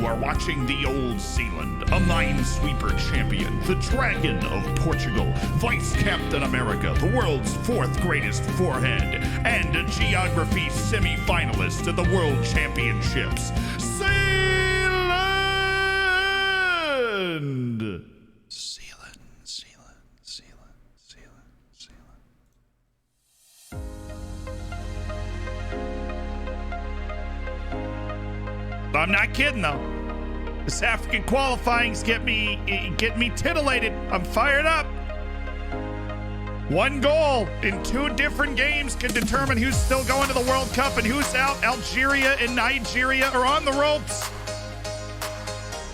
are watching the old Zeeland, a minesweeper champion, the Dragon of Portugal, Vice Captain America, the world's fourth greatest forehead, and a geography semi-finalist at the World Championships. Zeeland! Zeeland, Zeeland, Zeeland, Zeeland, Zeeland. I'm not kidding though. This African qualifying's get me titillated. I'm fired up. One goal in 2 different games can determine who's still going to the World Cup and who's out. Algeria and Nigeria are on the ropes.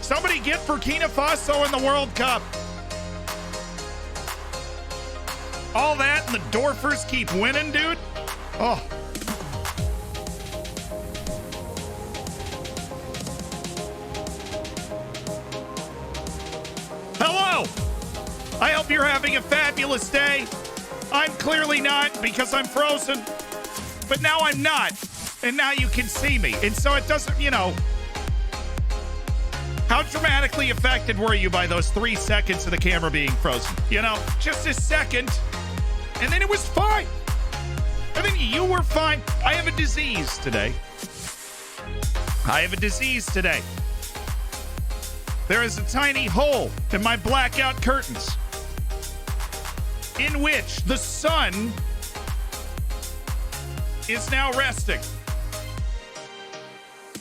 Somebody get Burkina Faso in the World Cup. All that and the Dorfers keep winning, dude. Oh. Hello! I hope you're having a fabulous day. I'm clearly not because I'm frozen. But now I'm not. And now you can see me. And so it doesn't, you know. How dramatically affected were you by those 3 seconds of the camera being frozen? You know, just a second. And then it was fine. And then you were fine. I have a disease today. There is a tiny hole in my blackout curtains in which the sun is now resting.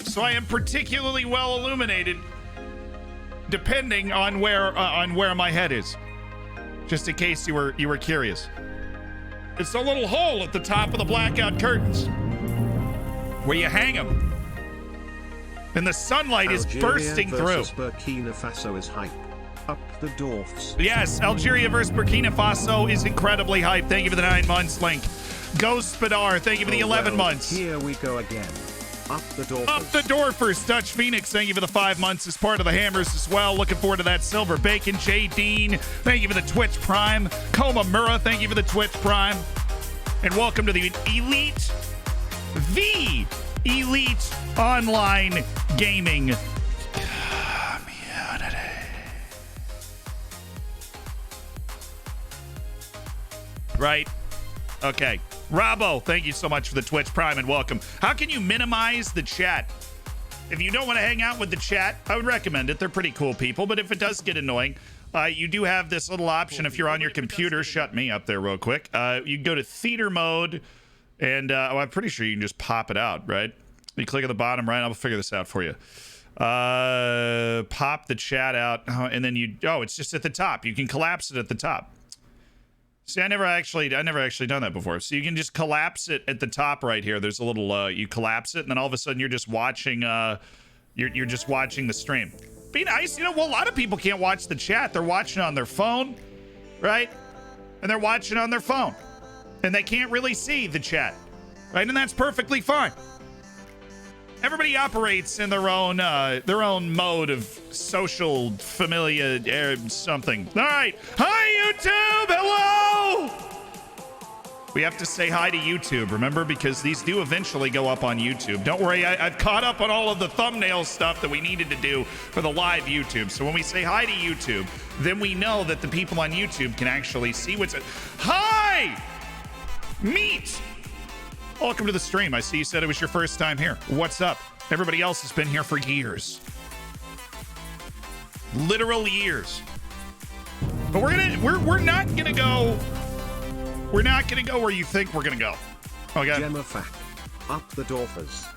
So I am particularly well illuminated depending on where my head is. Just in case you were curious. It's a little hole at the top of the blackout curtains where you hang them. And the sunlight is bursting through. Burkina Faso is hype. Up the Dorfs. Yes, Algeria versus Burkina Faso is incredibly hype. Thank you for the 9 months, Link. Ghost Spadar, thank you for the 11 months. Here we go again. Up the Dorfers. Up the Dorfers. Dutch Phoenix, thank you for the 5 months as part of the Hammers as well. Looking forward to that silver bacon. J. Dean, thank you for the Twitch Prime. Koma Mura, thank you for the Twitch Prime. And welcome to the Elite Online Gaming Community. Right? Okay. Robbo, thank you so much for the Twitch Prime and welcome. How can you minimize the chat? If you don't want to hang out with the chat, I would recommend it. They're pretty cool people, but if it does get annoying, you do have this little option if you're on your computer. Shut me up there real quick. You can go to theater mode, and I'm pretty sure you can just pop it out, right? You click at the bottom right, I'll figure this out for you. Pop the chat out, and then it's just at the top. You can collapse it at the top. See, I never actually done that before. So you can just collapse it at the top right here. There's a little, you collapse it, and then all of a sudden you're just watching, you're just watching the stream. Be nice, you know. Well, a lot of people can't watch the chat. They're watching on their phone, right? And they're watching on their phone, and they can't really see the chat, right? And that's perfectly fine. Everybody operates in their own mode of social familiar something. All right. Hi, YouTube. Hello. We have to say hi to YouTube, remember? Because these do eventually go up on YouTube. Don't worry. I've caught up on all of the thumbnail stuff that we needed to do for the live YouTube. So when we say hi to YouTube, then we know that the people on YouTube can actually see what's... Hi! Meet! Welcome to the stream. I see you said it was your first time here. What's up? Everybody else has been here for years. Literal years. But we're not gonna go where you think we're gonna go. Okay. Gemma Fact. Up the Dorfers.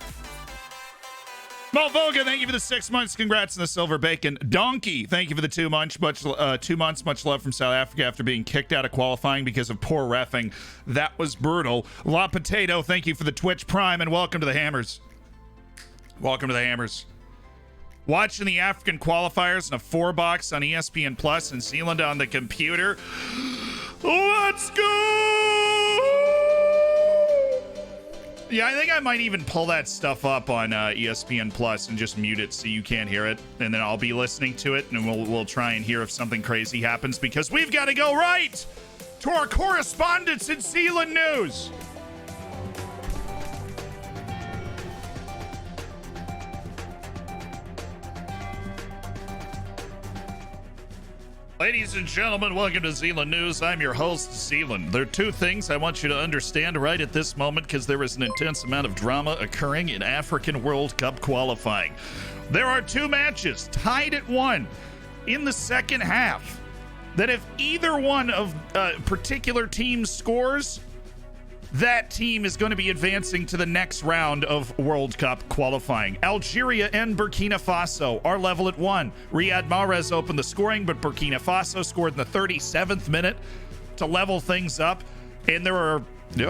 Malvoga, thank you for the 6 months. Congrats on the silver bacon. Donkey, thank you for the 2 months. 2 months. Much love from South Africa after being kicked out of qualifying because of poor reffing. That was brutal. La Potato, thank you for the Twitch Prime and welcome to the Hammers. Welcome to the Hammers. Watching the African qualifiers in a 4-box on ESPN Plus and Zeeland on the computer. Let's go! Yeah, I think I might even pull that stuff up on ESPN Plus and just mute it so you can't hear it. And then I'll be listening to it and we'll try and hear if something crazy happens because we've got to go right to our correspondents in Zeeland News. Ladies and gentlemen, welcome to Zeeland News. I'm your host, Zeeland. There are two things I want you to understand right at this moment because there is an intense amount of drama occurring in African World Cup qualifying. There are two matches tied at 1 in the second half that if either one of particular teams scores, that team is going to be advancing to the next round of World Cup qualifying. Algeria and Burkina Faso are level at 1. Riyad Mahrez opened the scoring, but Burkina Faso scored in the 37th minute to level things up. And there are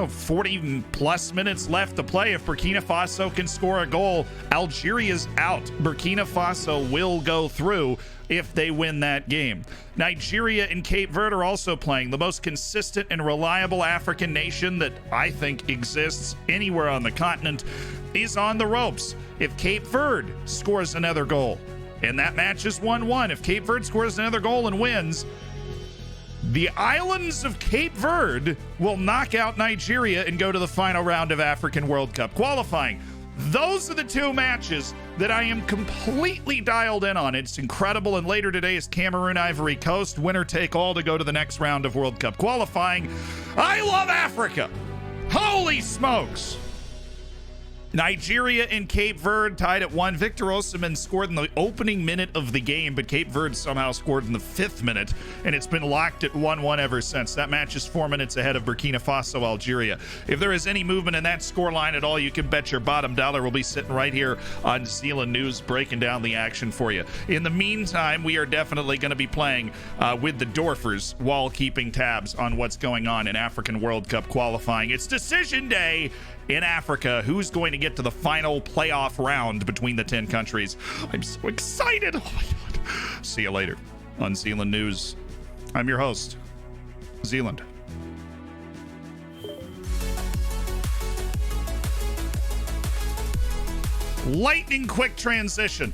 40 plus minutes left to play. If Burkina Faso can score a goal, Algeria's out. Burkina Faso will go through if they win that game. Nigeria and Cape Verde are also playing. The most consistent and reliable African nation that I think exists anywhere on the continent is on the ropes. If Cape Verde scores another goal, and that match is 1-1, if Cape Verde scores another goal and wins, the islands of Cape Verde will knock out Nigeria and go to the final round of African World Cup qualifying. Those are the two matches that I am completely dialed in on. It's incredible. And later today is Cameroon, Ivory Coast, winner take all to go to the next round of World Cup qualifying. I love Africa. Holy smokes. Nigeria and Cape Verde tied at 1. Victor Osimhen scored in the opening minute of the game, but Cape Verde somehow scored in the 5th minute, and it's been locked at 1-1 ever since. That match is 4 minutes ahead of Burkina Faso, Algeria. If there is any movement in that scoreline at all, you can bet your bottom dollar we'll be sitting right here on Zeeland News breaking down the action for you. In the meantime, we are definitely going to be playing with the Dorfers while keeping tabs on what's going on in African World Cup qualifying. It's decision day in Africa. Who's going to get to the final playoff round between the 10 countries? I'm so excited. Oh my God. See you later on Zeeland News. I'm your host, Zeeland. Lightning quick transition.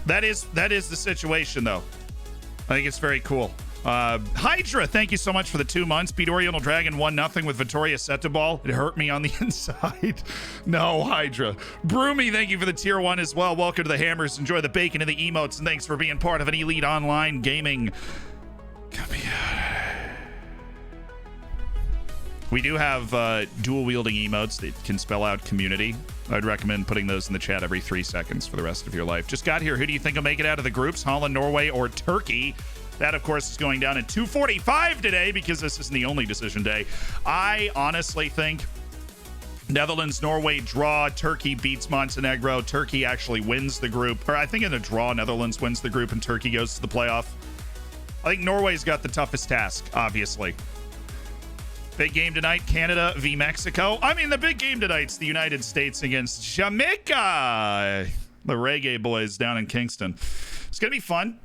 That is the situation, though. I think it's very cool. Hydra, thank you so much for the 2 months. Beat Oriental Dragon 1-0 with Vittoria Setubal. It hurt me on the inside. No, Hydra. Broomy, thank you for the tier 1 as well. Welcome to the Hammers. Enjoy the bacon and the emotes, and thanks for being part of an elite online gaming community. We do have dual wielding emotes that can spell out community. I'd recommend putting those in the chat every 3 seconds for the rest of your life. Just got here. Who do you think will make it out of the groups? Holland, Norway, or Turkey? That, of course, is going down at 2:45 today because this isn't the only decision day. I honestly think Netherlands, Norway draw. Turkey beats Montenegro. Turkey actually wins the group. Or I think in a draw, Netherlands wins the group and Turkey goes to the playoff. I think Norway's got the toughest task, obviously. Big game tonight, Canada v. Mexico. I mean, the big game tonight's the United States against Jamaica. The Reggae Boys down in Kingston. It's going to be fun.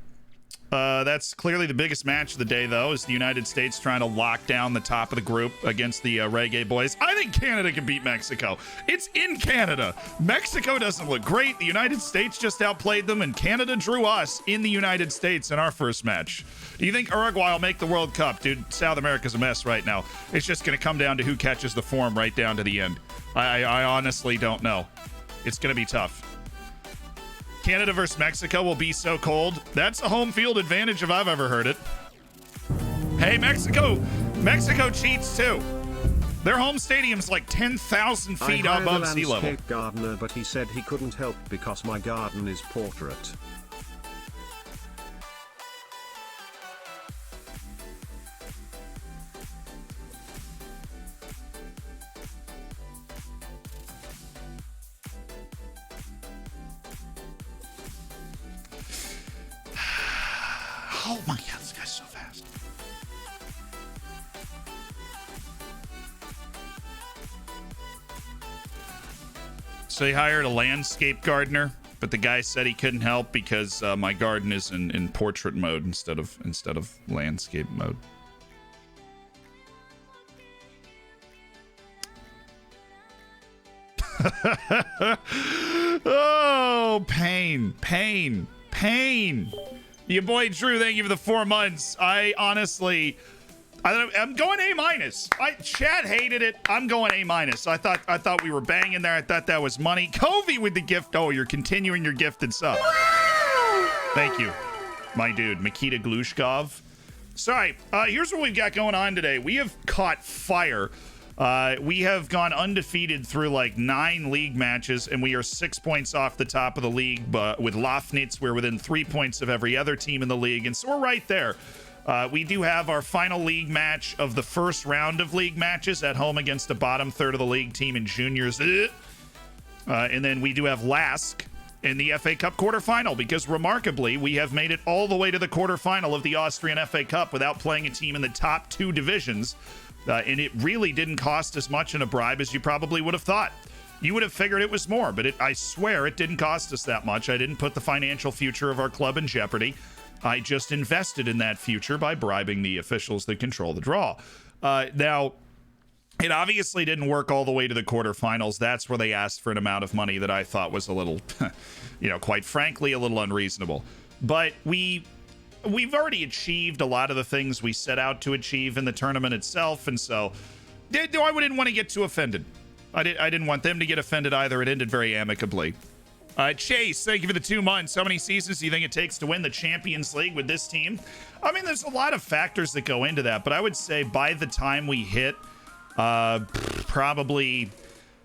That's clearly the biggest match of the day, though, is the United States trying to lock down the top of the group against the Reggae Boys. I think Canada can beat Mexico. It's in Canada. Mexico doesn't look great. The United States just outplayed them, and Canada drew us in the United States in our first match. Do you think Uruguay will make the World Cup? Dude, South America's a mess right now. It's just going to come down to who catches the form right down to the end. I honestly don't know. It's going to be tough. Canada versus Mexico will be so cold. That's a home field advantage if I've ever heard it. Hey, Mexico cheats too. Their home stadium's like 10,000 feet above sea level. I hired a landscape gardener, but he said he couldn't help because my garden is portrait. Oh my God, this guy's so fast. So he hired a landscape gardener, but the guy said he couldn't help because my garden is in portrait mode instead of landscape mode. Oh, pain. Your boy Drew, thank you for the 4 months. I honestly, I'm going A-. Chad hated it. I'm going A-. I thought we were banging there. I thought that was money. Covey with the gift. Oh, you're continuing your gifted sub. Thank you. my dude, Mikita Glushkov. Sorry, here's what we've got going on today. We have caught fire. We have gone undefeated through like 9 league matches, and we are 6 points off the top of the league. But with Lofnitz, we're within 3 points of every other team in the league, and so we're right there. We do have our final league match of the first round of league matches at home against the bottom third of the league team in juniors. And then we do have Lask in the FA Cup quarterfinal, because remarkably, we have made it all the way to the quarterfinal of the Austrian FA Cup without playing a team in the top 2 divisions. And it really didn't cost as much in a bribe as you probably would have thought. You would have figured it was more, but I swear it didn't cost us that much. I didn't put the financial future of our club in jeopardy. I just invested in that future by bribing the officials that control the draw. Now, it obviously didn't work all the way to the quarterfinals. That's where they asked for an amount of money that I thought was a little, quite frankly, a little unreasonable. But we've already achieved a lot of the things we set out to achieve in the tournament itself, and so I didn't want to get too offended. I didn't want them to get offended either. It ended very amicably. Chase, thank you for the 2 months. How many seasons do you think it takes to win the Champions League with this team? I mean, there's a lot of factors that go into that, but I would say by the time we hit probably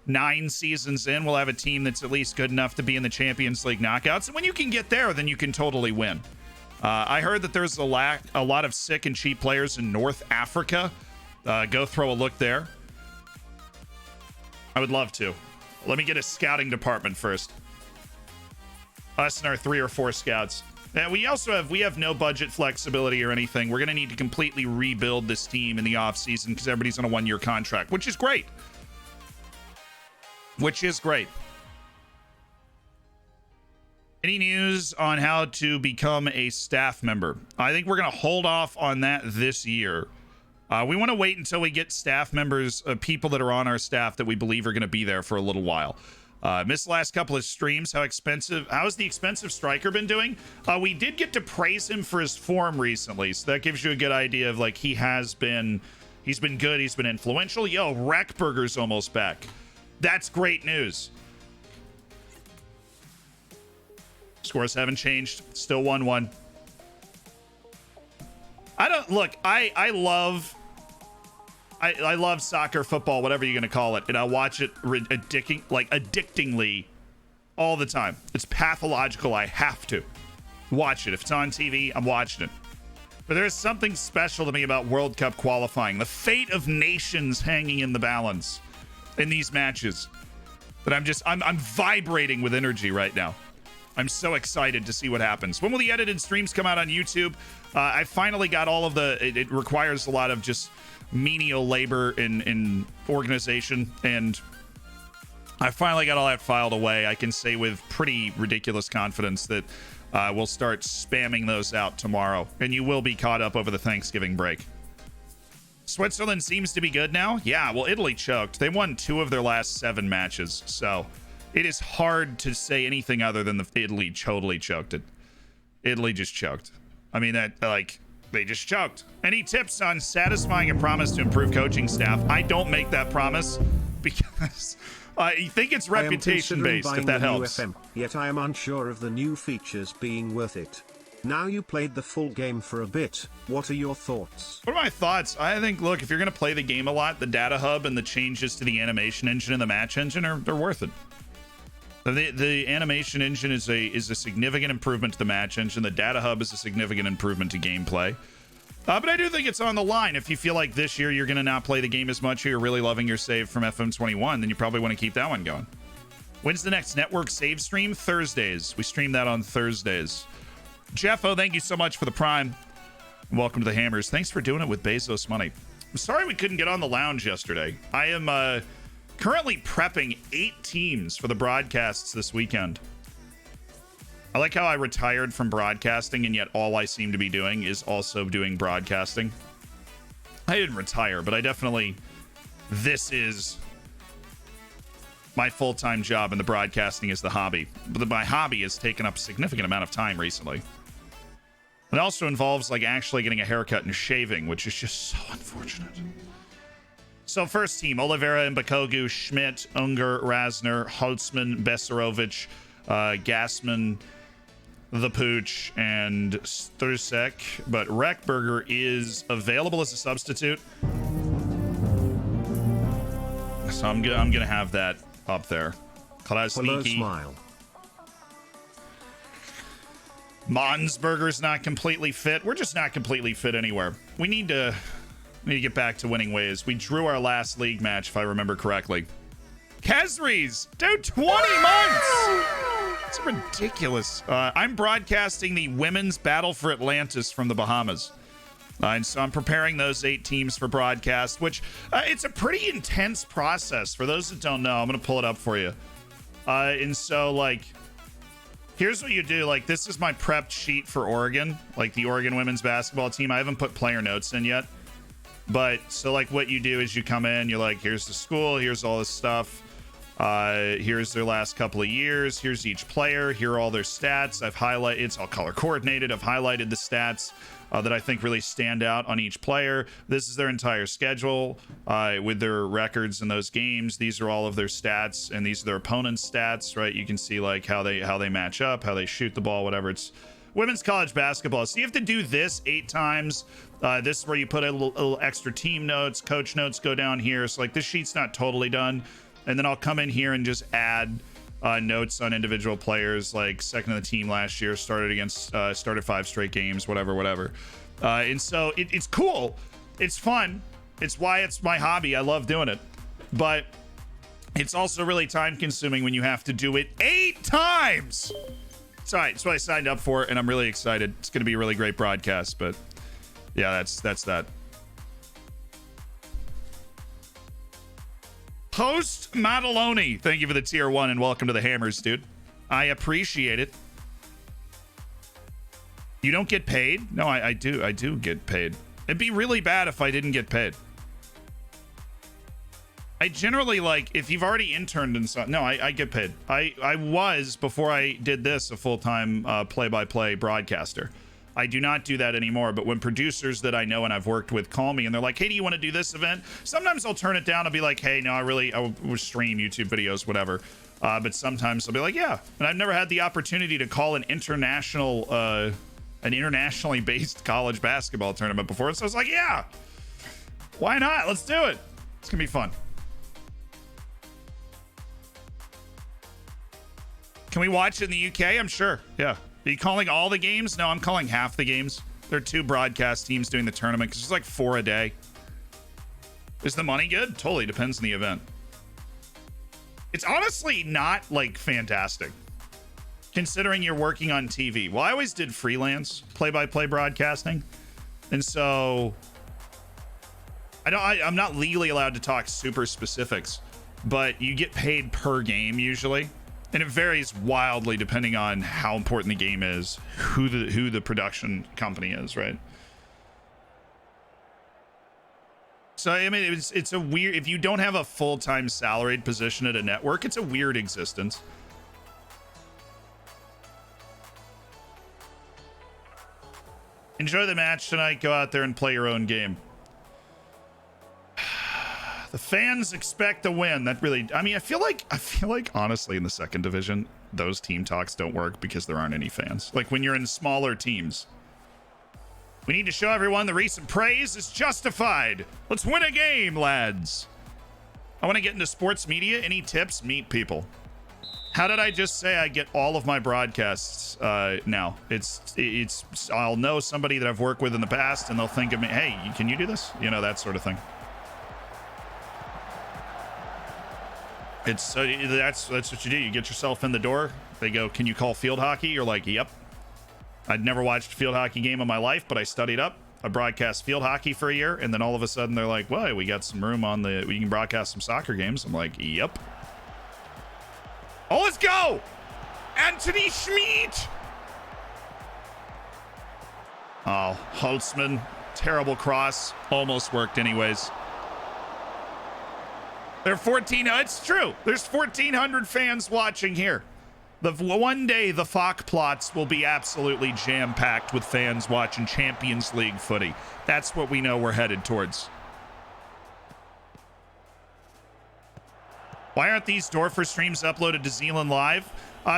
9 seasons in, we'll have a team that's at least good enough to be in the Champions League knockouts. And when you can get there, then you can totally win. I heard that there's a lot of sick and cheap players in North Africa. Go throw a look there. I would love to. Let me get a scouting department first. Us and our 3 or 4 scouts. And we have no budget flexibility or anything. We're going to need to completely rebuild this team in the offseason because everybody's on a 1-year contract, which is great. Any news on how to become a staff member? I think we're going to hold off on that this year. We want to wait until we get staff members, people that are on our staff that we believe are going to be there for a little while. Missed the last couple of streams. How has the expensive striker been doing? We did get to praise him for his form recently, so that gives you a good idea of like he's been good, he's been influential. Yo, Rackburger's almost back. That's great news. Scores haven't changed. Still 1-1. I love soccer, football, whatever you're going to call it, and I watch it addictingly all the time. It's pathological. I have to watch it. If it's on TV, I'm watching it. But there's something special to me about World Cup qualifying. The fate of nations hanging in the balance in these matches. That I'm vibrating with energy right now. I'm so excited to see what happens. When will the edited streams come out on YouTube? I finally got all of it requires a lot of just menial labor in organization, and I finally got all that filed away. I can say with pretty ridiculous confidence that we'll start spamming those out tomorrow, and you will be caught up over the Thanksgiving break. Switzerland seems to be good now. Yeah, well, Italy choked. They won 2 of their last 7 matches, so it is hard to say anything other than Italy totally choked it. Italy just choked. I mean, they just choked. Any tips on satisfying a promise to improve coaching staff? I don't make that promise because I think it's reputation based, if that helps. Yet I am unsure of the new features being worth it. Now you played the full game for a bit. What are your thoughts? What are my thoughts? I think, look, if you're going to play the game a lot, the data hub and the changes to the animation engine and the match engine are worth it. The animation engine is a significant improvement to the match engine. The data hub is a significant improvement to gameplay. But I do think it's on the line. If you feel like this year you're going to not play the game as much, or you're really loving your save from FM21, then you probably want to keep that one going. When's the next network save stream? Thursdays. We stream that on Thursdays. Jeffo, thank you so much for the Prime. Welcome to the Hammers. Thanks for doing it with Bezos money. I'm sorry we couldn't get on the lounge yesterday. I am currently prepping 8 teams for the broadcasts this weekend. I like how I retired from broadcasting, and yet all I seem to be doing is also doing broadcasting. I didn't retire, but this is my full-time job, and the broadcasting is the hobby. But my hobby has taken up a significant amount of time recently. It also involves like actually getting a haircut and shaving, which is just so unfortunate. So first team, Oliveira and Bakogu, Schmidt, Unger, Rasner, Holtzman, Besarovic, Gassman, the Pooch and Strusek, but Reckburger is available as a substitute. So I'm gonna have that up there. Hello, Krasniki. smile. Monsberger's not completely fit. We're just not completely fit anywhere. We need to get back to winning ways. We drew our last league match, if I remember correctly. Kesries, dude, 20 months. It's ridiculous. I'm broadcasting the women's battle for Atlantis from the Bahamas. And so I'm preparing those 8 teams for broadcast, which it's a pretty intense process. For those that don't know, I'm going to pull it up for you. And so, like, here's what you do. Like, this is my prepped sheet for Oregon, like the Oregon women's basketball team. I haven't put player notes in yet. But so, like, what you do is you come in, you're like, here's the school, here's all this stuff. Here's their last couple of years. Here's each player. Here are all their stats. I've highlighted, it's all color coordinated. I've highlighted the stats that I think really stand out on each player. This is their entire schedule with their records in those games. These are all of their stats, and these are their opponent's stats, right? You can see like how they match up, how they shoot the ball, whatever. It's women's college basketball. So you have to do this 8 times. This is where you put a little extra team notes, coach notes go down here. So like this sheet's not totally done. And then I'll come in here and just add notes on individual players, like second of the team last year, started 5 straight games, whatever. And so it's cool. It's fun. It's why it's my hobby. I love doing it. But it's also really time consuming when you have to do it 8 times. It's all right. It's what I signed up for, and I'm really excited. It's going to be a really great broadcast. But yeah, that's that. Post Mataloni, thank you for the tier 1 and welcome to the Hammers, dude. I appreciate it. You don't get paid? No, I do get paid. It'd be really bad if I didn't get paid. I generally, like, if you've already interned and so, no, I get paid. I was, before I did this, a full-time play-by-play broadcaster. I do not do that anymore, but when producers that I know and I've worked with call me and they're like, hey, do you want to do this event? Sometimes I'll turn it down. I'll be like, hey, no, I will stream YouTube videos, whatever. But sometimes I'll be like, yeah. And I've never had the opportunity to call an internationally based college basketball tournament before. So I was like, yeah, why not? Let's do it. It's going to be fun. Can we watch it in the UK? I'm sure. Yeah. Are you calling all the games? No, I'm calling half the games. There are 2 broadcast teams doing the tournament because it's like 4 a day. Is the money good? Totally depends on the event. It's honestly not like fantastic considering you're working on TV. Well, I always did freelance play-by-play broadcasting. And so I'm not legally allowed to talk super specifics, but you get paid per game usually. And it varies wildly depending on how important the game is, who the production company is, right? So I mean, it's a weird. If you don't have a full-time salaried position at a network, it's a weird existence. Enjoy the match tonight. Go out there and play your own game. The fans expect a win. That really, I mean, I feel like honestly in the 2nd division, those team talks don't work because there aren't any fans. Like when you're in smaller teams. We need to show everyone the recent praise is justified. Let's win a game, lads. I want to get into sports media. Any tips? Meet people. How did I just say I get all of my broadcasts now? It's I'll know somebody that I've worked with in the past and they'll think of me, hey, can you do this? You know, that sort of thing. It's that's what you do. You get yourself in the door. They go, can you call field hockey? You're like, yep. I'd never watched a field hockey game in my life, but I studied up. I broadcast field hockey for a year, and then all of a sudden they're like, well, we got some room we can broadcast some soccer games. I'm like, yep. Oh, let's go! Anthony Schmidt! Oh, Holtzman. Terrible cross. Almost worked anyways. There are 14. It's true. There's 1,400 fans watching here. One day the Fock plots will be absolutely jam-packed with fans watching Champions League footy. That's what we know we're headed towards. Why aren't these Dorfer streams uploaded to Zeeland Live?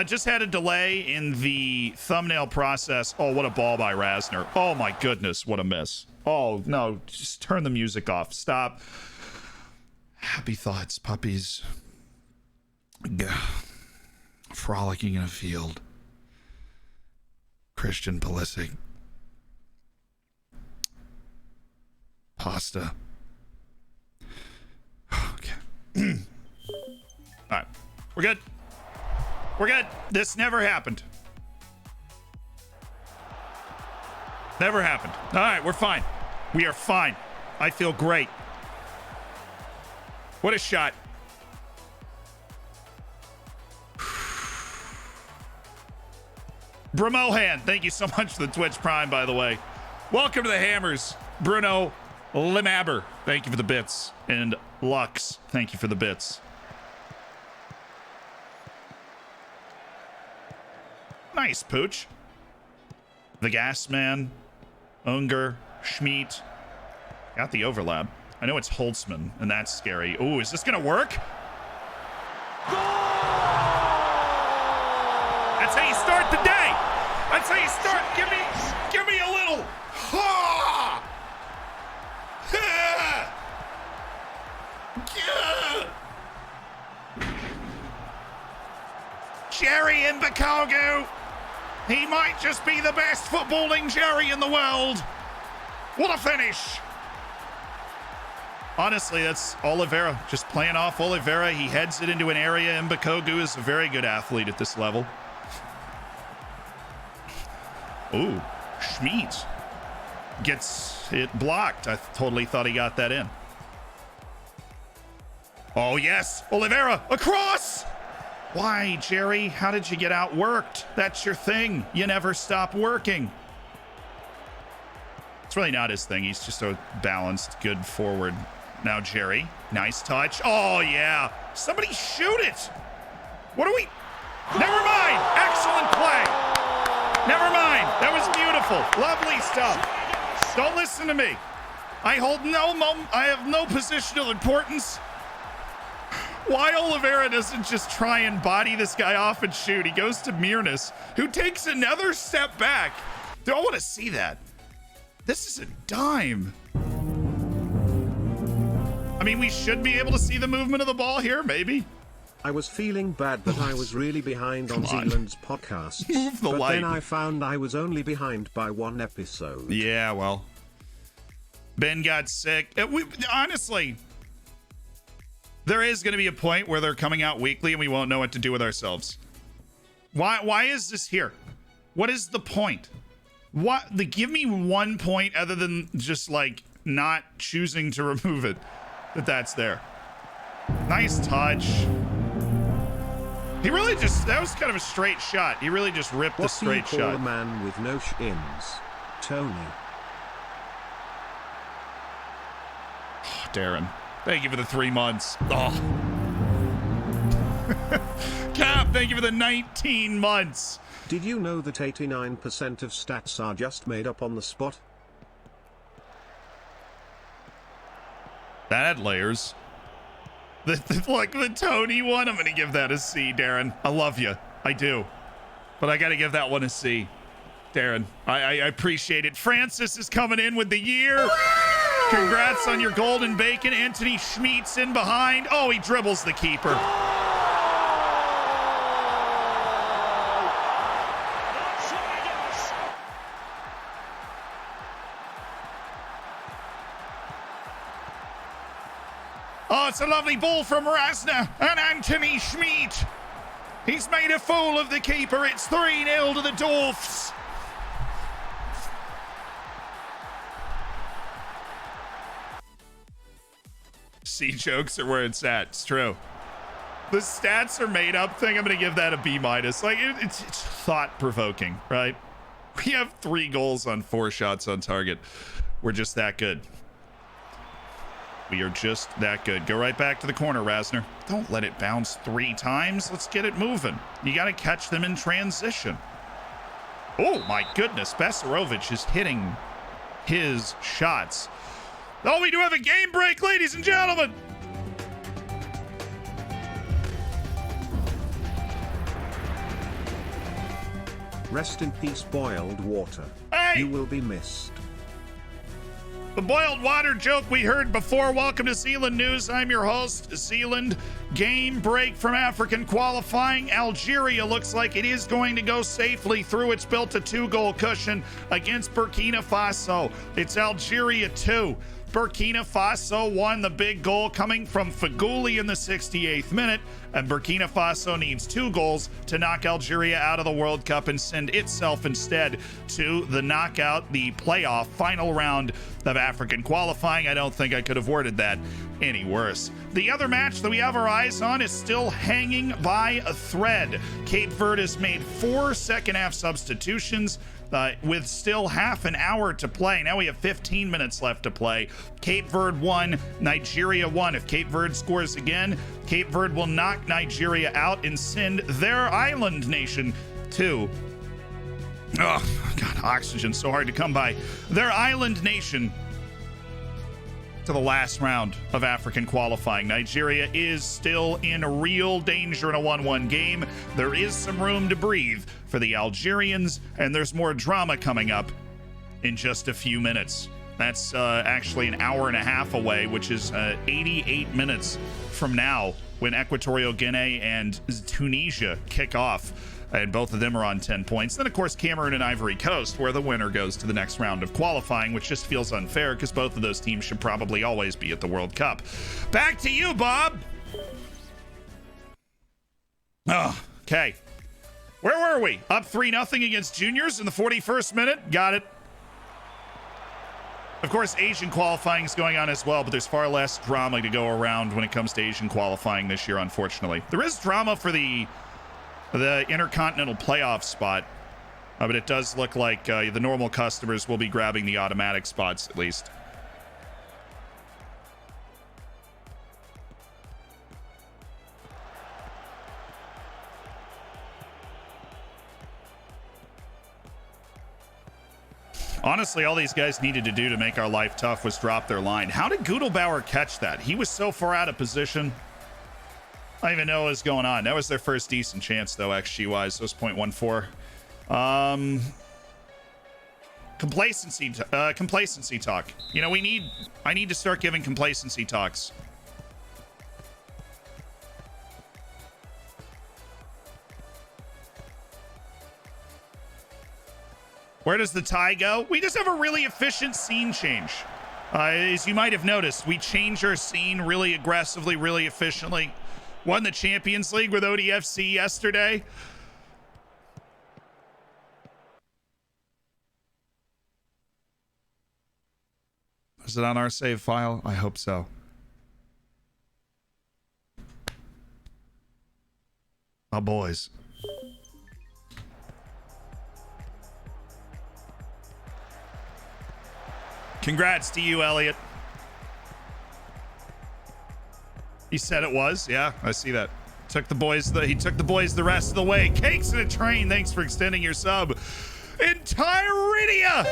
Just had a delay in the thumbnail process. Oh, what a ball by Rasner. Oh my goodness, what a miss. Oh no, just turn the music off. Stop. Happy thoughts, puppies. Frolicking in a field. Christian Pulisic. Pasta. Okay. All right, we're good. We're good. This never happened. Never happened. All right, we're fine. We are fine. I feel great. What a shot. Bromohan, thank you so much for the Twitch Prime, by the way. Welcome to the Hammers. Bruno Limabber, thank you for the bits. And Lux, thank you for the bits. Nice, Pooch. The Gas Man, Unger, Schmidt. Got the overlap. I know it's Holtzman, and that's scary. Ooh, is this gonna work? That's how you start the day. That's how you start. Give me a little. Ha! Jerry Mbakago. He might just be the best footballing Jerry in the world. What a finish. Honestly, that's Oliveira. Just playing off Oliveira. He heads it into an area. Mbakago is a very good athlete at this level. Ooh, Schmidt gets it blocked. I totally thought he got that in. Oh, yes. Oliveira across. Why, Jerry? How did you get outworked? That's your thing. You never stop working. It's really not his thing. He's just a balanced, good forward. Now, Jerry. Nice touch. Oh, yeah. Somebody shoot it. What are we? Never mind. Excellent play. Never mind. That was beautiful. Lovely stuff. Don't listen to me. I have no positional importance. Why Oliveira doesn't just try and body this guy off and shoot? He goes to Mirnas, who takes another step back. I want to see that. This is a dime. I mean, we should be able to see the movement of the ball here, maybe. I was feeling bad that I was really behind on Zeeland's podcast. Move the but light. Then I found I was only behind by one episode. Yeah, well. Ben got sick. Honestly, there is going to be a point where they're coming out weekly and we won't know what to do with ourselves. Why is this here? What is the point? Give me 1 point other than just like not choosing to remove it. That's there. Nice touch. He really that was kind of a straight shot. He really just ripped the straight shot. What do you call a man with no shins? Tony. Oh, Darren. Thank you for the 3 months. Oh. Cap, thank you for the 19 months. Did you know that 89% of stats are just made up on the spot? That had layers. The Tony one, I'm going to give that a C, Darren. I love you. I do. But I got to give that one a C. Darren, I appreciate it. Francis is coming in with the year. Congrats on your golden bacon. Anthony Schmidt's in behind. Oh, he dribbles the keeper. Oh, it's a lovely ball from Rasner and Anthony Schmidt. He's made a fool of the keeper. It's 3-0 to the Dwarfs. C jokes are where it's at. It's true. The stats are made up thing. I'm going to give that a B-. Like, it's thought-provoking, right? We have 3 goals on 4 shots on target. We're just that good. We are just that good. Go right back to the corner, Rasner. Don't let it bounce 3 times. Let's get it moving. You got to catch them in transition. Oh, my goodness. Besarovic is hitting his shots. Oh, we do have a game break, ladies and gentlemen. Rest in peace, boiled water. Hey! You will be missed. The boiled water joke we heard before. Welcome to Zeeland News. I'm your host, Zeeland. Game break from African qualifying. Algeria looks like it is going to go safely through. It's built a 2-goal cushion against Burkina Faso. It's Algeria 2. Burkina Faso 1, the big goal coming from Fagouli in the 68th minute, and Burkina Faso needs 2 goals to knock Algeria out of the World Cup and send itself instead to the knockout, the playoff final round of African qualifying. I don't think I could have worded that any worse. The other match that we have our eyes on is still hanging by a thread. Cape Verde has made 4 second-half substitutions, with still half an hour to play. Now we have 15 minutes left to play. Cape Verde 1, Nigeria 1. If Cape Verde scores again, Cape Verde will knock Nigeria out and send their island nation to... Oh, God, oxygen, so hard to come by. Their island nation to the last round of African qualifying. Nigeria is still in real danger in a 1-1 game. There is some room to breathe for the Algerians, and there's more drama coming up in just a few minutes. That's actually an hour and a half away, which is 88 minutes from now when Equatorial Guinea and Tunisia kick off. And both of them are on 10 points. Then, of course, Cameroon and Ivory Coast, where the winner goes to the next round of qualifying, which just feels unfair because both of those teams should probably always be at the World Cup. Back to you, Bob. Oh, okay. Where were we? Up 3-0 against Juniors in the 41st minute. Got it. Of course, Asian qualifying is going on as well, but there's far less drama to go around when it comes to Asian qualifying this year, unfortunately. There is drama for the Intercontinental playoff spot, but it does look like the normal customers will be grabbing the automatic spots at least. Honestly, all these guys needed to do to make our life tough was drop their line. How did Gudelbauer catch that? He was so far out of position. I don't even know what was going on. That was their first decent chance, though, XG-wise. So it was 0.14. Complacency talk. You know, I need to start giving complacency talks. Where does the tie go? We just have a really efficient scene change. As you might have noticed, we change our scene really aggressively, really efficiently. Won the Champions League with ODFC yesterday. Is it on our save file? I hope so. Oh, boys. Congrats to you, Elliot. He said it was. Yeah, I see that. He took the boys the rest of the way. Cakes in a train. Thanks for extending your sub. Entiridia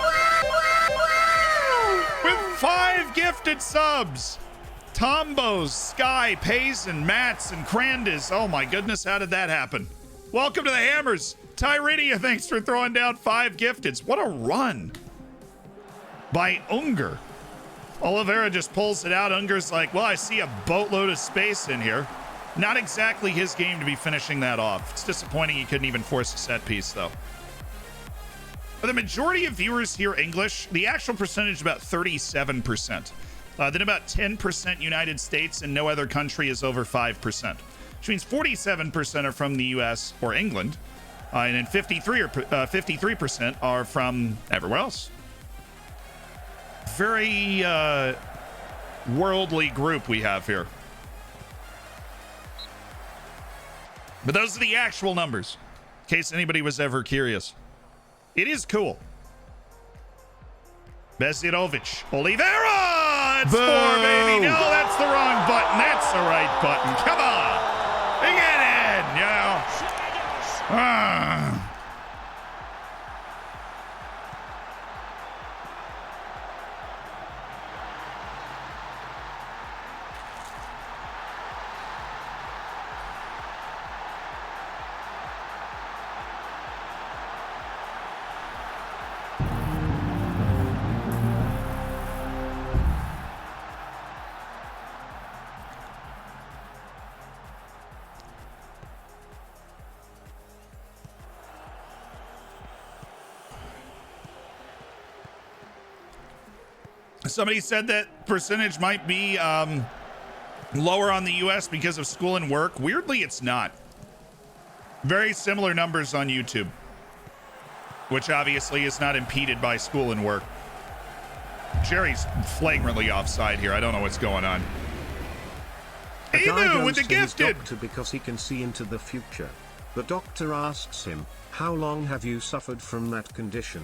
with 5 gifted subs. Tombos, Sky, Payson, Mats, and Crandis. Oh my goodness, how did that happen? Welcome to the Hammers. Tyridia, thanks for throwing down 5 gifteds. What a run by Unger. Oliveira just pulls it out. Unger's like, well, I see a boatload of space in here. Not exactly his game to be finishing that off. It's disappointing he couldn't even force a set piece, though. For the majority of viewers hear English, the actual percentage is about 37%. Then about 10% United States, and no other country is over 5%. Which means 47% are from the US or England, and then 53% are from everywhere else. Very worldly group we have here. But those are the actual numbers, in case anybody was ever curious. It is cool. Bezirovic. Oliveira! It's 4, baby. No, that's the wrong button. That's the right button. Come on. Get in, you know. Somebody said that percentage might be lower on the US because of school and work. Weirdly, it's not. Very similar numbers on YouTube, which obviously is not impeded by school and work. Jerry's flagrantly offside here. I don't know what's going on. Emu with the gifted! Doctor because he can see into the future. The doctor asks him, how long have you suffered from that condition?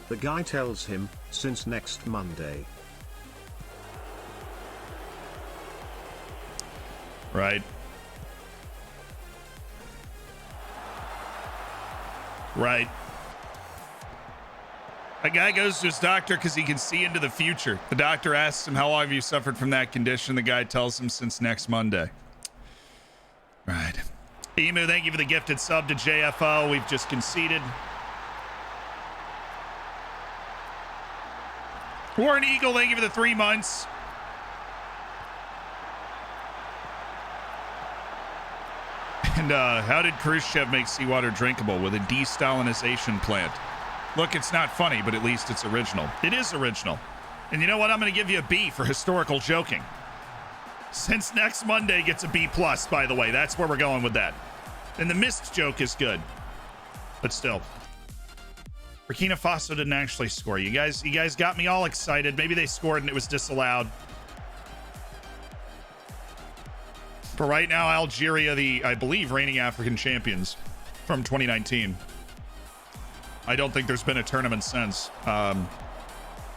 The guy tells him, since next Monday. Right. Right. A guy goes to his doctor because he can see into the future. The doctor asks him, how long have you suffered from that condition? The guy tells him, since next Monday. Right. Emu, thank you for the gifted sub to JFO. We've just conceded. Warren Eagle, thank you for the 3 months. And how did Khrushchev make seawater drinkable? With a desalinization plant. Look, it's not funny, but at least it's original. It is original. And you know what? I'm going to give you a B for historical joking. Since next Monday gets a B+, by the way. That's where we're going with that. And the missed joke is good. But still. Burkina Faso didn't actually score. You guys got me all excited. Maybe they scored and it was disallowed. But right now, Algeria, the, I believe, reigning African champions from 2019. I don't think there's been a tournament since.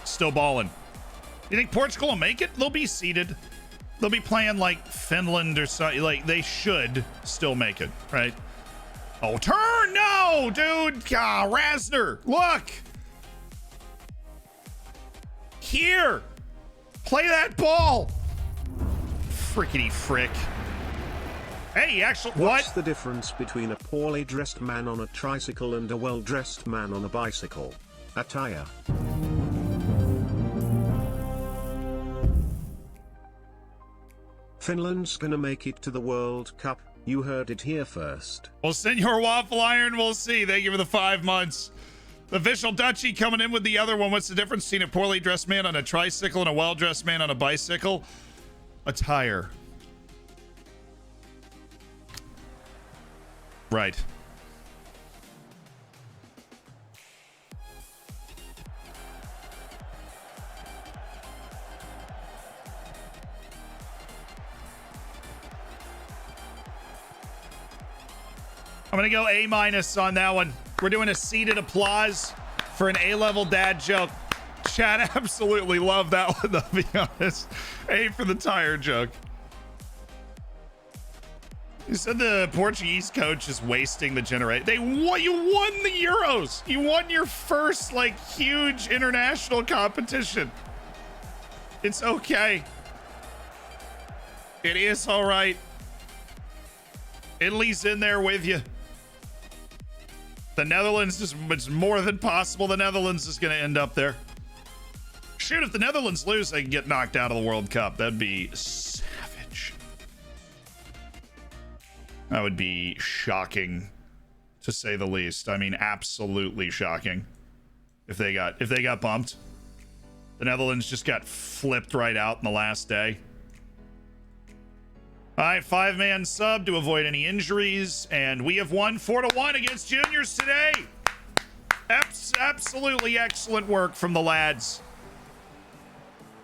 Still balling. You think Portugal will make it? They'll be seeded. They'll be playing like Finland or something. Like, they should still make it, right? Oh, turn! No, dude! Rasner, look! Here! Play that ball! Frickety frick. Hey, actually, What's the difference between a poorly dressed man on a tricycle and a well-dressed man on a bicycle? Attire. Finland's gonna make it to the World Cup. You heard it here first. Well, Senor Waffle Iron, we'll see. Thank you for the 5 months. The official Dutchie coming in with the other one. What's the difference between a poorly dressed man on a tricycle and a well-dressed man on a bicycle? Attire. Right. I'm gonna go A- on that one. We're doing a seated applause for an A-level dad joke. Chad absolutely loved that one, though, to be honest. A for the tire joke. You said the Portuguese coach is wasting the generation. You won the Euros. You won your first, like, huge international competition. It's okay. It is all right. Italy's in there with you. The Netherlands is, it's more than possible. The Netherlands is going to end up there. Shoot, if the Netherlands lose, they can get knocked out of the World Cup. That'd be savage. That would be shocking, to say the least. I mean, absolutely shocking. If they got bumped. The Netherlands just got flipped right out in the last day. All right, 5-man sub to avoid any injuries, and we have won 4-1 against juniors today. Absolutely excellent work from the lads.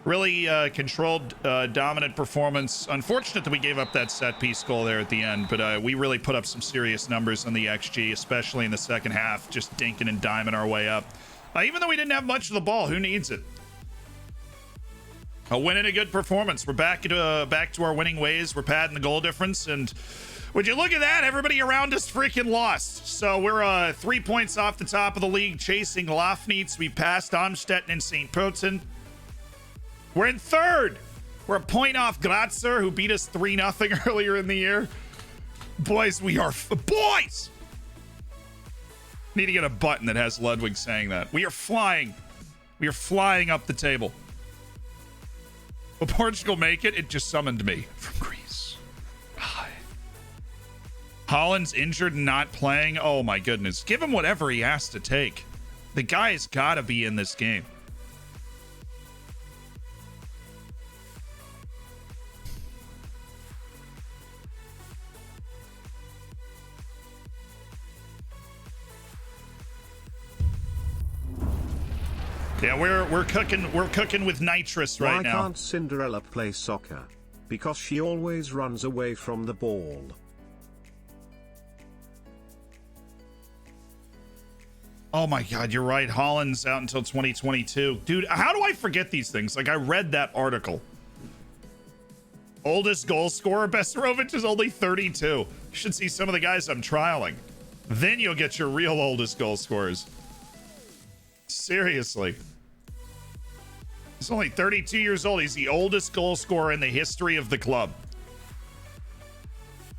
Really controlled, dominant performance. Unfortunate that we gave up that set piece goal there at the end, but we really put up some serious numbers on the XG, especially in the second half, just dinking and diming our way up. Even though we didn't have much of the ball, who needs it? A win and a good performance. We're back to our winning ways. We're padding the goal difference, and would you look at that? Everybody around us freaking lost. So we're 3 points off the top of the league, chasing Lafnitz. We passed Amstetten and St. Poten. We're in third. We're a point off Grazer, who beat us 3-0 earlier in the year. Boys, we are boys. Need to get a button that has Ludwig saying that. We are flying. We are flying up the table. Will Portugal make it? It just summoned me from Greece. Hi. Holland's injured and not playing. Oh my goodness. Give him whatever he has to take. The guy's got to be in this game. Yeah, we're cooking with nitrous right now. Why can't Cinderella play soccer? Because she always runs away from the ball. Oh my God, you're right. Holland's out until 2022. Dude, how do I forget these things? Like, I read that article. Oldest goal scorer, Besarovic, is only 32. You should see some of the guys I'm trialing. Then you'll get your real oldest goal scorers. Seriously. He's only 32 years old. He's the oldest goal scorer in the history of the club.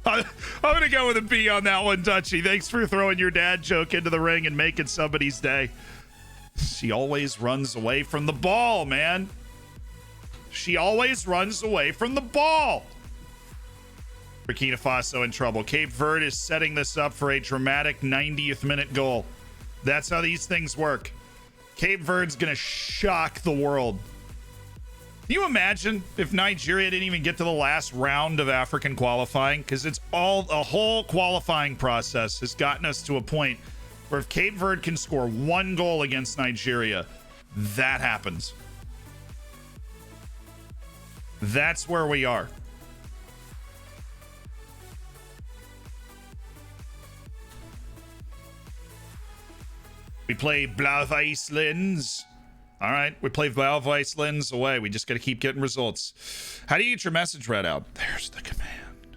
I'm going to go with a B on that one, Dutchy. Thanks for throwing your dad joke into the ring and making somebody's day. She always runs away from the ball, man. She always runs away from the ball. Burkina Faso in trouble. Cape Verde is setting this up for a dramatic 90th minute goal. That's how these things work. Cape Verde's going to shock the world. Can you imagine if Nigeria didn't even get to the last round of African qualifying? Because it's all a whole qualifying process has gotten us to a point where if Cape Verde can score one goal against Nigeria, that happens. That's where we are. We play Blauweislands. All right, we play Blauweislands away. We just got to keep getting results. How do you get your message read out? There's the command.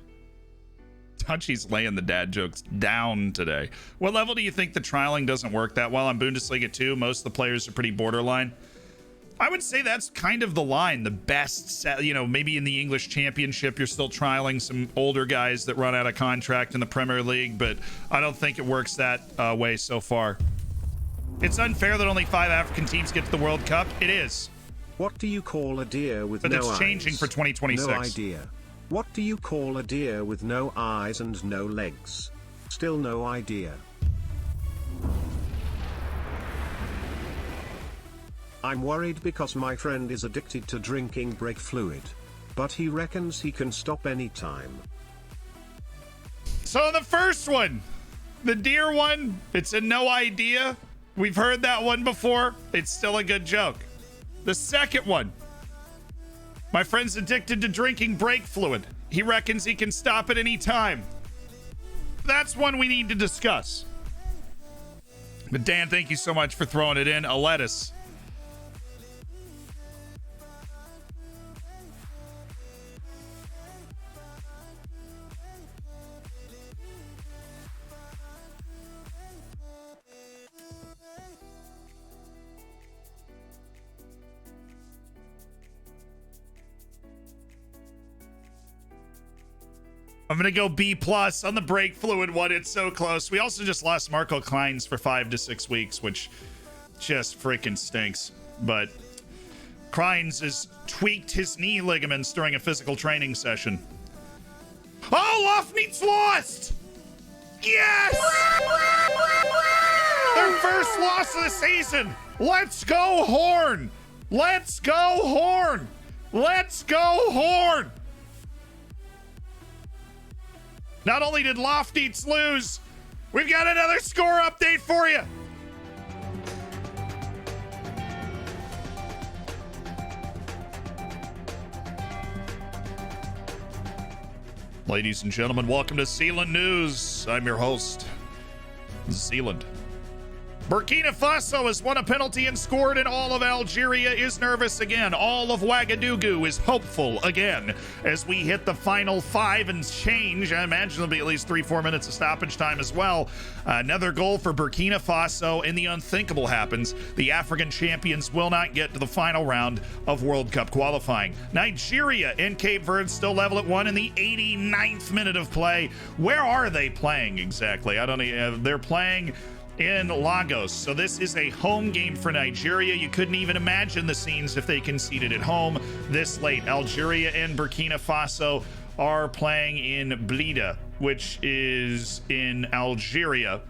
Touchy's laying the dad jokes down today. What level do you think the trialing doesn't work that well on Bundesliga 2? Most of the players are pretty borderline. I would say that's kind of the line. The best, you know, maybe in the English Championship, you're still trialing some older guys that run out of contract in the Premier League, but I don't think it works that way so far. It's unfair that only 5 African teams get to the World Cup. It is. What do you call a deer with no eyes? But it's changing for 2026. No idea. What do you call a deer with no eyes and no legs? Still no idea. I'm worried because my friend is addicted to drinking brake fluid, but he reckons he can stop anytime. So the first one, the deer one, it's a no idea. We've heard that one before. It's still a good joke. The second one, my friend's addicted to drinking brake fluid. He reckons he can stop at any time. That's one we need to discuss. But Dan, thank you so much for throwing it in. A lettuce. I'm going to go B+ on the brake fluid one. It's so close. We also just lost Marco Kleins for 5 to 6 weeks, which just freaking stinks. But Kleins has tweaked his knee ligaments during a physical training session. Oh, Lofnitz lost! Yes! Their first loss of the season. Let's go, Horn! Let's go, Horn! Let's go, Horn! Not only did Lofnitz lose, we've got another score update for you. Ladies and gentlemen, welcome to Zeeland News. I'm your host, Zeeland. Burkina Faso has won a penalty and scored, and all of Algeria is nervous again. All of Ouagadougou is hopeful again as we hit the final 5 and change. I imagine there'll be at least 3-4 minutes of stoppage time as well. Another goal for Burkina Faso, and the unthinkable happens. The African champions will not get to the final round of World Cup qualifying. Nigeria and Cape Verde still level at 1 in the 89th minute of play. Where are they playing exactly? I don't know. They're playing in Lagos. So this is a home game for Nigeria. You couldn't even imagine the scenes if they conceded at home this late. Algeria and Burkina Faso are playing in Blida, which is in Algeria.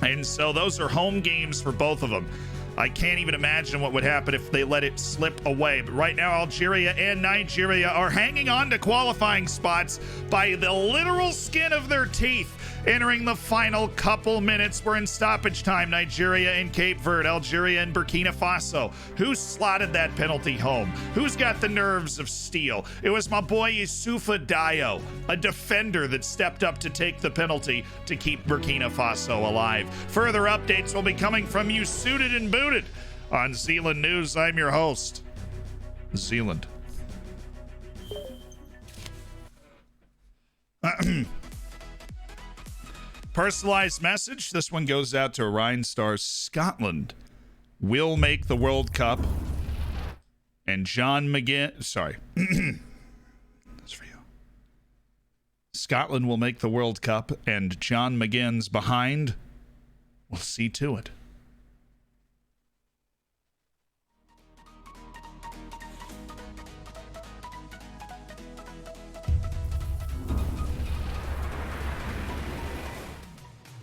And so those are home games for both of them. I can't even imagine what would happen if they let it slip away. But right now, Algeria and Nigeria are hanging on to qualifying spots by the literal skin of their teeth. Entering the final couple minutes, we're in stoppage time. Nigeria and Cape Verde, Algeria and Burkina Faso. Who slotted that penalty home? Who's got the nerves of steel? It was my boy Yusufa Dayo, a defender that stepped up to take the penalty to keep Burkina Faso alive. Further updates will be coming from you suited and booted on Zeeland News. I'm your host, Zeeland. Personalized message. This one goes out to Rhine Stars. Scotland will make the World Cup. And John McGinn. Sorry. That's for you. Scotland will make the World Cup, and John McGinn's behind. We'll see to it.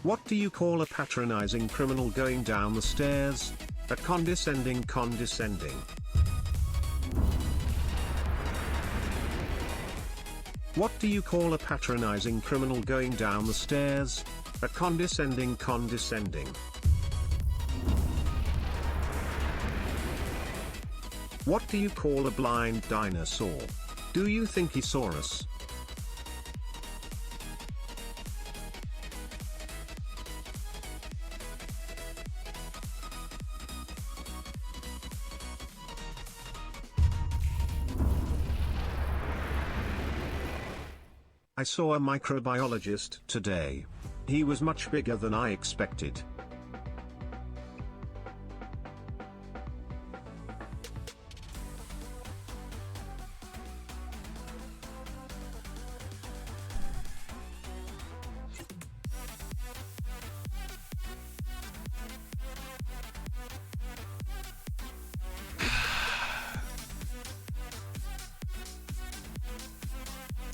What do you call a patronizing criminal going down the stairs? A condescending. What do you call a patronizing criminal going down the stairs? A condescending. What do you call a blind dinosaur? Do you think he saw us? I saw a microbiologist today. He was much bigger than I expected.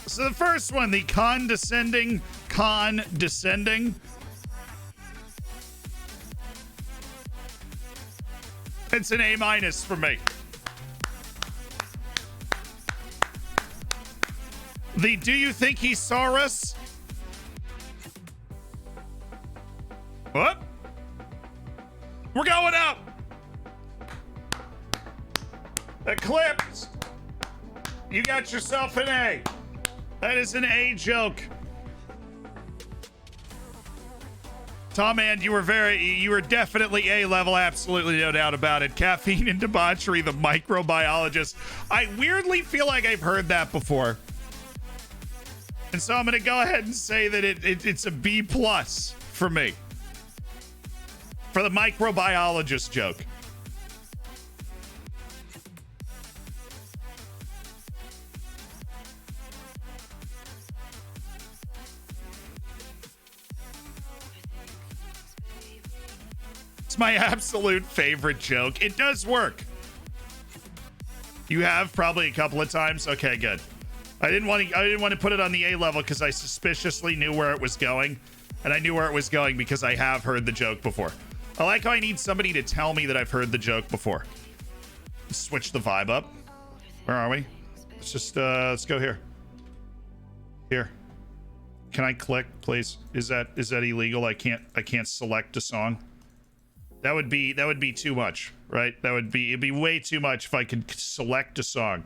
So the first one, the condescending. It's an A- for me. The do you think he saw us? What? We're going up. Eclipse. You got yourself an A. That is an A joke. Tom, and you were definitely A level, absolutely no doubt about it. Caffeine and debauchery, the microbiologist. I weirdly feel like I've heard that before. And so I'm going to go ahead and say that it's a B+ for me. For the microbiologist joke. It's my absolute favorite joke. It does work. You have probably a couple of times. Okay, good. I didn't want to put it on the A level because I suspiciously knew where it was going, and I knew where it was going because I have heard the joke before. I like how I need somebody to tell me that I've heard the joke before. Let's switch the vibe up. Where are we? Let's just let's go here. Here. Can I click, please? Is that illegal? I can't select a song. That would be too much, right? It'd be way too much if I could select a song.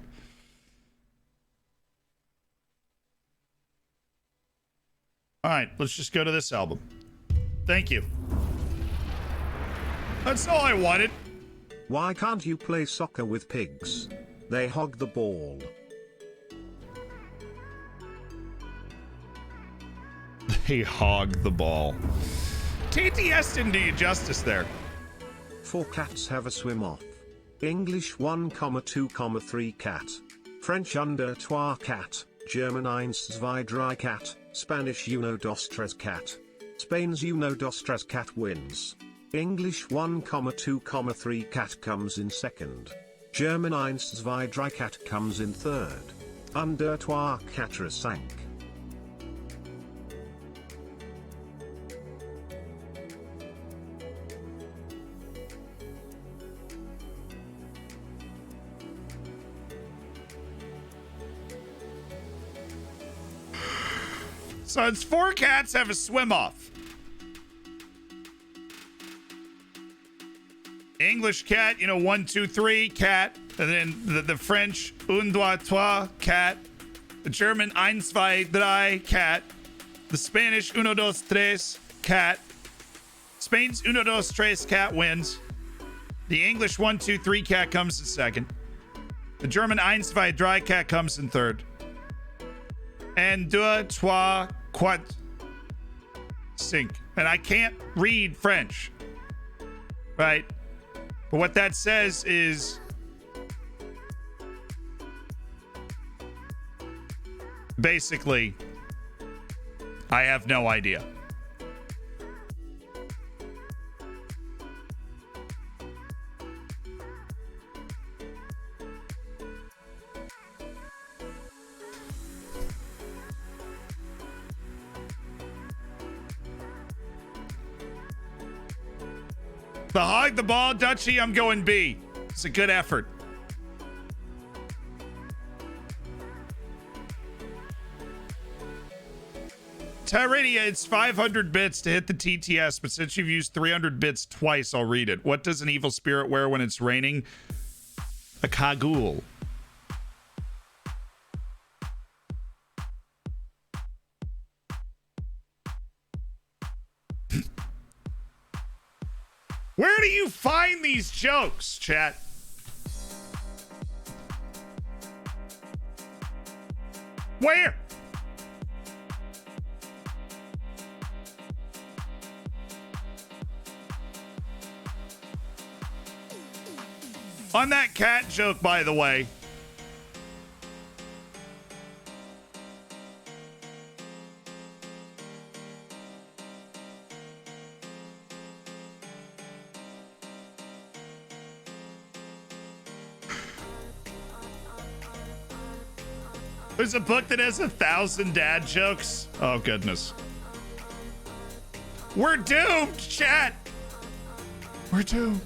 All right, let's just go to this album. Thank you. That's all I wanted. Why can't you play soccer with pigs? They hog the ball. They hog the ball. TTS didn't do you justice there. 4 cats have a swim off. English 1,2,3 cat. French under 3 cat. German 1 2 3 cat. Spanish 1 2 3 cat. Spain's 1 2 3 cat wins. English 1,2,3 cat comes in second. German 1 2 3 cat comes in third. Under 3 4 5. So it's 4 cats have a swim off. English cat, 1, 2, 3 cat. And then the French un, deux, trois cat. The German ein, zwei, drei cat. The Spanish uno, dos, tres cat. Spain's uno, dos, tres cat wins. The English 1, 2, 3 cat comes in second. The German ein, zwei, drei cat comes in third. And deux, trois, quatre, cinq. And I can't read French. Right? But what that says is basically, I have no idea. The hog the ball, Dutchie, I'm going B. It's a good effort. Tyrannia, it's 500 bits to hit the TTS, but since you've used 300 bits twice, I'll read it. What does an evil spirit wear when it's raining? A cagoule. Where do you find these jokes, chat? Where? On that cat joke, by the way. There's a book that has 1,000 dad jokes. Oh, goodness. We're doomed, chat. We're doomed.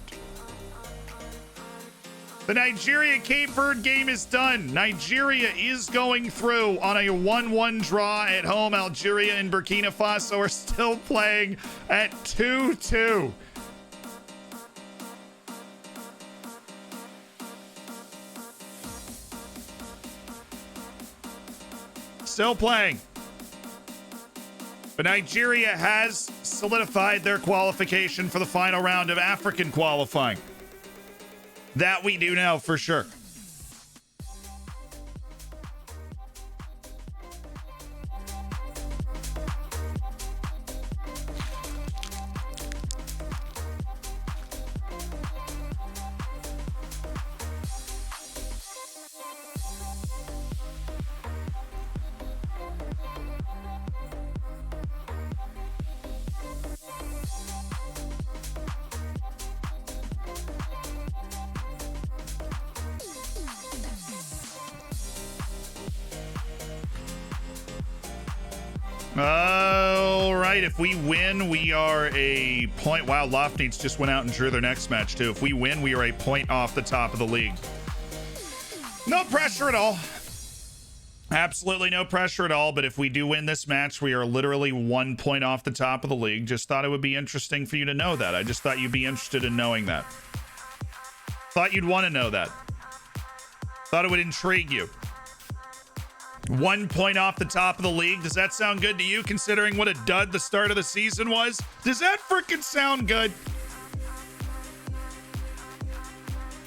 The Nigeria Cape Verde game is done. Nigeria is going through on a 1-1 draw at home. Algeria and Burkina Faso are still playing at 2-2. Still playing. But Nigeria has solidified their qualification for the final round of African qualifying. That we do know for sure. All right, if we win, we are a point. Wow, Lofneats just went out and drew their next match, too. If we win, we are a point off the top of the league. No pressure at all. Absolutely no pressure at all, but if we do win this match, we are literally 1 point off the top of the league. Just thought it would be interesting for you to know that. I just thought you'd be interested in knowing that. Thought you'd want to know that. Thought it would intrigue you. 1 point off the top of the league. Does that sound good to you, considering what a dud the start of the season was? Does that freaking sound good?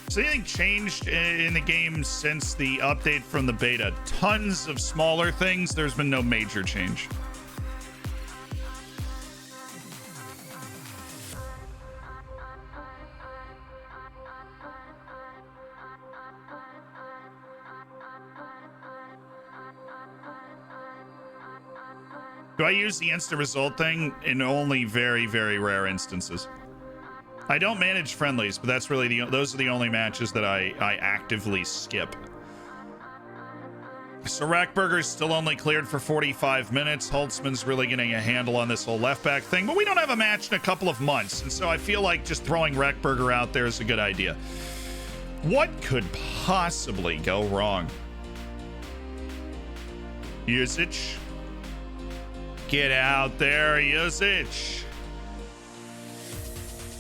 Has anything changed in the game since the update from the beta? Tons of smaller things. There's been no major change. Do I use the instant result thing? In only very, very rare instances. I don't manage friendlies, but that's really those are the only matches that I actively skip. So Rackburger's still only cleared for 45 minutes. Holtzman's really getting a handle on this whole left back thing, but we don't have a match in a couple of months, and so I feel like just throwing Rackburger out there is a good idea. What could possibly go wrong? Usage. Get out there, Yosic.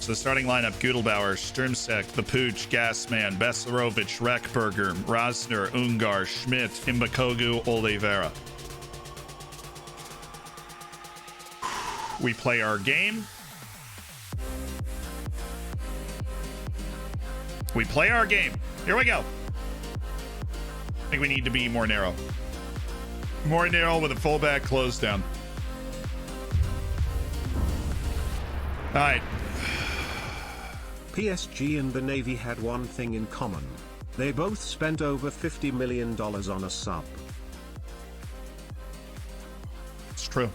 So starting lineup: Gudelbauer, Sturmsek, The Pooch, Gasman, Besarovic, Reckberger, Rosner, Ungar, Schmidt, Imbakogu, Oliveira. We play our game. We play our game. Here we go. I think we need to be more narrow. More narrow with a fullback close down. All right. PSG and the Navy had one thing in common. They both spent over $50 million on a sub. It's true.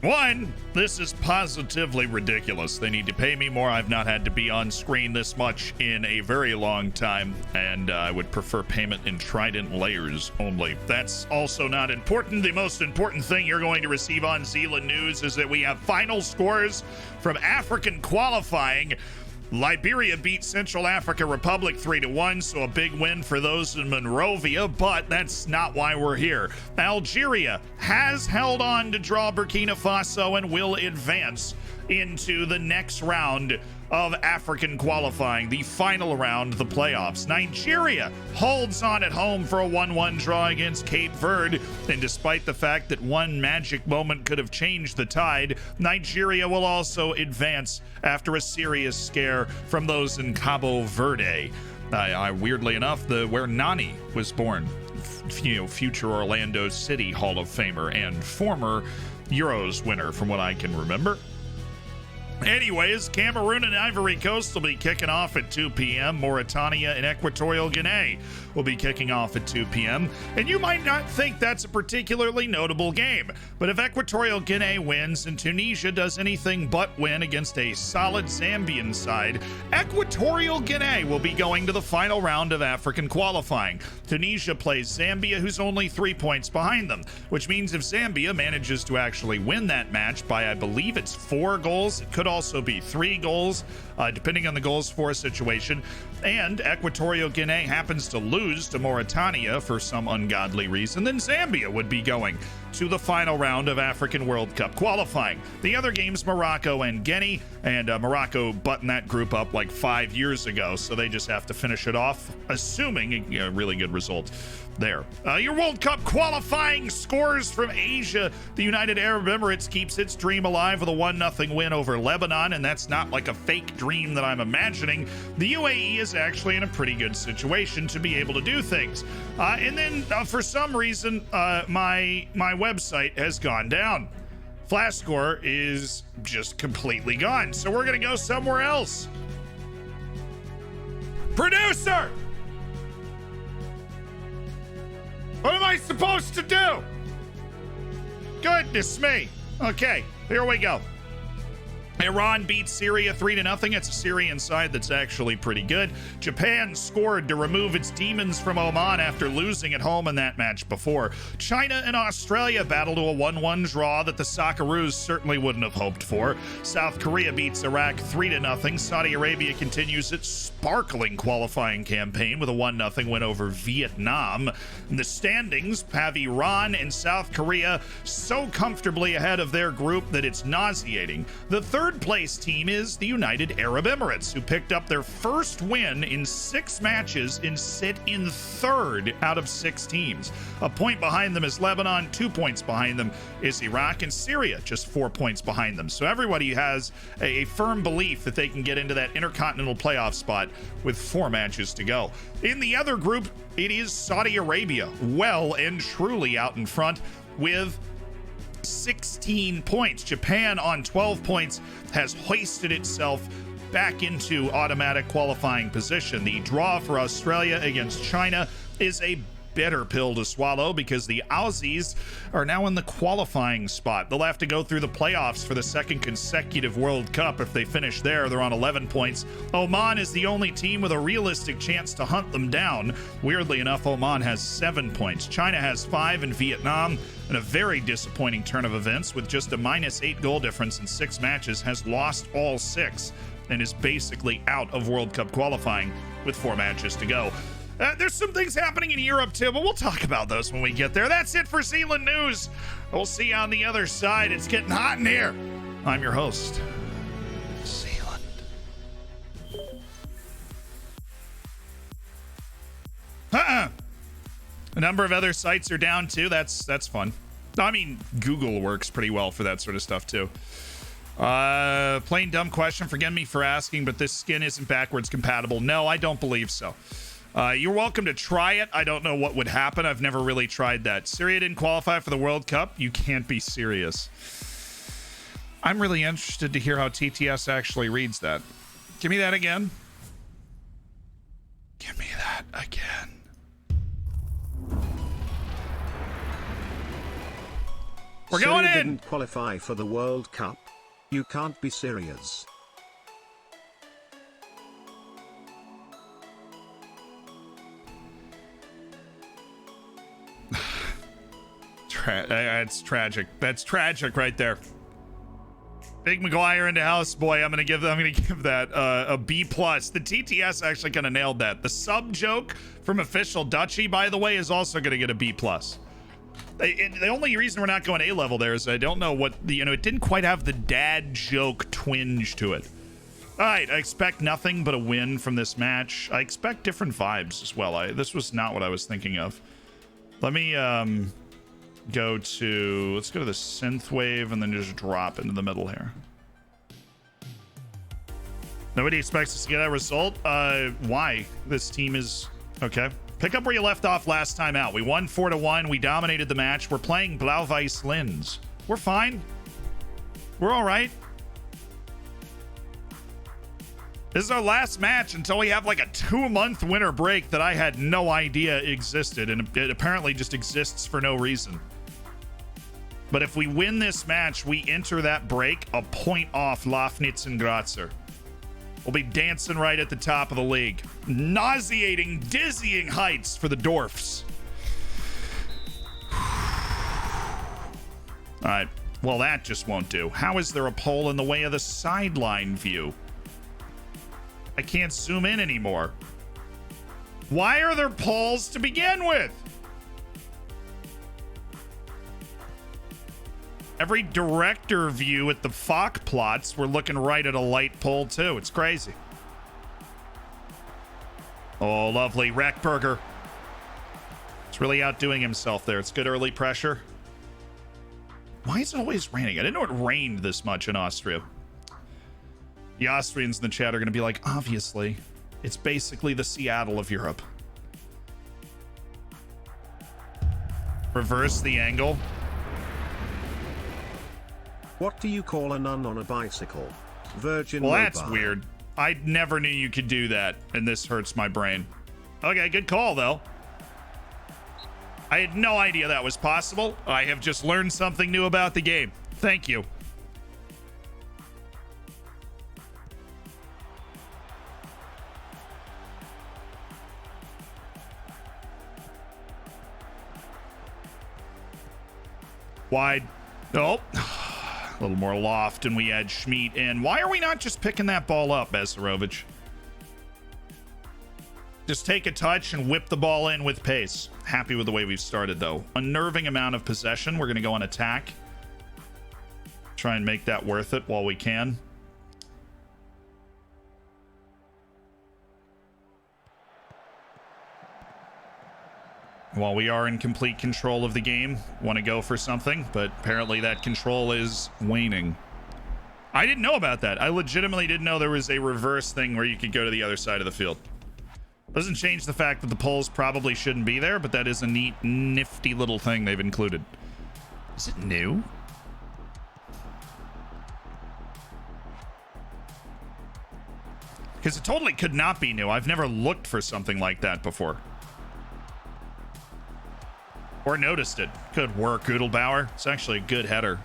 One, this is positively ridiculous. They need to pay me more. I've not had to be on screen this much in a very long time, and I would prefer payment in Trident layers only. That's also not important. The most important thing you're going to receive on Zeeland News is that we have final scores from African qualifying. Liberia beat Central Africa Republic 3-1, so a big win for those in Monrovia, but that's not why we're here. Algeria has held on to draw Burkina Faso and will advance into the next round of African qualifying, the final round, the playoffs. Nigeria holds on at home for a 1-1 draw against Cape Verde, and despite the fact that one magic moment could have changed the tide, Nigeria will also advance after a serious scare from those in Cabo Verde. Weirdly enough, where Nani was born, future Orlando City Hall of Famer and former Euros winner, from what I can remember. Anyways, Cameroon and Ivory Coast will be kicking off at 2 p.m. Mauritania and Equatorial Guinea will be kicking off at 2 p.m. And you might not think that's a particularly notable game, but if Equatorial Guinea wins and Tunisia does anything but win against a solid Zambian side, Equatorial Guinea will be going to the final round of African qualifying. Tunisia plays Zambia, who's only 3 points behind them, which means if Zambia manages to actually win that match by, I believe it's 4 goals, it could also be 3 goals, depending on the goals for situation, and Equatorial Guinea happens to lose to Mauritania for some ungodly reason, then Zambia would be going to the final round of African World Cup qualifying. The other games, Morocco and Guinea, and Morocco buttoned that group up like 5 years ago, so they just have to finish it off, assuming a really good result there. Your World Cup qualifying scores from Asia. The United Arab Emirates keeps its dream alive with a 1-0 win over Lebanon, and that's not like a fake dream that I'm imagining. The UAE is actually in a pretty good situation to be able to do things. And then for some reason, my website has gone down. Flash score is just completely gone, so we're gonna go somewhere else. Producer! What am I supposed to do? Goodness me. Okay, here we go. Iran beats Syria 3-0. It's a Syrian side that's actually pretty good. Japan scored to remove its demons from Oman after losing at home in that match before. China and Australia battle to a 1-1 draw that the Socceroos certainly wouldn't have hoped for. South Korea beats Iraq 3-0. Saudi Arabia continues its sparkling qualifying campaign with a 1-0 win over Vietnam. In the standings have Iran and South Korea so comfortably ahead of their group that it's nauseating. The third place team is the United Arab Emirates, who picked up their first win in 6 matches and sit in third out of 6 teams. A point behind them is Lebanon, 2 points behind them is Iraq, and Syria just 4 points behind them. So everybody has a firm belief that they can get into that intercontinental playoff spot with 4 matches to go. In the other group, it is Saudi Arabia, well and truly out in front with 16 points. Japan on 12 points has hoisted itself back into automatic qualifying position. The draw for Australia against China is a bitter pill to swallow because the Aussies are now in the qualifying spot. They'll have to go through the playoffs for the second consecutive World Cup. If they finish there, they're on 11 points. Oman is the only team with a realistic chance to hunt them down. Weirdly enough, Oman has 7 points. China has 5 and Vietnam in a very disappointing turn of events with just a -8 goal difference in 6 matches, has lost all 6 and is basically out of World Cup qualifying with 4 matches to go. There's some things happening in Europe too, but we'll talk about those when we get there. That's it for Zeeland News. We'll see you on the other side. It's getting hot in here. I'm your host, Zeeland. A number of other sites are down too. That's fun. I mean, Google works pretty well for that sort of stuff too. Plain dumb question. Forgive me for asking, but this skin isn't backwards compatible. No, I don't believe so. You're welcome to try it. I don't know what would happen. I've never really tried that. Syria didn't qualify for the World Cup. You can't be serious. I'm really interested to hear how TTS actually reads that. Give me that again. Give me that again. We're going in. Didn't qualify for the World Cup. You can't be serious. That's tragic. That's tragic right there. Big McGuire into house boy. I'm gonna give that a B+. The TTS actually kind of nailed that. The sub joke from official Dutchy, by the way, is also gonna get a B+. The only reason we're not going A level there is I don't know what the, it didn't quite have the dad joke twinge to it. All right, I expect nothing but a win from this match. I expect different vibes as well. This was not what I was thinking of. Let me let's go to the synthwave and then just drop into the middle here. Nobody expects us to get that result. Why? This team is okay. Pick up where you left off last time out. We won 4-1. We dominated the match. We're playing Blau-Weiß Linz. We're fine. We're all right. This is our last match until we have like a 2-month winter break that I had no idea existed, and it apparently just exists for no reason. But if we win this match, we enter that break a point off Lafnitz and Grazer. We'll be dancing right at the top of the league. Nauseating, dizzying heights for the Dwarfs. All right. Well, that just won't do. How is there a pole in the way of the sideline view? I can't zoom in anymore. Why are there poles to begin with? Every director view at the FOC plots, we're looking right at a light pole too. It's crazy. Oh, lovely. Rackburger. It's really outdoing himself there. It's good early pressure. Why is it always raining? I didn't know it rained this much in Austria. The Austrians in the chat are going to be like, obviously, it's basically the Seattle of Europe. Reverse the angle. What do you call a nun on a bicycle? Virgin Well, Mobile. that's weird. I never knew you could do that, and this hurts my brain. Okay, good call, though. I had no idea that was possible. I have just learned something new about the game. Thank you. Wide. Nope. A little more loft, and we add Schmidt in. Why are we not just picking that ball up, Besarovic? Just take a touch and whip the ball in with pace. Happy with the way we've started, though. Unnerving amount of possession. We're going to go on attack. Try and make that worth it while we can. While we are in complete control of the game, want to go for something, but apparently that control is waning. I didn't know about that. I legitimately didn't know there was a reverse thing where you could go to the other side of the field. Doesn't change the fact that the poles probably shouldn't be there, but that is a neat, nifty little thing they've included. Is it new? Because it totally could not be new. I've never looked for something like that before. Or noticed it. Good work, Gudelbauer. It's actually a good header.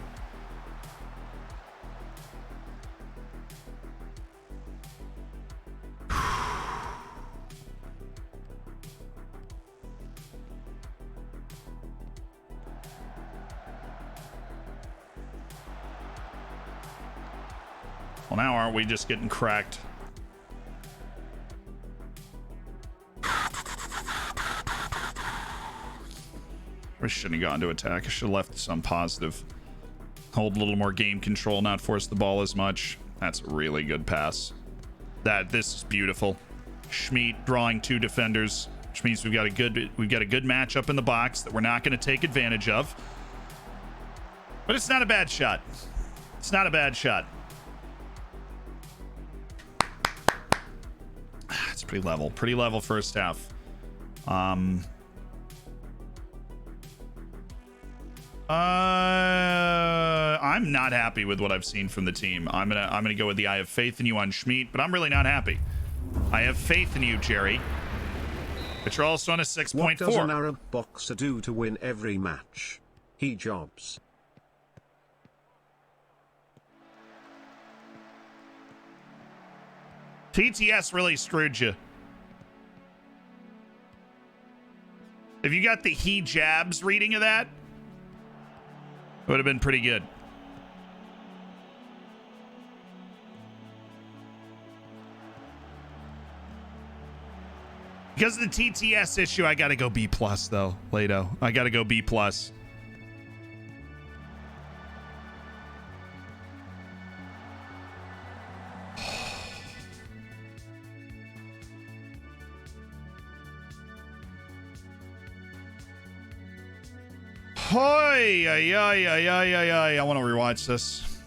Well, now aren't we just getting cracked? We shouldn't have gone to attack. I should have left some positive. Hold a little more game control, not force the ball as much. That's a really good pass. This is beautiful. Schmidt drawing 2 defenders, which means we've got a good matchup in the box that we're not going to take advantage of. But it's not a bad shot. It's not a bad shot. It's pretty level. Pretty level first half. I'm not happy with what I've seen from the team. I'm gonna go with the I have faith in you on Schmidt, but I'm really not happy. I have faith in you, Jerry. But you're also on a 6.4. What does an Arab boxer do to win every match? He jobs. TTS really screwed you. If you got the he jabs reading of that, it would have been pretty good. Because of the TTS issue, I gotta go B plus though, Lato. I gotta go B plus. Hoy, I want to rewatch this.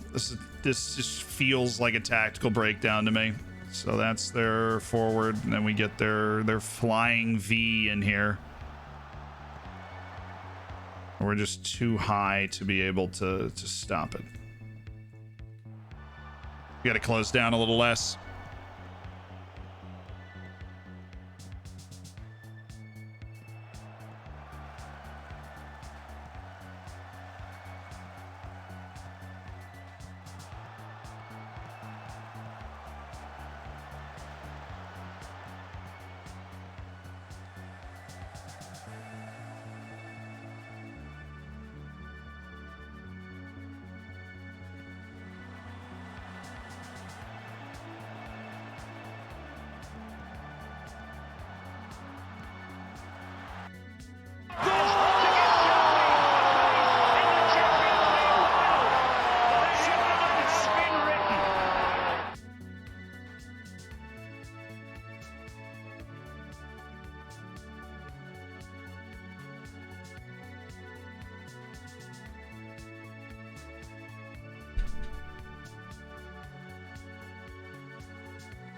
This just feels like a tactical breakdown to me. So that's their forward, and then we get their flying V in here. We're just too high to be able to stop it. We got to close down a little less.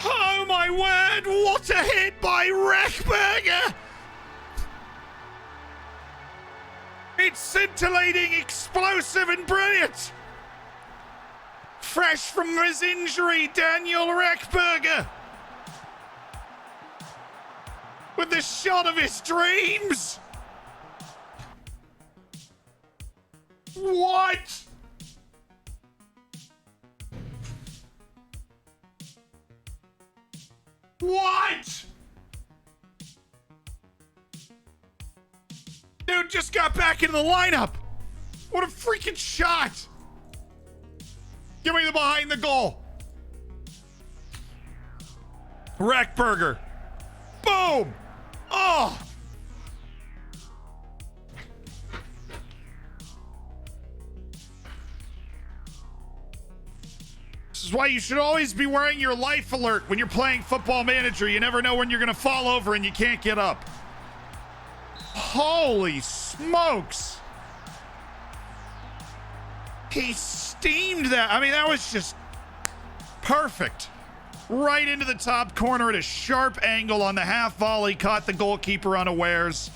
Oh my word, what a hit by Rechberger! It's scintillating, explosive and brilliant! Fresh from his injury, Daniel Rechberger! With the shot of his dreams! What? What? Dude just got back into the lineup. What a freaking shot. Give me the behind the goal. Rechberger. Boom. Oh. This is why you should always be wearing your life alert when you're playing Football Manager. You never know when you're going to fall over and you can't get up. Holy smokes. He steamed that. I mean, that was just perfect. Right into the top corner at a sharp angle on the half volley. Caught the goalkeeper unawares.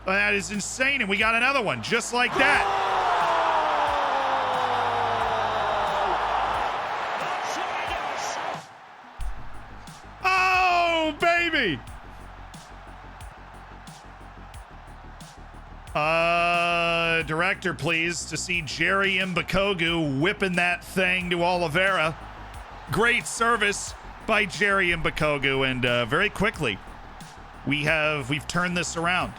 That is insane. And we got another one just like that. Baby. Director, please, to see Jerry Mbakogu whipping that thing to Oliveira. Great service by Jerry Mbakogu, and very quickly we've turned this around.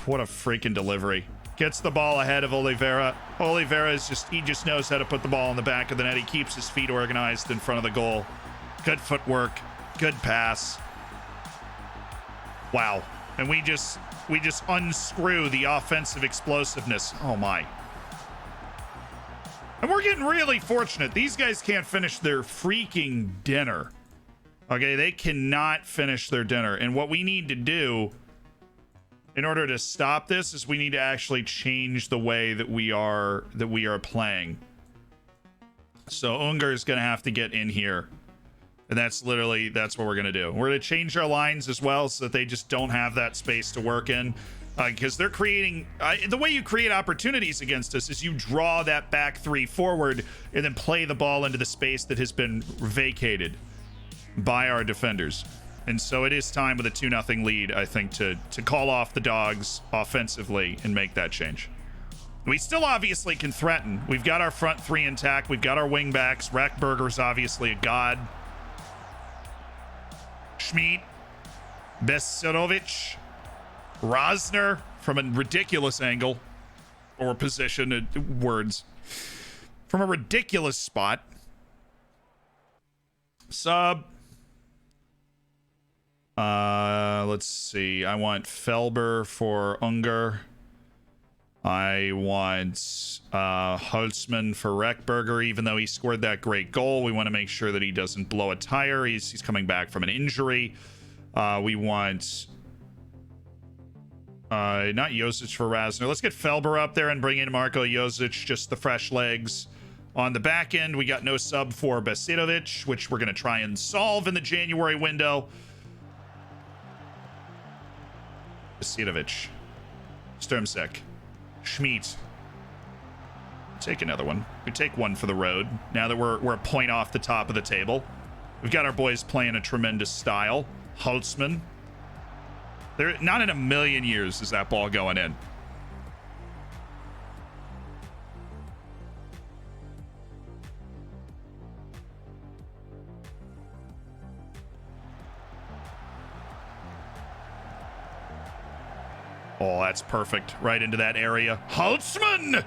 What a freaking delivery. Gets the ball ahead of Oliveira. Oliveira is he just knows how to put the ball in the back of the net. He keeps his feet organized in front of the goal. Good footwork. Good pass. Wow. And we just unscrew the offensive explosiveness. Oh my. And we're getting really fortunate. These guys can't finish their freaking dinner. Okay, they cannot finish their dinner. And what we need to do in order to stop this is we need to actually change the way that we are playing. So Unger is going to have to get in here. And that's what we're going to do. We're going to change our lines as well so that they just don't have that space to work in. Because they're creating... the way you create opportunities against us is you draw that back three forward and then play the ball into the space that has been vacated by our defenders. And so it is time with a 2-0 lead, I think, to call off the dogs offensively and make that change. We still obviously can threaten. We've got our front three intact. We've got our wing backs. Rackberger's obviously a god. Schmid, Besirovic, Rosner from a ridiculous angle or position, words, from a ridiculous spot. Sub. Let's see. I want Felber for Unger. I want Holtzman for Reckberger, even though he scored that great goal. We want to make sure that he doesn't blow a tire. He's coming back from an injury. We want not Josic for Rasner. Let's get Felber up there and bring in Marko Josic, just the fresh legs. On the back end, we got no sub for Besirovic, which we're going to try and solve in the January window. Besirovic, Sturmsek, Schmid. Take another one. We take one for the road. Now that we're a point off the top of the table. We've got our boys playing a tremendous style. Holtzman. They're not in a million years is that ball going in. Oh, that's perfect. Right into that area. Holtzman!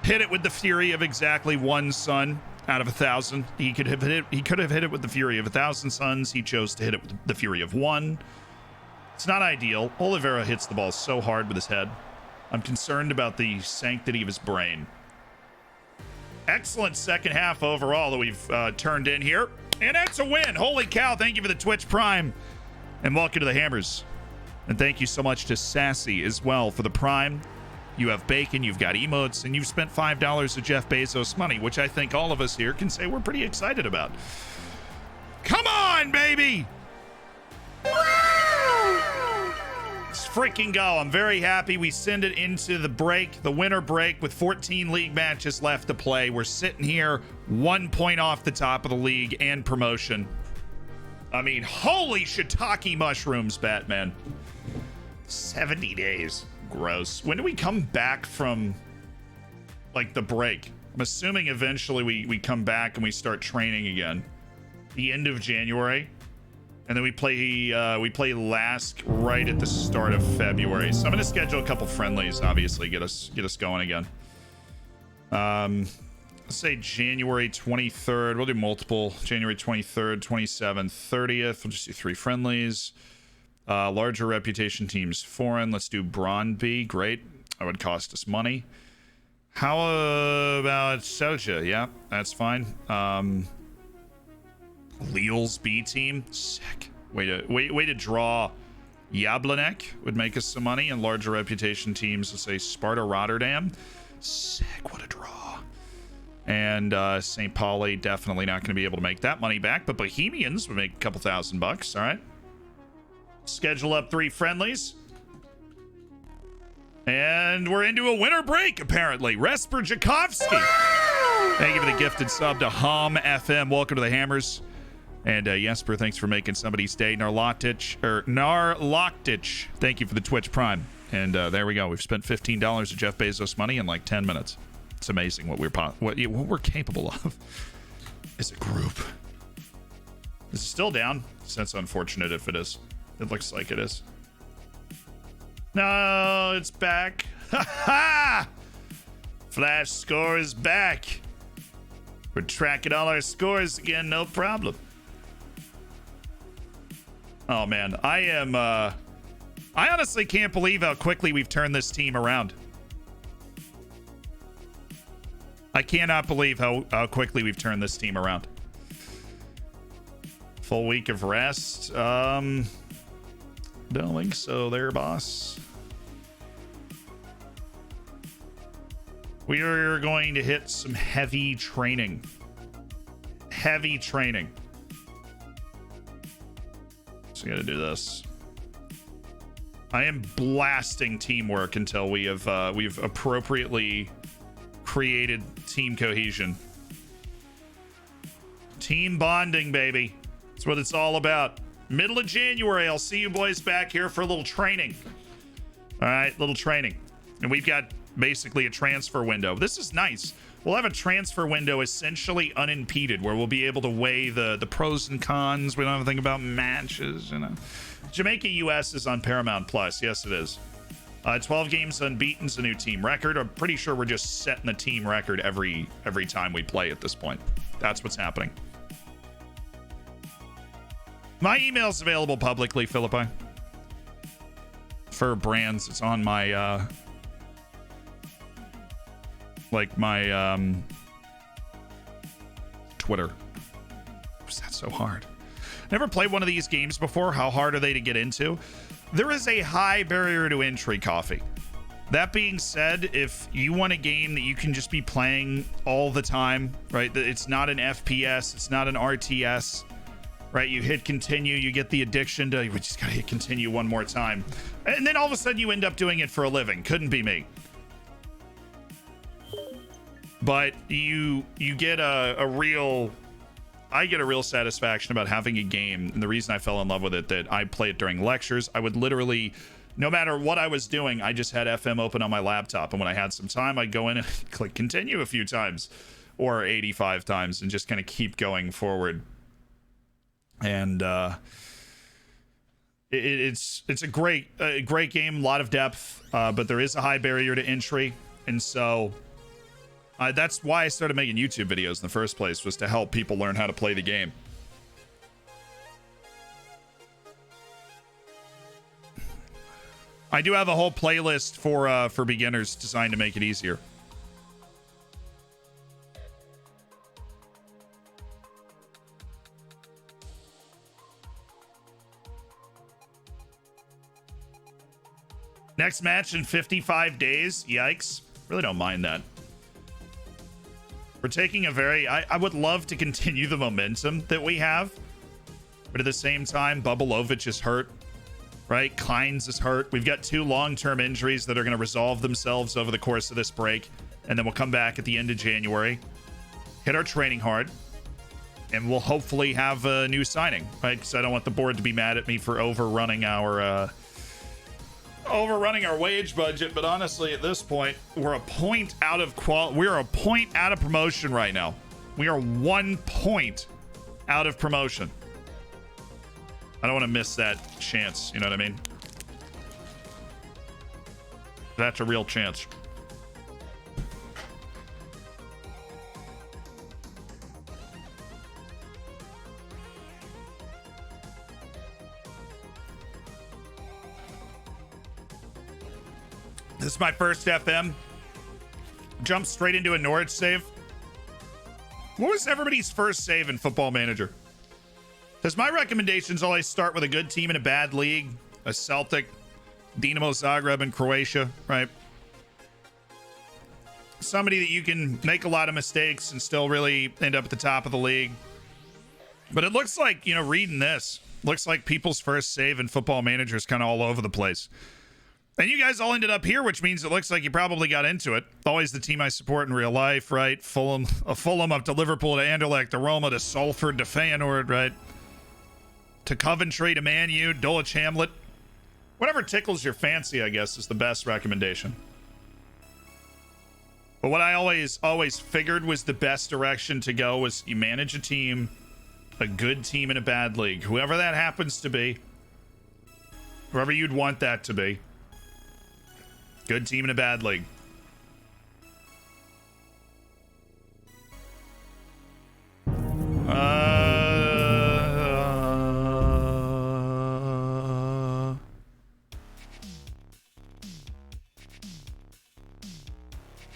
Hit it with the fury of exactly one sun out of 1,000. He could have hit it with the fury of 1,000 suns. He chose to hit it with the fury of one. It's not ideal. Oliveira hits the ball so hard with his head. I'm concerned about the sanctity of his brain. Excellent second half overall that we've turned in here. And that's a win. Holy cow. Thank you for the Twitch Prime. And welcome to the Hammers. And thank you so much to Sassy as well for the Prime. You have bacon, you've got emotes, and you've spent $5 of Jeff Bezos money, which I think all of us here can say we're pretty excited about. Come on, baby! Let's freaking go. I'm very happy we send it into the break, the winter break, with 14 league matches left to play. We're sitting here 1 point off the top of the league and promotion. I mean, holy shiitake mushrooms, Batman. 70 days. Gross. When do we come back from, like, the break? I'm assuming eventually we come back and we start training again. The end of January. And then we play last right at the start of February. So I'm going to schedule a couple friendlies, obviously, get us going again. Let's say January 23rd. We'll do multiple. January 23rd, 27th, 30th. We'll just do 3 friendlies. Larger reputation teams foreign. Let's do Brøndby. Great. That would cost us money. How about Celje? Yeah, that's fine. Lille's B team. Sick. Way to draw. Jablanek would make us some money. And larger reputation teams, let's say Sparta Rotterdam. Sick. What a draw. And St. Pauli definitely not going to be able to make that money back, but Bohemians would make a couple $1,000. All right. Schedule up 3 friendlies. And we're into a winter break, apparently. Resper Jakovsky. Thank you for the gifted sub to Hum FM. Welcome to the Hammers. And Jesper, thanks for making somebody's day. Narloktich, thank you for the Twitch Prime. And there we go. We've spent $15 of Jeff Bezos money in like 10 minutes. It's amazing what we're capable of as a group. Is it still down? That's unfortunate if it is. It looks like it is. No, it's back. Ha! Flash score is back. We're tracking all our scores again, no problem. Oh man, I honestly can't believe how quickly we've turned this team around. I cannot believe how quickly we've turned this team around. Full week of rest. Don't think so there, boss. We are going to hit some heavy training. Heavy training. So we gotta do this. I am blasting teamwork until we've appropriately created team cohesion. Team bonding, baby. That's what it's all about. Middle of January, I'll see you boys back here for a little training. All right, little training. And we've got basically a transfer window. This is nice. We'll have a transfer window essentially unimpeded where we'll be able to weigh the pros and cons. We don't have to think about matches, you know. Jamaica US is on Paramount Plus. Yes, it is. 12 games unbeaten's a new team record. I'm pretty sure we're just setting the team record every time we play at this point. That's what's happening. My email's available publicly, Philippi. For brands, it's on my Twitter. Was that so hard? Never played one of these games before. How hard are they to get into? There is a high barrier to entry, Coffee. That being said, if you want a game that you can just be playing all the time, right? It's not an FPS, it's not an RTS, right? You hit continue, you get the addiction to, we just gotta hit continue one more time. And then all of a sudden you end up doing it for a living. Couldn't be me. But you get I get a real satisfaction about having a game, and the reason I fell in love with it, that I play it during lectures. I would literally, no matter what I was doing, I just had FM open on my laptop, and when I had some time, I'd go in and click continue a few times, or 85 times, and just kind of keep going forward. And it's a great game, a lot of depth, but there is a high barrier to entry, and so that's why I started making YouTube videos in the first place, was to help people learn how to play the game. I do have a whole playlist for beginners designed to make it easier. Next match in 55 days. Yikes. Really don't mind that. We're taking a very... I would love to continue the momentum that we have. But at the same time, Bubelovic is hurt. Right? Kynes is hurt. We've got 2 long-term injuries that are going to resolve themselves over the course of this break. And then we'll come back at the end of January. Hit our training hard. And we'll hopefully have a new signing. Right? Because I don't want the board to be mad at me for overrunning our wage budget, but honestly, at this point, we're a point out of we're a point out of promotion right now. We are 1 point out of promotion. I don't want to miss that chance, you know what I mean? That's a real chance. This is my first FM. Jump straight into a Norwich save. What was everybody's first save in Football Manager? Because my recommendations always start with a good team in a bad league. A Celtic, Dinamo Zagreb in Croatia, right? Somebody that you can make a lot of mistakes and still really end up at the top of the league. But it looks like, you know, reading this, looks like people's first save in Football Manager is kind of all over the place. And you guys all ended up here, which means it looks like you probably got into it. Always the team I support in real life, right? Fulham up to Liverpool to Anderlecht to Roma to Salford to Feyenoord, right? To Coventry to Man U, Dulwich Hamlet. Whatever tickles your fancy, I guess, is the best recommendation. But what I always figured was the best direction to go was you manage a team, a good team in a bad league. Whoever that happens to be. Whoever you'd want that to be. Good team in a bad league.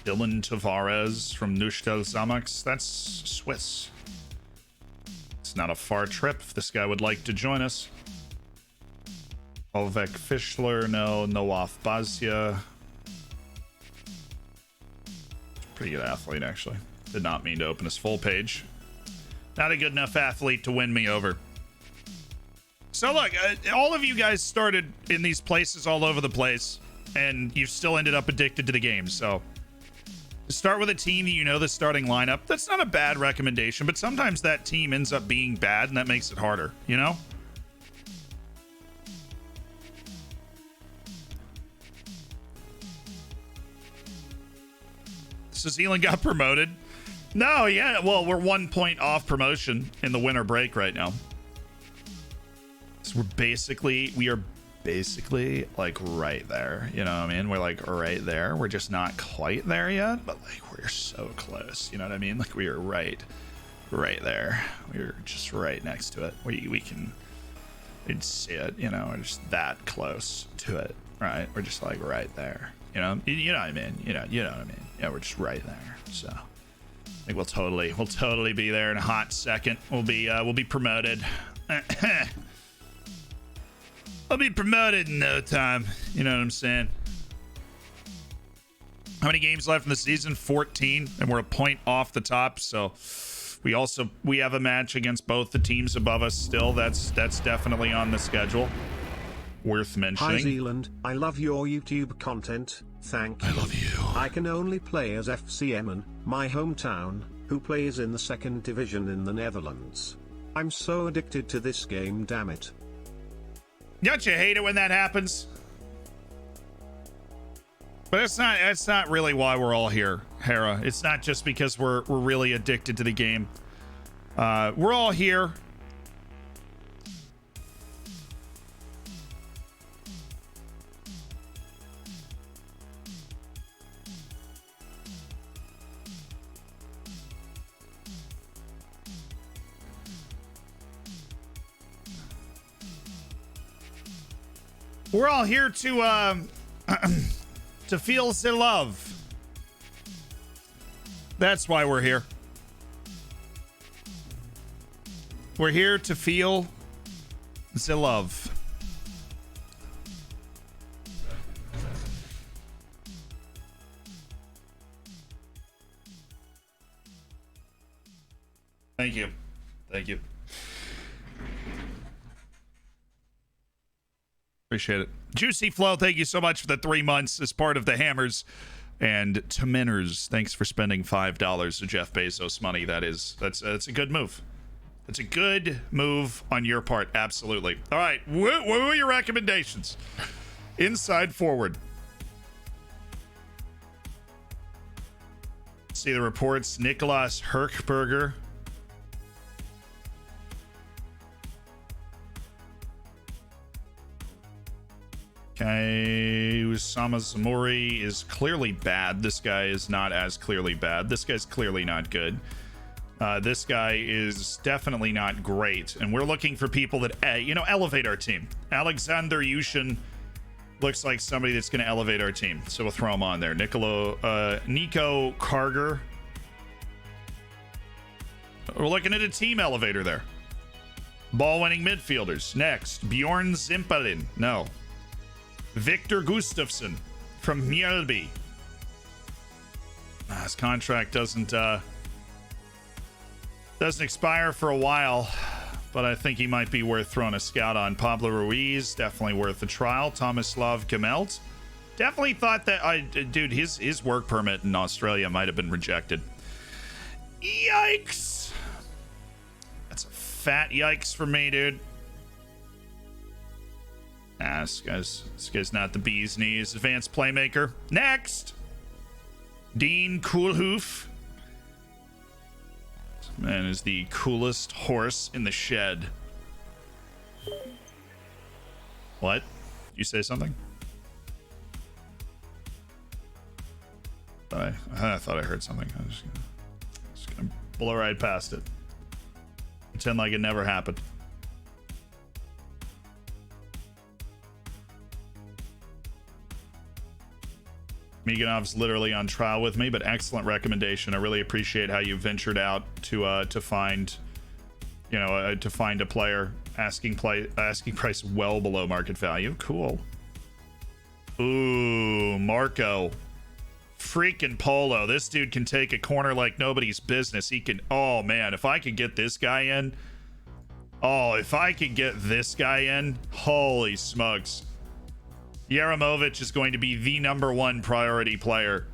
Dylan Tavares from Neuchâtel Xamax. That's Swiss. It's not a far trip if this guy would like to join us. Olvek Fischler, no. Noaf Bazia. Pretty good athlete, actually. Did not mean to open his full page. Not a good enough athlete to win me over. So look, all of you guys started in these places all over the place, and you've still ended up addicted to the game. So start with a team that you know the starting lineup. That's not a bad recommendation, but sometimes that team ends up being bad, and that makes it harder, you know? So Zeeland got promoted. No, yeah, well, we're 1 point off promotion in the winter break right now. So we are basically like right there. You know what I mean? We're like right there. We're just not quite there yet, but like we're so close. You know what I mean? Like we are right there. We're just right next to it. We can see it. You know, we're just that close to it. Right? We're just like right there. You know what I mean? You know what I mean? Yeah, we're just right there. So I think we'll totally be there in a hot second. We'll be promoted. I'll be promoted in no time. You know what I'm saying? How many games left in the season? 14, and we're a point off the top. So we have a match against both the teams above us still. That's definitely on the schedule. Worth mentioning. Hi Zeeland, I love your YouTube content. Thank you. I love you. I can only play as FC Emmen, my hometown, who plays in the second division in the Netherlands. I'm so addicted to this game, damn it. Don't you hate it when that happens? But that's not really why we're all here, Hera. It's not just because we're really addicted to the game. We're all here. We're all here to to feel the love. That's why we're here. We're here to feel the love. Thank you. Thank you. Appreciate it. Juicy Flow, thank you so much for the 3 months as part of the Hammers. And Teminers, thanks for spending $5 of Jeff Bezos money. That's a good move. It's a good move on your part. Absolutely. All right. What were your recommendations? Inside forward. See the reports. Nicolas Herkberger. Okay, Usama Zamori is clearly bad. This guy is not as clearly bad. This guy's clearly not good. This guy is definitely not great. And we're looking for people that, elevate our team. Alexander Yushin looks like somebody that's going to elevate our team. So we'll throw him on there. Nico Karger. We're looking at a team elevator there. Ball-winning midfielders. Next, Bjorn Zimpelin. No. Victor Gustafsson from Mjölby. His contract doesn't expire for a while, but I think he might be worth throwing a scout on. Pablo Ruiz, definitely worth a trial. Tomislav Gemelt. Definitely thought that dude, his work permit in Australia might have been rejected. Yikes. That's a fat yikes for me, dude. Nah, this guy's not the bee's knees. Advanced playmaker. Next, Dean Koolhoof. This man is the coolest horse in the shed. What? Did you say something? I thought I heard something. I'm just gonna blow right past it. Pretend like it never happened. Miganov's literally on trial with me, but excellent recommendation. I really appreciate how you ventured out to find, you know, to find a player asking price well below market value. Cool. Ooh, Marco. Freaking Polo. This dude can take a corner like nobody's business. He can, oh man, if I could get this guy in. Oh, if I could get this guy in, holy smokes. Yaramovic is going to be the #1 priority player.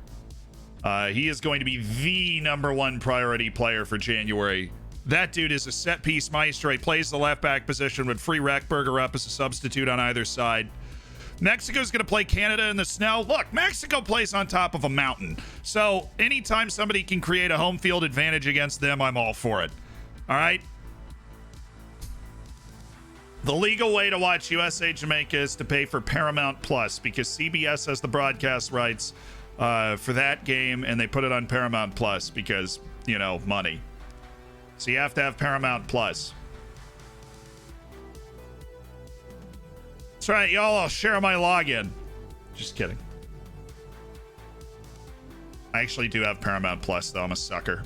He is going to be the #1 priority player for January. That dude is a set piece maestro. He plays the left back position with free Reckberger up as a substitute on either side. Mexico's going to play Canada in the snow. Look, Mexico plays on top of a mountain. So anytime somebody can create a home field advantage against them, I'm all for it. All right? The legal way to watch USA Jamaica is to pay for Paramount Plus, because CBS has the broadcast rights for that game, and they put it on Paramount Plus because, you know, money. So you have to have Paramount Plus. That's right, y'all. I'll share my login. Just kidding. I actually do have Paramount Plus, though. I'm a sucker.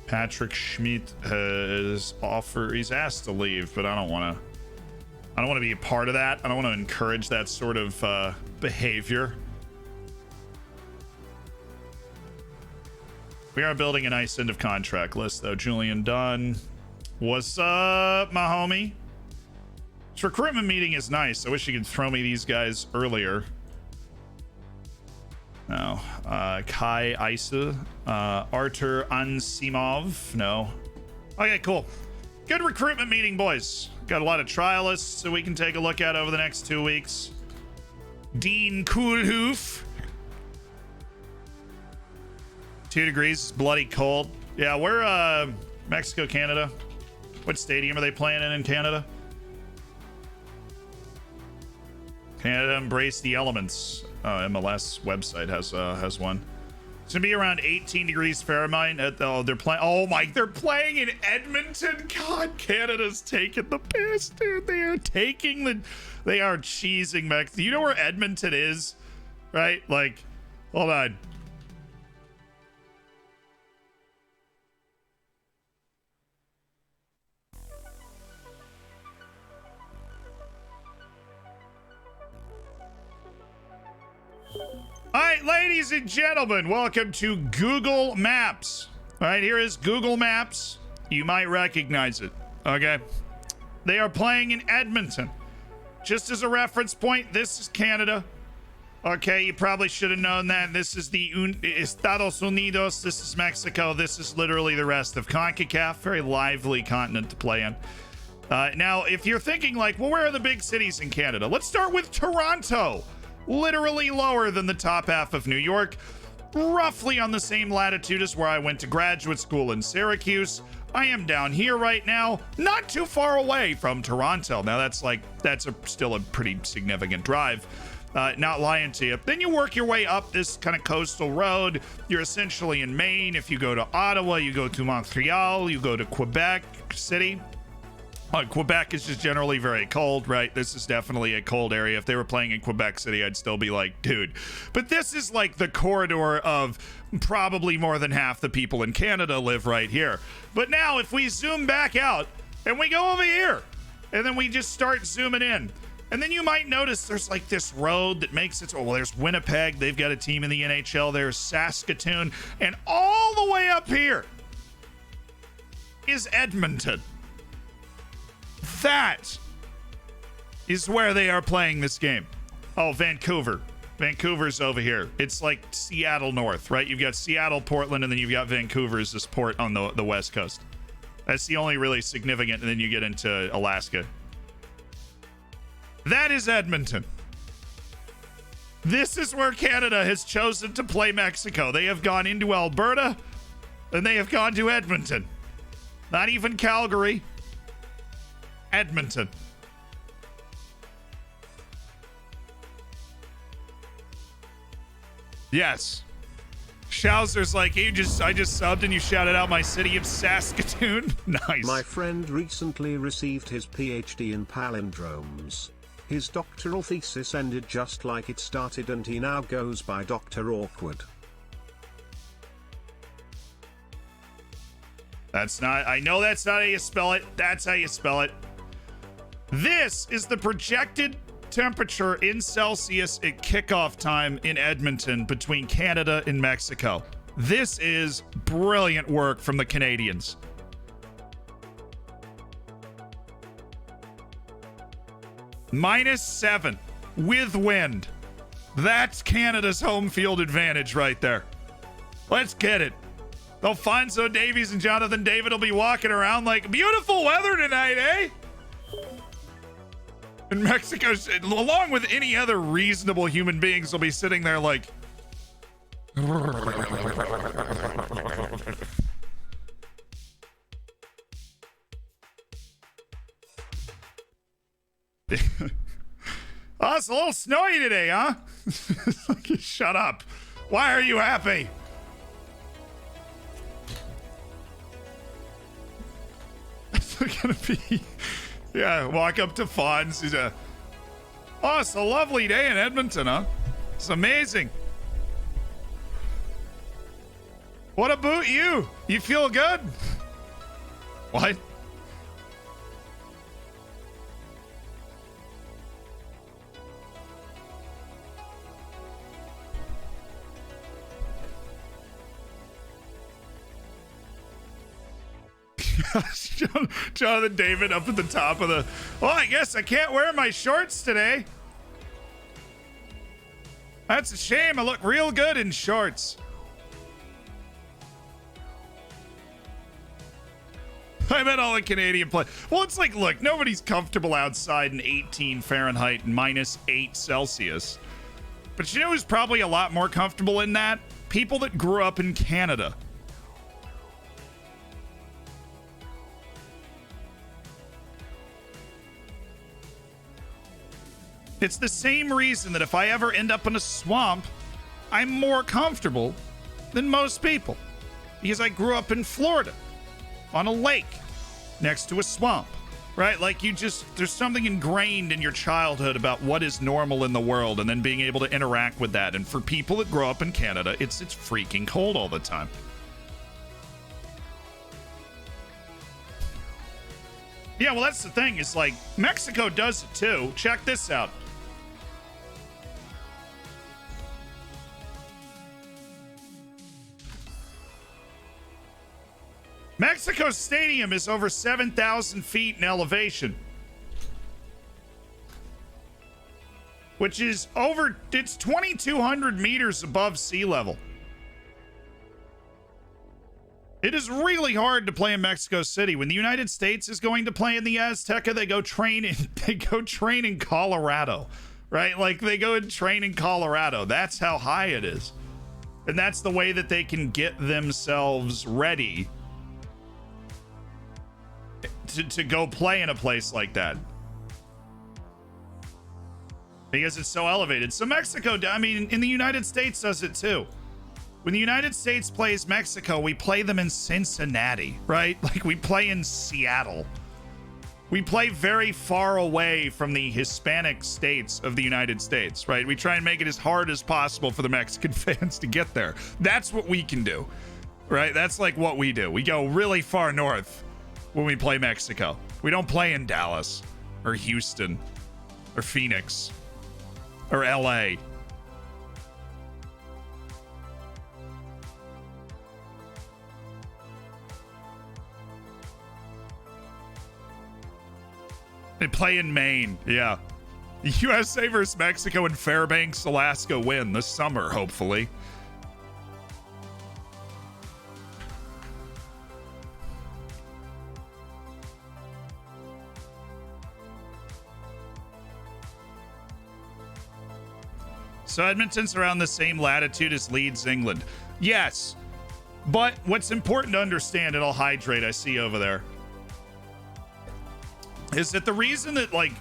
Patrick Schmidt has he's asked to leave, but I don't want to be a part of that. I don't want to encourage that sort of behavior. We are building a nice end of contract list, though. Julian Dunn. What's up, my homie? This recruitment meeting is nice. I wish you could throw me these guys earlier. No. Kai Isa. Artur Ansimov. No. Okay, cool. Good recruitment meeting, boys. Got a lot of trialists that we can take a look at over the next 2 weeks. Dean Koolhof. 2 degrees, bloody cold. Yeah, we're Mexico, Canada. What stadium are they playing in Canada? Canada embrace the elements. MLS website has one. It's gonna be around 18 degrees Fahrenheit. They're playing. Oh my! They're playing in Edmonton. God, Canada's taking the piss, dude. They are taking the. They are cheesing Mexico. You know where Edmonton is, right? Like, hold on. All right, ladies and gentlemen, welcome to Google Maps. All right, here is Google Maps. You might recognize it, okay? They are playing in Edmonton. Just as a reference point, this is Canada. Okay, you probably should have known that. This is the Estados Unidos. This is Mexico. This is literally the rest of CONCACAF. Very lively continent to play in. Now, if you're thinking like, well, where are the big cities in Canada? Let's start with Toronto. Literally lower than the top half of New York, roughly on the same latitude as where I went to graduate school in Syracuse. I am down here right now, not too far away from Toronto. Now that's still a pretty significant drive. Not lying to you. Then you work your way up this kind of coastal road. You're essentially in Maine. If you go to Ottawa, you go to Montreal, you go to Quebec City. Quebec is just generally very cold, right? This is definitely a cold area. If they were playing in Quebec City, I'd still be like, dude. But this is like the corridor of probably more than half the people in Canada live right here. But now if we zoom back out and we go over here and then we just start zooming in, and then you might notice there's like this road that makes it, well, there's Winnipeg. They've got a team in the NHL. There's Saskatoon. And all the way up here is Edmonton. That is where they are playing this game. Oh, Vancouver. Vancouver's over here. It's like Seattle North, right? You've got Seattle, Portland, and then you've got Vancouver as this port on the West Coast. That's the only really significant, and then you get into Alaska. That is Edmonton. This is where Canada has chosen to play Mexico. They have gone into Alberta, and they have gone to Edmonton. Not even Calgary. Edmonton. Yes. Schauser's like, I just subbed and you shouted out my city of Saskatoon. Nice. My friend recently received his PhD in palindromes. His doctoral thesis ended just like it started and he now goes by Dr. Awkward. That's not, I know that's not how you spell it. That's how you spell it. This is the projected temperature in Celsius at kickoff time in Edmonton between Canada and Mexico. This is brilliant work from the Canadians. -7 with wind. That's Canada's home field advantage right there. Let's get it. Alfonso Davies and Jonathan David will be walking around like, beautiful weather tonight, eh? And Mexico, along with any other reasonable human beings, will be sitting there like... Oh, it's a little snowy today, huh? Shut up. Why are you happy? It's gonna be... Yeah, walk up to Fonz. He's oh, it's a lovely day in Edmonton, huh? It's amazing. What about you? You feel good? What? Jonathan David up at the top of the... Well, I guess I can't wear my shorts today. That's a shame. I look real good in shorts. I bet all the Canadian play. Well, it's like, look, nobody's comfortable outside in 18 Fahrenheit and -8 Celsius. But you know who's probably a lot more comfortable in that? People that grew up in Canada. It's the same reason that if I ever end up in a swamp, I'm more comfortable than most people. Because I grew up in Florida, on a lake, next to a swamp, right? Like there's something ingrained in your childhood about what is normal in the world and then being able to interact with that. And for people that grow up in Canada, it's freaking cold all the time. Yeah, well, that's the thing. It's like Mexico does it too. Check this out. Mexico's stadium is over 7,000 feet in elevation, which is it's 2,200 meters above sea level. It is really hard to play in Mexico City. When the United States is going to play in the Azteca, they go train in Colorado, right? Like they go and train in Colorado. That's how high it is. And that's the way that they can get themselves ready to go play in a place like that, because it's so elevated. So Mexico, I mean, in the United States does it too. When the United States plays Mexico, we play them in Cincinnati, right? Like we play in Seattle. We play very far away from the Hispanic states of the United States, right? We try and make it as hard as possible for the Mexican fans to get there. That's what we can do, right? That's like what we do. We go really far north when we play Mexico. We don't play in Dallas or Houston or Phoenix or LA. They play in Maine, yeah. USA versus Mexico and Fairbanks, Alaska win this summer, hopefully. So Edmonton's around the same latitude as Leeds, England. Yes, but what's important to understand, and I'll hydrate, I see over there, is that the reason that, like,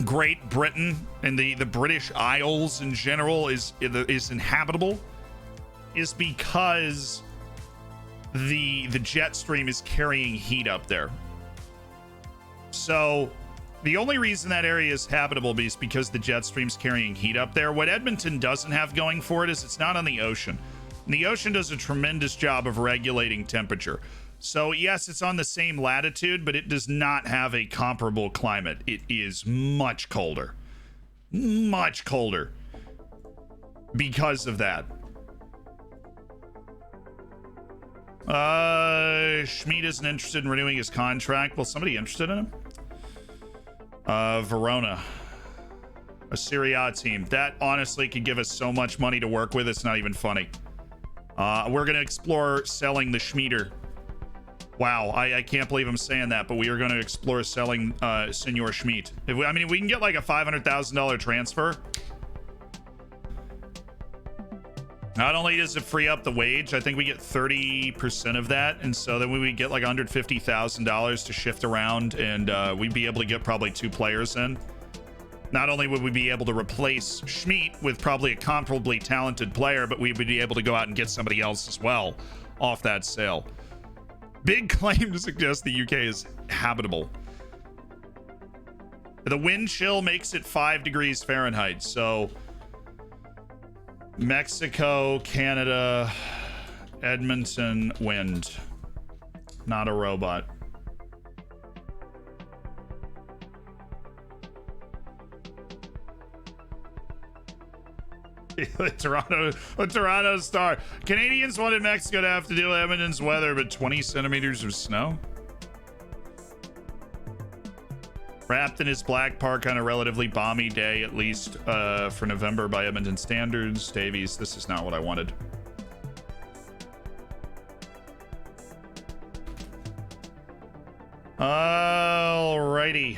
Great Britain and the British Isles in general is inhabitable is because the jet stream is carrying heat up there. So the only reason that area is habitable is because the jet stream's carrying heat up there. What Edmonton doesn't have going for it is it's not on the ocean. And the ocean does a tremendous job of regulating temperature. So yes, it's on the same latitude, but it does not have a comparable climate. It is much colder. Much colder. Because of that. Schmid isn't interested in renewing his contract. Well, somebody interested in him? Verona. A Serie A team. That honestly could give us so much money to work with, it's not even funny. We're going to explore selling the Schmieder. Wow, I can't believe I'm saying that, but we are going to explore selling Senor Schmid. If we can get like a $500,000 transfer. Not only does it free up the wage, I think we get 30% of that, and so then we would get like $150,000 to shift around, and we'd be able to get probably 2 players in. Not only would we be able to replace Schmid with probably a comparably talented player, but we would be able to go out and get somebody else as well off that sale. Big claim to suggest the UK is habitable. The wind chill makes it 5 degrees Fahrenheit, so Mexico, Canada, Edmonton, wind. Not a robot. Toronto Star. Canadians wanted Mexico to have to deal with Edmonton's weather, but 20 centimeters of snow. Wrapped in his black park on a relatively balmy day, at least for November by Edmonton standards. Davies, this is not what I wanted. Alrighty.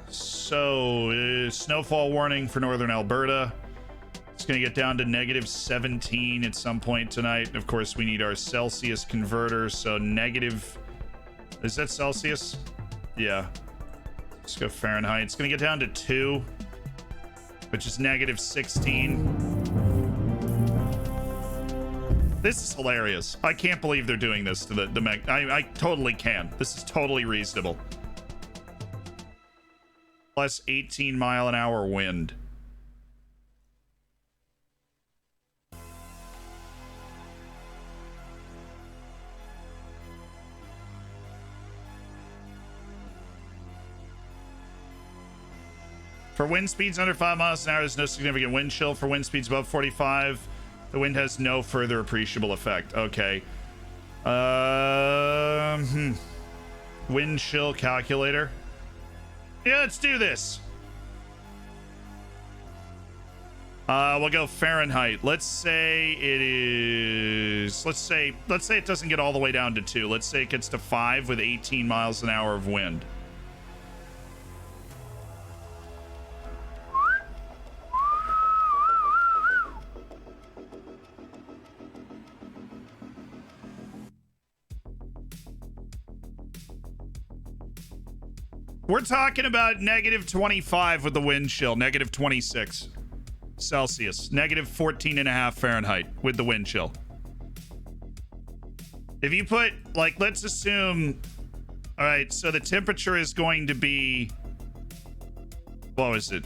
So, snowfall warning for northern Alberta. It's going to get down to -17 at some point tonight. And of course, we need our Celsius converter. So negative... Is that Celsius? Yeah. Let's go Fahrenheit. It's going to get down to 2, which is -16. This is hilarious. I can't believe they're doing this to the Meg. I totally can. This is totally reasonable. Plus 18-mile-an-hour wind. For wind speeds under 5 miles an hour, there's no significant wind chill. For wind speeds above 45, the wind has no further appreciable effect. Okay. Wind chill calculator. Yeah, let's do this. We'll go Fahrenheit. Let's say it is... Let's say it doesn't get all the way down to 2. Let's say it gets to 5 with 18 miles an hour of wind. We're talking about -25 with the wind chill, -26 Celsius, -14.5 Fahrenheit with the wind chill. If you put, like, let's assume, all right, so the temperature is going to be, what was it?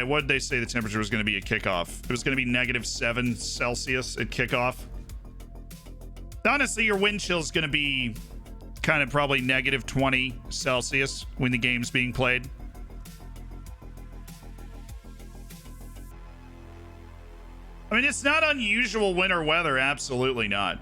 What did they say the temperature was going to be at kickoff? It was going to be -7 Celsius at kickoff. Honestly, your wind chill is going to be kind of probably -20 Celsius when the game's being played. I mean, it's not unusual winter weather. Absolutely not.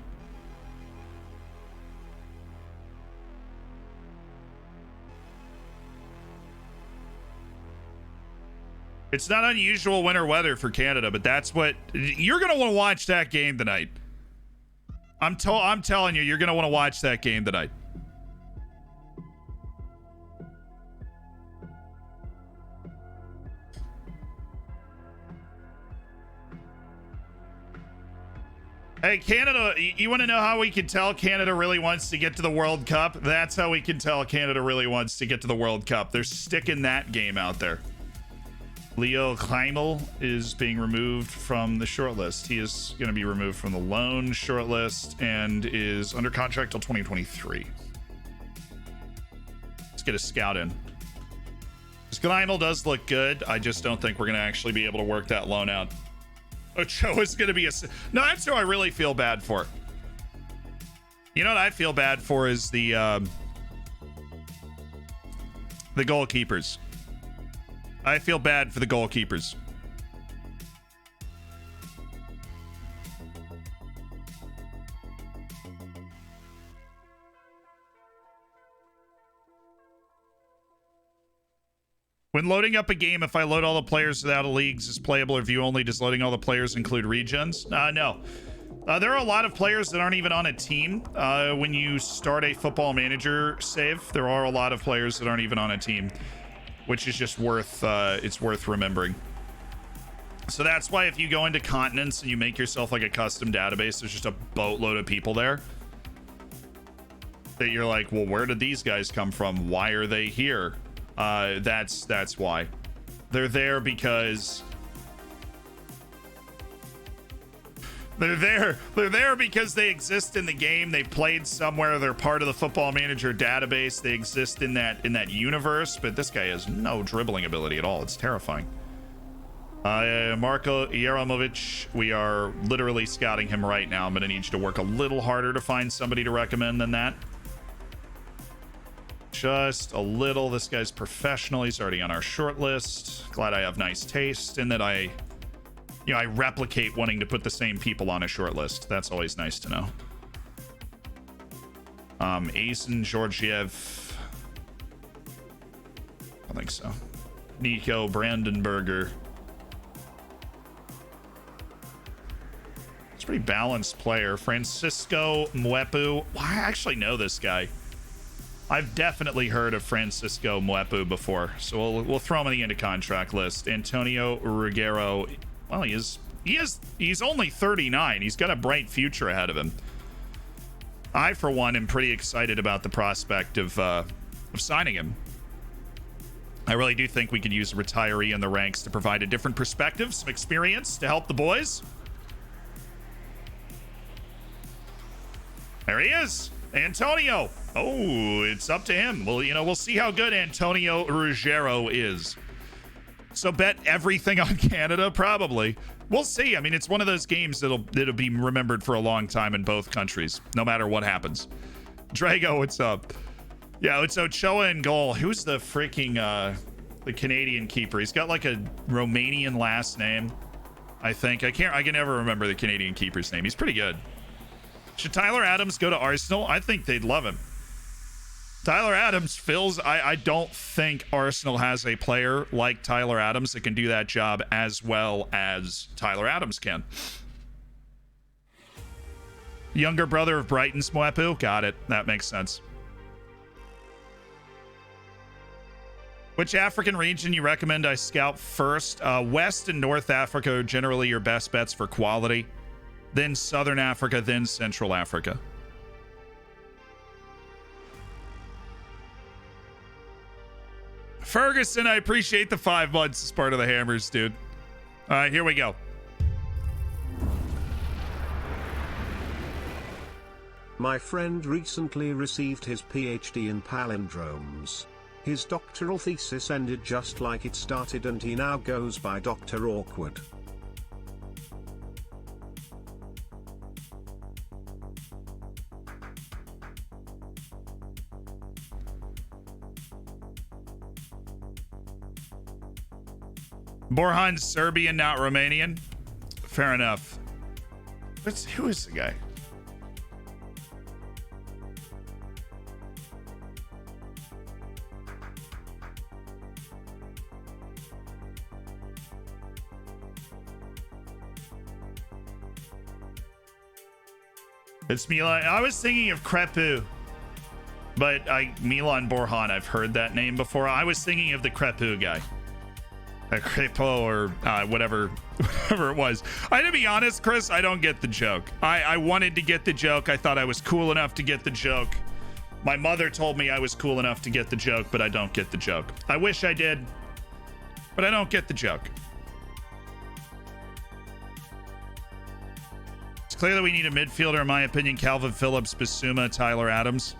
It's not unusual winter weather for Canada, but that's what you're going to want to watch that game tonight. I'm telling you, you're going to want to watch that game tonight. Hey, Canada, you want to know how we can tell Canada really wants to get to the World Cup? That's how we can tell Canada really wants to get to the World Cup. They're sticking that game out there. Leo Kleimel is being removed from the shortlist. He is going to be removed from the loan shortlist and is under contract till 2023. Let's get a scout in. Kleimel does look good. I just don't think we're going to actually be able to work that loan out. Ochoa is going to be a... No, that's who I really feel bad for. You know what I feel bad for is the goalkeepers. I feel bad for the goalkeepers. When loading up a game, if I load all the players without a leagues is playable or view only, does loading all the players include regions? No. There are a lot of players that aren't even on a team. When you start a football manager save, there are a lot of players that aren't even on a team, which is just worth remembering. So that's why if you go into continents and you make yourself like a custom database, there's just a boatload of people there that you're like, well, where did these guys come from? Why are they here? That's why. They're there because they're there because they exist in the game. They played somewhere. They're part of the Football Manager database. They exist in that universe. But this guy has no dribbling ability at all. It's terrifying. Marko Jeramovic, we are literally scouting him right now. I'm gonna need you to work a little harder to find somebody to recommend than that. Just a little. This guy's professional. He's already on our short list. Glad I have nice taste and that I replicate wanting to put the same people on a short list. That's always nice to know. Asen Georgiev. I don't think so. Nico Brandenberger. It's a pretty balanced player. Francisco Mwepu. Well, I actually know this guy. I've definitely heard of Francisco Mwepu before, so we'll throw him on the end of contract list. Antonio Ruggiero, well, he's only 39. He's got a bright future ahead of him. I, for one, am pretty excited about the prospect of signing him. I really do think we could use a retiree in the ranks to provide a different perspective, some experience to help the boys. There he is, Antonio. Oh, it's up to him. Well, we'll see how good Antonio Ruggiero is. So bet everything on Canada, probably. We'll see. I mean, it's one of those games that'll be remembered for a long time in both countries, no matter what happens. Drago, what's up? Yeah, it's Ochoa in goal. Who's the freaking the Canadian keeper? He's got like a Romanian last name, I think. I can never remember the Canadian keeper's name. He's pretty good. Should Tyler Adams go to Arsenal? I think they'd love him. Tyler Adams fills... I don't think Arsenal has a player like Tyler Adams that can do that job as well as Tyler Adams can. Younger brother of Brighton's Mwepu? Got it. That makes sense. Which African region you recommend I scout first? West and North Africa are generally your best bets for quality. Then Southern Africa, then Central Africa. Ferguson, I appreciate the 5 months as part of the Hammers, dude. All right, here we go. My friend recently received his PhD in palindromes. His doctoral thesis ended just like it started and he now goes by Dr. Awkward. Borhan's Serbian, not Romanian. Fair enough. Who is the guy? It's Milan. I was thinking of Crepu, but Milan Borhan, I've heard that name before. I was thinking of the Crepu guy. Crepo or whatever it was. To be honest, Chris, I don't get the joke. I wanted to get the joke. I thought I was cool enough to get the joke. My mother told me I was cool enough to get the joke, but I don't get the joke. I wish I did, but I don't get the joke. It's clear that we need a midfielder, in my opinion. Calvin Phillips, Bissouma, Tyler Adams.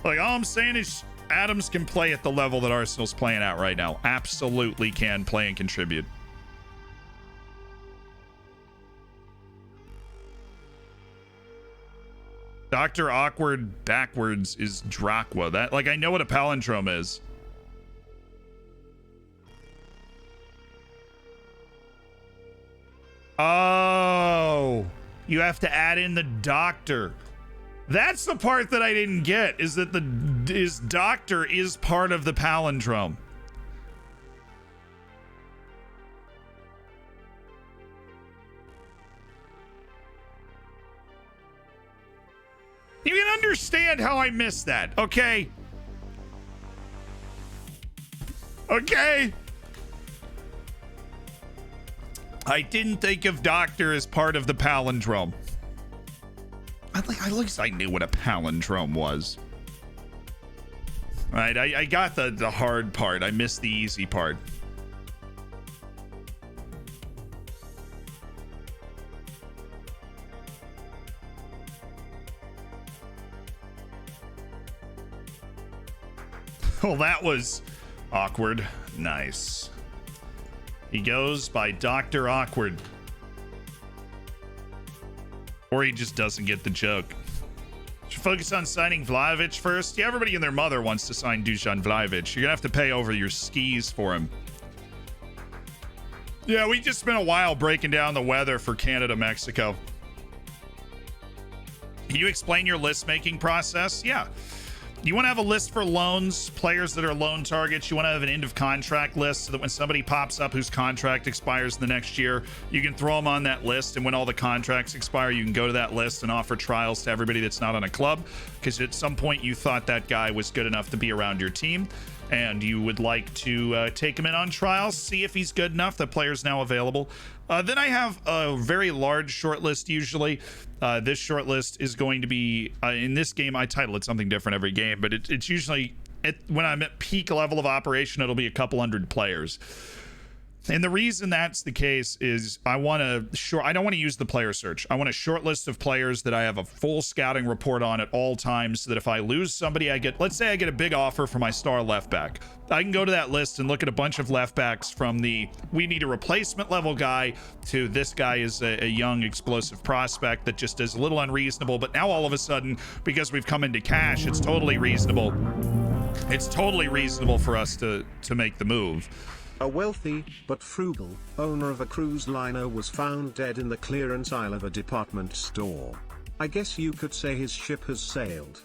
Like, all I'm saying is Adams can play at the level that Arsenal's playing at right now. Absolutely can play and contribute. Dr. Awkward backwards is Drachwa. That, like, I know what a palindrome is. Oh, you have to add in the doctor. That's the part that I didn't get, is that his doctor is part of the palindrome. You can understand how I missed that, okay? Okay. I didn't think of doctor as part of the palindrome. At least I knew what a palindrome was. All right, I got the hard part. I missed the easy part. Well, that was awkward. Nice. He goes by Dr. Awkward. Or he just doesn't get the joke. Should focus on signing Vlahovic first. Yeah, everybody and their mother wants to sign Dusan Vlahovic. You're gonna have to pay over your skis for him. Yeah, we just spent a while breaking down the weather for Canada, Mexico. Can you explain your list making process? Yeah. You want to have a list for loans, players that are loan targets. You want to have an end of contract list so that when somebody pops up whose contract expires the next year, you can throw them on that list. And when all the contracts expire, you can go to that list and offer trials to everybody that's not on a club. Because at some point you thought that guy was good enough to be around your team and you would like to take him in on trials, see if he's good enough. The player's now available. Then I have a very large short list usually. This short list is going to be, in this game, I title it something different every game, but it's usually, when I'm at peak level of operation, it'll be a couple hundred players. And the reason that's the case is I don't want to use the player search. I want a short list of players that I have a full scouting report on at all times, so that if I lose somebody, let's say I get a big offer for my star left back. I can go to that list and look at a bunch of left backs from the we need a replacement level guy to this guy is a young explosive prospect that just is a little unreasonable. But now all of a sudden, because we've come into cash, it's totally reasonable. It's totally reasonable for us to make the move. A wealthy, but frugal, owner of a cruise liner was found dead in the clearance aisle of a department store. I guess you could say his ship has sailed.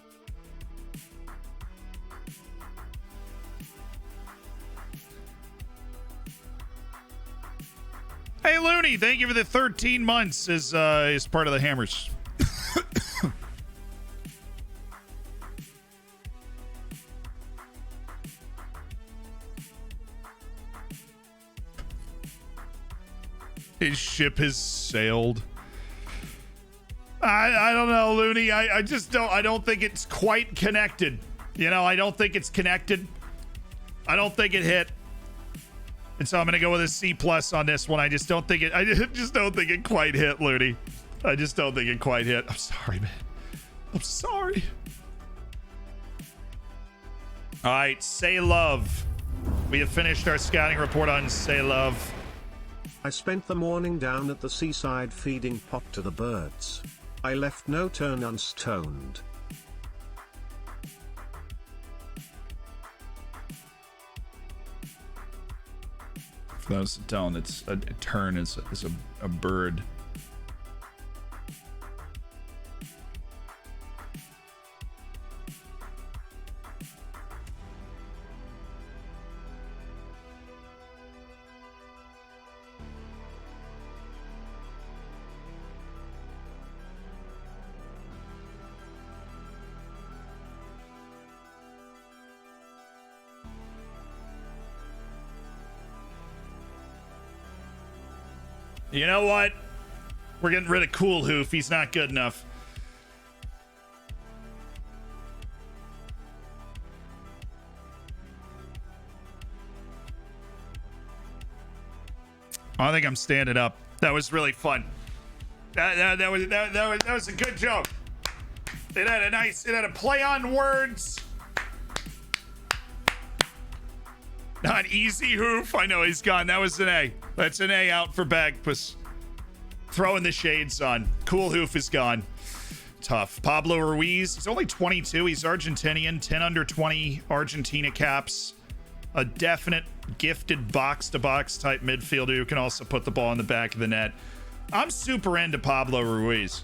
Hey, Looney, thank you for the 13 months as part of the Hammers. His ship has sailed. I don't know, Looney. I don't think it's quite connected. You know, I don't think it's connected. I don't think it hit. And so I'm going to go with a C+ on this one. I just don't think it quite hit, Looney. I just don't think it quite hit. I'm sorry, man. I'm sorry. All right, Say Love. We have finished our scouting report on Say Love. I spent the morning down at the seaside feeding pop to the birds. I left no turn unstoned. For those that don't, it's a tern is a bird. You know what? We're getting rid of Cool Hoof. He's not good enough. I think I'm standing up. That was really fun. That was a good joke. It had a play on words. Not easy hoof. I know he's gone. That was an A. That's an A out for Bagpuss. Throwing the shades on. Cool hoof is gone. Tough. Pablo Ruiz. He's only 22. He's Argentinian. 10 under 20 Argentina caps. A definite gifted box-to-box type midfielder who can also put the ball in the back of the net. I'm super into Pablo Ruiz.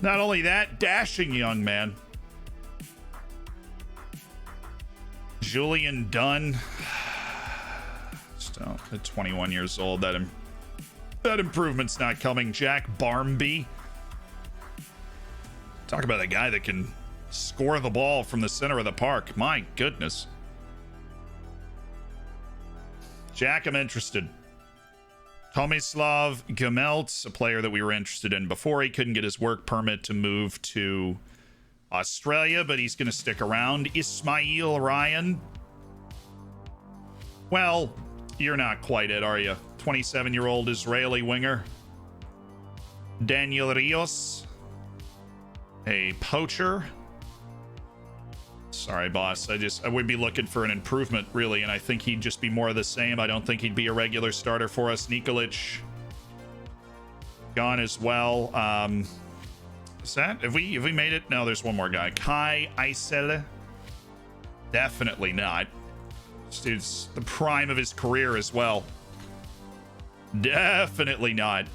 Not only that, dashing young man. Julian Dunn. Still at 21 years old. That improvement's not coming. Jack Barmby. Talk about a guy that can score the ball from the center of the park. My goodness. Jack, I'm interested. Tomislav Gemelts, a player that we were interested in before. He couldn't get his work permit to move to Australia, but he's going to stick around. Ismail Ryan. Well, you're not quite it, are you? 27-year-old Israeli winger. Daniel Rios. A poacher. Sorry, boss. I would be looking for an improvement, really, and I think he'd just be more of the same. I don't think he'd be a regular starter for us. Nikolic gone as well. Is that? Have we made it? No, there's one more guy. Kai Eisele. Definitely not. This dude's the prime of his career as well. Definitely not.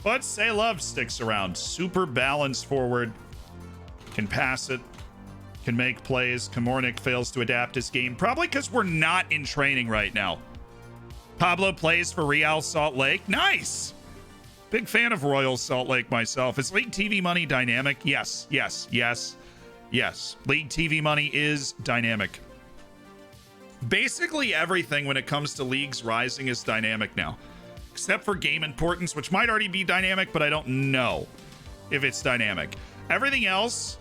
But Say Love sticks around. Super balanced forward. Can pass it. Can make plays. Komornik fails to adapt his game. Probably because we're not in training right now. Pablo plays for Real Salt Lake. Nice! Big fan of Royal Salt Lake myself. Is League TV money dynamic? Yes, yes, yes, yes. League TV money is dynamic. Basically everything when it comes to leagues rising is dynamic now. Except for game importance, which might already be dynamic, but I don't know if it's dynamic. Everything else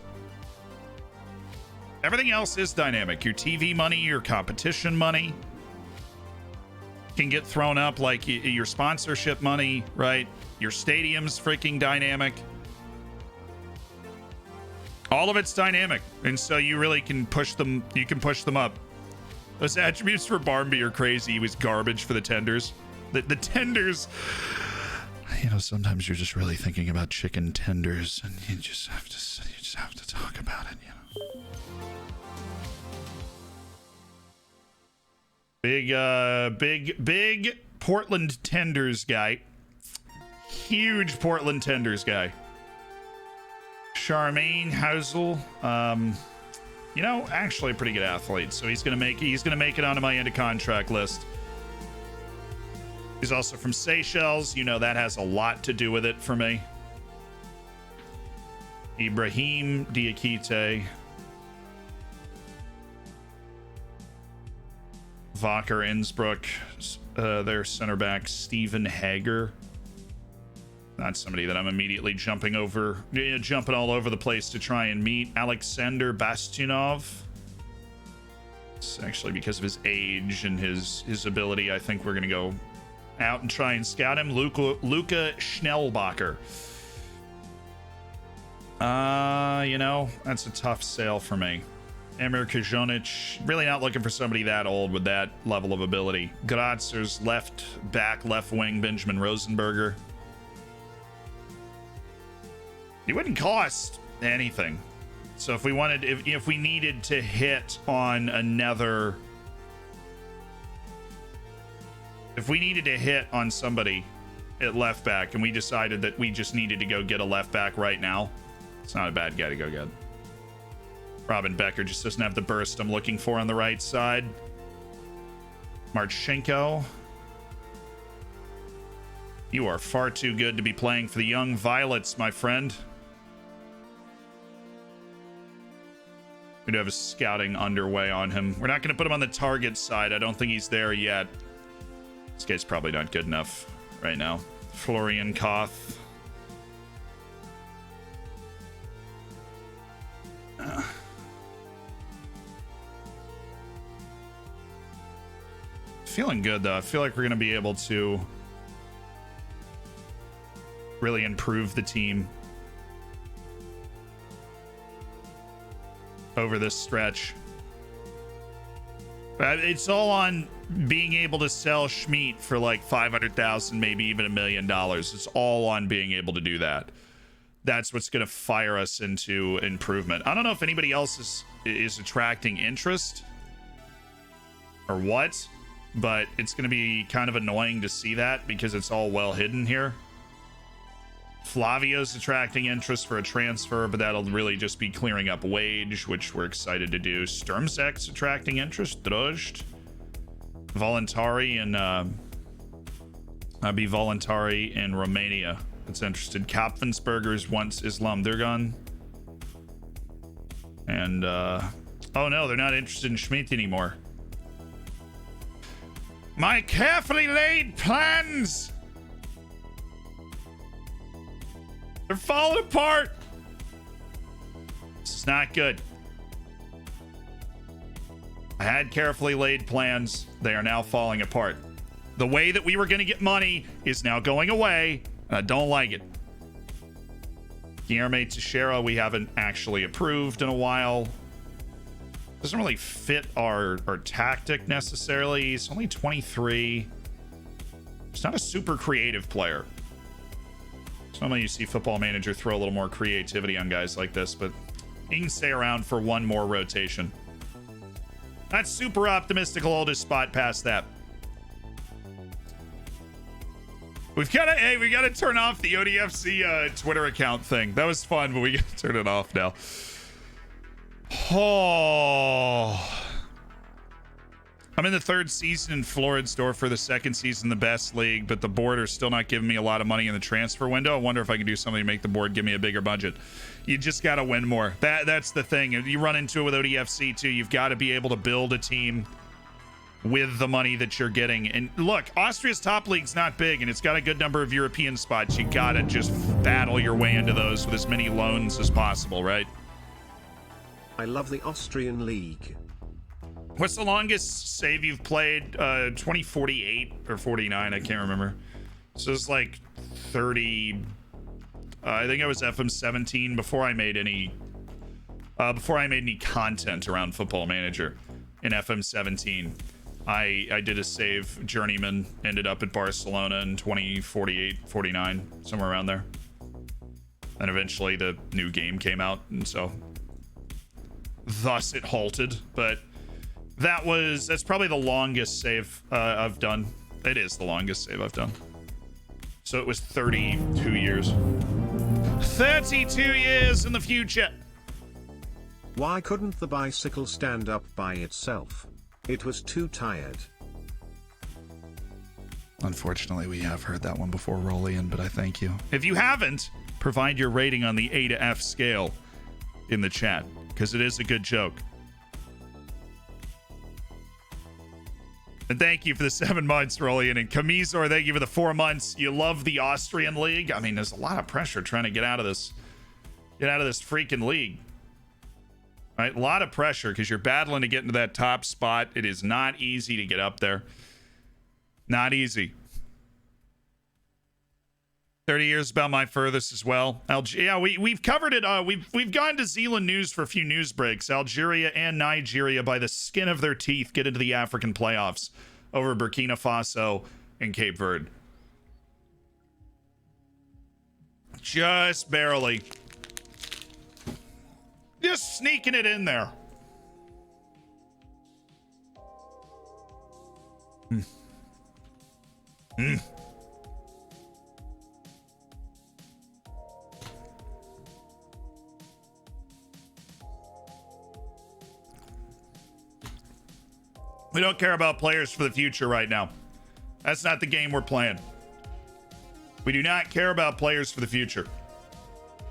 is dynamic. Your TV money, your competition money can get thrown up, like your sponsorship money, right? Your stadium's freaking dynamic. All of it's dynamic. And so you really can push them. You can push them up. Those attributes for Barmby are crazy. He was garbage for the tenders. The tenders, you know, sometimes you're just really thinking about chicken tenders and you just have to talk about it, you know. Big Portland tenders guy. Huge Portland tenders guy. Charmaine Housel, you know, actually a pretty good athlete. So he's gonna make it onto my end of contract list. He's also from Seychelles. You know, that has a lot to do with it for me. Ibrahim Diakite. Wacker Innsbruck. Their center back, Steven Hager. Not somebody that I'm immediately jumping all over the place to try and meet. Alexander Bastunov. It's actually because of his age and his ability. I think we're going to go out and try and scout him. Luca Schnellbacher. You know, that's a tough sale for me. Emir Kajonic, really not looking for somebody that old with that level of ability. Grazer's left back, left wing, Benjamin Rosenberger. He wouldn't cost anything. So if we wanted, if we needed to hit on another, if we needed to hit on somebody at left back and we decided that we just needed to go get a left back right now, it's not a bad guy to go get. Robin Becker just doesn't have the burst I'm looking for on the right side. Marchenko. You are far too good to be playing for the Young Violets, my friend. We do have a scouting underway on him. We're not going to put him on the target side. I don't think he's there yet. This guy's probably not good enough right now. Florian Koth. Feeling good though. I feel like we're gonna be able to really improve the team over this stretch. But it's all on being able to sell Schmidt for like 500,000, maybe even $1 million. It's all on being able to do that. That's what's going to fire us into improvement. I don't know if anybody else is attracting interest or what, but it's going to be kind of annoying to see that because it's all well hidden here. Flavio's attracting interest for a transfer, but that'll really just be clearing up wage, which we're excited to do. Sturmsek's attracting interest. Drost. Voluntari and I'd be Voluntari in Romania. That's interested. Kapfensberger's once Islam Durgan. And oh no, they're not interested in Schmidt anymore. My carefully laid plans, they're falling apart. This is not good. I had carefully laid plans. They are now falling apart. The way that we were going to get money is now going away. And I don't like it. Guillermo Teixeira, we haven't actually approved in a while. Doesn't really fit our tactic necessarily. He's only 23. He's not a super creative player. Normally you see Football Manager throw a little more creativity on guys like this, but he can stay around for one more rotation. Not super optimistic. I'll just spot past that. We gotta turn off the ODFC Twitter account thing. That was fun, but we gotta turn it off now. Oh, I'm in the 3rd season in Floridsdorfer, the 2nd season in the best league, but the board are still not giving me a lot of money in the transfer window. I wonder if I can do something to make the board give me a bigger budget. You just got to win more. That's the thing. If you run into it with ODFC too, you've got to be able to build a team with the money that you're getting. And look, Austria's top league's not big, and it's got a good number of European spots. You got to just battle your way into those with as many loans as possible, right? I love the Austrian league. What's the longest save you've played? 2048 or 49, I can't remember. So it's like 30. I think I was FM 17 before I made any content around Football Manager in FM 17. I did a save journeyman, ended up at Barcelona in 2048, 49, somewhere around there. And eventually the new game came out, and so thus it halted, but that's probably the longest save I've done. It is the longest save I've done. So it was 32 years. 32 years in the future. Why couldn't the bicycle stand up by itself? It was too tired. Unfortunately, we have heard that one before, Rollian, but I thank you. If you haven't, provide your rating on the A to F scale in the chat, because it is a good joke. And thank you for the 7 months, Rollian. And Kamizor, thank you for the 4 months. You love the Austrian league? I mean, there's a lot of pressure trying to get out of this freaking league. Right? A lot of pressure because you're battling to get into that top spot. It is not easy to get up there. Not easy. 30 years about my furthest as well. Yeah, we've covered it. We've gone to Zeeland news for a few news breaks. Algeria and Nigeria, by the skin of their teeth, get into the African playoffs over Burkina Faso and Cape Verde. Just barely. Just sneaking it in there. We don't care about players for the future right now. That's not the game we're playing. We do not care about players for the future.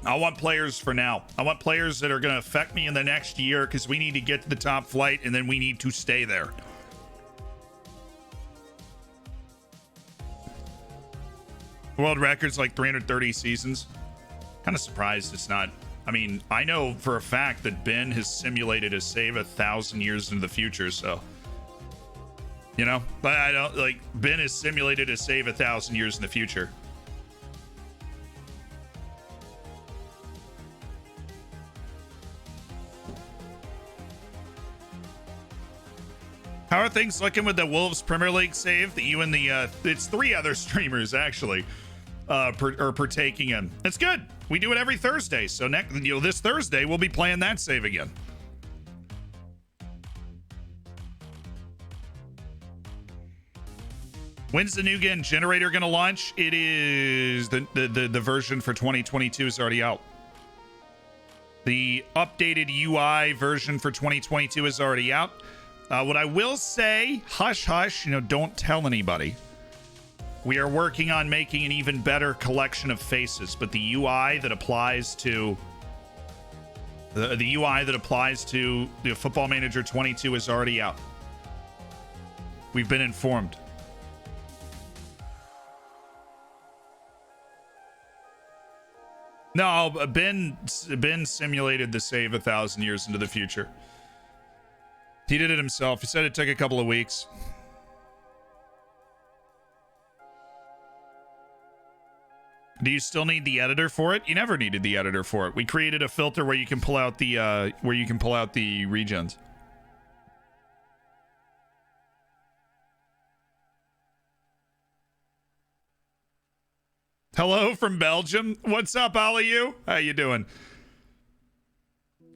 I want players for now. I want players that are going to affect me in the next year because we need to get to the top flight and then we need to stay there. World record's like 330 seasons. Kind of surprised it's not. I mean, I know for a fact that Ben has simulated a save 1,000 years into the future, so. You know? But I don't, like, Ben has simulated a save 1,000 years in the future. How are things looking with the Wolves Premier League save that you and the, it's 3 other streamers, actually, are partaking in? It's good. We do it every Thursday. So this Thursday, we'll be playing that save again. When's the new game generator going to launch? It is the version for 2022 is already out. The updated UI version for 2022 is already out. What I will say, hush, hush, don't tell anybody. We are working on making an even better collection of faces, but the UI that applies to the UI that applies to the Football Manager 22 is already out. We've been informed. No, Ben simulated the save 1,000 years into the future. He did it himself. He said it took a couple of weeks. Do you still need the editor for it? You never needed the editor for it. We created a filter where you can pull out the regens. Hello from Belgium. What's up, all of you? How you doing?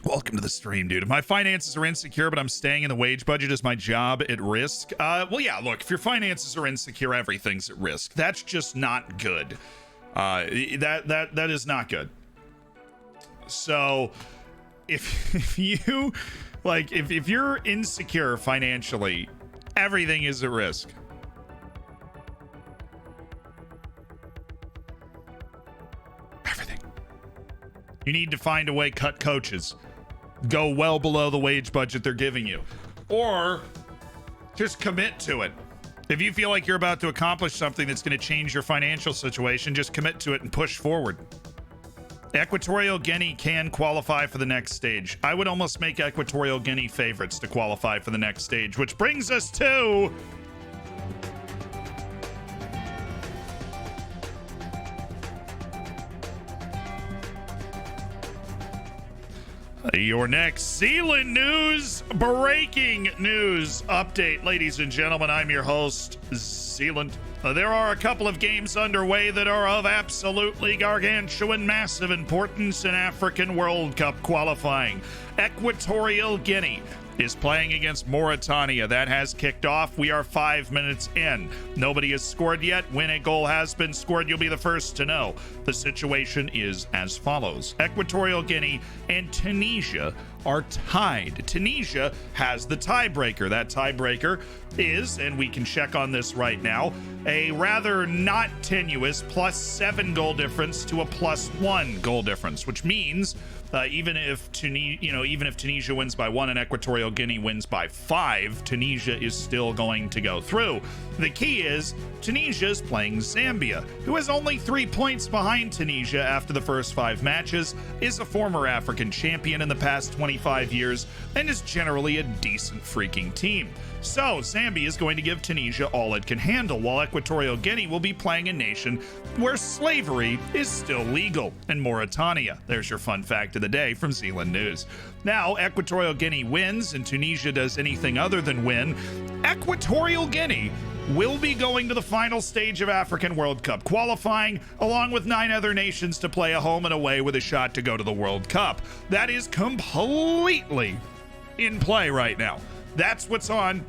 Welcome to the stream, dude. My finances are insecure, but I'm staying in the wage budget. Is my job at risk? Well, yeah, look, if your finances are insecure, everything's at risk. That's just not good. That is not good. So if you like, if you're insecure financially, everything is at risk. Everything. You need to find a way to cut coaches. Go well below the wage budget they're giving you, or just commit to it. If you feel like you're about to accomplish something that's going to change your financial situation, just commit to it and push forward. Equatorial Guinea can qualify for the next stage. I would almost make Equatorial Guinea favorites to qualify for the next stage, which brings us to your next Zeeland news, breaking news update. Ladies and gentlemen, I'm your host, Zeeland. There are a couple of games underway that are of absolutely gargantuan massive importance in African World Cup qualifying. Equatorial Guinea is playing against Mauritania. That has kicked off. We are 5 minutes in. Nobody has scored yet. When a goal has been scored, you'll be the first to know. The situation is as follows. Equatorial Guinea and Tunisia are tied. Tunisia has the tiebreaker. That tiebreaker is, and we can check on this right now, a rather not tenuous +7 goal difference to a +1 goal difference, which means even if Tunisia wins by 1 and Equatorial Guinea wins by 5, Tunisia is still going to go through. The key is Tunisia is playing Zambia, who is only 3 points behind Tunisia after the first 5 matches, is a former African champion in the past 25 years, and is generally a decent freaking team. So Zambia is going to give Tunisia all it can handle, while Equatorial Guinea will be playing a nation where slavery is still legal in Mauritania. There's your fun fact of the day from Zeeland News. Now, Equatorial Guinea wins and Tunisia does anything other than win. Equatorial Guinea will be going to the final stage of African World Cup qualifying, along with 9 other nations to play a home and away with a shot to go to the World Cup. That is completely in play right now. That's what's on.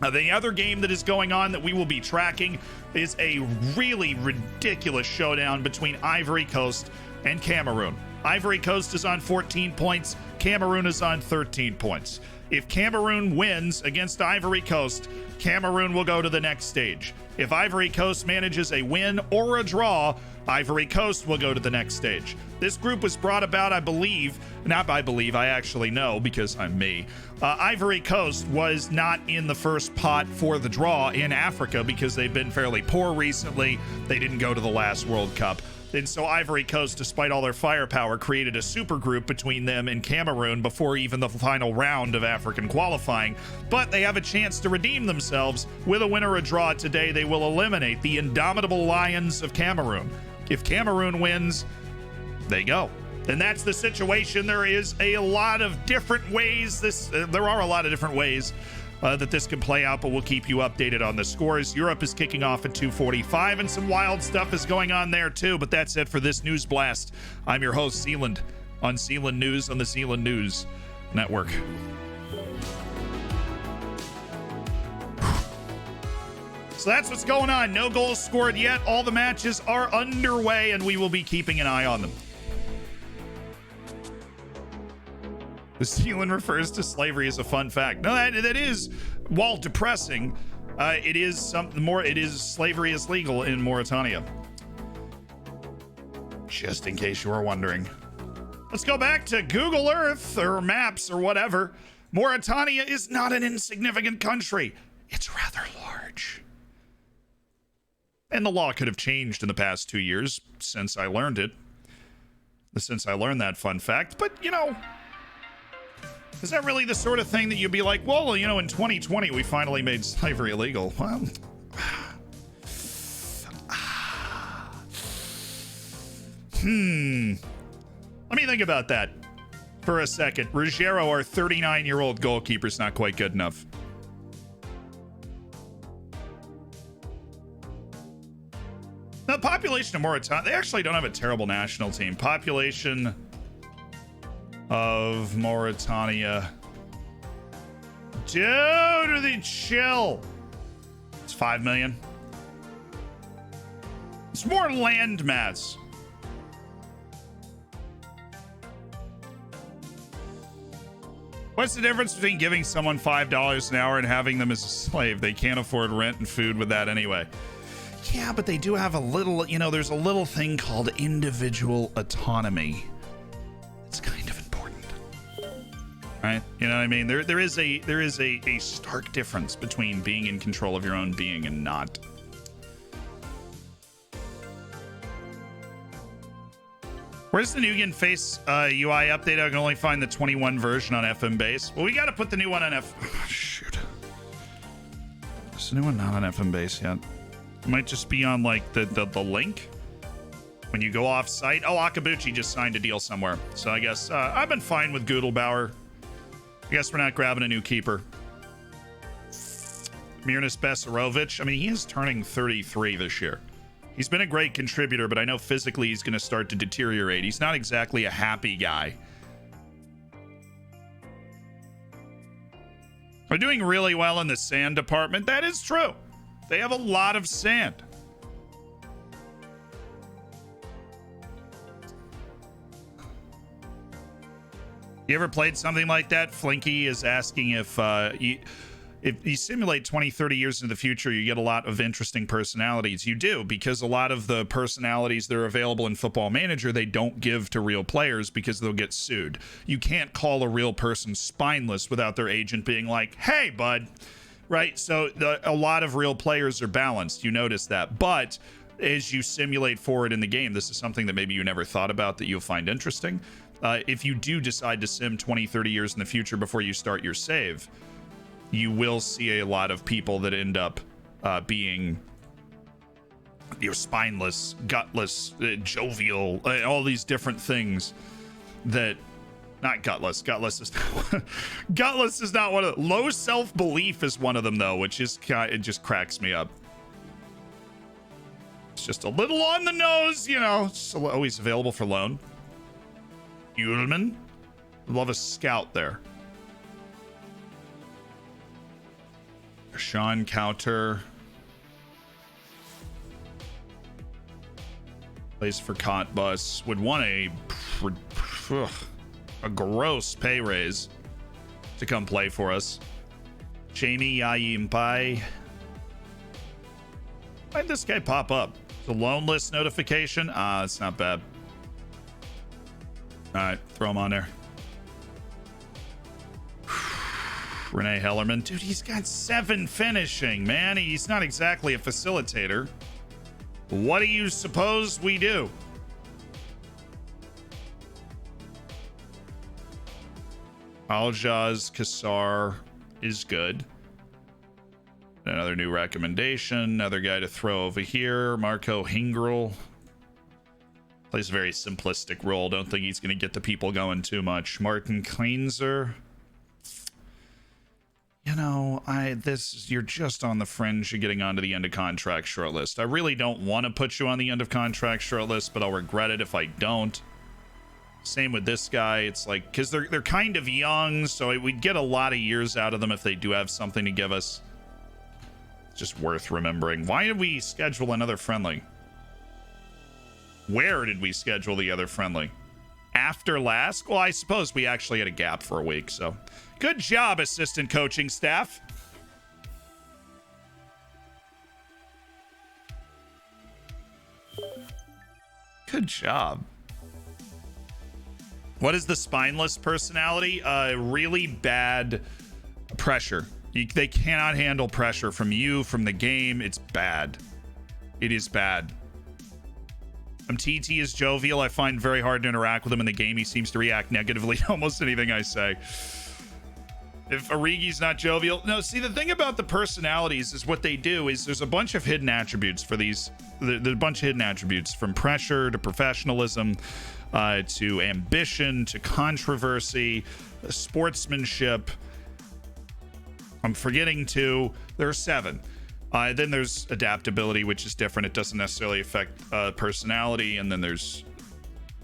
The other game that is going on that we will be tracking is a really ridiculous showdown between Ivory Coast and Cameroon. Ivory Coast is on 14 points. Cameroon is on 13 points. If Cameroon wins against Ivory Coast, Cameroon will go to the next stage. If Ivory Coast manages a win or a draw, Ivory Coast will go to the next stage. This group was brought about, I believe, I actually know because I'm me. Ivory Coast was not in the first pot for the draw in Africa because they've been fairly poor recently. They didn't go to the last World Cup. And so Ivory Coast, despite all their firepower, created a super group between them and Cameroon before even the final round of African qualifying. But they have a chance to redeem themselves. With a win or a draw today, they will eliminate the indomitable Lions of Cameroon. If Cameroon wins, they go. And that's the situation. There is a lot of different ways there are a lot of different ways that this can play out, but we'll keep you updated on the scores. Europe is kicking off at 2:45, and some wild stuff is going on there too. But that's it for this News Blast. I'm your host, Zeeland, on Zeeland News on the Zeeland News Network. So that's what's going on. No goals scored yet. All the matches are underway, and we will be keeping an eye on them. The Zeeland refers to slavery as a fun fact. No, that is, while depressing, it is something more. It is slavery is legal in Mauritania. Just in case you were wondering. Let's go back to Google Earth or Maps or whatever. Mauritania is not an insignificant country. It's rather large. And the law could have changed in the past 2 years since I learned it. Since I learned that fun fact. But, you know, is that really the sort of thing that you'd be like, well, you know, in 2020, we finally made slavery illegal? Well, let me think about that for a second. Ruggiero, our 39-year-old goalkeeper, is not quite good enough. Now, the population of Mauritania, they actually don't have a terrible national team. Population of Mauritania. Dude, they chill. It's 5 million. It's more land mass. What's the difference between giving someone $5 an hour and having them as a slave? They can't afford rent and food with that anyway. Yeah, but they do have a little, you know, there's a little thing called individual autonomy. It's kind of important, right? You know what I mean? There is a stark difference between being in control of your own being and not. Where's the Nugan Face UI update? I can only find the 21 version on FM base. Well, we got to put the new one on shoot. Is the new one not on FM base yet? It might just be on like the link when you go off site. Oh, Akabuchi just signed a deal somewhere. So I guess I've been fine with Goodelbauer. I guess we're not grabbing a new keeper. Mirnas Besarovic. I mean, he is turning 33 this year. He's been a great contributor, but I know physically he's going to start to deteriorate. He's not exactly a happy guy. We're doing really well in the sand department. That is true. They have a lot of sand. You ever played something like that? Flinky is asking if you simulate 20, 30 years into the future, you get a lot of interesting personalities. You do, because a lot of the personalities that are available in Football Manager, they don't give to real players because they'll get sued. You can't call a real person spineless without their agent being like, hey, bud. Right? So a lot of real players are balanced. You notice that. But as you simulate forward in the game, this is something that maybe you never thought about that you'll find interesting. If you do decide to sim 20, 30 years in the future before you start your save, you will see a lot of people that end up being spineless, gutless, jovial, all these different things that... Not gutless. Gutless is not one of them. Low self-belief is one of them, though, which is it just cracks me up. It's just a little on the nose, you know. So always available for loan. Ullman. Love a scout there. Sean Counter. Plays for Cottbus. Would want a gross pay raise to come play for us. Jamie Yayimpai. Why'd this guy pop up? The loan list notification. It's not bad. All right, throw him on there. Renee Hellerman. Dude, he's got 7 finishing, man. He's not exactly a facilitator. What do you suppose we do? Aljaz Kassar is good. Another new recommendation. Another guy to throw over here. Marco Hingrel. Plays a very simplistic role. Don't think he's going to get the people going too much. Martin Kleinzer. You know, you're just on the fringe of getting onto the end of contract shortlist. I really don't want to put you on the end of contract shortlist, but I'll regret it if I don't. Same with this guy. It's like, because they're kind of young, so we'd get a lot of years out of them if they do have something to give us. It's just worth remembering. Why did we schedule another friendly? Where did we schedule the other friendly? After last? Well, I suppose we actually had a gap for a week, so good job, assistant coaching staff. Good job. What is the spineless personality? Really bad pressure. They cannot handle pressure from you, from the game. It's bad. It is bad. TT is jovial. I find very hard to interact with him in the game. He seems to react negatively to almost anything I say. If Origi's not jovial. No, see, the thing about the personalities is what they do is there's a bunch of hidden attributes for these. There's a bunch of hidden attributes, from pressure to professionalism, to ambition, to controversy, sportsmanship. I'm forgetting 2. There are 7. Then there's adaptability, which is different. It doesn't necessarily affect personality. And then there's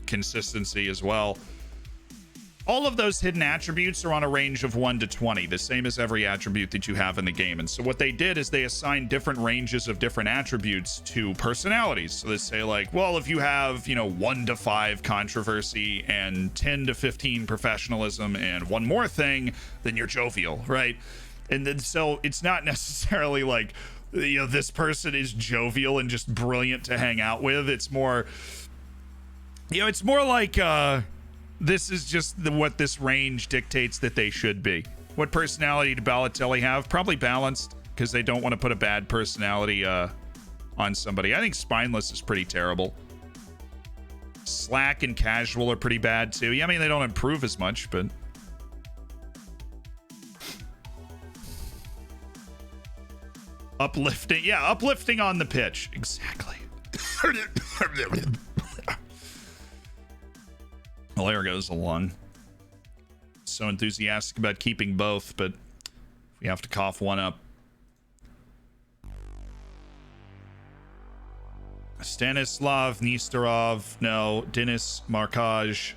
consistency as well. All of those hidden attributes are on a range of 1 to 20, the same as every attribute that you have in the game. And so what they did is they assigned different ranges of different attributes to personalities. So they say, like, well, if you have, 1 to 5 controversy and 10 to 15 professionalism and one more thing, then you're jovial, right? And then so it's not necessarily like, this person is jovial and just brilliant to hang out with. It's more, it's more like, this is just what this range dictates that they should be. What personality did Balotelli have? Probably balanced, because they don't want to put a bad personality on somebody. I think spineless is pretty terrible. Slack and casual are pretty bad too. Yeah, I mean, they don't improve as much, but uplifting. Yeah, uplifting on the pitch. Exactly. Well, there goes a lung. So enthusiastic about keeping both, but we have to cough one up. Stanislav Nesterov. No. Denis Markaj.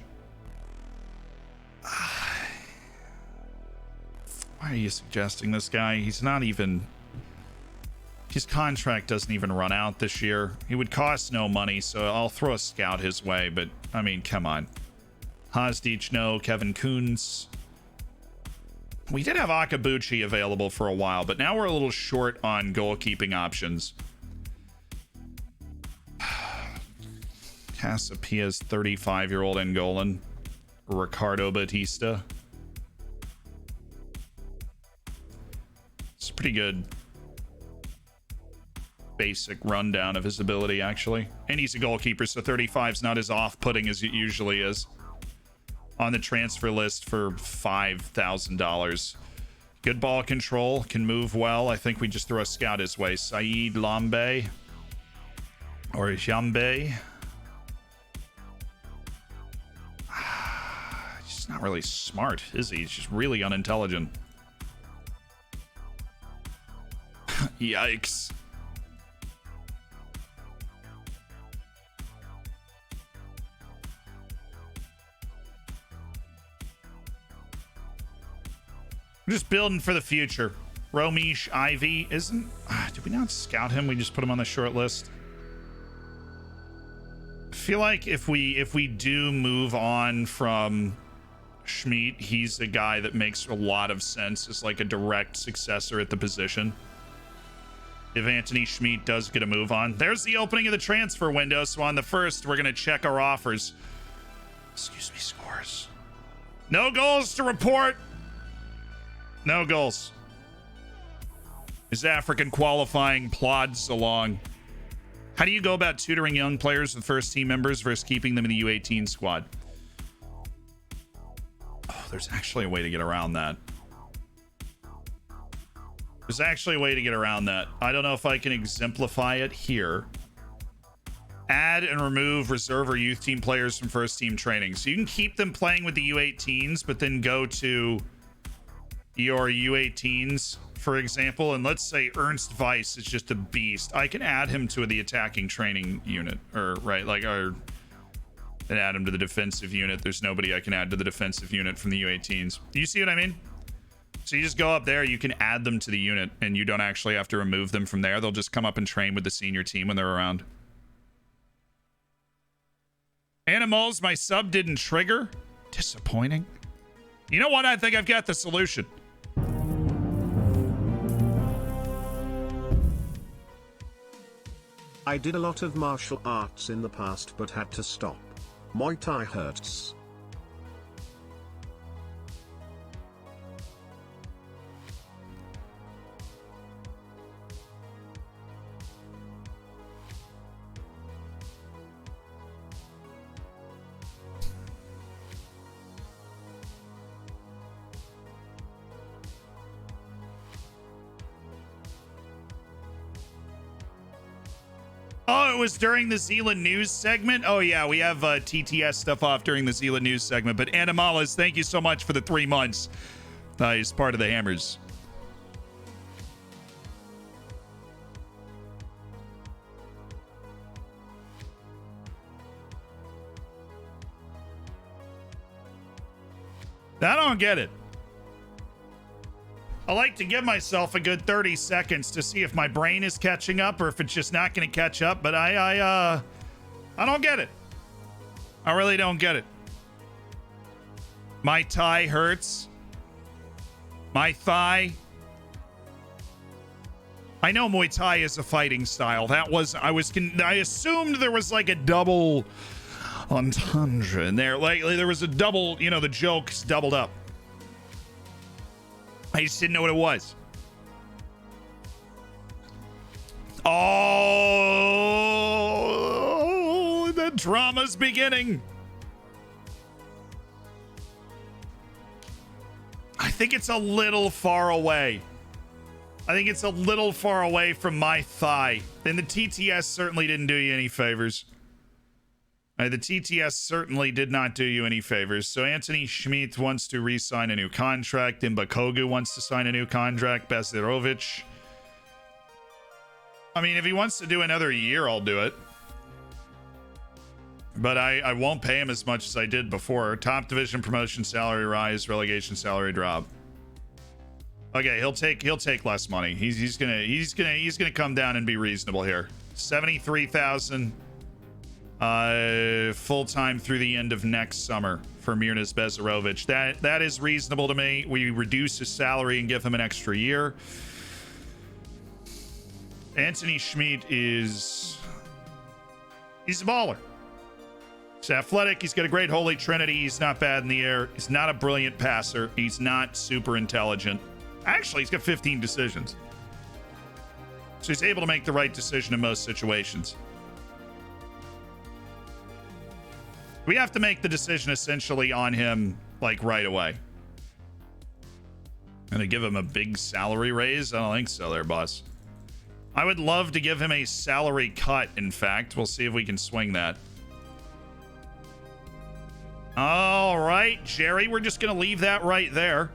Why are you suggesting this guy? He's not even... His contract doesn't even run out this year. He would cost no money, so I'll throw a scout his way, but, I mean, come on. Hasdic, no. Kevin Kuntz. We did have Akabuchi available for a while, but now we're a little short on goalkeeping options. Casapia's 35-year-old Angolan. Ricardo Batista. It's a pretty good basic rundown of his ability, actually. And he's a goalkeeper, so 35's not as off-putting as it usually is. On the transfer list for $5,000. Good ball control, can move well. I think we just throw a scout his way. Saeed Lambe. Or Jambe. He's not really smart, is he? He's just really unintelligent. Yikes. We're just building for the future. Romish Ivy isn't... did we not scout him? We just put him on the short list. I feel like if we do move on from Schmidt, he's a guy that makes a lot of sense as like a direct successor at the position. if Anthony Schmidt does get a move on. There's the opening of the transfer window. So on the 1st, we're going to check our offers. Excuse me, scores. No goals to report. No goals. As African qualifying plods along. How do you go about tutoring young players with first team members versus keeping them in the U18 squad? Oh, there's actually a way to get around that. There's actually a way to get around that. I don't know if I can exemplify it here. Add and remove reserve or youth team players from first team training. So you can keep them playing with the U18s, but then go to your U18s, for example, and let's say Ernst Weiss is just a beast. I can add him to the attacking training unit, or right, like, or and add him to the defensive unit. There's nobody I can add to the defensive unit from the U18s. You see what I mean? So you just go up there, you can add them to the unit, and you don't actually have to remove them from there. They'll just come up and train with the senior team when they're around. Animals, my sub didn't trigger. Disappointing. You know what? I think I've got the solution. I did a lot of martial arts in the past but had to stop. Muay Thai hurts. Oh, it was during the Zeeland news segment? Oh, yeah, we have TTS stuff off during the Zeeland news segment. But Animalas, thank you so much for the 3 months. He's part of the Hammers. I don't get it. I like to give myself a good 30 seconds to see if my brain is catching up or if it's just not going to catch up, but I don't get it. I really don't get it. My thigh hurts. My thigh. I know Muay Thai is a fighting style. I assumed there was like a double entendre in there. Like there was a double, you know, the jokes doubled up. I just didn't know what it was. Oh, the drama's beginning. I think it's a little far away. I think it's a little far away from my thigh. And the TTS certainly didn't do you any favors. The TTS certainly did not do you any favors. So Anthony Schmidt wants to re-sign a new contract. Imbakogu wants to sign a new contract. Besirovic. I mean, if he wants to do another year, I'll do it. But I won't pay him as much as I did before. Top division promotion salary rise, relegation salary drop. Okay, he'll take less money. He's gonna come down and be reasonable here. 73,000. Full-time through the end of next summer for Mirnas Besirovic. That is reasonable to me. We reduce his salary and give him an extra year. Anthony Schmidt he's a baller. He's athletic. He's got a great holy trinity. He's not bad in the air. He's not a brilliant passer. He's not super intelligent. Actually, he's got 15 decisions. So he's able to make the right decision in most situations. We have to make the decision essentially on him, like, right away. Gonna give him a big salary raise? I don't think so there, boss. I would love to give him a salary cut, in fact. We'll see if we can swing that. All right, Jerry, we're just gonna leave that right there.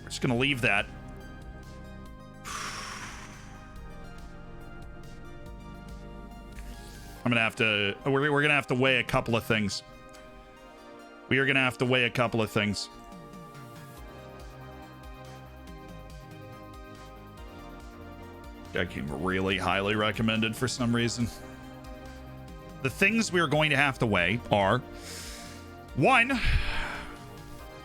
We're just gonna leave that. we're gonna have to weigh a couple of things. We are gonna have to weigh a couple of things. That came really highly recommended for some reason. The things we are going to have to weigh are, one,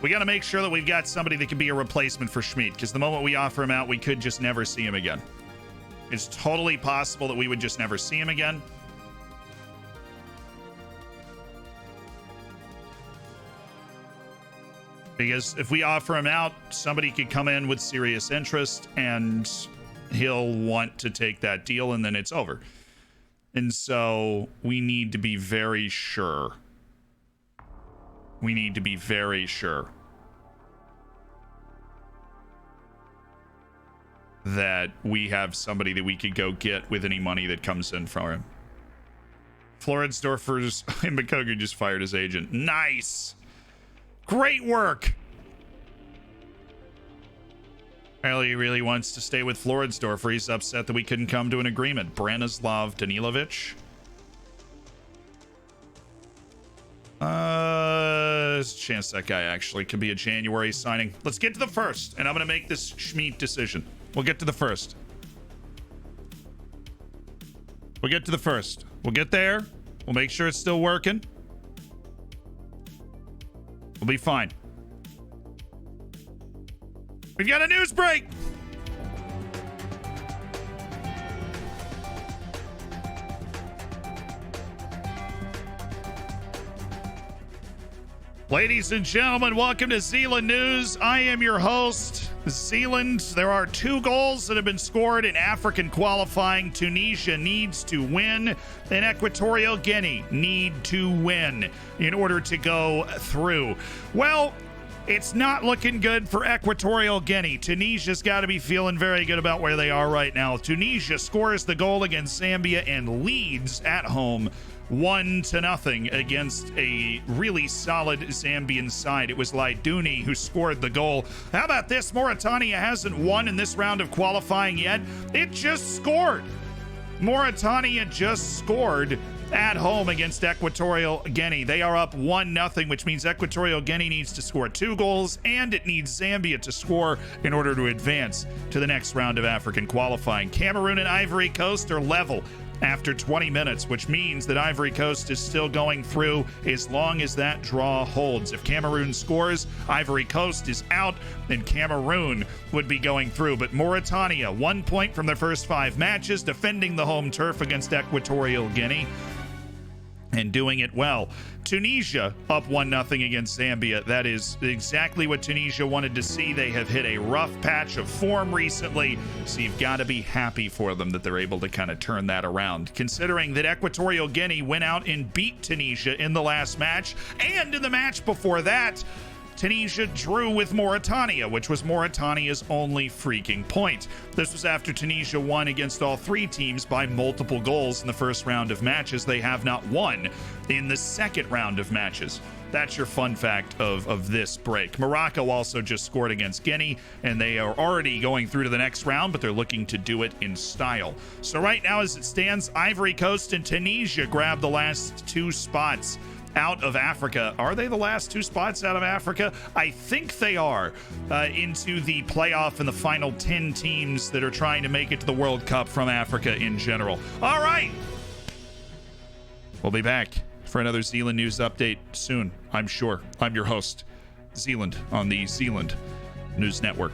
we got to make sure that we've got somebody that can be a replacement for Schmidt, because the moment we offer him out, we could just never see him again. It's totally possible that we would just never see him again. Because if we offer him out, somebody could come in with serious interest and he'll want to take that deal and then it's over. And so we need to be very sure. We need to be very sure that we have somebody that we could go get with any money that comes in from him. Floridsdorfer's Mikogu just fired his agent. Nice. Great work. Apparently he really wants to stay with Floridsdorfer. He's upset that we couldn't come to an agreement. Branislav Danilovich. There's a chance that guy actually could be a January signing. Let's get to the first, and I'm going to make this Schmidt decision. We'll get to the first. We'll get to the first. We'll get there. We'll make sure it's still working. We'll be fine. We've got a news break. Ladies and gentlemen, welcome to Zeeland News. I am your host, Zeeland. There are 2 goals that have been scored in African qualifying. Tunisia needs to win, and Equatorial Guinea need to win in order to go through. Well, it's not looking good for Equatorial Guinea. Tunisia's got to be feeling very good about where they are right now. Tunisia scores the goal against Zambia and leads at home 1-0 against a really solid Zambian side. It was Laiduni who scored the goal. How about this? Mauritania hasn't won in this round of qualifying yet. It just scored. Mauritania just scored at home against Equatorial Guinea. They are up 1-0, which means Equatorial Guinea needs to score 2 goals, and it needs Zambia to score in order to advance to the next round of African qualifying. Cameroon and Ivory Coast are level after 20 minutes, which means that Ivory Coast is still going through as long as that draw holds. If Cameroon scores, Ivory Coast is out, and Cameroon would be going through. But Mauritania, 1 point from their first 5 matches, defending the home turf against Equatorial Guinea and doing it well. Tunisia up 1-0 against Zambia. That is exactly what Tunisia wanted to see. They have hit a rough patch of form recently, so you've got to be happy for them that they're able to kind of turn that around, considering that Equatorial Guinea went out and beat Tunisia in the last match, and in the match before that, Tunisia drew with Mauritania, which was Mauritania's only freaking point. This was after Tunisia won against all 3 teams by multiple goals in the first round of matches. They have not won in the second round of matches. That's your fun fact of this break. Morocco also just scored against Guinea, and they are already going through to the next round, but they're looking to do it in style. So right now, as it stands, Ivory Coast and Tunisia grab the last 2 spots out of Africa. Are they the last 2 spots out of Africa? I think they are, into the playoff and the final 10 teams that are trying to make it to the World Cup from Africa in general. All right. We'll be back for another Zeeland News update soon, I'm sure. I'm your host, Zeeland, on the Zeeland News Network.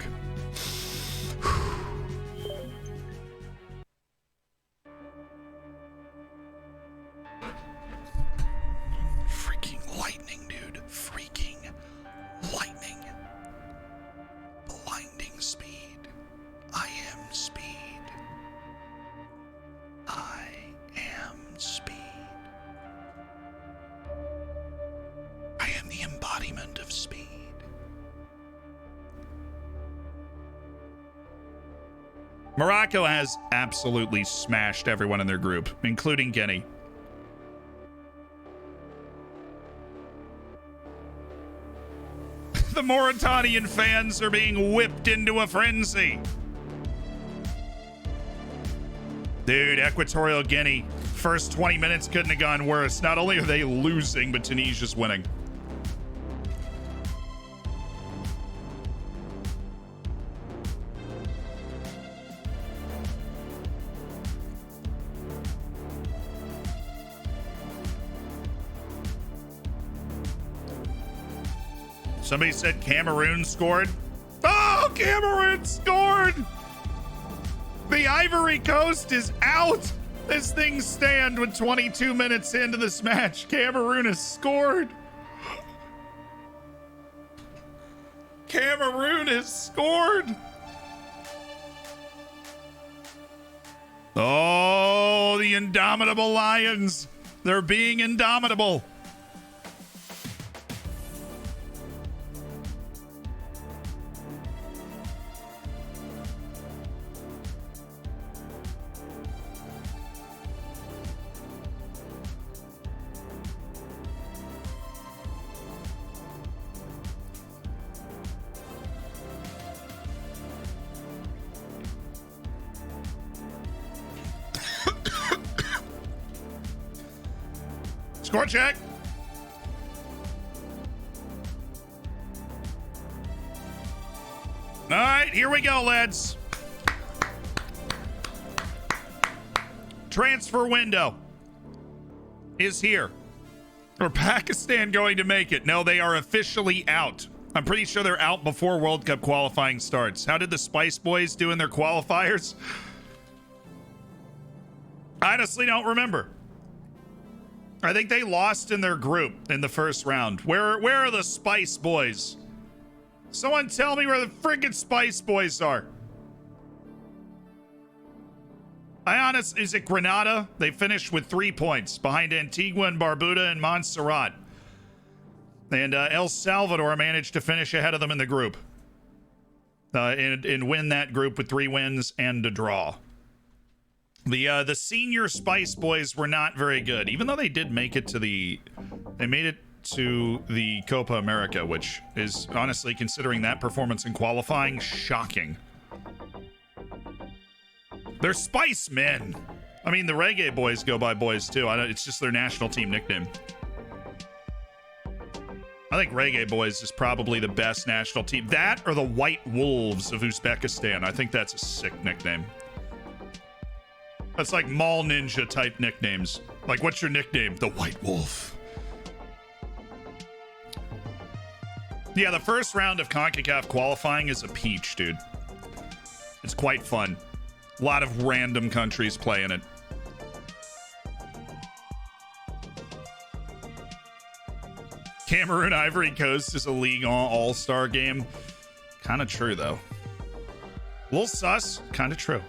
Morocco has absolutely smashed everyone in their group, including Guinea. The Mauritanian fans are being whipped into a frenzy. Dude, Equatorial Guinea, first 20 minutes couldn't have gone worse. Not only are they losing, but Tunisia's winning. Somebody said Cameroon scored. Oh, Cameroon scored! The The Ivory Coast is out. This thing stand with 22 minutes into this match. Cameroon has scored. Cameroon has scored. Oh, the indomitable Lions. They're being indomitable. Score check. All right, here we go, lads. Transfer window is here. Are Pakistan going to make it? No, they are officially out. I'm pretty sure they're out before World Cup qualifying starts. How did the Spice Boys do in their qualifiers? I honestly don't remember. I think they lost in their group in the first round. Where are the Spice Boys? Someone tell me where the friggin' Spice Boys are. Is it Grenada? They finished with 3 points behind Antigua and Barbuda and Montserrat. And El Salvador managed to finish ahead of them in the group. And win that group with 3 wins and a draw. The senior Spice Boys were not very good, even though they did make it to the Copa America, which is honestly, considering that performance in qualifying, shocking. They're Spice Men. I mean, the Reggae Boys go by boys too. It's just their national team nickname. I think Reggae Boys is probably the best national team. That or the White Wolves of Uzbekistan. I think that's a sick nickname. That's like Mall Ninja type nicknames. Like, what's your nickname? The White Wolf. Yeah, the first round of CONCACAF qualifying is a peach, dude. It's quite fun. A lot of random countries playing it. Cameroon Ivory Coast is a league all-star game. Kind of true, though. A little sus. Kind of true.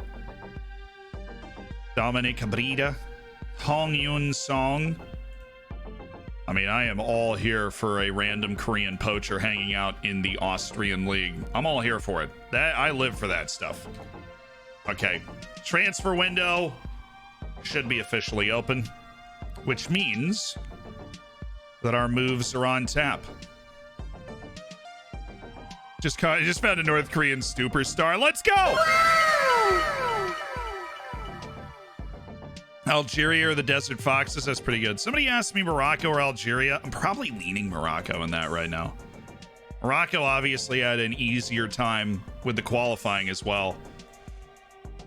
Dominic Cabrera, Hong Yun Song. I mean, I am all here for a random Korean poacher hanging out in the Austrian league. I'm all here for it. I live for that stuff. Okay, transfer window should be officially open, which means that our moves are on tap. Just found a North Korean superstar. Let's go! Algeria or the Desert Foxes, that's pretty good. Somebody asked me Morocco or Algeria. I'm probably leaning Morocco in that right now. Morocco obviously had an easier time with the qualifying as well.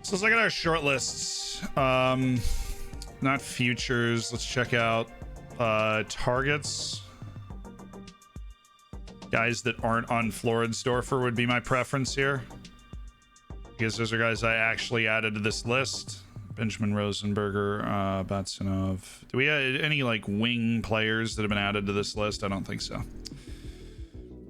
So let's look at our short lists. Not futures. Let's check out targets. Guys that aren't on Floridsdorfer would be my preference here, because those are guys I actually added to this list. Benjamin Rosenberger, Batsanov. Do we have any like wing players that have been added to this list? I don't think so.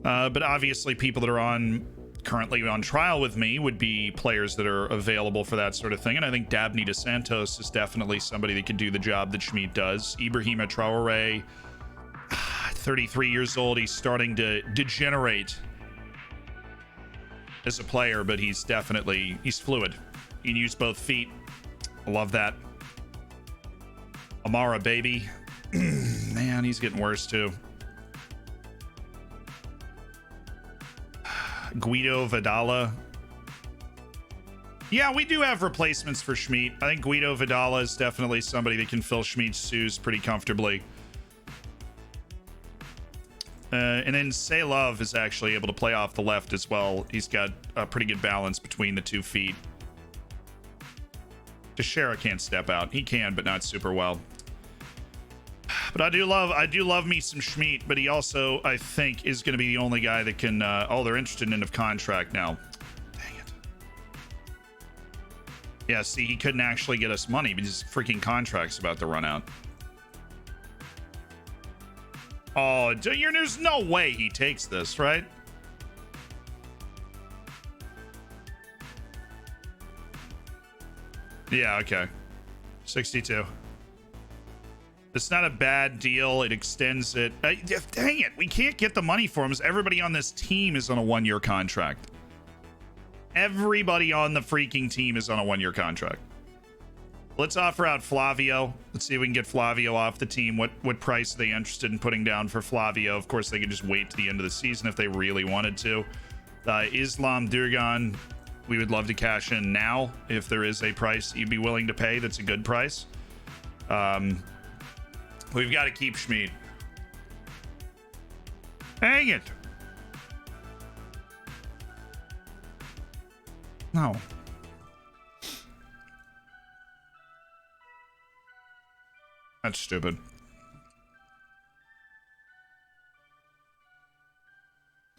But obviously people that are currently on trial with me would be players that are available for that sort of thing. And I think Dabney dos Santos is definitely somebody that could do the job that Schmid does. Ibrahima Traore, 33 years old. He's starting to degenerate as a player, but he's fluid. He can use both feet. I love that. Amara Baby. Man, he's getting worse too. Guido Vidala. Yeah, we do have replacements for Schmid. I think Guido Vidala is definitely somebody that can fill Schmid's shoes pretty comfortably. And then Say Love is actually able to play off the left as well. He's got a pretty good balance between the 2 feet. Teixeira can't step out. He can, but not super well. But I do love me some Schmid, but he also, I think, is going to be the only guy that can... they're interested in end of contract now. Dang it. Yeah, see, he couldn't actually get us money because his freaking contract's about to run out. Oh, there's no way he takes this, right? Yeah, okay. 62. It's not a bad deal. It extends it. Dang it. We can't get the money for him. Everybody on this team is on a 1-year contract. Everybody on the freaking team is on a 1-year contract. Let's offer out Flavio. Let's see if we can get Flavio off the team. What price are they interested in putting down for Flavio? Of course, they can just wait to the end of the season if they really wanted to. Islam Durgan, we would love to cash in now if there is a price you'd be willing to pay. That's a good price. We've got to keep Schmid. Dang it. No. That's stupid.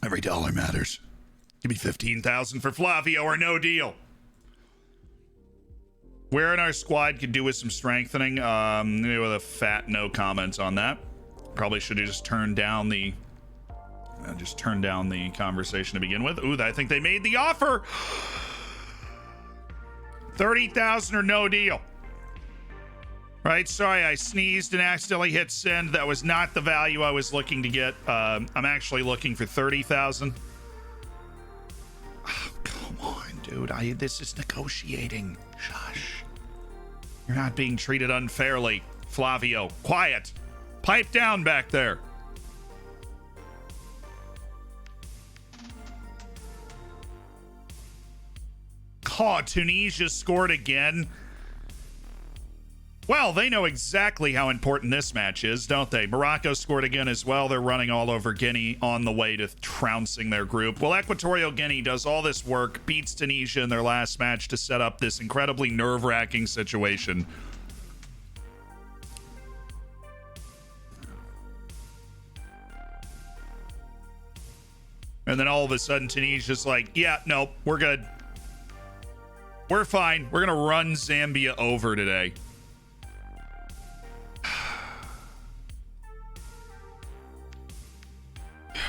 Every dollar matters. Give me 15,000 for Flavio or no deal. Where in our squad could do with some strengthening? With a fat no comment on that. Probably should have just turned down the conversation to begin with. Ooh, I think they made the offer. 30,000 or no deal. Right, sorry, I sneezed and accidentally hit send. That was not the value I was looking to get. I'm actually looking for 30,000. Oh, come on, dude. This is negotiating. Shush. You're not being treated unfairly. Flavio, quiet. Pipe down back there. Oh, Tunisia scored again. Well, they know exactly how important this match is, don't they? Morocco scored again as well. They're running all over Guinea on the way to trouncing their group. Well, Equatorial Guinea does all this work, beats Tunisia in their last match to set up this incredibly nerve-wracking situation. And then all of a sudden, Tunisia's like, yeah, nope, we're good. We're fine. We're going to run Zambia over today.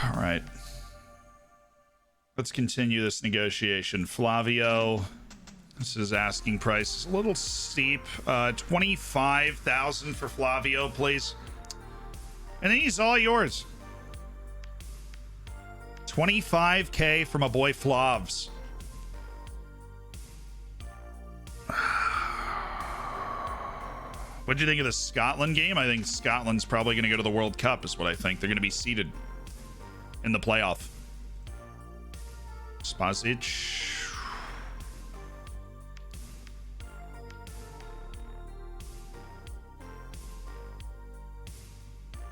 All right. Let's continue this negotiation. Flavio, this is asking price. It's a little steep. 25,000 for Flavio, please. And then he's all yours. 25K from my boy Flavs. What do you think of the Scotland game? I think Scotland's probably going to go to the World Cup is what I think. They're going to be seeded in the playoff. Spazic.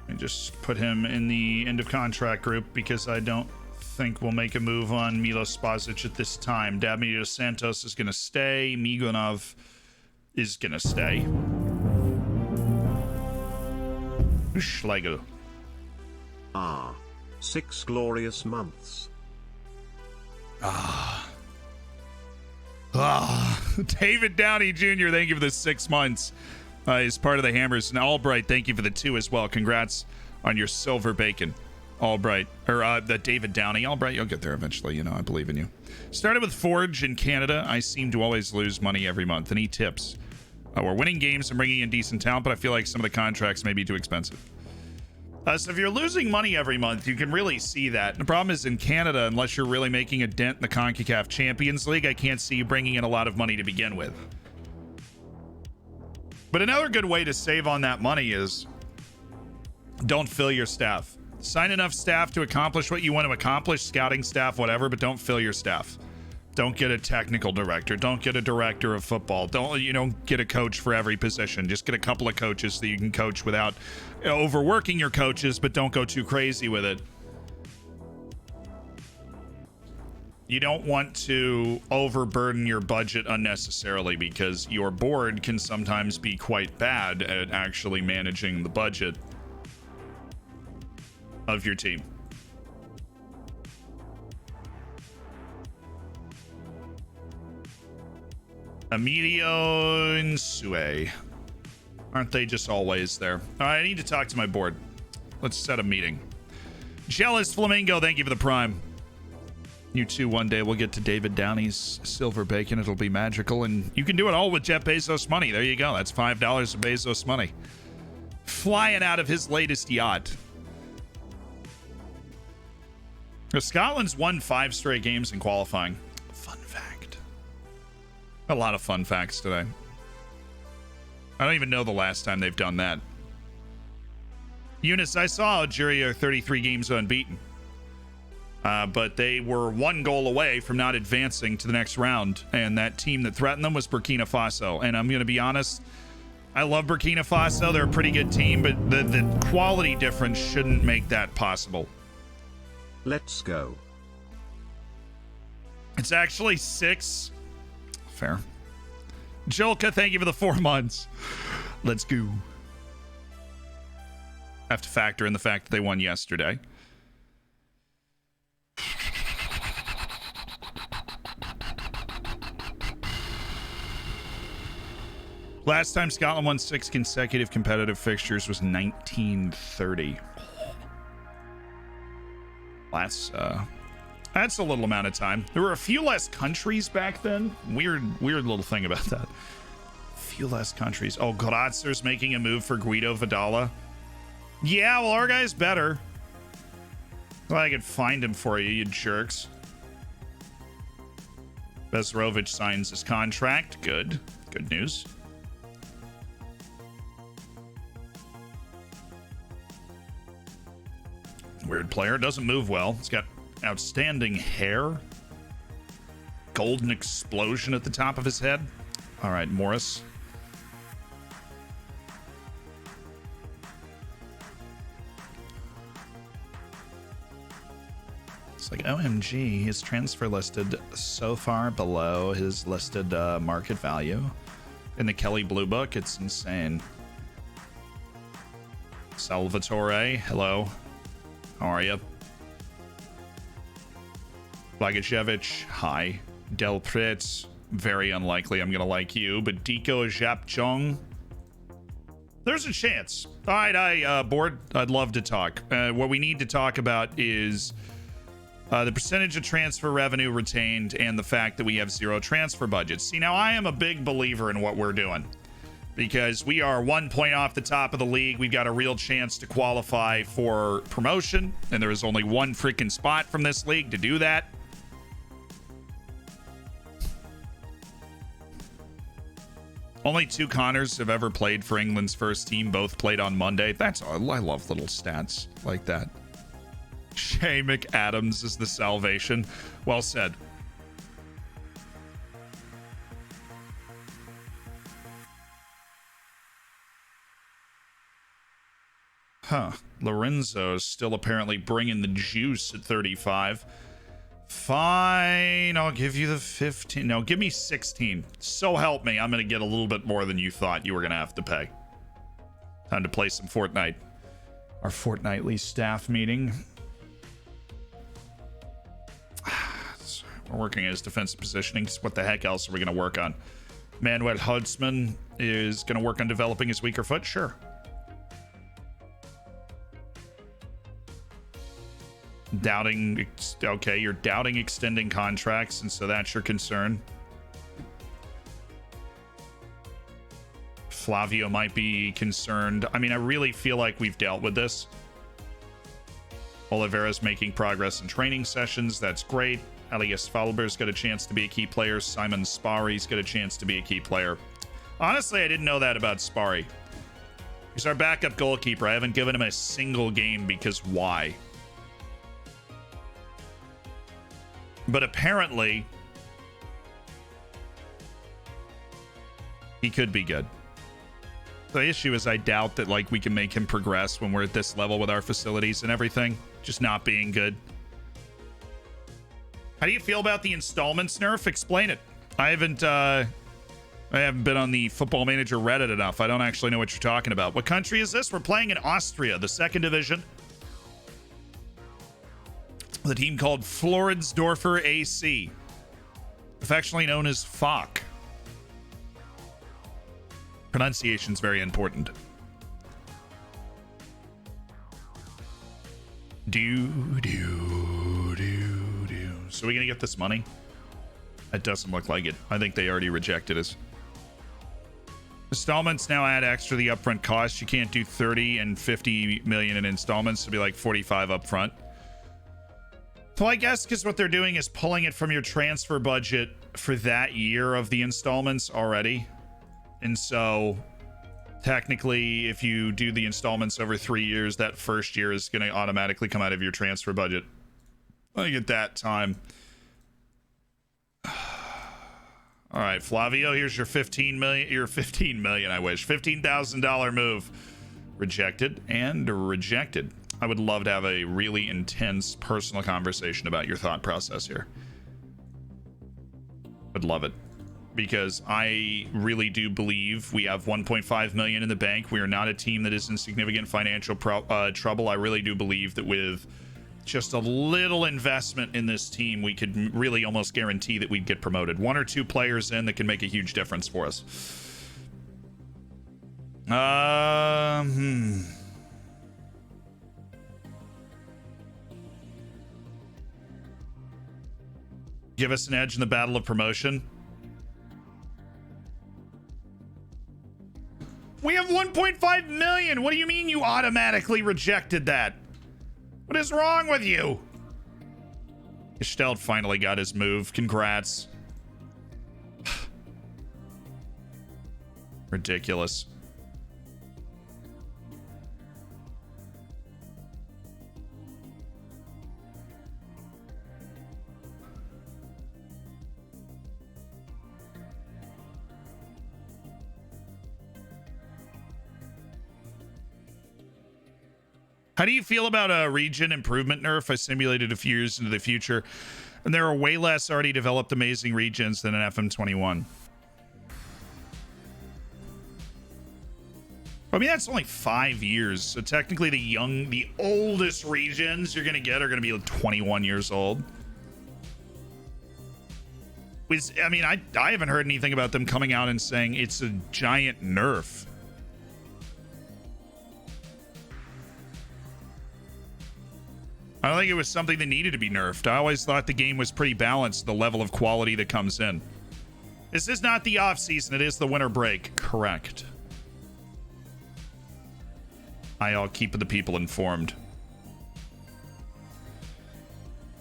And just put him in the end of contract group because I don't think we'll make a move on Milos Spazic at this time. Damir dos Santos is going to stay. Migonov is going to stay. Schlegel. 6 glorious months. David Downey Jr., thank you for the 6 months. He's part of the Hammers. And Albright, thank you for the 2 as well. Congrats on your silver bacon. Albright, or the David Downey. Albright, you'll get there eventually. You know, I believe in you. Started with Forge in Canada. I seem to always lose money every month. Any tips? We're winning games and bringing in decent talent, but I feel like some of the contracts may be too expensive. So if you're losing money every month, you can really see that. The problem is in Canada, unless you're really making a dent in the CONCACAF Champions League, I can't see you bringing in a lot of money to begin with. But another good way to save on that money is don't fill your staff. Sign enough staff to accomplish what you want to accomplish, scouting staff, whatever, but don't fill your staff. Don't get a technical director. Don't get a director of football. Don't get a coach for every position. Just get a couple of coaches so you can coach without overworking your coaches, but don't go too crazy with it. You don't want to overburden your budget unnecessarily because your board can sometimes be quite bad at actually managing the budget of your team. Emilio and Sue. Aren't they just always there? All right, I need to talk to my board. Let's set a meeting. Jealous Flamingo, thank you for the prime. You too, one day we'll get to David Downey's silver bacon. It'll be magical, and you can do it all with Jeff Bezos money. There you go. That's $5 of Bezos money. Flying out of his latest yacht. Scotland's won 5 straight games in qualifying. Fun fact. A lot of fun facts today. I don't even know the last time they've done that. Eunice, I saw Algeria 33 games unbeaten. But they were 1 goal away from not advancing to the next round. And that team that threatened them was Burkina Faso. And I'm going to be honest, I love Burkina Faso. They're a pretty good team, but the quality difference shouldn't make that possible. Let's go. It's actually 6. Fair. Jolka, thank you for the 4 months. Let's go. Have to factor in the fact that they won yesterday. Last time Scotland won 6 consecutive competitive fixtures was 1930. That's a little amount of time. There were a few less countries back then. Weird little thing about that. Few less countries. Oh, Gratzer's making a move for Guido Vidala. Yeah, well, our guy's better. Well, I could find him for you, you jerks. Bezrovic signs his contract. Good. Good news. Weird player. Doesn't move well. He's got outstanding hair. Golden explosion at the top of his head. All right, Morris. It's like, OMG, his transfer listed so far below his listed market value. In the Kelly Blue Book, it's insane. Salvatore, hello. How are you? Blagojevich, hi. Del Pritz, very unlikely I'm gonna like you, but Diko Japchong, there's a chance. All right, board, I'd love to talk. What we need to talk about is the percentage of transfer revenue retained and the fact that we have 0 transfer budgets. See, now I am a big believer in what we're doing because we are 1 point off the top of the league. We've got a real chance to qualify for promotion, and there is only 1 freaking spot from this league to do that. Only 2 Connors have ever played for England's first team. Both played on Monday. I love little stats like that. Shay McAdams is the salvation. Well said. Huh. Lorenzo's still apparently bringing the juice at 35. Fine, I'll give you the 15. No, give me 16. So help me, I'm going to get a little bit more than you thought you were going to have to pay. Time to play some Fortnite. Our fortnightly staff meeting. We're working as defensive positioning. What the heck else are we going to work on? Manuel Hudsman is going to work on developing his weaker foot? Sure. Doubting, okay, you're doubting extending contracts, and so that's your concern. Flavio might be concerned. I mean, I really feel like we've dealt with this. Oliveira's making progress in training sessions. That's great. Elias Falber's got a chance to be a key player. Simon Spari's got a chance to be a key player. Honestly, I didn't know that about Spari. He's our backup goalkeeper. I haven't given him a single game because why? But apparently, he could be good. The issue is I doubt that like we can make him progress when we're at this level with our facilities and everything. Just not being good. How do you feel about the installments nerf? Explain it. I haven't been on the Football Manager Reddit enough. I don't actually know what you're talking about. What country is this? We're playing in Austria, the 2nd division. The team called Floridsdorfer AC, affectionately known as FOC. Pronunciation's very important. So we gonna get this money? It doesn't look like it. I think they already rejected us. Installments now add extra the upfront cost. You can't do 30 and 50 million in installments. It'll be like 45 upfront. So I guess because what they're doing is pulling it from your transfer budget for that year of the installments already. And so technically, if you do the installments over 3 years, that first year is going to automatically come out of your transfer budget. I think at that time. All right, Flavio, here's your 15 million. Your 15 million, I wish. $15,000 move. Rejected and rejected. I would love to have a really intense personal conversation about your thought process here. Would love it. Because I really do believe we have 1.5 million in the bank. We are not a team that is in significant financial trouble. I really do believe that with just a little investment in this team, we could really almost guarantee that we'd get promoted. 1 or 2 players in that can make a huge difference for us. Give us an edge in the battle of promotion. We have 1.5 million. What do you mean you automatically rejected that? What is wrong with you? Gestalt finally got his move. Congrats. Ridiculous. How do you feel about a region improvement nerf? I simulated a few years into the future, and there are way less already developed amazing regions than an FM21. I mean, that's only 5 years, so technically the oldest regions you're gonna get are gonna be like 21 years old. I mean, I haven't heard anything about them coming out and saying it's a giant nerf. I don't think it was something that needed to be nerfed. I always thought the game was pretty balanced, the level of quality that comes in. This is not the off season, it is the winter break. Correct. I'll keep the people informed.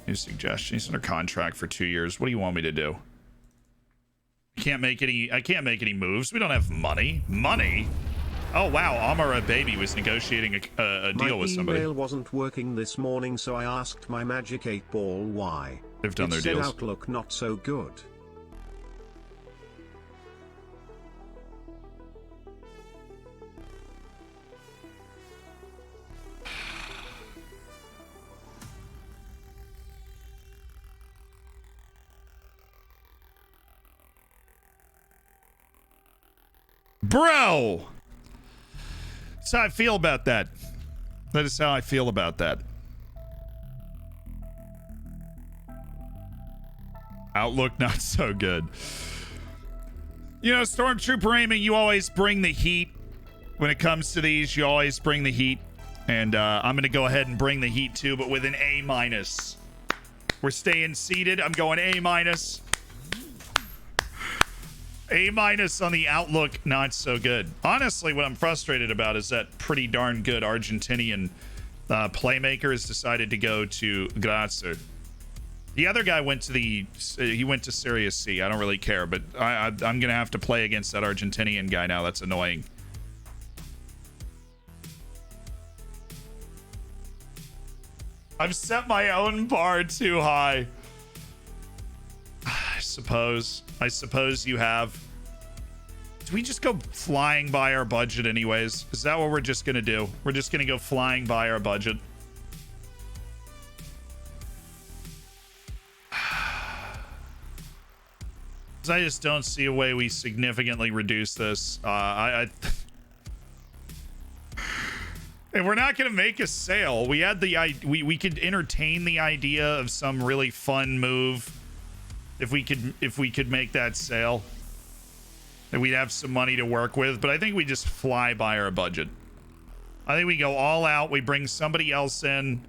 New suggestion. He's under contract for 2 years. What do you want me to do? I can't make any moves. We don't have money. Money? Oh wow, Amara Baby was negotiating a deal with somebody. My email wasn't working this morning, so I asked my Magic 8 Ball why. They've done their said deals. Outlook not so good. Bro! That's how I feel about that. That is how I feel about that. Outlook not so good. You know, Stormtrooper aiming, you always bring the heat. When it comes to these, you always bring the heat. And I'm going to go ahead and bring the heat too, but with an A-. We're staying seated. I'm going A-. A- on the Outlook, not so good. Honestly, what I'm frustrated about is that pretty darn good Argentinian playmaker has decided to go to Grazer. The other guy went to he went to Series C. I don't really care, but I'm going to have to play against that Argentinian guy now. That's annoying. I've set my own bar too high. I suppose you have. Do we just go flying by our budget anyways? Is that what we're just gonna do? We're just gonna go flying by our budget. I just don't see a way we significantly reduce this. And we're not gonna make a sale. We had we could entertain the idea of some really fun move if we could make that sale. and we'd have some money to work with, but I think we just fly by our budget. I think we go all out, we bring somebody else in,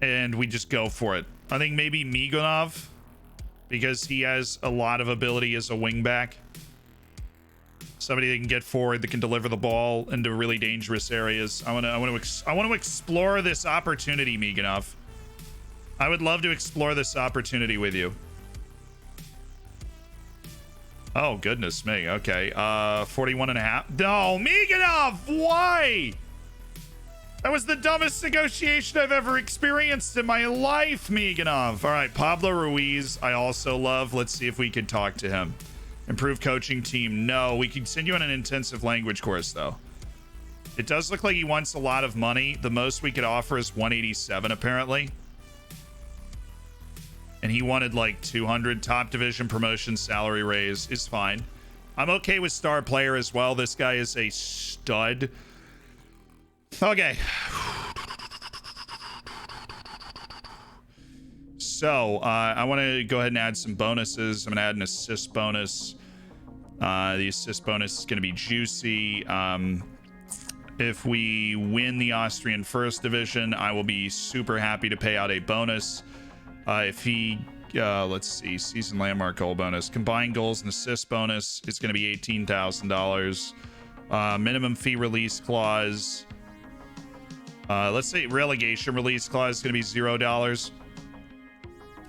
and we just go for it. I think maybe Migunov, because he has a lot of ability as a wingback. Somebody that can get forward, that can deliver the ball into really dangerous areas. I want to explore this opportunity, Migunov. I would love to explore this opportunity with you. Oh, goodness me. Okay. 41 and a half. No, Migunov, why? That was the dumbest negotiation I've ever experienced in my life, Migunov. All right, Pablo Ruiz, I also love. Let's see if we could talk to him. Improve coaching team. No, we can send you on an intensive language course, though. It does look like he wants a lot of money. The most we could offer is 187, apparently. And he wanted like 200. Top division promotion, salary raise is fine. I'm okay with star player as well. This guy is a stud. Okay. So, I want to go ahead and add some bonuses. I'm going to add an assist bonus. The assist bonus is going to be juicy. If we win the Austrian First Division, I will be super happy to pay out a bonus. If he, let's see, season landmark goal bonus. Combined goals and assist bonus is going to be $18,000. Minimum fee release clause. Let's say relegation release clause is going to be $0.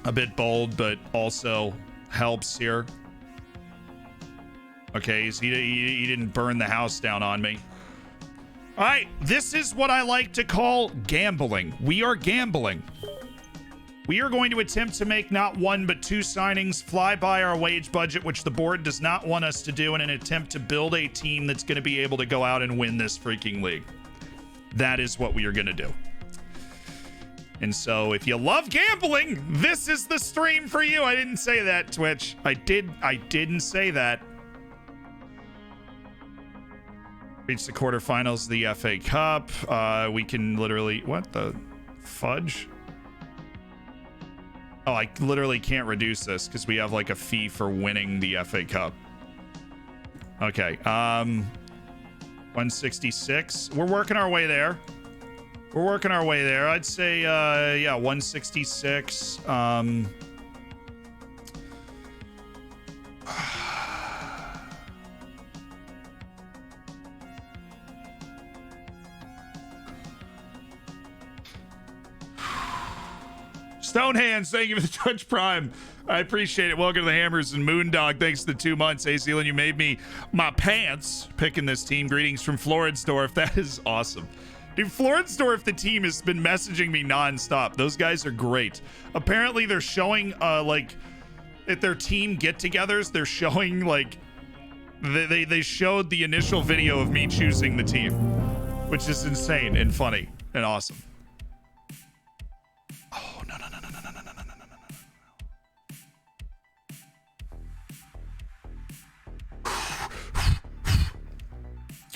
A bit bold, but also helps here. Okay, so he didn't burn the house down on me. All right, this is what I like to call gambling. We are gambling. We are going to attempt to make not one, but two signings, fly by our wage budget, which the board does not want us to do, in an attempt to build a team that's going to be able to go out and win this freaking league. That is what we are going to do. And so if you love gambling, this is the stream for you. I didn't say that, Twitch. I didn't say that. Reach the quarterfinals of the FA Cup. We can literally, what the fudge? Oh, I literally can't reduce this because we have like a fee for winning the FA Cup. Okay. 166. We're working our way there. We're working our way there. I'd say, yeah, 166. Stonehands, thank you for the Twitch Prime. I appreciate it. Welcome to the Hammers and Moondog. Thanks for the 2 months. Hey, Zeeland, you made me my pants picking this team. Greetings from Floridsdorfer. That is awesome. Dude, Floridsdorfer, the team, has been messaging me nonstop. Those guys are great. Apparently, they're showing, like, at their team get-togethers, they're showing, like, they showed the initial video of me choosing the team, which is insane and funny and awesome. Oh, no.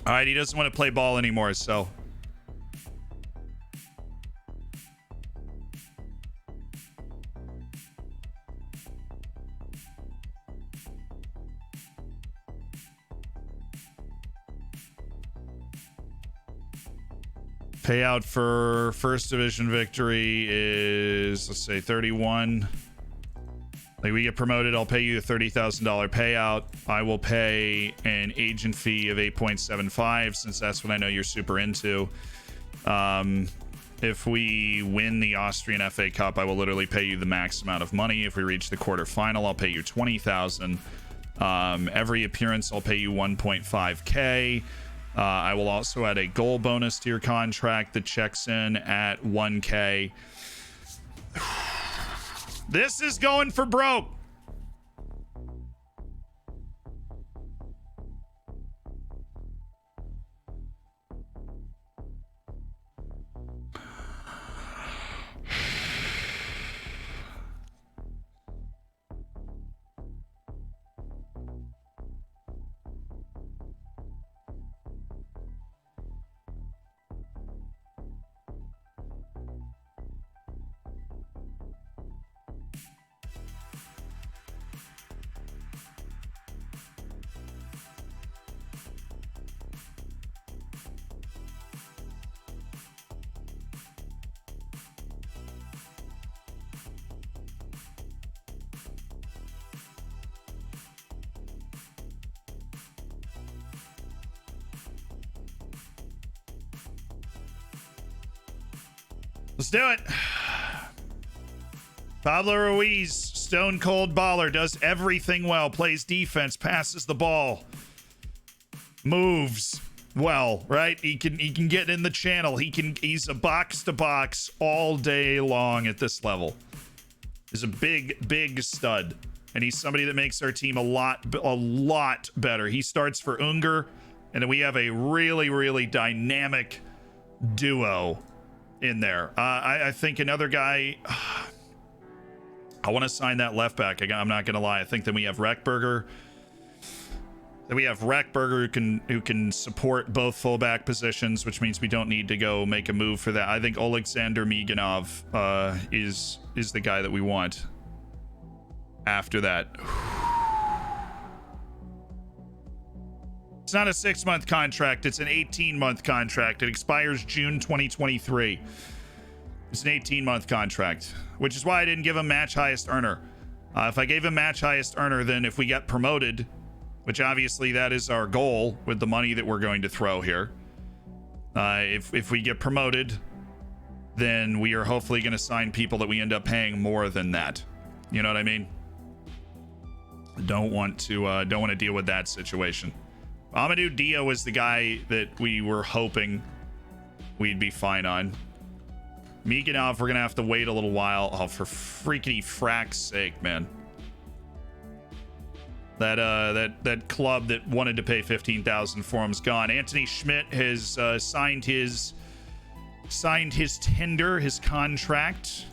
All right, he doesn't want to play ball anymore, so... Payout for first division victory is, let's say, 31. Like, we get promoted, I'll pay you a $30,000 payout. I will pay an agent fee of 8.75, since that's what I know you're super into. If we win the Austrian FA Cup, I will literally pay you the max amount of money. If we reach the quarterfinal, I'll pay you $20,000. Every appearance, I'll pay you 1.5K. I will also add a goal bonus to your contract that checks in at 1K. This is going for broke. Let's do it. Pablo Ruiz, stone cold baller, does everything well, plays defense, passes the ball, moves well, right? He can get in the channel. He's a box to box all day long at this level. He's a big stud, and he's somebody that makes our team a lot better. He starts for Unger, and then we have a really dynamic duo in there. I think another guy. I want to sign that left back. I'm not gonna lie. I think that we have Reckberger. Who can support both fullback positions, which means we don't need to go make a move for that. I think Alexander Miganov is the guy that we want after that. It's not a 6-month contract. It's an 18-month contract. It expires June 2023. It's an 18-month contract, which is why I didn't give him match highest earner. If I gave him match highest earner, then if we get promoted, which obviously that is our goal with the money that we're going to throw here. If we get promoted, then we are hopefully going to sign people that we end up paying more than that. You know what I mean? Don't want to deal with that situation. Amadou Dio was the guy that we were hoping we'd be fine on. Miganov, we're gonna have to wait a little while. Oh, for freaking frack's sake, man. That club that wanted to pay $15,000 for him's gone. Anthony Schmidt has signed his tender, his contract.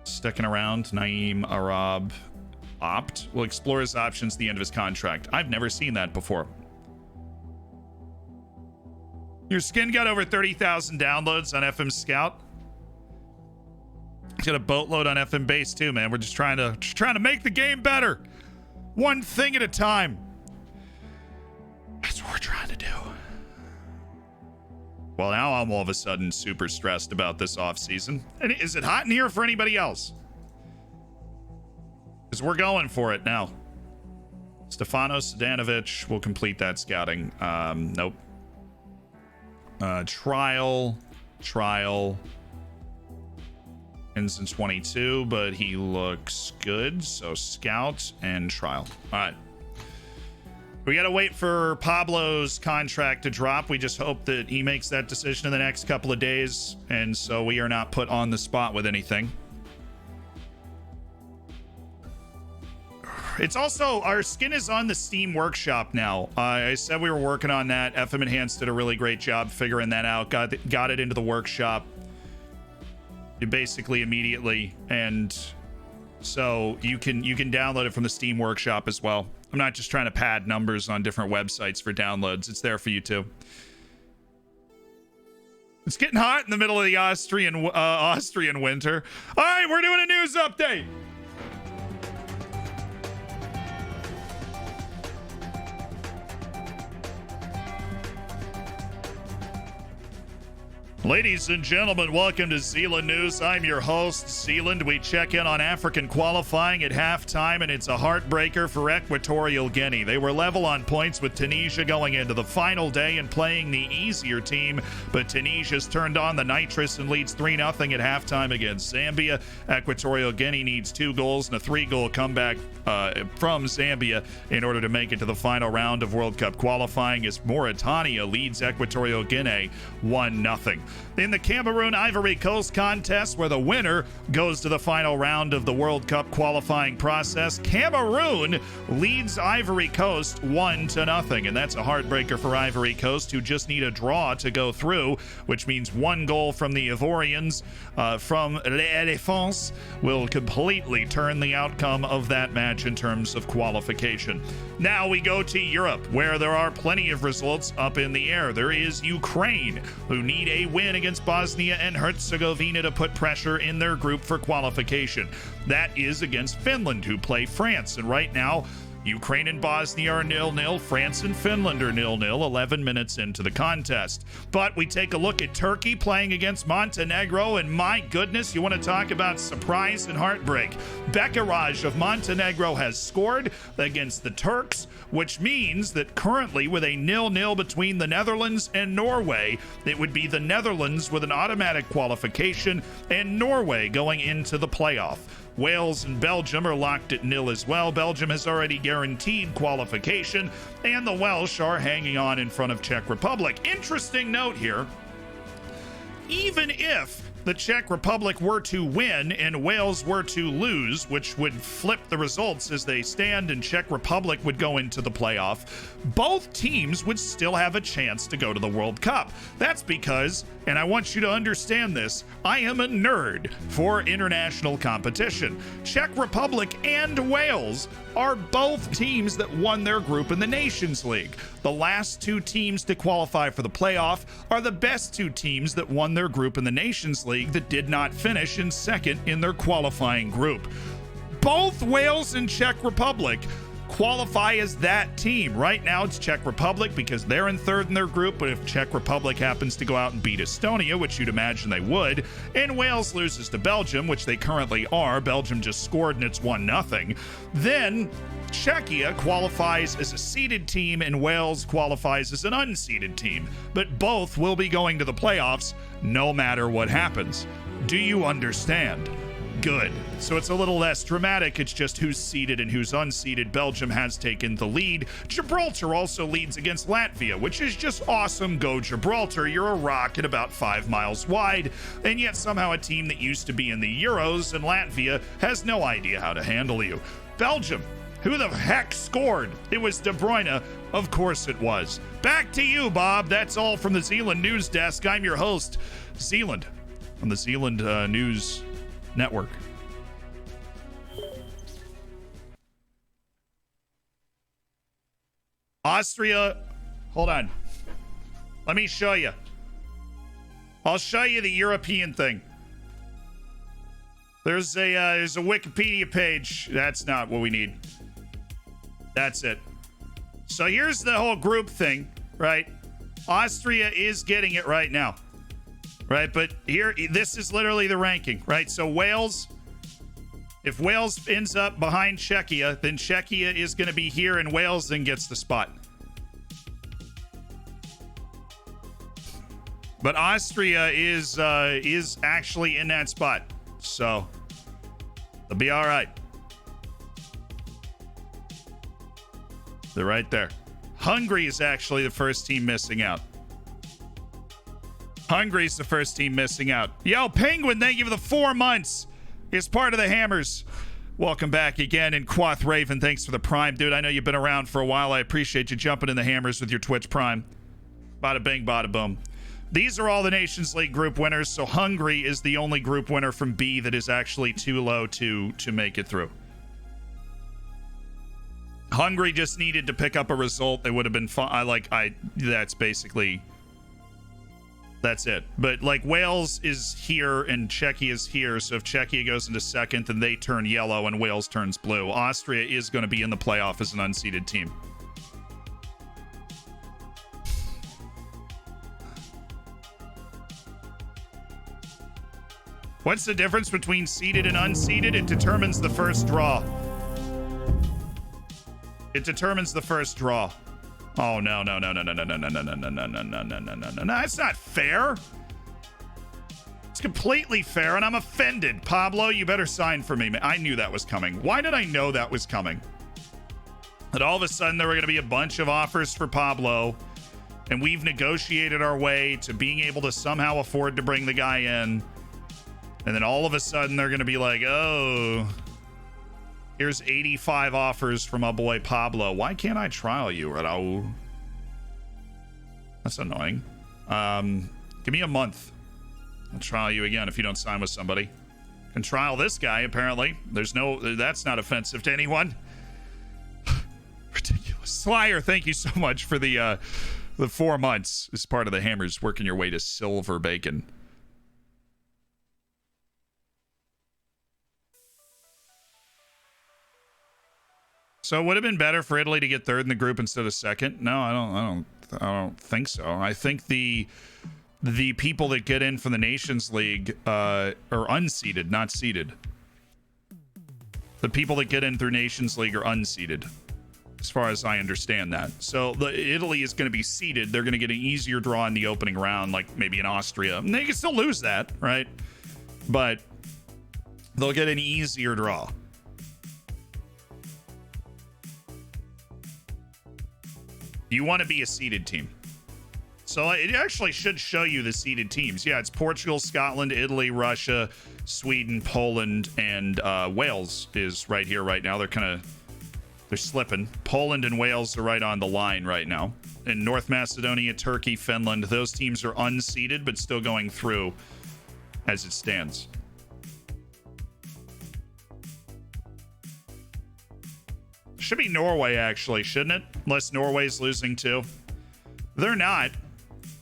Sticking around. Naeem Arab opt. Will explore his options at the end of his contract. I've never seen that before. Your skin got over 30,000 downloads on FM Scout. It's got a boatload on FM Base too, man. We're just trying to make the game better, one thing at a time. That's what we're trying to do. Well, now I'm all of a sudden super stressed about this off season. And is it hot in here for anybody else? Because we're going for it now. Stefano Sedanovic will complete that scouting. Nope. Trial ends in 22, but he looks good. So scout and trial. All right. We got to wait for Pablo's contract to drop. We just hope that he makes that decision in the next couple of days. And so we are not put on the spot with anything. It's also, our skin is on the Steam Workshop now. I said we were working on that. FM Enhanced did a really great job figuring that out. Got it into the workshop basically immediately, and so you can download it from the Steam Workshop as well. I'm not just trying to pad numbers on different websites for downloads. It's there for you too. It's getting hot in the middle of the Austrian winter. All right, we're doing a news update. Ladies and gentlemen, welcome to Zeeland News. I'm your host, Zeeland. We check in on African qualifying at halftime, and it's a heartbreaker for Equatorial Guinea. They were level on points with Tunisia going into the final day and playing the easier team, but Tunisia's turned on the nitrous and leads 3-0 at halftime against Zambia. Equatorial Guinea needs 2 goals and a 3-goal comeback from Zambia in order to make it to the final round of World Cup qualifying, as Mauritania leads Equatorial Guinea 1-0. In the Cameroon-Ivory Coast contest, where the winner goes to the final round of the World Cup qualifying process, Cameroon leads Ivory Coast 1-0, and that's a heartbreaker for Ivory Coast, who just need a draw to go through, which means 1 goal from the Ivorians from Les Elephants will completely turn the outcome of that match in terms of qualification. Now we go to Europe, where there are plenty of results up in the air. There is Ukraine, who need a win against Bosnia and Herzegovina to put pressure in their group for qualification. That is against Finland, who play France. And right now, Ukraine and Bosnia are 0-0. France and Finland are 0-0, 11 minutes into the contest. But we take a look at Turkey playing against Montenegro, and my goodness, you want to talk about surprise and heartbreak. Bekaraj of Montenegro has scored against the Turks, which means that currently with a 0-0 between the Netherlands and Norway, it would be the Netherlands with an automatic qualification and Norway going into the playoff. Wales and Belgium are locked at 0 as well. Belgium has already guaranteed qualification, and the Welsh are hanging on in front of Czech Republic. Interesting note here, even if the Czech Republic were to win and Wales were to lose, which would flip the results as they stand and Czech Republic would go into the playoff, both teams would still have a chance to go to the World Cup. That's because, and I want you to understand this, I am a nerd for international competition. Czech Republic and Wales are both teams that won their group in the Nations League. The last two teams to qualify for the playoff are the best two teams that won their group in the Nations League that did not finish in second in their qualifying group. Both Wales and Czech Republic qualify as that team. Right now it's Czech Republic because they're in third in their group, but if Czech Republic happens to go out and beat Estonia, which you'd imagine they would, and Wales loses to Belgium, which they currently are, Belgium just scored and it's 1-0, then Czechia qualifies as a seeded team and Wales qualifies as an unseeded team, but both will be going to the playoffs no matter what happens. Do you understand? Good. So it's a little less dramatic. It's just who's seeded and who's unseeded. Belgium has taken the lead. Gibraltar also leads against Latvia, which is just awesome. Go Gibraltar. You're a rock at about 5 miles wide, and yet somehow a team that used to be in the Euros and Latvia has no idea how to handle you. Belgium. Who the heck scored? It was De Bruyne. Of course it was. Back to you, Bob. That's all from the Zeeland News Desk. I'm your host, Zeeland, on the Zeeland News Network. Austria, hold on. Let me show you. I'll show you the European thing. There's a Wikipedia page. That's not what we need. That's it. So here's the whole group thing, right? Austria is getting it right now. Right, but here, this is literally the ranking, right? So Wales, if Wales ends up behind Czechia, then Czechia is going to be here and Wales then gets the spot. But Austria is actually in that spot. So they'll be all right. They're right there. Hungary is actually the first team missing out. Hungary's the first team missing out. Yo, Penguin, thank you for the 4 months. It's part of the Hammers. Welcome back again. And Quoth Raven, thanks for the Prime. Dude, I know you've been around for a while. I appreciate you jumping in the Hammers with your Twitch Prime. Bada bing, bada boom. These are all the Nations League group winners, so Hungary is the only group winner from B that is actually too low to make it through. Hungary just needed to pick up a result. They would have been fine. That's basically... That's it. But like Wales is here and Czechia is here. So if Czechia goes into second, then they turn yellow and Wales turns blue. Austria is going to be in the playoff as an unseeded team. What's the difference between seeded and unseeded? It determines the first draw. It determines the first draw. Oh, no. That's not fair. It's completely fair, and I'm offended. Pablo, you better sign for me. I knew that was coming. Why did I know that was coming? That all of a sudden there were going to be a bunch of offers for Pablo, and we've negotiated our way to being able to somehow afford to bring the guy in. And then all of a sudden they're going to be like, oh... Here's 85 offers from my boy Pablo. Why can't I trial you, Raul? That's annoying. Give me a month. I'll trial you again if you don't sign with somebody. Can trial this guy, apparently. That's not offensive to anyone. Ridiculous. Slayer, thank you so much for the 4 months as part of the Hammers, working your way to silver bacon. So it would have been better for Italy to get third in the group instead of second. No, I don't think so. I think the people that get in from the Nations League are unseeded, not seeded. The people that get in through Nations League are unseeded, as far as I understand that. So Italy is going to be seeded. They're going to get an easier draw in the opening round, like maybe in Austria. And they can still lose that, right? But they'll get an easier draw. You want to be a seeded team. So it actually should show you the seeded teams. Yeah, it's Portugal, Scotland, Italy, Russia, Sweden, Poland, and Wales is right here right now. They're slipping. Poland and Wales are right on the line right now. And North Macedonia, Turkey, Finland, those teams are unseeded, but still going through as it stands. Should be Norway, actually, shouldn't it? Unless Norway's losing too. They're not,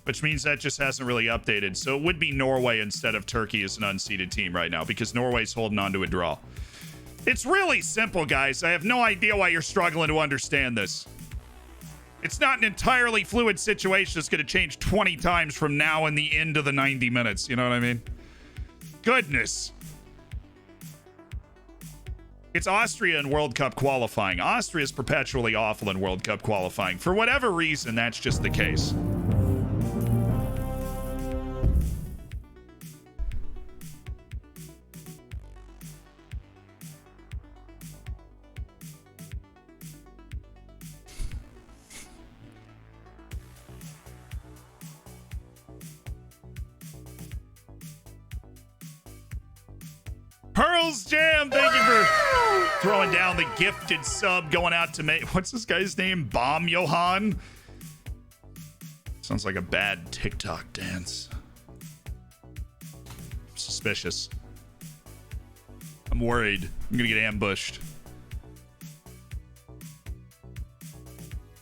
which means that just hasn't really updated. So it would be Norway instead of Turkey as an unseeded team right now, because Norway's holding on to a draw. It's really simple, guys. I have no idea why you're struggling to understand this. It's not an entirely fluid situation that's going to change 20 times from now and the end of the 90 minutes. You know what I mean? Goodness. It's Austria in World Cup qualifying. Austria is perpetually awful in World Cup qualifying. For whatever reason, that's just the case. Pearl's Jam, thank you for throwing down the gifted sub, going out to me. What's this guy's name? Bomb Johan? Sounds like a bad TikTok dance. Suspicious. I'm worried. I'm gonna get ambushed.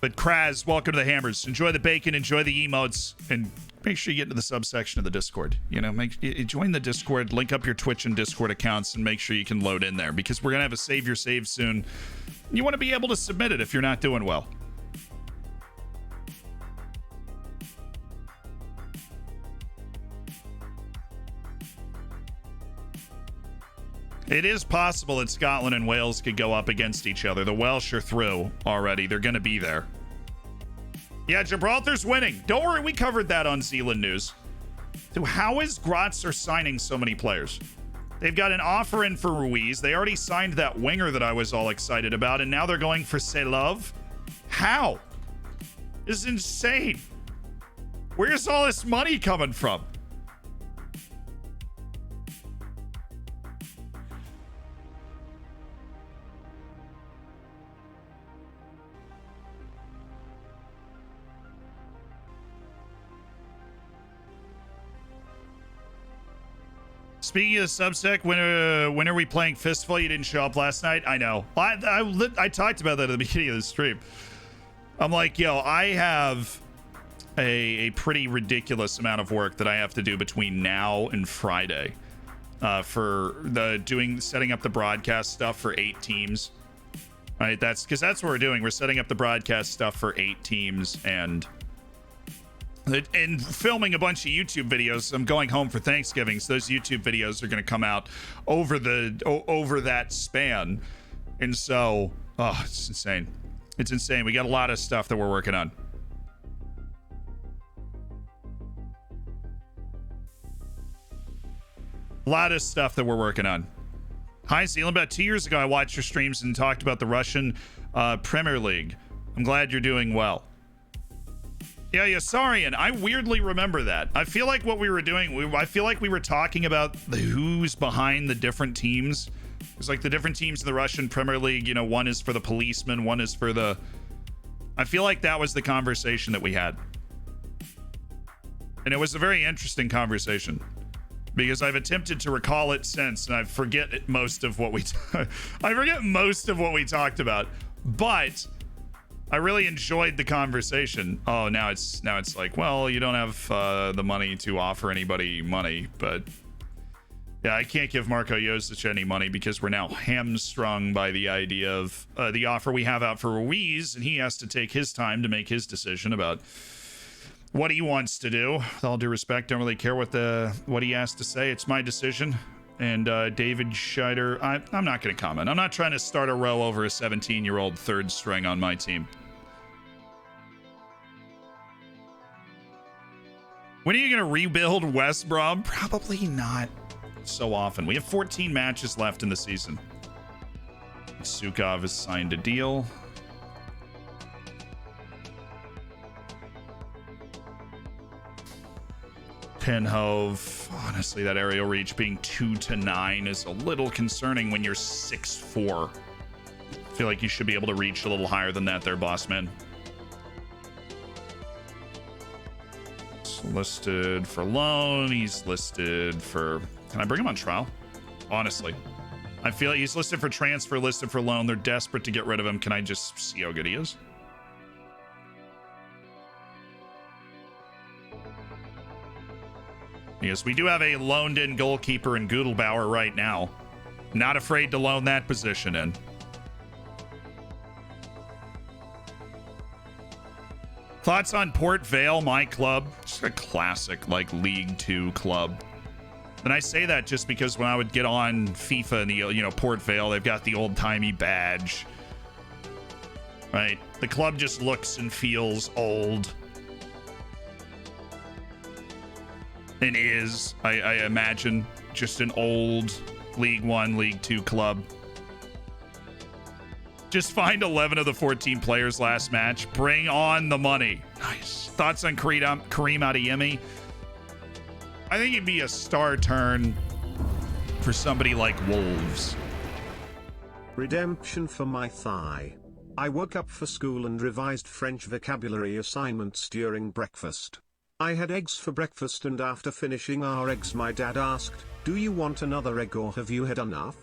But Kraz, welcome to the Hammers. Enjoy the bacon, enjoy the emotes, and make sure you get into the subsection of the Discord. You know, join the Discord, link up your Twitch and Discord accounts, and make sure you can load in there, because we're gonna have a save your save soon. You want to be able to submit it if you're not doing well. It is possible that Scotland and Wales could go up against each other. The Welsh are through already. They're going to be there. Yeah, Gibraltar's winning. Don't worry, we covered that on Zeeland News. So how is Grazzer signing so many players? They've got an offer in for Ruiz. They already signed that winger that I was all excited about, and now they're going for Selov. How? This is insane. Where's all this money coming from? Speaking of Subsec, when are we playing Fistful? You didn't show up last night. I know. I talked about that at the beginning of the stream. I'm like, yo, I have a pretty ridiculous amount of work that I have to do between now and Friday for setting up the broadcast stuff for 8 teams. Right? That's because that's what we're doing. We're setting up the broadcast stuff for 8 teams and filming a bunch of YouTube videos. I'm going home for Thanksgiving, so those YouTube videos are going to come out over that span. And so, it's insane. It's insane. We got a lot of stuff that we're working on. A lot of stuff that we're working on. Hi, Zeeland. About 2 years ago, I watched your streams and talked about the Russian Premier League. I'm glad you're doing well. Yeah, Yassarian, I weirdly remember that. I feel like what we were doing, I feel like we were talking about who's behind the different teams. It's like the different teams in the Russian Premier League, you know, one is for the policemen, one is for the... I feel like that was the conversation that we had. And it was a very interesting conversation, because I've attempted to recall it since, and I forget most of what we talked about. But I really enjoyed the conversation. Oh, now it's like, well, you don't have the money to offer anybody money, but Yeah, I can't give Marco Josic any money because we're now hamstrung by the idea of the offer we have out for Ruiz, and he has to take his time to make his decision about what he wants to do. With all due respect, don't really care what he has to say. It's my decision. And David Scheider, I'm not going to comment. I'm not trying to start a row over a 17-year-old third string on my team. When are you going to rebuild West Brom? Probably not so often. We have 14 matches left in the season. Sukov has signed a deal. Pinhove, honestly, that aerial reach being 2 to 9 is a little concerning when you're 6'4". I feel like you should be able to reach a little higher than that there, boss man. He's listed for loan. He's listed for... Can I bring him on trial? Honestly. I feel like he's listed for transfer, listed for loan. They're desperate to get rid of him. Can I just see how good he is? Yes, we do have a loaned-in goalkeeper in Gudelbauer right now. Not afraid to loan that position in. Thoughts on Port Vale, my club? Just a classic, like, League 2 club. And I say that just because when I would get on FIFA and the, Port Vale, they've got the old-timey badge. Right? The club just looks and feels old. And is, I imagine, just an old League 1, League 2 club. Just find 11 of the 14 players last match. Bring on the money. Nice. Thoughts on Kareem Adeyemi? I think it'd be a star turn for somebody like Wolves. Redemption for my thigh. I woke up for school and revised French vocabulary assignments during breakfast. I had eggs for breakfast, and after finishing our eggs my dad asked, "Do you want another egg or have you had enough?"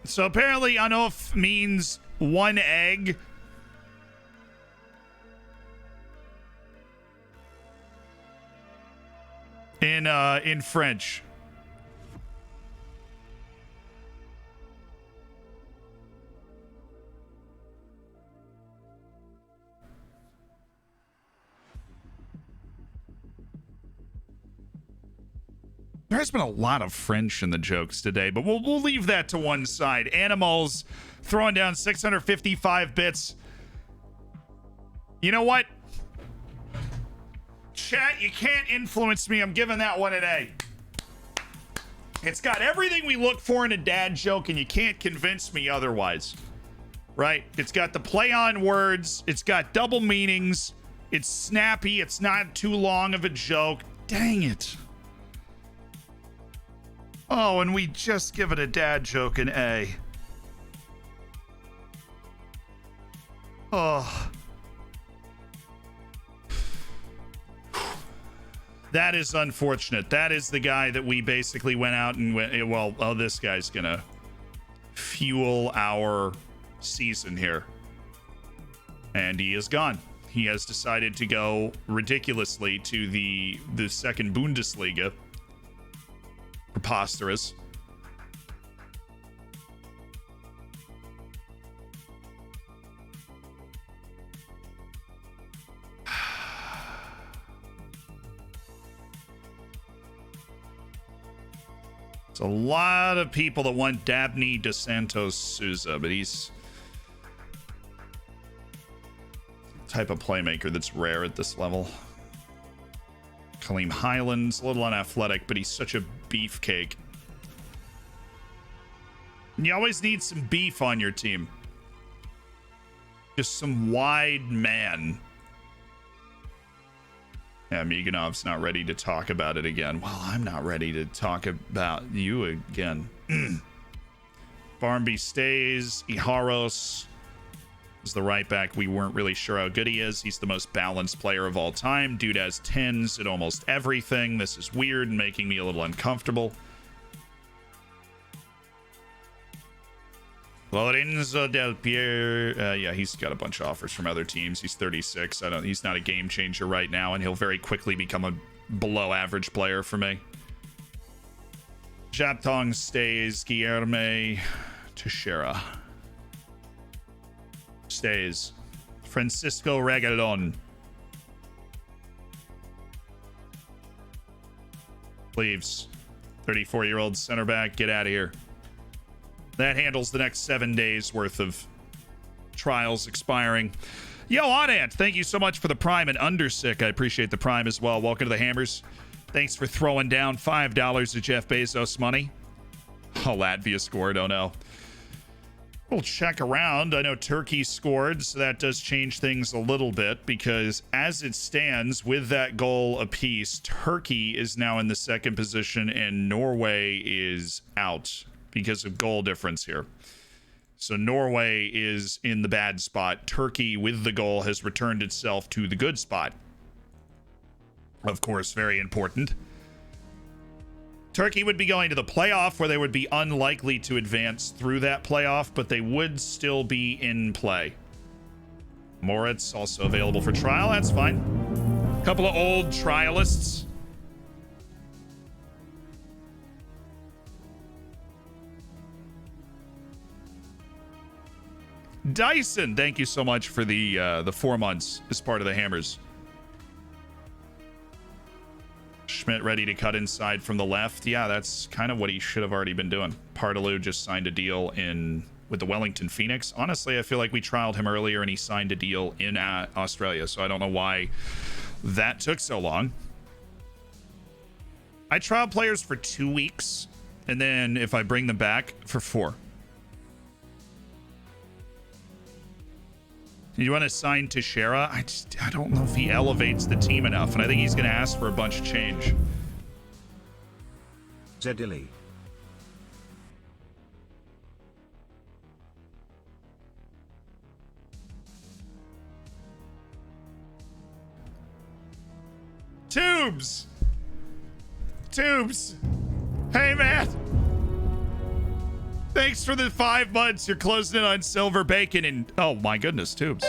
So apparently Anof means one egg. In French. There has been a lot of French in the jokes today, but we'll leave that to one side. Animals throwing down 655 bits. You know what? Chat, you can't influence me. I'm giving that one an A. It's got everything we look for in a dad joke, and you can't convince me otherwise. Right? It's got the play on words. It's got double meanings. It's snappy. It's not too long of a joke. Dang it. Oh, and we just give it a dad joke an A. Oh. That is unfortunate. That is the guy that we basically went out and went, well, oh, this guy's gonna fuel our season here. And he is gone. He has decided to go ridiculously to the second Bundesliga. Preposterous. It's a lot of people that want Dabney dos Santos Souza, but he's the type of playmaker that's rare at this level. Kaleem Highland's a little unathletic, but he's such a beefcake. And you always need some beef on your team. Just some wide man. Yeah, Miganov's not ready to talk about it again. Well, I'm not ready to talk about you again. Barmby stays. Iharos As the right back, we weren't really sure how good he is. He's the most balanced player of all time. Dude has 10s at almost everything. This is weird and making me a little uncomfortable. Lorenzo Del Pier, yeah, he's got a bunch of offers from other teams. He's 36. He's not a game changer right now, and he'll very quickly become a below average player for me. Japtong stays. Guilherme Teixeira stays. Francisco Regalon leaves. 34-year-old center back, get out of here. That handles the next 7 days worth of trials expiring. Yo, Onant, thank you so much for the Prime and Undersick. I appreciate the Prime as well. Welcome to the Hammers. Thanks for throwing down $5 of Jeff Bezos money. Oh, Latvia scored. Oh, no. We'll check around. I know Turkey scored, so that does change things a little bit because as it stands with that goal apiece, Turkey is now in the second position and Norway is out because of goal difference here. So Norway is in the bad spot. Turkey, with the goal, has returned itself to the good spot. Of course, very important. Turkey would be going to the playoff where they would be unlikely to advance through that playoff, but they would still be in play. Moritz also available for trial. That's fine. A couple of old trialists. Dyson, thank you so much for the 4 months as part of the Hammers. Schmidt ready to cut inside from the left. Yeah, that's kind of what he should have already been doing. Partaloo just signed a deal with the Wellington Phoenix. Honestly, I feel like we trialed him earlier and he signed a deal in Australia, so I don't know why that took so long. I trial players for 2 weeks, and then if I bring them back, for 4. You want to sign Teixeira? I don't know if he elevates the team enough, and I think he's going to ask for a bunch of change. Zedili. Tubes! Hey, man! Thanks for the 5 months. You're closing in on silver bacon and... Oh, my goodness, Tubes.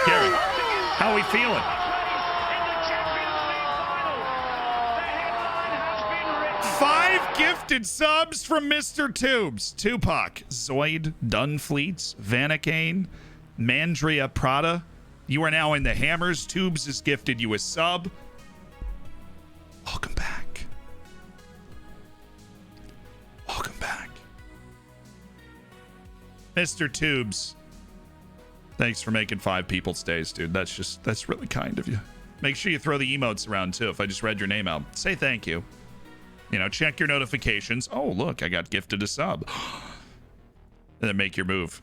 Gary, how are we feeling? 5 gifted subs from Mr. Tubes. Tupac, Zoid, Dunfleets, Vanacane, Mandria Prada. You are now in the Hammers. Tubes has gifted you a sub. Welcome back. Welcome back. Mr. Tubes, thanks for making 5 people's days, dude. That's really kind of you. Make sure you throw the emotes around too. If I just read your name out, say thank you. You know, check your notifications. Oh, look, I got gifted a sub. And then make your move.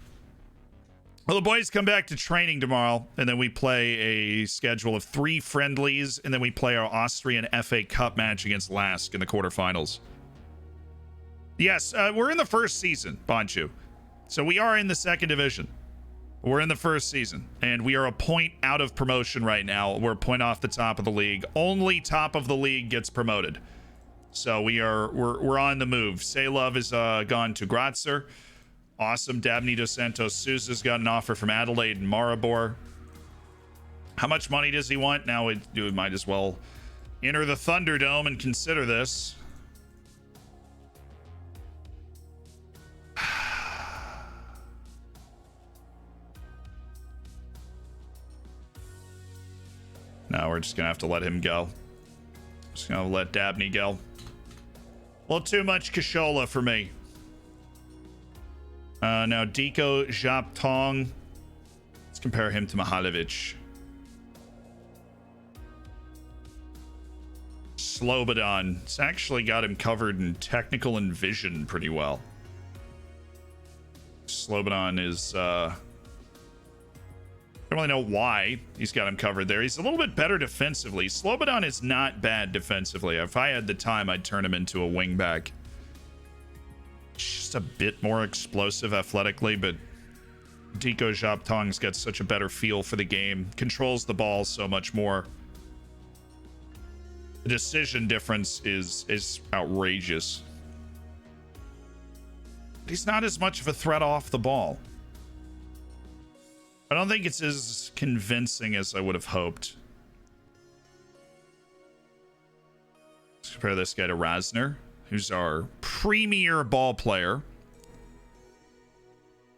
Well, the boys come back to training tomorrow, and then we play a schedule of 3 friendlies, and then we play our Austrian FA Cup match against Lask in the quarterfinals. Yes, we're in the first season, Bonchu. So we are in the second division. We're in the first season, and we are a point out of promotion right now. We're a point off the top of the league. Only top of the league gets promoted. So we're on the move. Say Love is gone to Grazer. Awesome. Dabney Dos Santos Souza's got an offer from Adelaide and Maribor. How much money does he want? Now we might as well enter the Thunderdome and consider this. No, we're just going to have to let him go. Just going to let Dabney go. A little too much Kashola for me. Now, Diko Japtong. Let's compare him to Mihalovic. Slobodan. It's actually got him covered in technical and vision pretty well. Slobodan is... I don't really know why he's got him covered there. He's a little bit better defensively. Slobodan is not bad defensively. If I had the time, I'd turn him into a wingback. Just a bit more explosive athletically, but Diko Joptong's got such a better feel for the game, controls the ball so much more. The decision difference is outrageous. He's not as much of a threat off the ball. I don't think it's as convincing as I would have hoped. Let's compare this guy to Rasner, who's our premier ball player.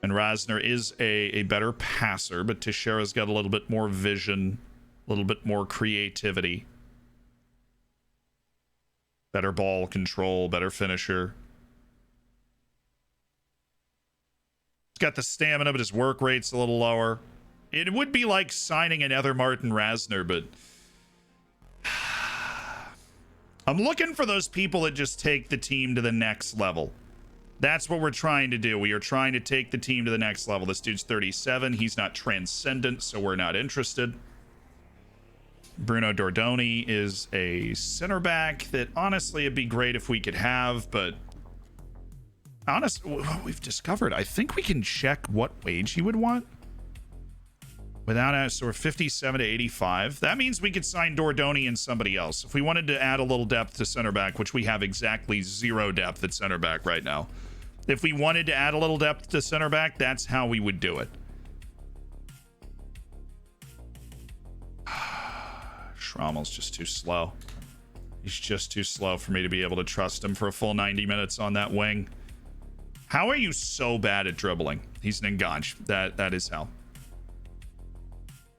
And Rasner is a better passer, but Teixeira's got a little bit more vision, a little bit more creativity. Better ball control, better finisher. He's got the stamina, but his work rate's a little lower. It would be like signing another Martin Rasner, but I'm looking for those people that just take the team to the next level. That's what we're trying to do. We are trying to take the team to the next level. This dude's 37. He's not transcendent, so we're not interested. Bruno Dordoni is a center back that honestly it'd be great if we could have, but honestly, we've discovered, I think we can check what wage he would want without us. So we're 57 to 85. That means we could sign Dordoni and somebody else. If we wanted to add a little depth to center back, which we have exactly 0 depth at center back right now. If we wanted to add a little depth to center back, that's how we would do it. Schrammel's just too slow. He's just too slow for me to be able to trust him for a full 90 minutes on that wing. How are you so bad at dribbling? He's an Nganch. That is how.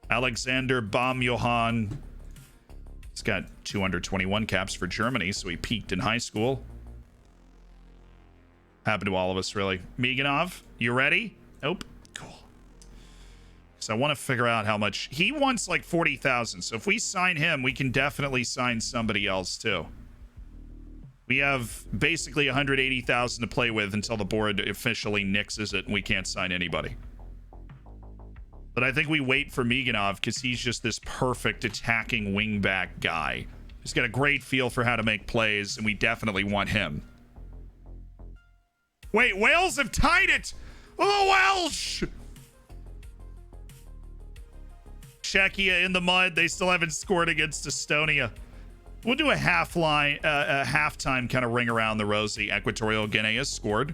Alexander Baum-Johann. He's got 221 caps for Germany, so he peaked in high school. Happened to all of us, really. Miganov, you ready? Nope. Cool. So I want to figure out how much he wants, like 40,000. So if we sign him, we can definitely sign somebody else too. We have basically 180,000 to play with until the board officially nixes it and we can't sign anybody. But I think we wait for Miganov because he's just this perfect attacking wingback guy. He's got a great feel for how to make plays, and we definitely want him. Wait, Wales have tied it! Oh, Welsh! Czechia in the mud. They still haven't scored against Estonia. We'll do a halftime kind of ring around the rosy. Equatorial Guinea has scored,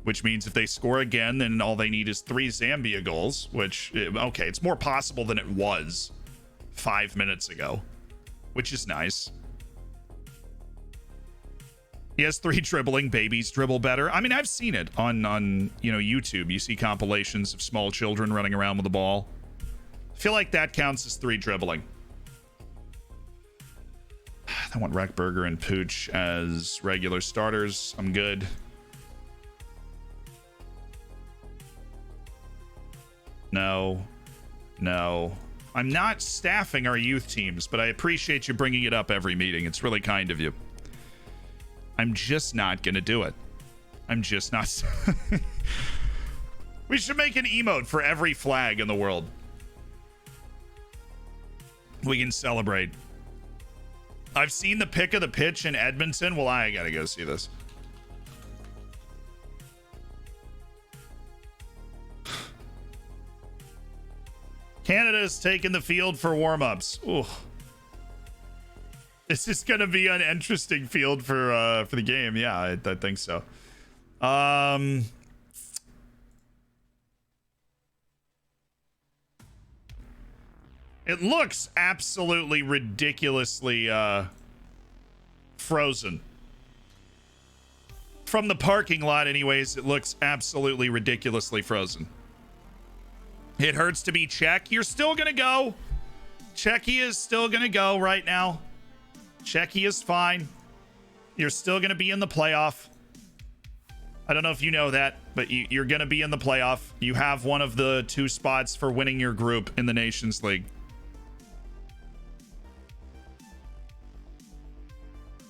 which means if they score again, then all they need is 3 Zambia goals, which, okay, it's more possible than it was 5 minutes ago, which is nice. He has 3 dribbling. Babies dribble better. I mean, I've seen it on YouTube. You see compilations of small children running around with the ball. I feel like that counts as 3 dribbling. I want Reckberger and Pooch as regular starters. I'm good. No. I'm not staffing our youth teams, but I appreciate you bringing it up every meeting. It's really kind of you. I'm just not going to do it. I'm just not. We should make an emote for every flag in the world. We can celebrate. I've seen the pick of the pitch in Edmonton. Well, I got to go see this. Canada's taking the field for warm-ups. Ooh. This is going to be an interesting field for the game. Yeah, I think so. It looks absolutely ridiculously frozen. From the parking lot, anyways, it looks absolutely ridiculously frozen. It hurts to be Czech. You're still going to go. Czechia is still going to go right now. Czechia is fine. You're still going to be in the playoff. I don't know if you know that, but you're going to be in the playoff. You have one of the 2 spots for winning your group in the Nations League.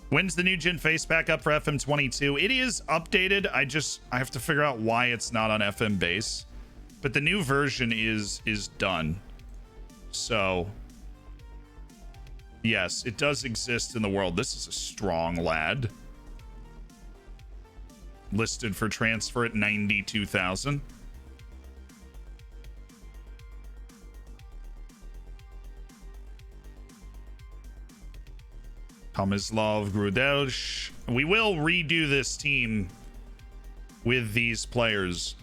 When's the new gen face back up for FM22? It is updated. I have to figure out why it's not on FM base. But the new version is done. So, yes, it does exist in the world. This is a strong lad. Listed for transfer at 92,000. Tomislav Grudelj. We will redo this team with these players.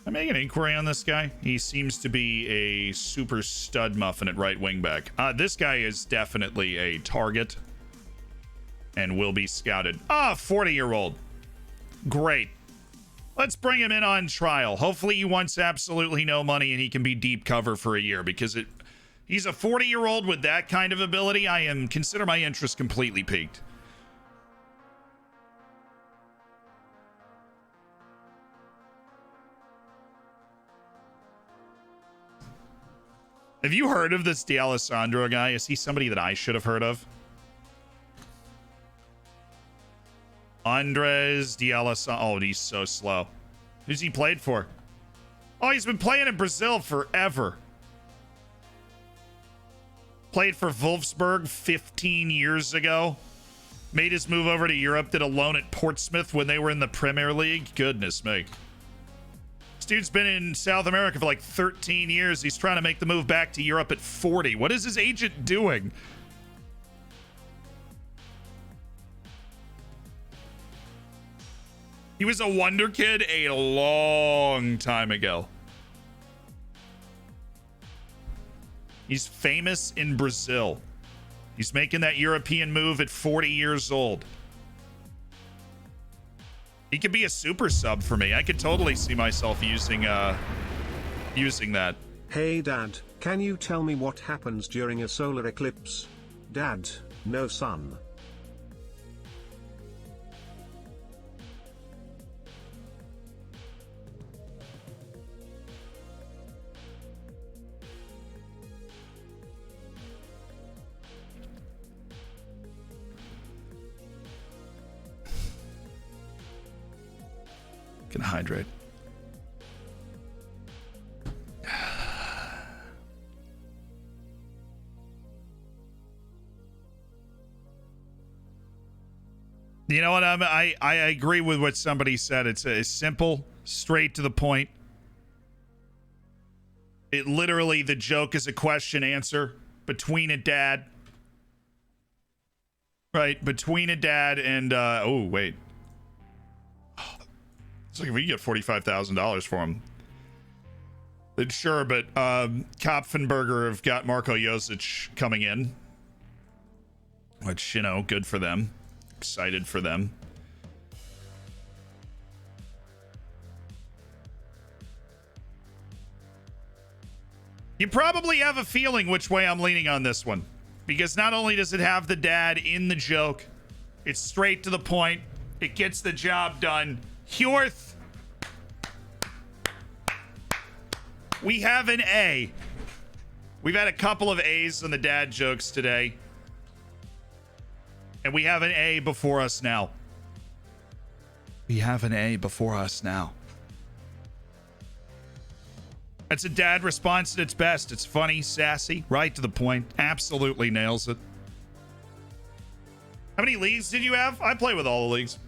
I make an inquiry on this guy. He seems to be a super stud muffin at right wing back. This guy is definitely a target and will be scouted. 40-year-old. Great. Let's bring him in on trial. Hopefully he wants absolutely no money and he can be deep cover for a year, because he's a 40-year-old with that kind of ability. Consider my interest completely piqued. Have you heard of this D'Alessandro guy? Is he somebody that I should have heard of? Andres D'Alessandro. Oh, he's so slow. Who's he played for? Oh, he's been playing in Brazil forever. Played for Wolfsburg 15 years ago. Made his move over to Europe. Did a loan at Portsmouth when they were in the Premier League. Goodness me. This dude's been in South America for like 13 years. He's trying to make the move back to Europe at 40. What is his agent doing? He was a wonder kid a long time ago. He's famous in Brazil. He's making that European move at 40 years old. He could be a super sub for me. I could totally see myself using that. Hey Dad, can you tell me what happens during a solar eclipse? Dad, no sun. Can hydrate. You know what? I agree with what somebody said. It's simple, straight to the point. It literally, the joke is a question answer between a dad. Right, between a dad and oh wait. It's like if we can get $45,000 for him. Then sure, but Kopfenberger have got Marko Josic coming in. Which, you know, good for them. Excited for them. You probably have a feeling which way I'm leaning on this one. Because not only does it have the dad in the joke, it's straight to the point. It gets the job done. Hjorth. We have an A. We've had a couple of A's on the dad jokes today. And we have an A before us now. We have an A before us now. That's a dad response at its best. It's funny, sassy, right to the point. Absolutely nails it. How many leagues did you have? I play with all the leagues.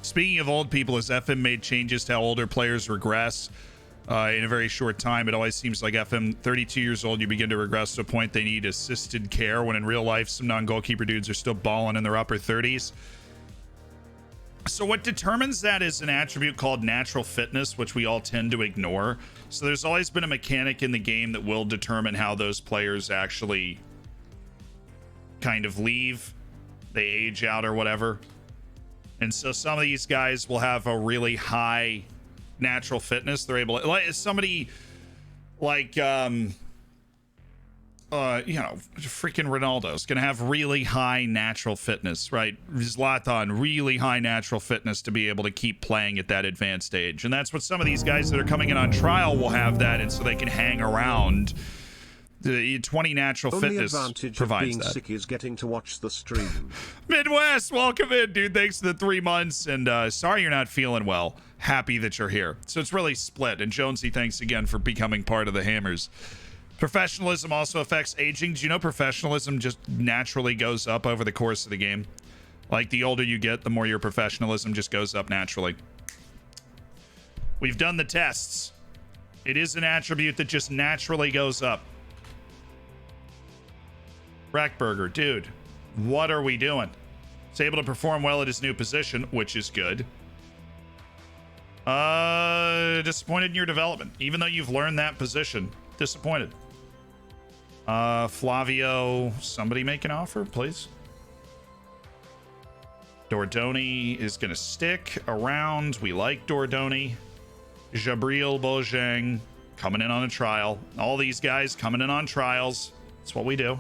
Speaking of old people, has FM made changes to how older players regress in a very short time? It always seems like FM, 32 years old, you begin to regress to a point they need assisted care, when in real life, some non-goalkeeper dudes are still balling in their upper 30s. So what determines that is an attribute called natural fitness, which we all tend to ignore. So there's always been a mechanic in the game that will determine how those players actually kind of leave, they age out or whatever. And so some of these guys will have a really high natural fitness. They're able to, like somebody like, you know, freaking Ronaldo's going to have really high natural fitness, right? Zlatan, really high natural fitness to be able to keep playing at that advanced age. And that's what some of these guys that are coming in on trial will have that. And so they can hang around. The 20 natural Only fitness advantage provides of being that. sick is getting to watch the stream. Midwest, welcome in, dude. Thanks for the 3 months. And sorry you're not feeling well. Happy that you're here. So it's really split. And Jonesy, thanks again for becoming part of the Hammers. Professionalism also affects aging. Do you know professionalism just naturally goes up over the course of the game? Like, the older you get, the more your professionalism just goes up naturally. We've done the tests. It is an attribute that just naturally goes up. Rackburger, dude, what are we doing? He's able to perform well at his new position, which is good. Disappointed in your development. Even though you've learned that position, disappointed. Flavio, somebody make an offer, please. Dordoni is going to stick around. We like Dordoni. Jabril Bojang coming in on a trial. All these guys coming in on trials. That's what we do.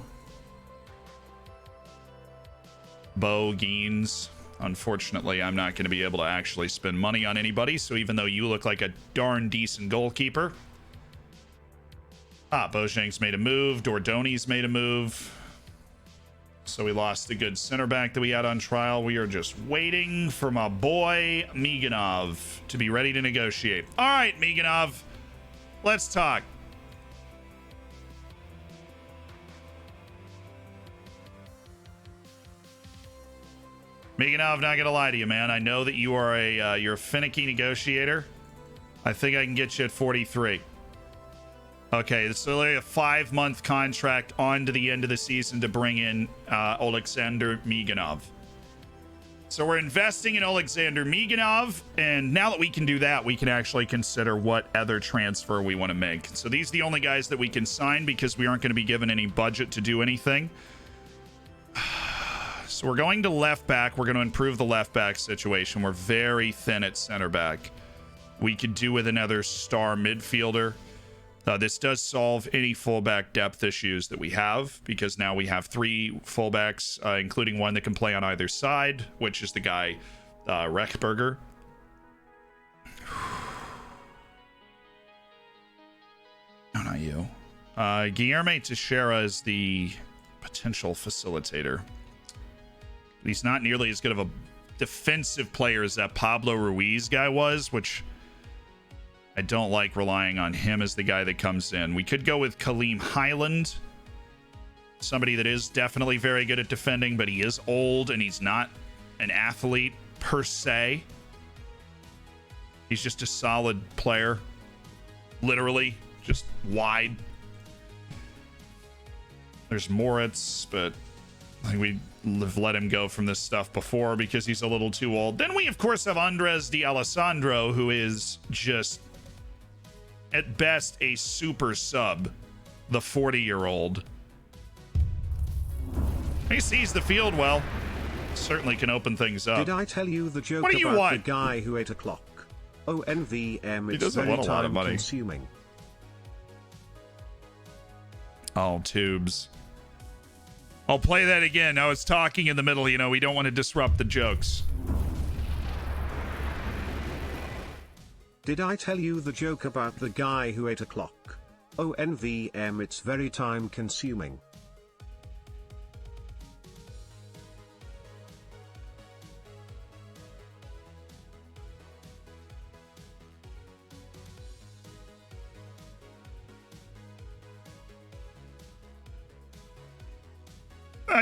Bo Geens. Unfortunately, I'm not going to be able to actually spend money on anybody. So even though you look like a darn decent goalkeeper. Bojang's made a move. Dordoni's made a move. So we lost the good center back that we had on trial. We are just waiting for my boy Miganov to be ready to negotiate. All right, Miganov, let's talk. Miganov, not gonna lie to you, man. I know that you are you're a finicky negotiator. I think I can get you at 43. Okay, it's only a 5-month contract on to the end of the season to bring in Alexander Miganov. So we're investing in Alexander Miganov, and now that we can do that, we can actually consider what other transfer we want to make. So these are the only guys that we can sign because we aren't going to be given any budget to do anything. So we're going to left back. We're going to improve the left back situation. We're very thin at center back. We could do with another star midfielder. This does solve any fullback depth issues that we have, because now we have 3 fullbacks, including one that can play on either side, which is the guy, Reckberger. No, not you. Guilherme Teixeira is the potential facilitator. He's not nearly as good of a defensive player as that Pablo Ruiz guy was, which I don't like relying on him as the guy that comes in. We could go with Kaleem Highland, somebody that is definitely very good at defending, but he is old and he's not an athlete per se. He's just a solid player, literally just wide. There's Moritz, but I think we've let him go from this stuff before because he's a little too old. Then we, of course, have Andres D'Alessandro, who is just, at best, a super sub, the 40-year-old. He sees the field well. Certainly can open things up. Did I tell you the joke What do you about want? the guy who ate a clock? Oh, NVM, He it's doesn't very want a lot of money. time-consuming. Oh, tubes. I'll play that again. I was talking in the middle, you know, we don't want to disrupt the jokes. Did I tell you the joke about the guy who ate a clock? Oh, NVM, it's very time-consuming.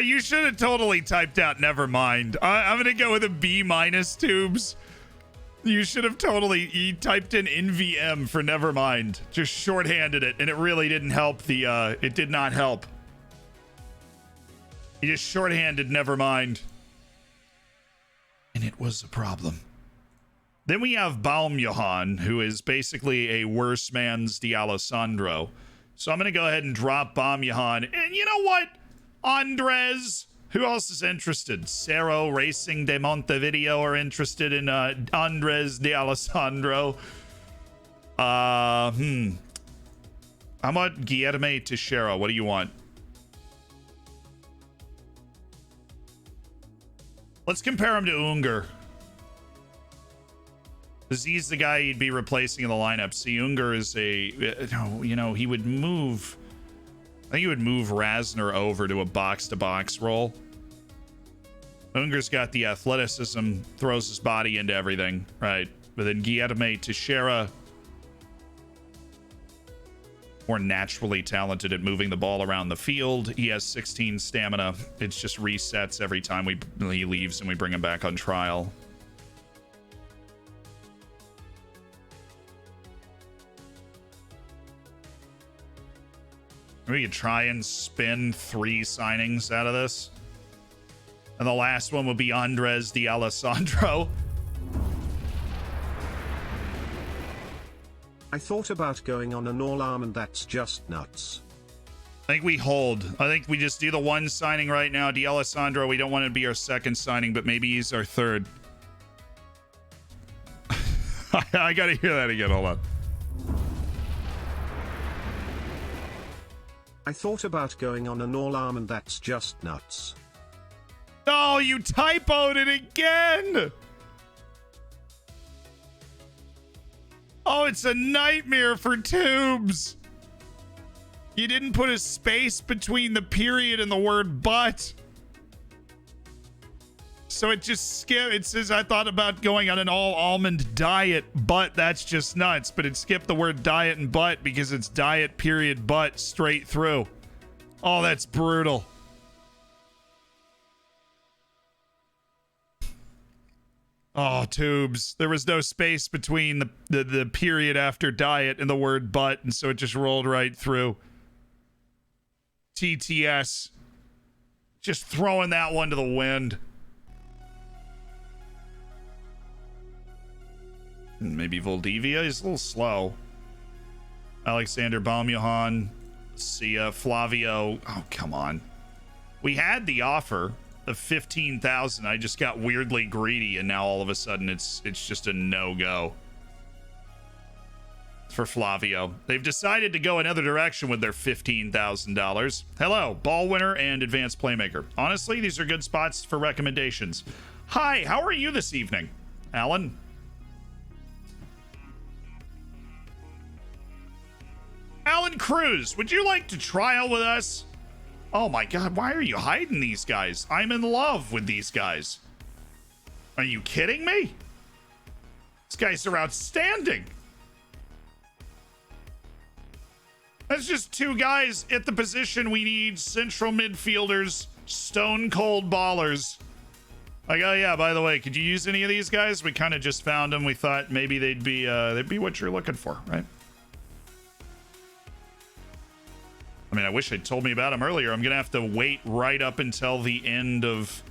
You should have totally typed out never mind. I'm gonna go with a B minus, tubes. You should have totally, you typed in NVM for never mind. Just shorthanded it, and it really didn't help the, it did not help. You just shorthanded never mind. And it was a problem. Then we have Baumjohann, who is basically a worse man's D'Alessandro. So I'm gonna go ahead and drop Baumjohann. And you know what? Andres, who else is interested? Cerro Racing de Montevideo are interested in Andres D'Alessandro. How about Guilherme Teixeira? What do you want? Let's compare him to Unger. Because he's the guy you'd be replacing in the lineup. See, Unger is a, you know, he would move. I think he would move Rasner over to a box-to-box role. Unger's got the athleticism, throws his body into everything, right? But then Guilherme Teixeira, more naturally talented at moving the ball around the field. He has 16 stamina. It just resets every time he leaves and we bring him back on trial. We could try and spin 3 signings out of this. And the last one would be Andres D'Alessandro. I thought about going on an all-arm and that's just nuts. I think we hold. I think we just do the 1 signing right now. D'Alessandro, we don't want to be our 2nd signing, but maybe he's our 3rd. I gotta hear that again. Hold on. I thought about going on an all-arm and that's just nuts. Oh, you typoed it again! Oh, it's a nightmare for Tubes. You didn't put a space between the period and the word but. So it just skipped. It says, I thought about going on an all-almond diet, but that's just nuts. But it skipped the word diet and but because it's diet, period, but straight through. Oh, that's brutal. Oh, Tubes. There was no space between the period after diet and the word but, and so it just rolled right through. TTS. Just throwing that one to the wind. Maybe Valdivia is a little slow. Alexander Baumjohann. Sia. Flavio. Oh, come on. We had the offer of 15,000. I just got weirdly greedy, and now all of a sudden it's just a no-go for Flavio. They've decided to go another direction with their $15,000. Hello, ball winner and advanced playmaker. Honestly, these are good spots for recommendations. Hi, how are you this evening, Alan? Alan Cruz, would you like to trial with us? Oh my god, why are you hiding these guys? I'm in love with these guys. Are you kidding me? These guys are outstanding. That's just 2 guys at the position we need. Central midfielders, stone cold ballers. Like, oh yeah, by the way, could you use any of these guys? We kind of just found them. We thought maybe they'd be what you're looking for, right? I mean, I wish they'd told me about them earlier. I'm going to have to wait right up until the end of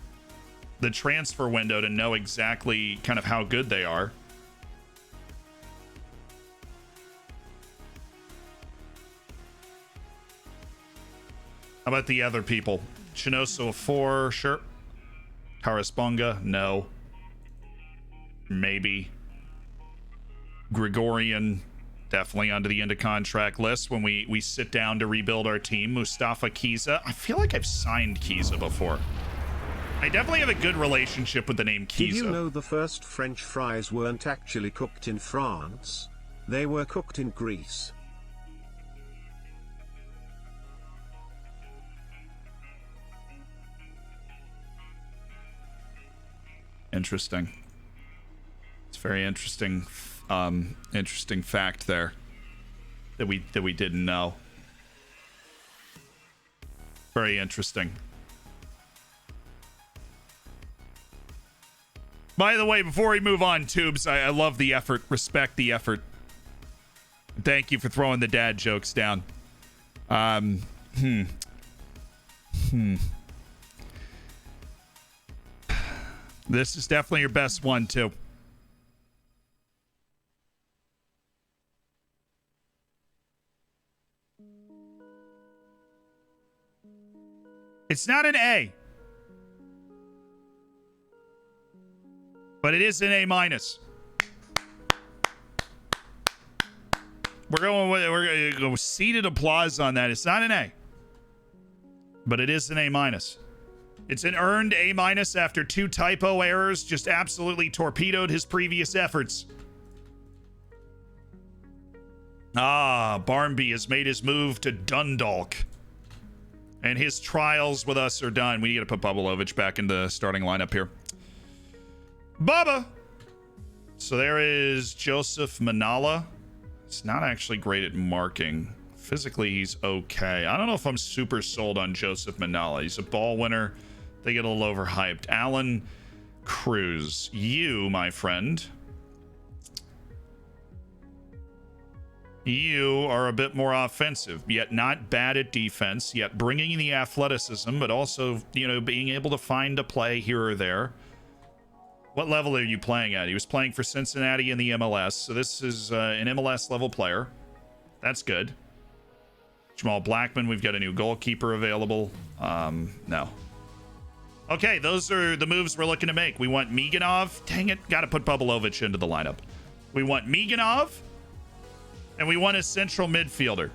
the transfer window to know exactly kind of how good they are. How about the other people? Chinoso 4, sure. Carasponga, no. Maybe. Gregorian, definitely onto the end of contract list when we sit down to rebuild our team. Mustafa Kiza. I feel like I've signed Kiza before. I definitely have a good relationship with the name Kiza. Did you know the first French fries weren't actually cooked in France? They were cooked in Greece. Interesting. It's very interesting. Interesting fact there that we didn't know. Very interesting. By the way, before we move on, Tubes, I love the effort. Respect the effort. Thank you for throwing the dad jokes down. This is definitely your best one, too. It's not an A, but it is an A minus. We're going to go seated applause on that. It's not an A, but it is an A minus. It's an earned A minus after 2 typo errors just absolutely torpedoed his previous efforts. Barmby has made his move to Dundalk. And his trials with us are done. We need to put Bubalovic back in the starting lineup here. Bubba! So there is Joseph Manala. It's not actually great at marking. Physically, he's okay. I don't know if I'm super sold on Joseph Manala. He's a ball winner. They get a little overhyped. Alan Cruz. You, my friend. You are a bit more offensive, yet not bad at defense, yet bringing the athleticism, but also, you know, being able to find a play here or there. What level are you playing at? He was playing for Cincinnati in the MLS, so this is an MLS level player. That's good. Jamal Blackman, we've got a new goalkeeper available. No. Okay, those are the moves we're looking to make. We want Miganov. Dang it, got to put Bubelovic into the lineup. We want Miganov. And we want a central midfielder.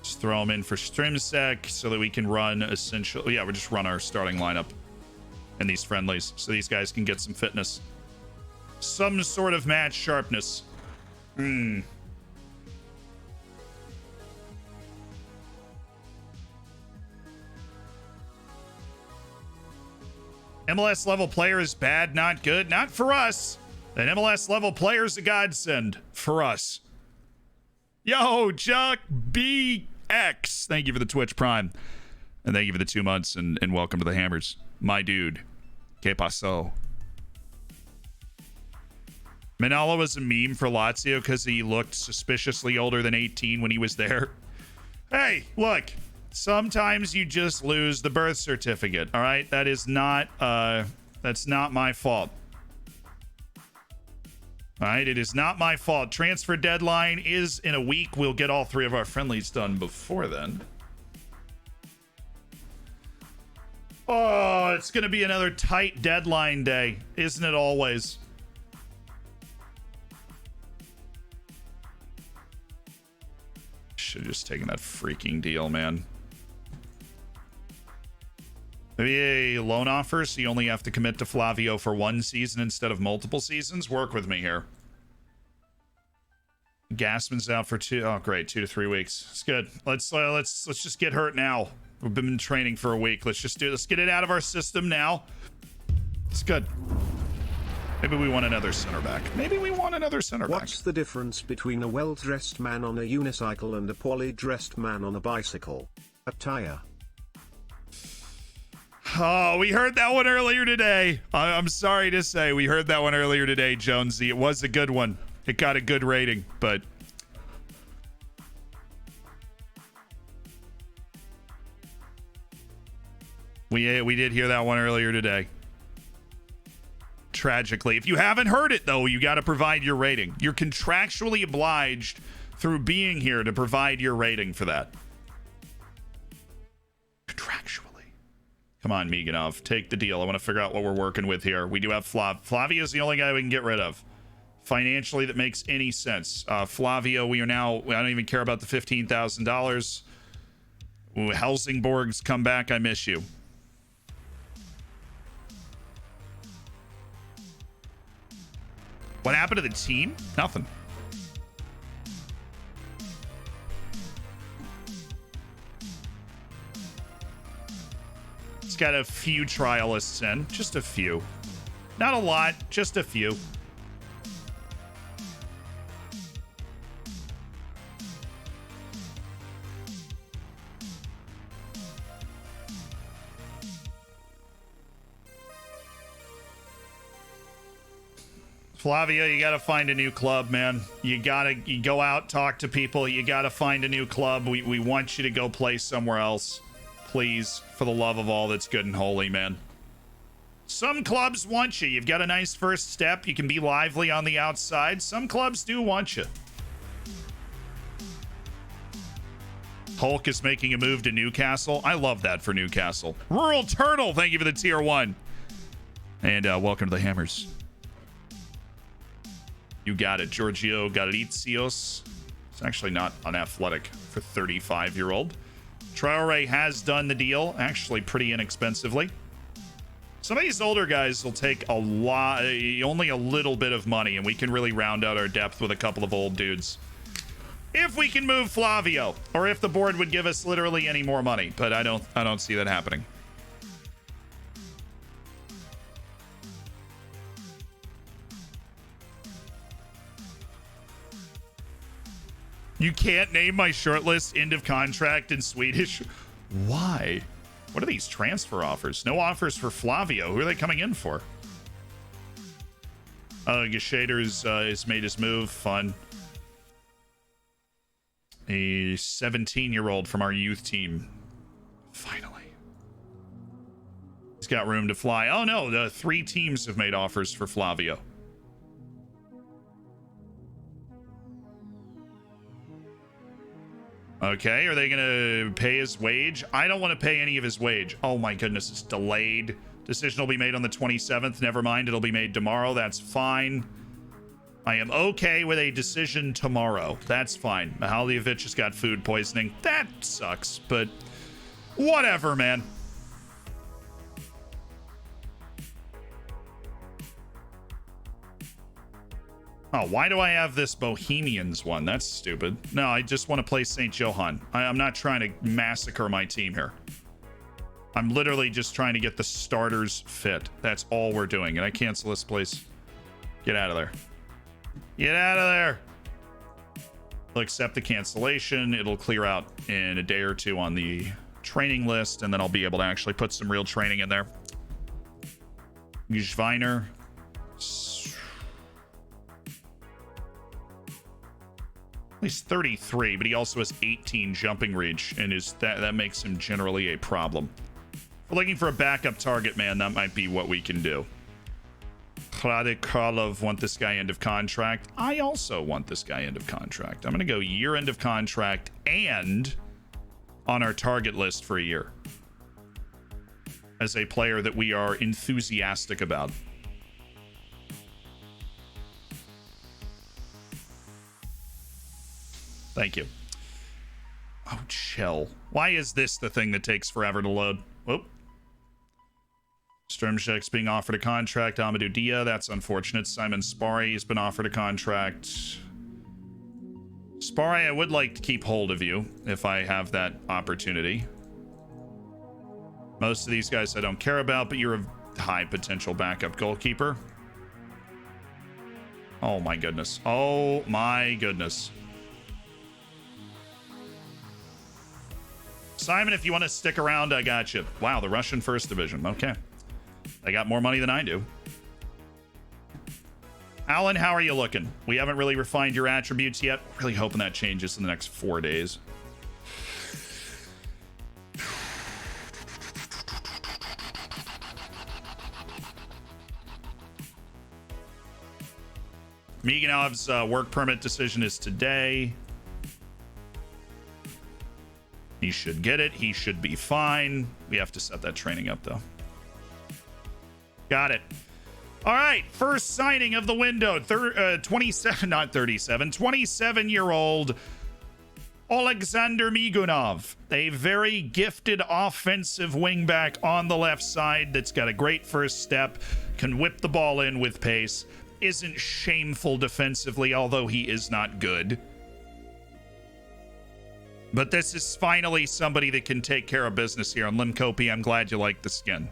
Just throw him in for Strimsek so that we can run essential. Yeah, we'll just run our starting lineup in these friendlies so these guys can get some fitness. Some sort of match sharpness. MLS level player is bad, not good. Not for us. An MLS level player is a godsend for us. Yo, Chuck BX. Thank you for the Twitch Prime. And thank you for the 2 months and welcome to the Hammers. My dude. Que paso? Manalo was a meme for Lazio because he looked suspiciously older than 18 when he was there. Hey, look. Sometimes you just lose the birth certificate, all right? That is not, that's not my fault. All right, it is not my fault. Transfer deadline is in a week. We'll get all 3 of our friendlies done before then. Oh, it's going to be another tight deadline day, isn't it always? Should have just taken that freaking deal, man. Maybe a loan offer, so you only have to commit to Flavio for 1 season instead of multiple seasons. Work with me here. Gassman's out for 2. Oh, great, 2 to 3 weeks. It's good. Let's just get hurt now. We've been training for a week. Let's get it out of our system now. It's good. Maybe we want another center back. What's the difference between a well-dressed man on a unicycle and a poorly dressed man on a bicycle? Attire. Oh, we heard that one earlier today. I'm sorry to say we heard that one earlier today, Jonesy. It was a good one. It got a good rating, but we did hear that one earlier today. Tragically. If you haven't heard it, though, you got to provide your rating. You're contractually obliged through being here to provide your rating for that. Contractually. Come on, Miganov. Take the deal. I want to figure out what we're working with here. We do have Flavio is the only guy we can get rid of. Financially, that makes any sense. Flavio, we don't even care about the $15,000. Helsingborg's come back. I miss you. What happened to the team? Nothing. It's got a few trialists in. Just a few. Not a lot, just a few. Flavio, you got to find a new club, man. You go out, talk to people. You got to find a new club. We want you to go play somewhere else. Please, for the love of all that's good and holy, man. Some clubs want you. You've got a nice first step. You can be lively on the outside. Some clubs do want you. Hulk is making a move to Newcastle. I love that for Newcastle. Rural Turtle, thank you for the tier 1. And welcome to the Hammers. You got it, Giorgio Galizios. It's actually not unathletic for 35-year-old. Traore has done the deal, actually pretty inexpensively. Some of these older guys will take a lot, only a little bit of money, and we can really round out our depth with a couple of old dudes. If we can move Flavio, or if the board would give us literally any more money, but I don't see that happening. You can't name my shortlist end of contract in Swedish. Why? What are these transfer offers? No offers for Flavio. Who are they coming in for? Geshader's has made his move. Fun. A 17-year-old from our youth team. Finally. He's got room to fly. Oh no, the 3 teams have made offers for Flavio. Okay, are they gonna pay his wage? I don't want to pay any of his wage. Oh my goodness, it's delayed. Decision will be made on the 27th. Never mind, it'll be made tomorrow. That's fine. I am okay with a decision tomorrow. That's fine. Mihaljevic has got food poisoning. That sucks, but whatever, man. Oh, why do I have this Bohemians one? That's stupid. No, I just want to play St. Johann. I'm not trying to massacre my team here. I'm literally just trying to get the starters fit. That's all we're doing. And I cancel this, please. Get out of there. Get out of there. I'll accept the cancellation. It'll clear out in a day or two on the training list, and then I'll be able to actually put some real training in there. Schweiner. He's 33, but he also has 18 jumping reach, and that makes him generally a problem. If we're looking for a backup target, man, that might be what we can do. Hrade Karlov want this guy end of contract. I also want this guy end of contract. I'm going to go year end of contract and on our target list for a year as a player that we are enthusiastic about. Thank you. Oh, chill. Why is this the thing that takes forever to load? Whoop. Stromshek's being offered a contract. Amadou Dia, that's unfortunate. Simon Spari has been offered a contract. Spari, I would like to keep hold of you if I have that opportunity. Most of these guys I don't care about, but you're a high potential backup goalkeeper. Oh my goodness. Oh my goodness. Simon, if you want to stick around, I got you. Wow, the Russian First Division. Okay. They got more money than I do. Alan, how are you looking? We haven't really refined your attributes yet. Really hoping that changes in the next 4 days. Miganov's work permit decision is today. He should get it. He should be fine. We have to set that training up, though. Got it. All right. First signing of the window. 27-year-old Alexander Migunov. A very gifted offensive wingback on the left side that's got a great first step. Can whip the ball in with pace. Isn't shameful defensively, although he is not good. But this is finally somebody that can take care of business here on Limcopi. I'm glad you like the skin.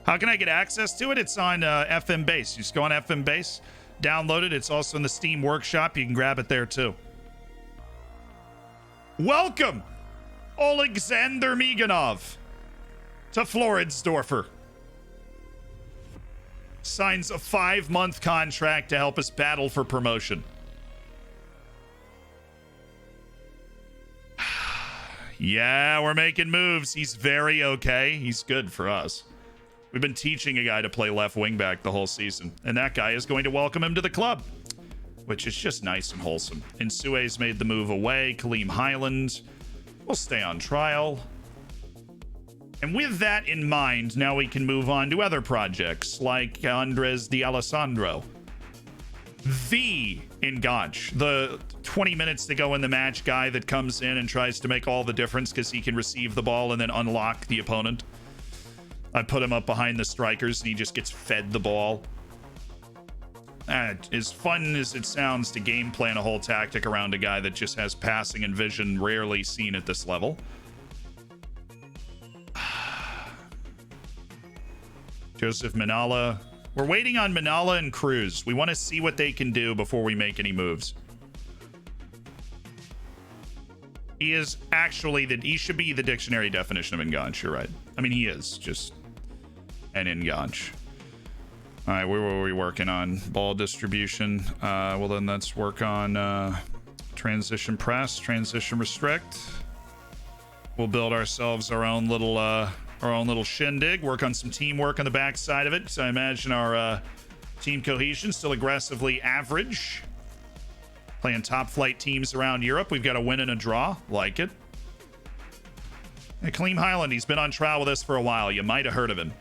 How can I get access to it? It's on FM Base. You just go on FM Base, download it. It's also in the Steam Workshop. You can grab it there too. Welcome, Alexander Migunov, to Floridsdorfer. Signs a 5-month contract to help us battle for promotion. Yeah, we're making moves. He's very okay. He's good for us. We've been teaching a guy to play left wing back the whole season, and that guy is going to welcome him to the club, which is just nice and wholesome. Insue's made the move away. Kaleem Highland will stay on trial. And with that in mind, now we can move on to other projects like Andres D'Alessandro. The Engage, the 20 minutes to go in the match guy that comes in and tries to make all the difference because he can receive the ball and then unlock the opponent. I put him up behind the strikers and he just gets fed the ball. As fun as it sounds to game plan a whole tactic around a guy that just has passing and vision rarely seen at this level. Joseph Minala. We're waiting on Minala and Cruz. We want to see what they can do before we make any moves. He is actually he should be the dictionary definition of Enganche. You're right. I mean, he is just an Enganche. All right, where were we working on? Ball distribution. Well, then let's work on transition press, transition restrict. We'll build ourselves our own little shindig. Work on some teamwork on the backside of it. So I imagine our team cohesion still aggressively average. Playing top flight teams around Europe. We've got a win and a draw. Like it. And Kaleem Highland, he's been on trial with us for a while. You might have heard of him.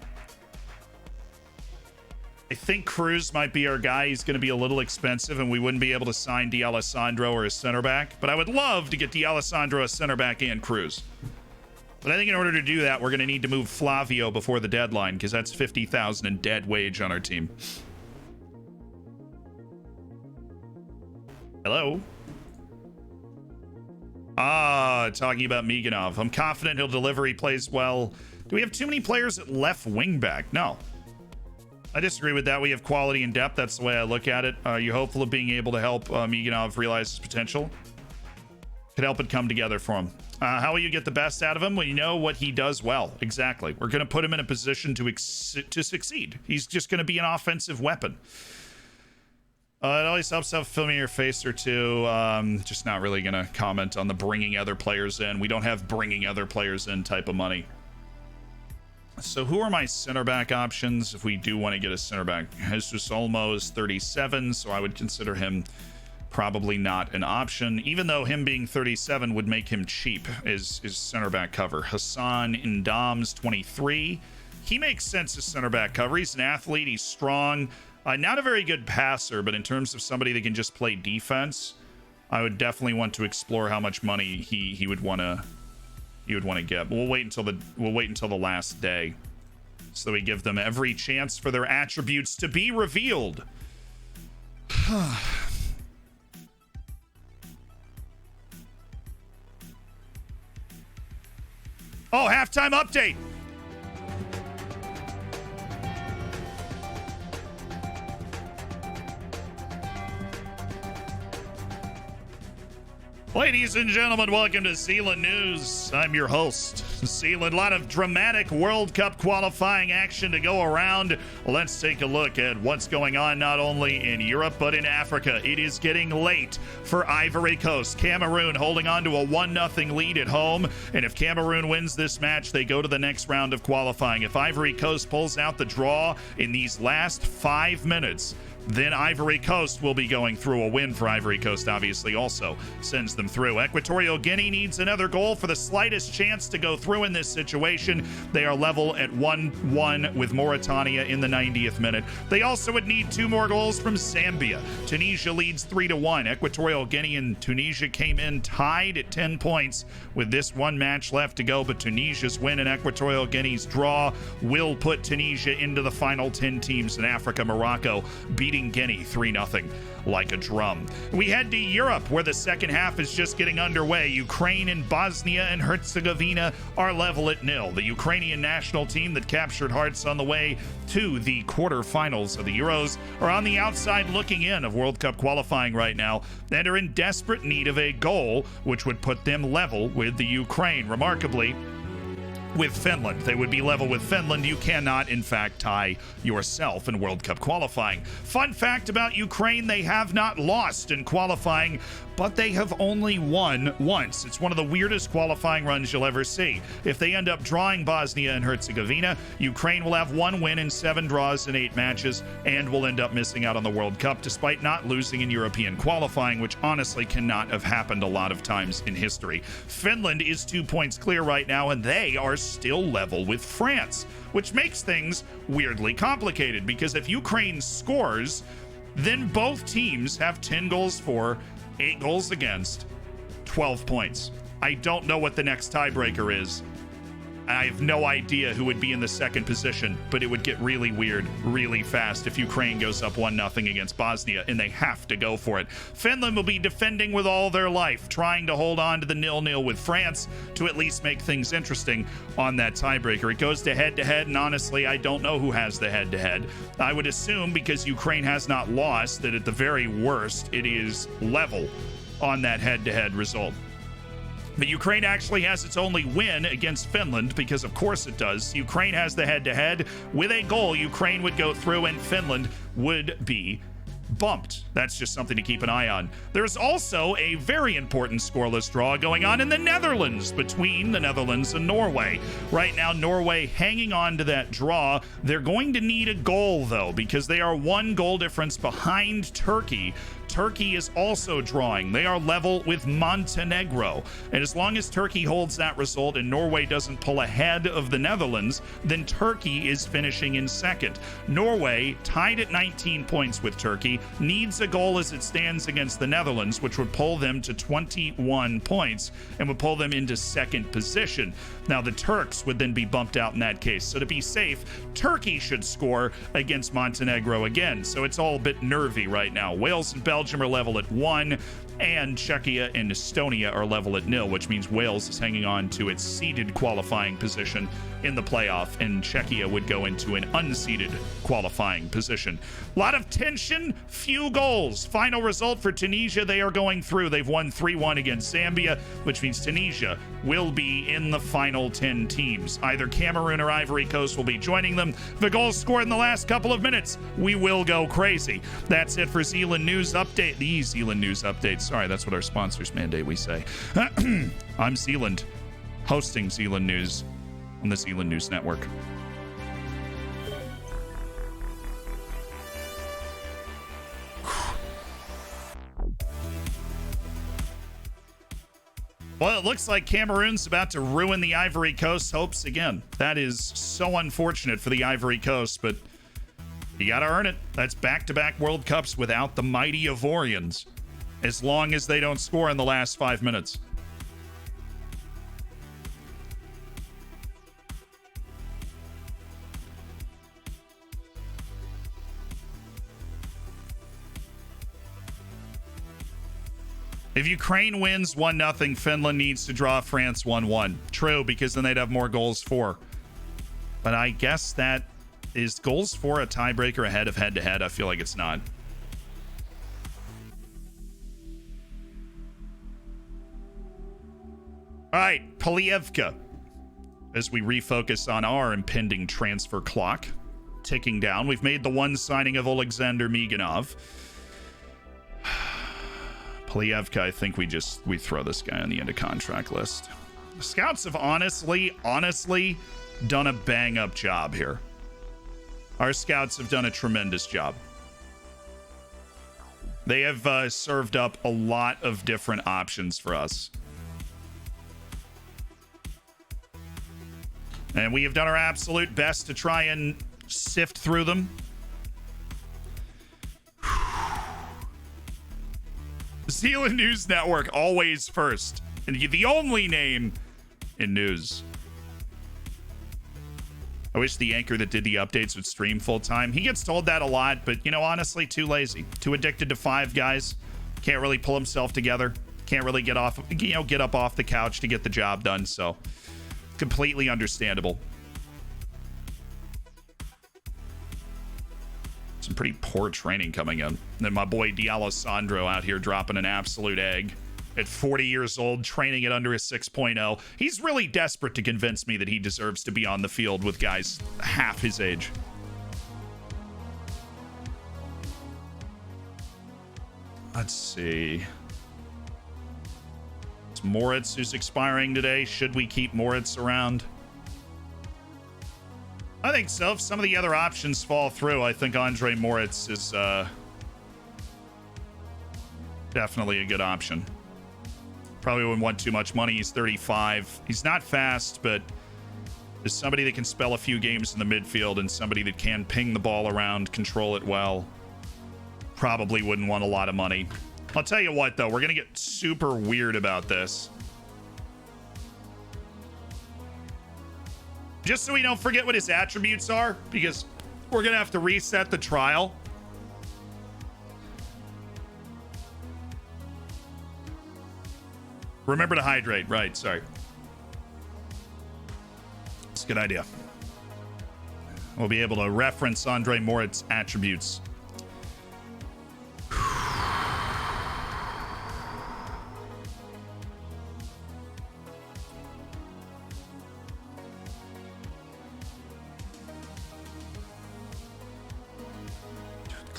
I think Cruz might be our guy. He's going to be a little expensive, and we wouldn't be able to sign D'Alessandro or his center back. But I would love to get D'Alessandro a center back and Cruz. But I think in order to do that, we're going to need to move Flavio before the deadline, because that's 50,000 in dead wage on our team. Hello? Talking about Miganov. I'm confident he'll deliver. He plays well. Do we have too many players at left wing back? No. I disagree with that. We have quality and depth. That's the way I look at it. Are you hopeful of being able to help Miganov realize his potential? Could help it come together for him. How will you get the best out of him? Well, you know what he does well. Exactly. We're going to put him in a position to succeed. He's just going to be an offensive weapon. It always helps to have a familiar face or two. Just not really going to comment on the bringing other players in. We don't have bringing other players in type of money. So who are my center back options if we do want to get a center back? Jesus Olmo is 37, so I would consider him probably not an option, even though him being 37 would make him cheap as center back cover. Hassan Ndam's 23. He makes sense as center back cover. He's an athlete. He's strong. Not a very good passer, but in terms of somebody that can just play defense, I would definitely want to explore how much money he would want to get. But we'll wait until the last day, so we give them every chance for their attributes to be revealed. Oh, halftime update. Ladies and gentlemen, welcome to Zeeland News. I'm your host, Zeeland. A lot of dramatic World Cup qualifying action to go around. Let's take a look at what's going on not only in Europe, but in Africa. It is getting late for Ivory Coast. Cameroon holding on to a 1-0 lead at home. And if Cameroon wins this match, they go to the next round of qualifying. If Ivory Coast pulls out the draw in these last 5 minutes, then Ivory Coast will be going through. A win for Ivory Coast obviously also sends them through. Equatorial Guinea needs another goal for the slightest chance to go through in this situation. They are level at 1-1 with Mauritania in the 90th minute. They also would need 2 more goals from Zambia. Tunisia leads 3-1. Equatorial Guinea and Tunisia came in tied at 10 points with this one match left to go, but Tunisia's win and Equatorial Guinea's draw will put Tunisia into the final 10 teams in Africa. Morocco beating Guinea 3-0 like a drum. We head to Europe, where the second half is just getting underway. Ukraine and Bosnia and Herzegovina are level at 0. The Ukrainian national team that captured hearts on the way to the quarterfinals of the Euros are on the outside looking in of World Cup qualifying right now and are in desperate need of a goal, which would put them level with the Ukraine. Remarkably, with Finland. They would be level with Finland. You cannot, in fact, tie yourself in World Cup qualifying. Fun fact about Ukraine, they have not lost in qualifying, but they have only won once. It's one of the weirdest qualifying runs you'll ever see. If they end up drawing Bosnia and Herzegovina, Ukraine will have 1 win in 7 draws in 8 matches and will end up missing out on the World Cup despite not losing in European qualifying, which honestly cannot have happened a lot of times in history. Finland is 2 points clear right now, and they are still level with France, which makes things weirdly complicated because if Ukraine scores, then both teams have 10 goals for, 8 goals against, 12 points. I don't know what the next tiebreaker is. I have no idea who would be in the second position, but it would get really weird really fast if Ukraine goes up 1-0 against Bosnia, and they have to go for it. Finland will be defending with all their life, trying to hold on to the 0-0 with France to at least make things interesting on that tiebreaker. It goes to head-to-head, and honestly, I don't know who has the head-to-head. I would assume, because Ukraine has not lost, that at the very worst, it is level on that head-to-head result. But Ukraine actually has its only win against Finland, because of course it does. Ukraine has the head-to-head. With a goal, Ukraine would go through and Finland would be bumped. That's just something to keep an eye on. There's also a very important scoreless draw going on in the Netherlands, between the Netherlands and Norway. Right now, Norway hanging on to that draw. They're going to need a goal, though, because they are 1 goal difference behind Turkey. Turkey is also drawing. They are level with Montenegro. And as long as Turkey holds that result and Norway doesn't pull ahead of the Netherlands, then Turkey is finishing in second. Norway, tied at 19 points with Turkey, needs a goal as it stands against the Netherlands, which would pull them to 21 points and would pull them into second position. Now, the Turks would then be bumped out in that case. So to be safe, Turkey should score against Montenegro again. So it's all a bit nervy right now. Wales and Belgium are level at 1, and Czechia and Estonia are level at 0, which means Wales is hanging on to its seeded qualifying position in the playoff, and Czechia would go into an unseeded qualifying position. A lot of tension, few goals. Final result for Tunisia, they are going through. They've won 3-1 against Zambia, which means Tunisia will be in the final 10 teams. Either Cameroon or Ivory Coast will be joining them. The goals scored in the last couple of minutes, we will go crazy. That's it for Zeeland News Update. The Zeeland News Update. Sorry, that's what our sponsors mandate we say. I'm Zeeland, hosting Zeeland News on the Zeeland News Network. Well, it looks like Cameroon's about to ruin the Ivory Coast's hopes again. That is so unfortunate for the Ivory Coast, but you gotta earn it. That's back-to-back World Cups without the mighty Ivorians, as long as they don't score in the last 5 minutes. If Ukraine wins 1-0, Finland needs to draw France 1-1. True, because then they'd have more goals for. But I guess that is goals for a tiebreaker ahead of head-to-head. I feel like it's not. All right, Polievka. As we refocus on our impending transfer clock, ticking down. We've made the one signing of Alexander Miganov. Polievka, I think we throw this guy on the end of contract list. The Scouts have honestly done a bang-up job here. Our Scouts have done a tremendous job. They have served up a lot of different options for us. And we have done our absolute best to try and sift through them. Zeeland News Network, always first. And the only name in news. I wish the anchor that did the updates would stream full time. He gets told that a lot, but, you know, honestly, too lazy. Too addicted to Five Guys. Can't really pull himself together. Can't really get up off the couch to get the job done, so completely understandable. Some pretty poor training coming in. And then my boy D'Alessandro out here dropping an absolute egg at 40 years old, training at under a 6.0. He's really desperate to convince me that he deserves to be on the field with guys half his age. Let's see. It's Moritz who's expiring today. Should we keep Moritz around? I think so. If some of the other options fall through, I think Andre Moritz is definitely a good option. Probably wouldn't want too much money. He's 35. He's not fast, but is somebody that can spell a few games in the midfield and somebody that can ping the ball around, control it well. Probably wouldn't want a lot of money. I'll tell you what, though. We're going to get super weird about this. Just so we don't forget what his attributes are, because we're going to have to reset the trial. Remember to hydrate. Right, sorry. It's a good idea. We'll be able to reference Andre Moritz's attributes.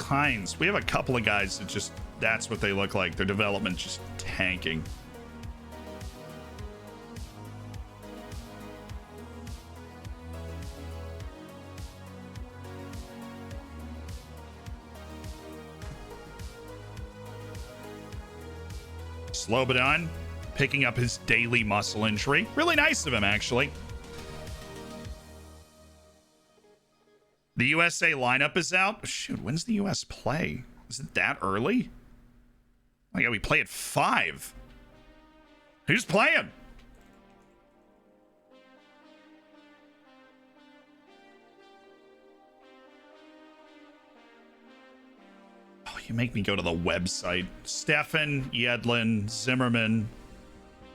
kinds. We have a couple of guys that just, that's what they look like. Their development just tanking. Slobodan picking up his daily muscle injury. Really nice of him, actually. The USA lineup is out. Shoot, when's the US play? Is it that early? Oh, yeah, we play at 5. Who's playing? Oh, you make me go to the website. Stefan, Yedlin, Zimmerman.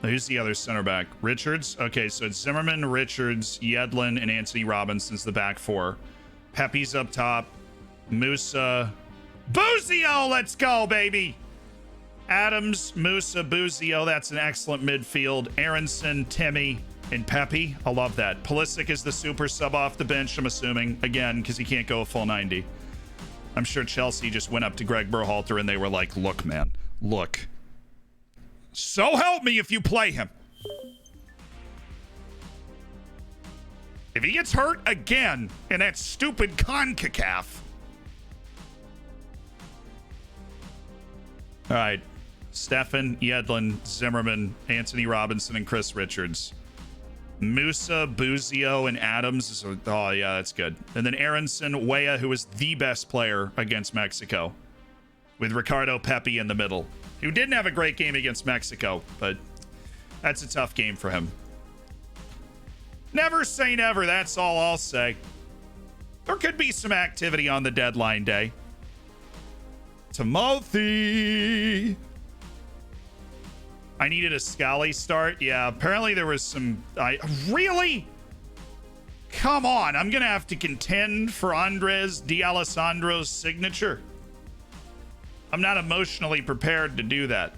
Who's the other center back? Richards? Okay, so it's Zimmerman, Richards, Yedlin, and Anthony Robinson's the back 4. Pepe's up top. Musa. Buzio, let's go, baby! Adams, Musa, Buzio, that's an excellent midfield. Aronson, Timmy, and Pepe. I love that. Pulisic is the super sub off the bench, I'm assuming. Again, because he can't go a full 90. I'm sure Chelsea just went up to Greg Berhalter and they were like, look, man, look. So help me if you play him. If he gets hurt again in that stupid CONCACAF. All right. Stefan, Yedlin, Zimmerman, Anthony Robinson, and Chris Richards. Musa, Buzio, and Adams. Oh, yeah, that's good. And then Aronson, Weah, who was the best player against Mexico. With Ricardo Pepe in the middle. Who didn't have a great game against Mexico, but that's a tough game for him. Never say never, that's all I'll say. There could be some activity on the deadline day. Timothy! I needed a Scally start. Yeah, apparently there was some... Really? Come on, I'm going to have to contend for Andres D'Alessandro's signature. I'm not emotionally prepared to do that.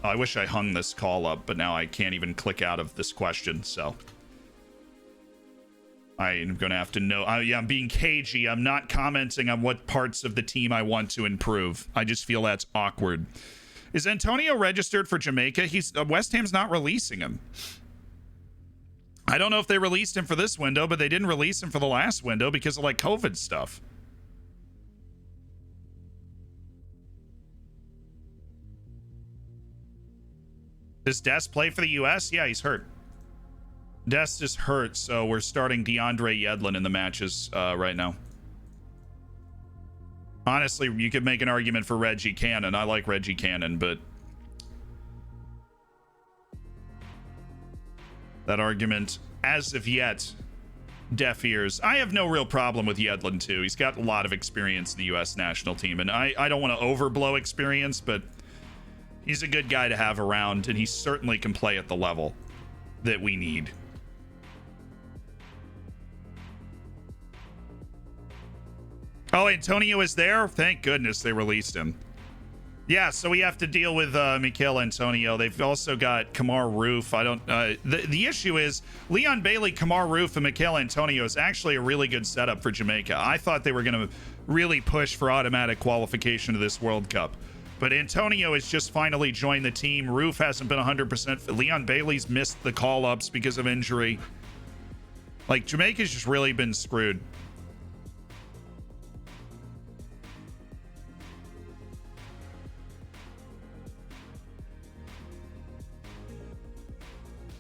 Oh, I wish I hung this call up, but now I can't even click out of this question, so... I'm going to have to know. Yeah, I'm being cagey. I'm not commenting on what parts of the team I want to improve. I just feel that's awkward. Is Antonio registered for Jamaica? West Ham's not releasing him. I don't know if they released him for this window, but they didn't release him for the last window because of, like, COVID stuff. Does Dest play for the U.S.? Yeah, he's hurt. Dest is hurt, so we're starting DeAndre Yedlin in the matches right now. Honestly, you could make an argument for Reggie Cannon. I like Reggie Cannon, but... that argument, as of yet, deaf ears. I have no real problem with Yedlin, too. He's got a lot of experience in the U.S. national team, and I don't want to overblow experience, but he's a good guy to have around, and he certainly can play at the level that we need. Oh, Antonio is there? Thank goodness they released him. Yeah, so we have to deal with Mikel Antonio. They've also got Kamar Roof. The issue is Leon Bailey, Kamar Roof, and Mikel Antonio is actually a really good setup for Jamaica. I thought they were going to really push for automatic qualification to this World Cup. But Antonio has just finally joined the team. Roof hasn't been 100%. Leon Bailey's missed the call-ups because of injury. Like, Jamaica's just really been screwed.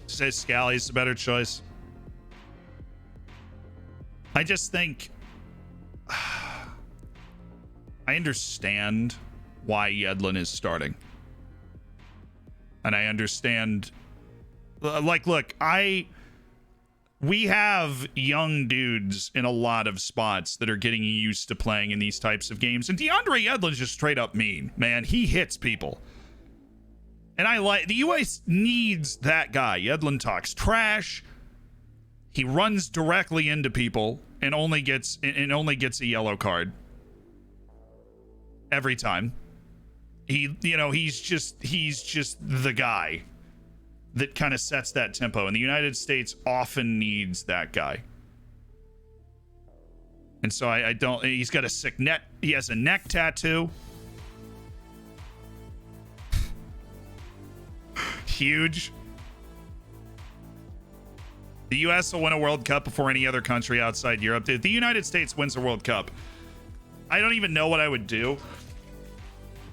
Say Scally's the better choice. I just think I understand why Yedlin is starting. And I understand, like, look, we have young dudes in a lot of spots that are getting used to playing in these types of games. And DeAndre Yedlin's just straight up mean, man. He hits people. And the US needs that guy. Yedlin talks trash. He runs directly into people and only gets a yellow card every time. He's just the guy that kind of sets that tempo. And the United States often needs that guy. And so I don't, he's got a sick neck. He has a neck tattoo. Huge. The U.S. will win a World Cup before any other country outside Europe. If the United States wins a World Cup, I don't even know what I would do.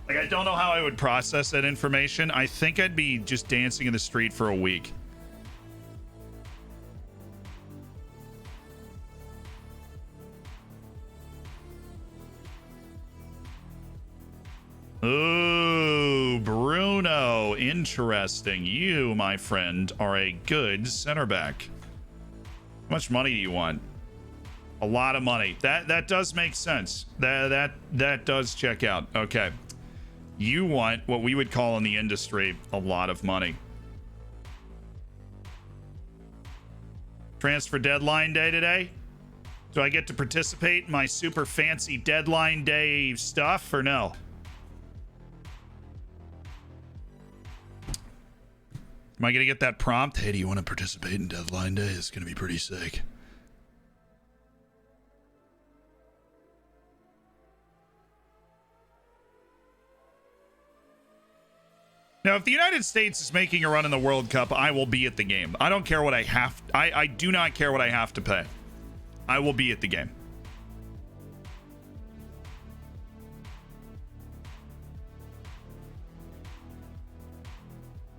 Like, I don't know how I would process that information. I think I'd be just dancing in the street for a week. Ooh, Bruno. Interesting. You, my friend, are a good center back. How much money do you want? A lot of money. That does make sense. That does check out. Okay. You want what we would call in the industry a lot of money. Transfer deadline day today? Do I get to participate in my super fancy deadline day stuff or no? Am I going to get that prompt? Hey, do you want to participate in deadline day? It's going to be pretty sick. Now, if the United States is making a run in the World Cup, I will be at the game. I don't care what I have. I do not care what I have to pay. I will be at the game.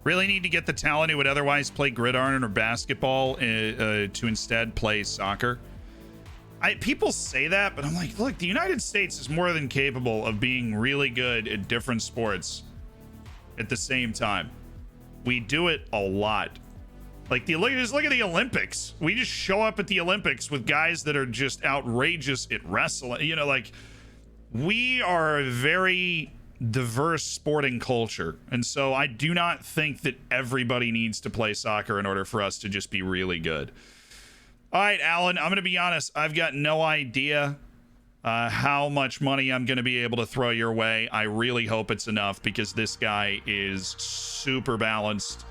Really need to get the talent who would otherwise play gridiron or basketball to instead play soccer. People say that, but I'm like, look, the United States is more than capable of being really good at different sports at the same time. We do it a lot. Like, just look at the Olympics. We just show up at the Olympics with guys that are just outrageous at wrestling. You know, like, we are a very diverse sporting culture, and so I do not think that everybody needs to play soccer in order for us to just be really good. All right, Alan, I'm going to be honest. I've got no idea how much money I'm going to be able to throw your way. I really hope it's enough, because this guy is super balanced,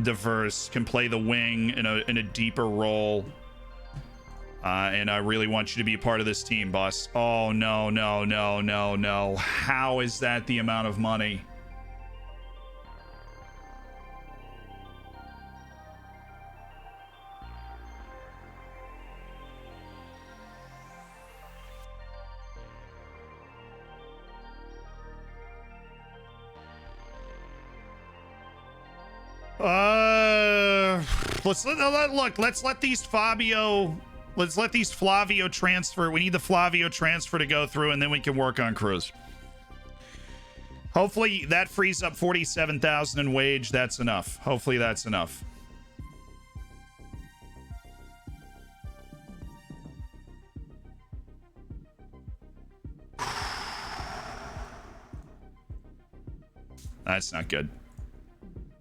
diverse, can play the wing in a deeper role. And I really want you to be a part of this team, boss. Oh, no, no, no, no, no. How is that the amount of money? Let's let these Flavio transfer. We need the Flavio transfer to go through, and then we can work on Cruz. Hopefully that frees up 47,000 in wage. That's enough. Hopefully that's enough. That's not good.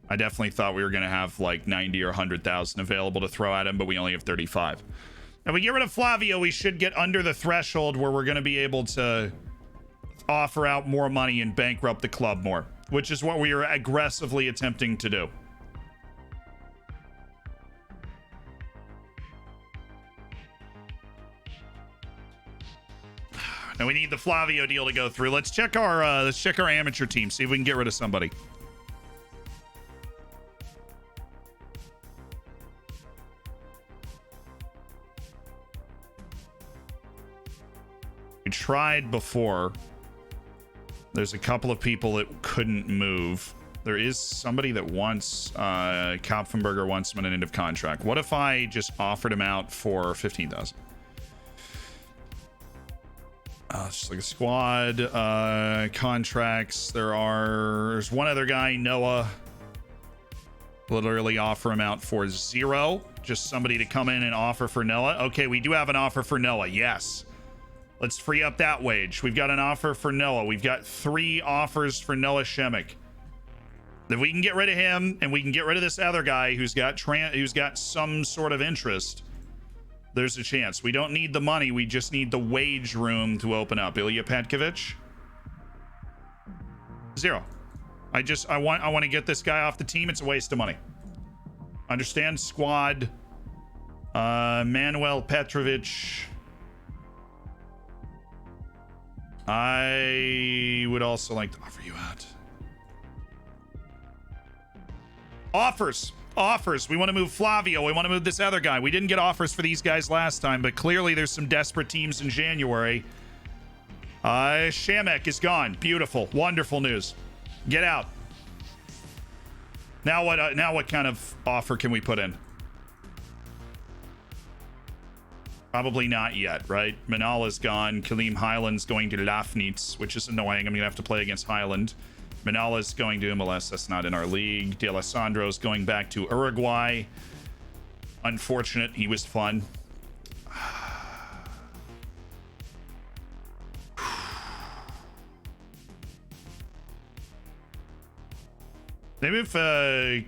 I definitely thought we were going to have like 90 or 100,000 available to throw at him, but we only have 35. If we get rid of Flavio, we should get under the threshold where we're going to be able to offer out more money and bankrupt the club more, which is what we are aggressively attempting to do. Now we need the Flavio deal to go through. Let's check our amateur team, see if we can get rid of somebody. We tried before. There's a couple of people that couldn't move. There is somebody that wants Kopfenberger wants him at an end of contract. What if I just offered him out for 15,000? It's just like a squad contracts. There's one other guy, Noah. Literally offer him out for 0. Just somebody to come in and offer for Noah. Okay, we do have an offer for Noah. Yes. Let's free up that wage. We've got an offer for Noah. We've got 3 offers for Noah Shemek. If we can get rid of him and we can get rid of this other guy who's got some sort of interest, there's a chance. We don't need the money. We just need the wage room to open up. Ilya Petkovic? 0. I want to get this guy off the team. It's a waste of money. Understand? Squad. Manuel Petrovic. I would also like to offer you out. Offers. Offers. We want to move Flavio. We want to move this other guy. We didn't get offers for these guys last time, but clearly there's some desperate teams in January. Shamek is gone. Beautiful. Wonderful news. Get out. Now what kind of offer can we put in? Probably not yet, right? Manala's gone. Kaleem Highland's going to Lafnitz, which is annoying. I'm going to have to play against Highland. Manala's going to MLS. That's not in our league. D'Alessandro's going back to Uruguay. Unfortunate. He was fun. Maybe if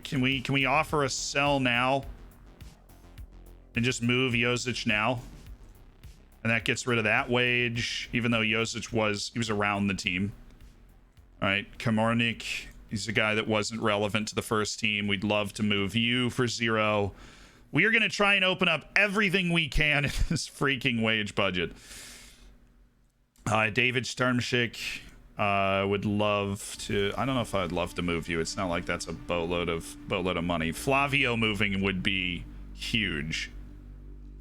can we offer a sell now and just move Josic now, and that gets rid of that wage, even though Josic was around the team. All right, Kamornik, he's a guy that wasn't relevant to the first team. We'd love to move you for 0. We are going to try and open up everything we can in this freaking wage budget. David Sturmschick. Would love to. I don't know if I'd love to move you. It's not like that's a boatload of money. Flavio moving would be huge,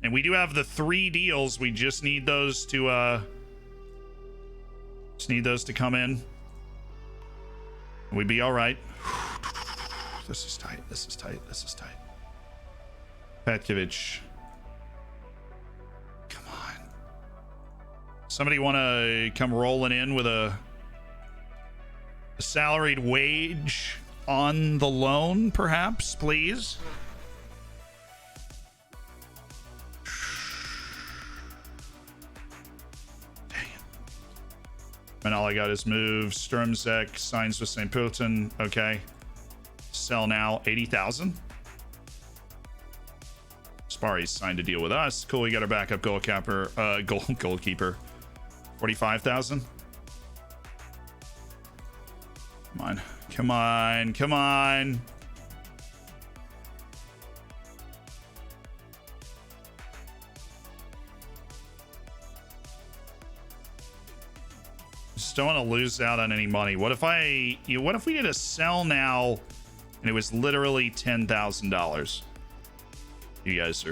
and we do have the 3 deals. We just need those to come in. We'd be all right. This is tight. This is tight. This is tight. Petkovic. Come on. Somebody want to come rolling in with a salaried wage on the loan, perhaps, please? Dang it. And all I got is moves. Sturmzek signs with St. Pölten. Okay. Sell now. 80,000. Spari's signed a deal with us. Cool. We got our backup goalkeeper. Goalkeeper. 45,000. Come on. Come on. Come on. Just don't want to lose out on any money. What if we did a sell now and it was literally $10,000? You guys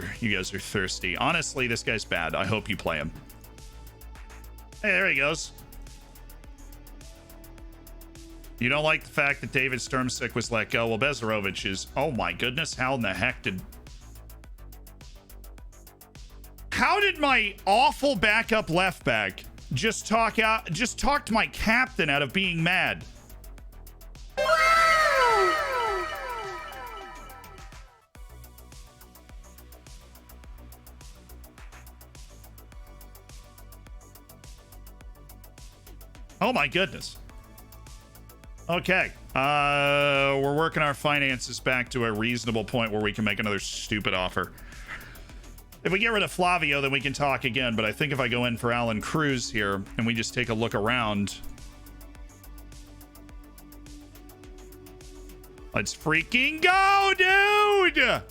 are thirsty. Honestly, this guy's bad. I hope you play him. Hey, there he goes. You don't like the fact that David Sturmsick was let go? Well, Bezarovich is... Oh my goodness, how in the heck did... How did my awful backup left back just talked my captain out of being mad? Oh my goodness. Okay, we're working our finances back to a reasonable point where we can make another stupid offer. If we get rid of Flavio, then we can talk again, but I think if I go in for Alan Cruz here and we just take a look around. Let's freaking go, dude!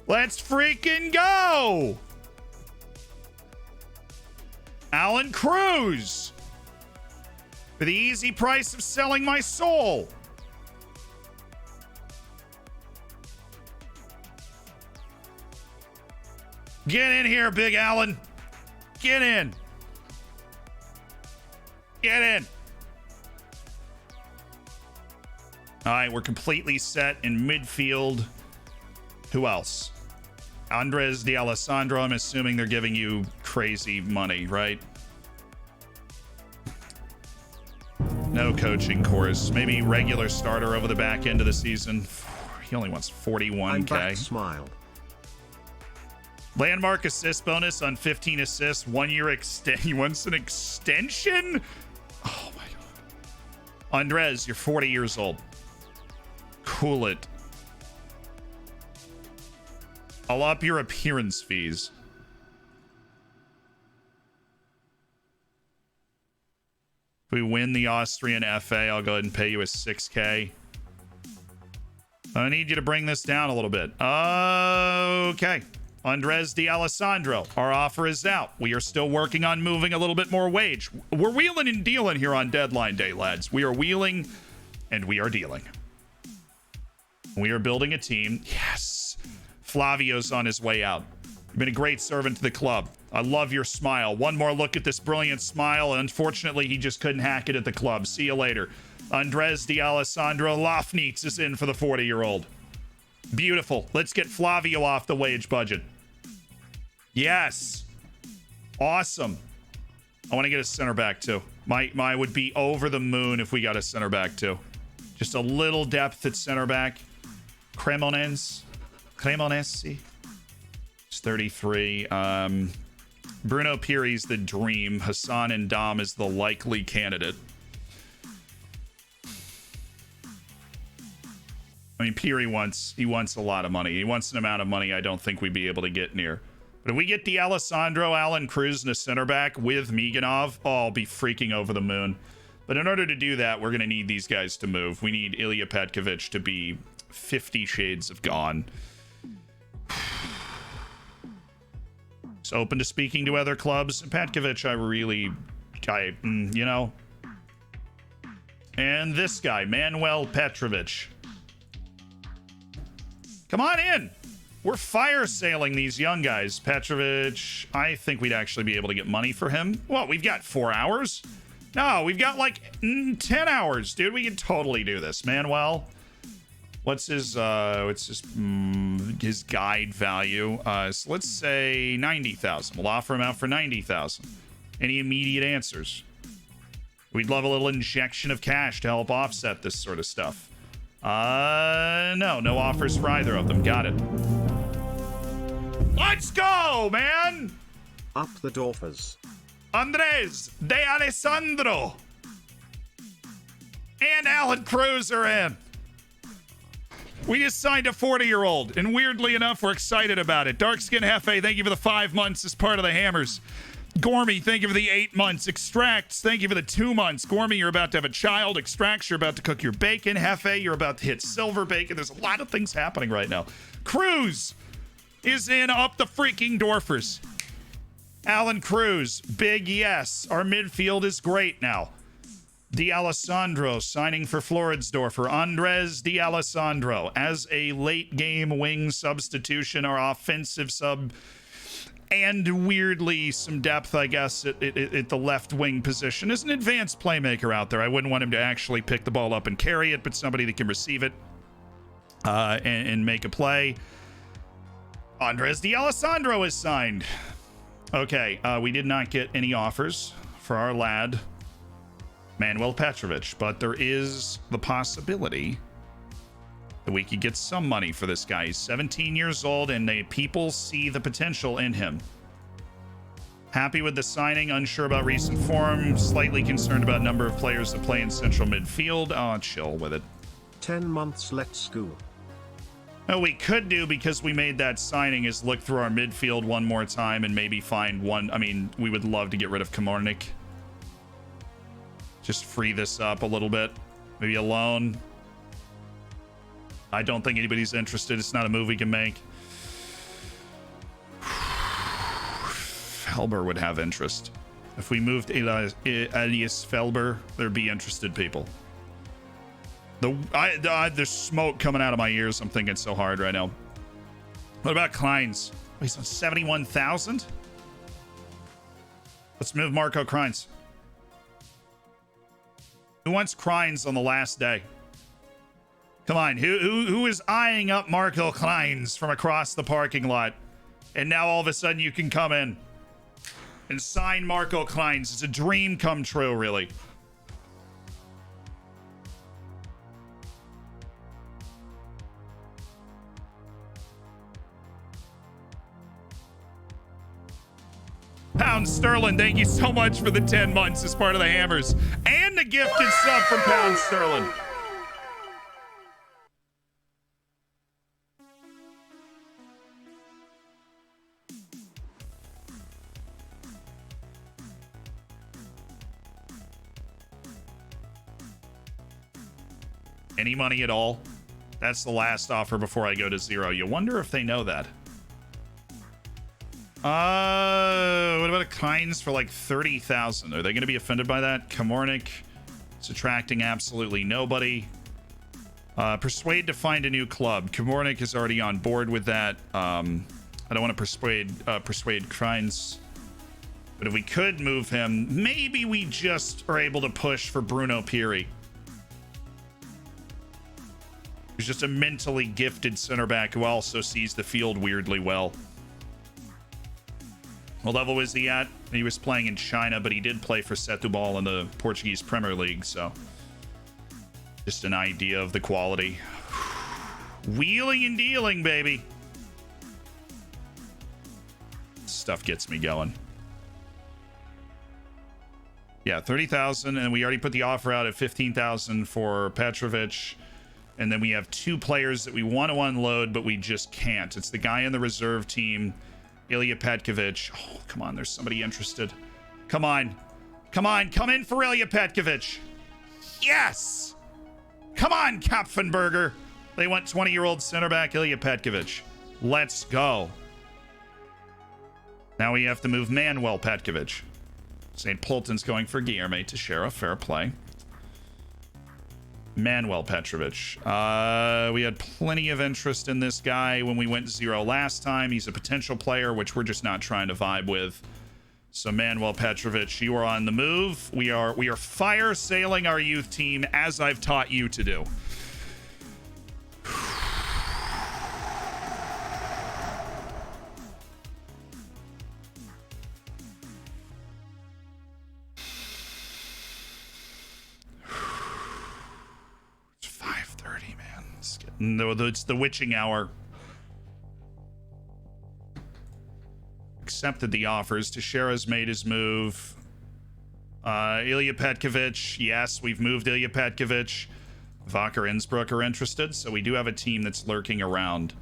Let's freaking go! Alan Cruz! For the easy price of selling my soul. Get in here, Big Allen. Get in. Get in. All right, we're completely set in midfield. Who else? Andres D'Alessandro. I'm assuming they're giving you crazy money, right? No coaching course. Maybe regular starter over the back end of the season. He only wants 41K. Smile. Landmark assist bonus on 15 assists. 1 year extend. He wants an extension? Oh my god. Andres, you're 40 years old. Cool it. I'll up your appearance fees. If we win the Austrian FA, I'll go ahead and pay you a 6K. I need you to bring this down a little bit. Okay. Andres D'Alessandro, our offer is out. We are still working on moving a little bit more wage. We're wheeling and dealing here on deadline day, lads. We are wheeling and we are dealing. We are building a team. Yes. Flavio's on his way out. You've been a great servant to the club. I love your smile. One more look at this brilliant smile. Unfortunately, he just couldn't hack it at the club. See you later. Andres D'Alessandro Lofnitz is in for the 40-year-old. Beautiful. Let's get Flavio off the wage budget. Yes. Awesome. I want to get a center back too. My would be over the moon if we got a center back too. Just a little depth at center back. Cremonesi. It's 33. Bruno Piri's the dream. Hassan and Dom is the likely candidate. I mean, Piri wants a lot of money. He wants an amount of money I don't think we'd be able to get near. But if we get the Alessandro, Alan Cruz, and a center back with Miganov, oh, I'll be freaking over the moon. But in order to do that, we're going to need these guys to move. We need Ilya Petkovic to be 50 shades of gone. It's open to speaking to other clubs. Petkovic, you know. And this guy, Manuel Petrovic. Come on in. We're fire sailing these young guys. Petrovic, I think we'd actually be able to get money for him. What, we've got 4 hours? No, we've got like 10 hours, dude. We can totally do this. Manuel, what's his guide value? So let's say 90,000. We'll offer him out for 90,000. Any immediate answers? We'd love a little injection of cash to help offset this sort of stuff. No offers for either of them. Got it. Let's go, man! Up the Dorfers. Andres D'Alessandro and Alan Cruz are in. We just signed a 40-year-old, and weirdly enough, we're excited about it. Darkskin Hefe, thank you for the 5 months as part of the Hammers. Gormy, thank you for the 8 months. Extracts, thank you for the 2 months. Gormy, you're about to have a child. Extracts, you're about to cook your bacon. Hefe, you're about to hit silver bacon. There's a lot of things happening right now. Cruz is in up the freaking Dorfers. Alan Cruz, big yes. Our midfield is great now. D'Alessandro signing for Floridsdorfer. Andres D'Alessandro as a late game wing substitution or offensive sub. And weirdly, some depth, I guess, at the left wing position. As an advanced playmaker out there, I wouldn't want him to actually pick the ball up and carry it, but somebody that can receive it and make a play. Andres D'Alessandro is signed. Okay, we did not get any offers for our lad, Manuel Petrovic, but there is the possibility that we could get some money for this guy. He's 17 years old, and people see the potential in him. Happy with the signing, unsure about recent form, slightly concerned about number of players that play in central midfield. Oh, chill with it. 10 months, let's go. What we could do, because we made that signing, is look through our midfield one more time and maybe find one. I mean, we would love to get rid of Komornik. Just free this up a little bit. Maybe a loan. I don't think anybody's interested. It's not a move we can make. Felber would have interest. If we moved Elias Felber, there'd be interested people. There's smoke coming out of my ears. I'm thinking so hard right now. What about Kleins? Oh, he's on 71,000? Let's move Marco Kreins. Who wants Kreins on the last day? Come on, who is eyeing up Marco Kleins from across the parking lot? And now all of a sudden you can come in and sign Marco Kleins. It's a dream come true, really. Pound Sterling, thank you so much for the 10 months as part of the Hammers. And the gifted sub from Pound Sterling. Any money at all? That's the last offer before I go to zero. You wonder if they know that. What about a Kynes for like 30,000? Are they going to be offended by that? Kamornik is attracting absolutely nobody. Persuade to find a new club. Kamornik is already on board with that. I don't want to persuade Kynes. But if we could move him, maybe we just are able to push for Bruno Piri. He's just a mentally gifted center back who also sees the field weirdly well. What level was he at? He was playing in China, but he did play for Setúbal in the Portuguese Premier League, so just an idea of the quality. Wheeling and dealing, baby. Stuff gets me going. Yeah, 30,000, and we already put the offer out at 15,000 for Petrovic. And then we have two players that we want to unload, but we just can't. It's the guy in the reserve team, Ilya Petkovic. Oh, come on, there's somebody interested. Come on. Come on, come in for Ilya Petkovic. Yes! Come on, Kapfenberger. They want 20-year-old center back Ilya Petkovic. Let's go. Now we have to move Manuel Petkovic. St. Polton's going for Guilherme Teixeira. Fair play. Manuel Petrovic. We had plenty of interest in this guy when we went 0 last time. He's a potential player, which we're just not trying to vibe with. So Manuel Petrovic, you are on the move. We are fire sailing our youth team as I've taught you to do. No, it's the witching hour. Accepted the offers. Teixeira's made his move. Ilya Petkovic. Yes, we've moved Ilya Petkovic. Wacker Innsbruck are interested, so we do have a team that's lurking around.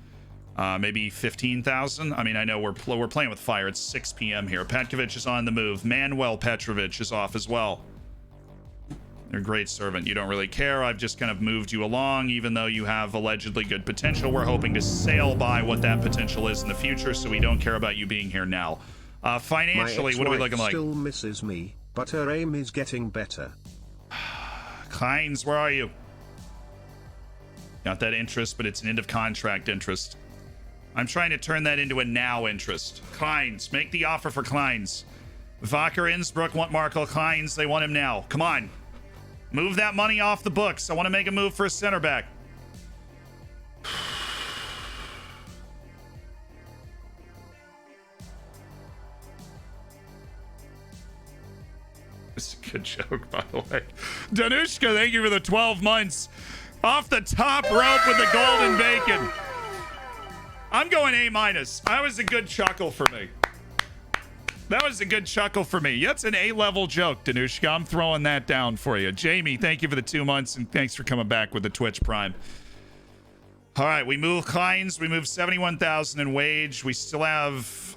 Maybe 15,000. I mean, I know we're playing with fire. It's 6 p.m. here. Petkovic is on the move. Manuel Petrovic is off as well. You're a great servant. You don't really care. I've just kind of moved you along, even though you have allegedly good potential. We're hoping to sail by what that potential is in the future, so we don't care about you being here now. Financially, what are we looking like? Still misses me, but her aim is getting better. Kynes, where are you? Got that interest, but it's an end of contract interest. I'm trying to turn that into a now interest. Kynes, make the offer for Kynes. Wacker Innsbruck want Marco Kynes. They want him now. Come on. Move that money off the books. I want to make a move for a center back. It's a good joke, by the way. Danushka, thank you for the 12 months. Off the top rope with the golden bacon. I'm going A-. That was a good chuckle for me. That was a good chuckle for me. That's an A-level joke, Danushka. I'm throwing that down for you. Jamie, thank you for the 2 months, and thanks for coming back with the Twitch Prime. All right, we move Kynes. We move 71,000 in wage. We still have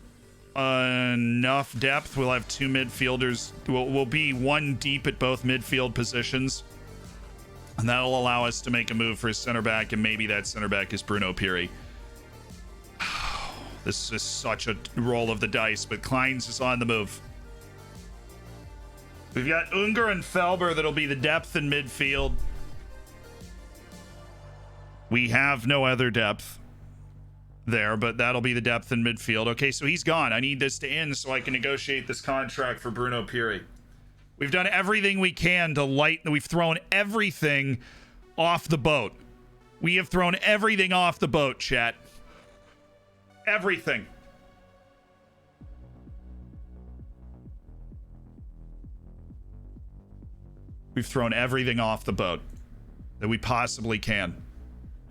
enough depth. We'll have 2 midfielders. We'll be 1 deep at both midfield positions. And that'll allow us to make a move for a center back, and maybe that center back is Bruno Piri. This is such a roll of the dice, but Kynes is on the move. We've got Unger and Felber that'll be the depth in midfield. We have no other depth there, but that'll be the depth in midfield. Okay, so he's gone. I need this to end so I can negotiate this contract for Bruno Piri. We've done everything we can to we've thrown everything off the boat. We have thrown everything off the boat, chat. Everything. We've thrown everything off the boat that we possibly can.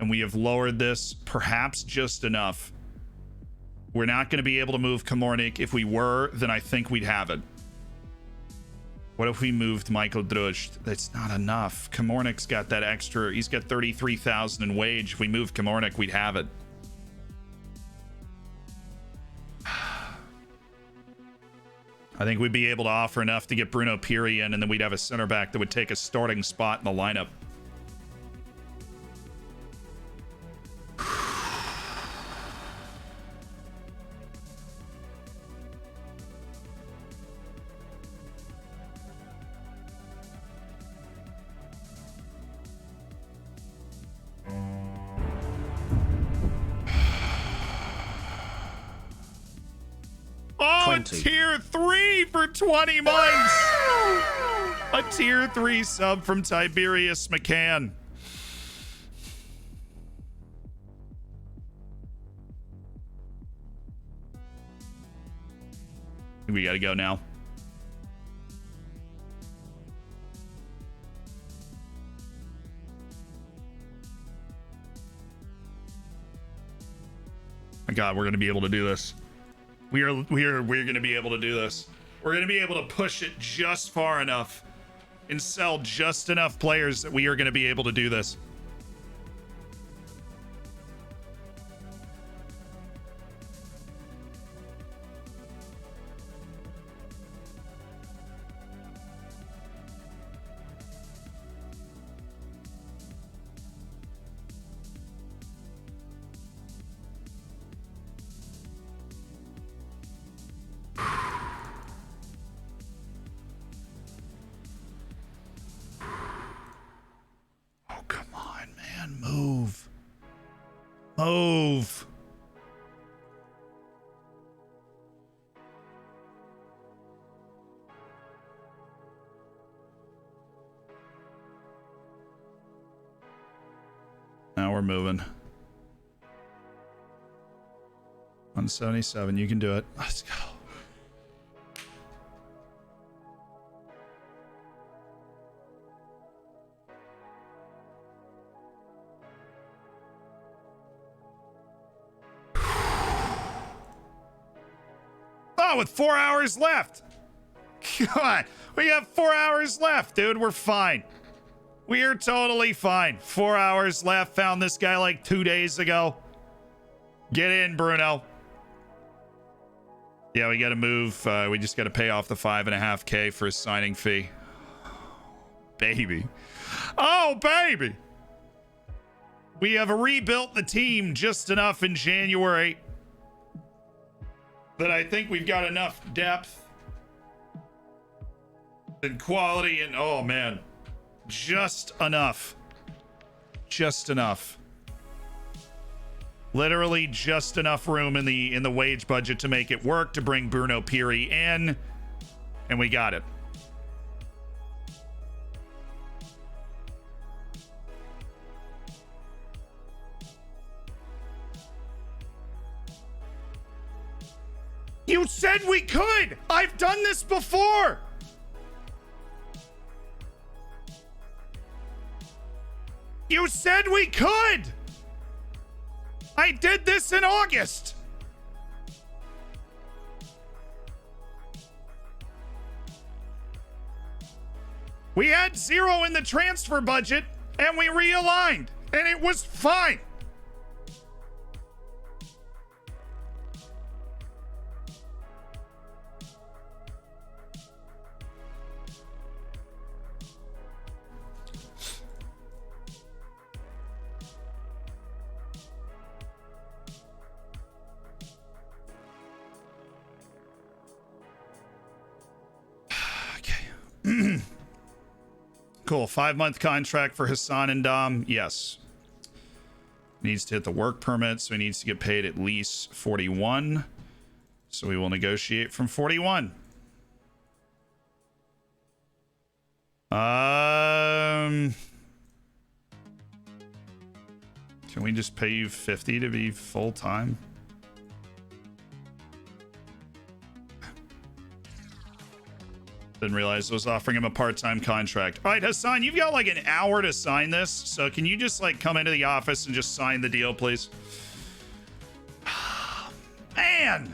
And we have lowered this perhaps just enough. We're not going to be able to move Kamornik. If we were, then I think we'd have it. What if we moved Michael Drush? That's not enough. Kamornik's got that extra. He's got 33,000 in wage. If we moved Kamornik, we'd have it. I think we'd be able to offer enough to get Bruno Piri in, and then we'd have a center back that would take a starting spot in the lineup. 20. tier 3 for 20 months. A tier 3 sub from Tiberius McCann. We gotta go now. My God, we're gonna be able to do this. We're gonna be able to do this. We're gonna be able to push it just far enough and sell just enough players that we are gonna be able to do this. Move. Now we're moving. 177, you can do it. Let's go. With 4 hours left. God, we have 4 hours left, dude. We're fine. We are totally fine. 4 hours left. Found this guy like 2 days ago. Get in, Bruno. Yeah, we got to move. We just got to pay off the 5.5K for his signing fee. Baby. Oh, baby. We have rebuilt the team just enough in January that I think we've got enough depth and quality and oh man, just enough. Just enough. Literally just enough room in the wage budget to make it work, to bring Bruno Piri in, and we got it. You said we could! I've done this before! You said we could! I did this in August! We had 0 in the transfer budget, and we realigned, and it was fine. Cool. 5-month contract for Hassan and Dom. Yes. Needs to hit the work permit, so he needs to get paid at least 41. So we will negotiate from 41. Can we just pay you 50 to be full time? Didn't realize I was offering him a part-time contract. All right, Hassan, you've got like an hour to sign this. So can you just like come into the office and just sign the deal, please? Man.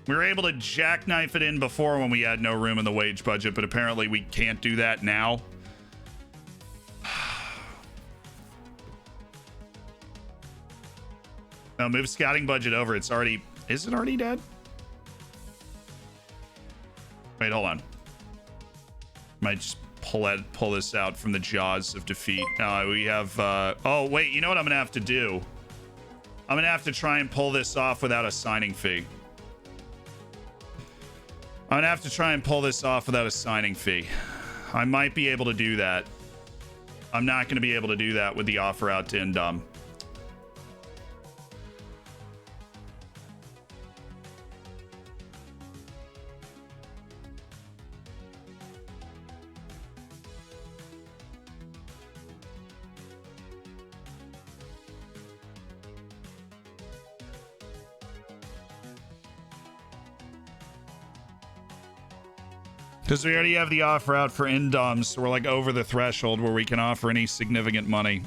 We were able to jackknife it in before when we had no room in the wage budget, but apparently we can't do that now. No, move scouting budget over. It's already... Is it already dead? Wait, hold on. Might just pull this out from the jaws of defeat. We have... oh, wait. You know what I'm going to have to do? I'm going to have to try and pull this off without a signing fee. I'm going to have to try and pull this off without a signing fee. I might be able to do that. I'm not going to be able to do that with the offer out to Indom. Because we already have the offer out for Indoms, so we're like over the threshold where we can offer any significant money.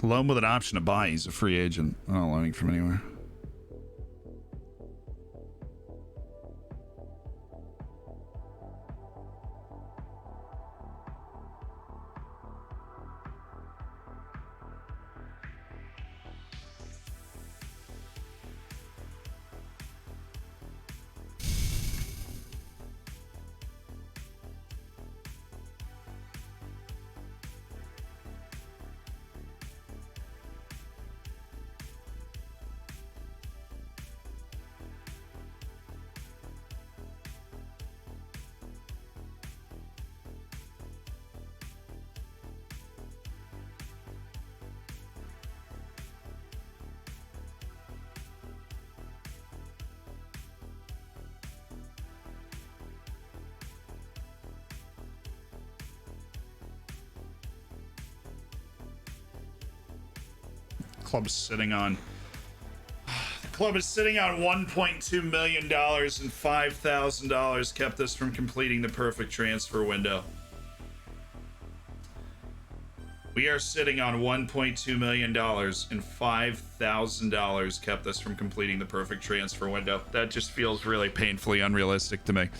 Loan with an option to buy. He's a free agent. Not loaning from anywhere. Club is sitting on $1.2 million and $5,000 kept us from completing the perfect transfer window. We are sitting on $1.2 million and $5,000 kept us from completing the perfect transfer window. That just feels really painfully unrealistic to me.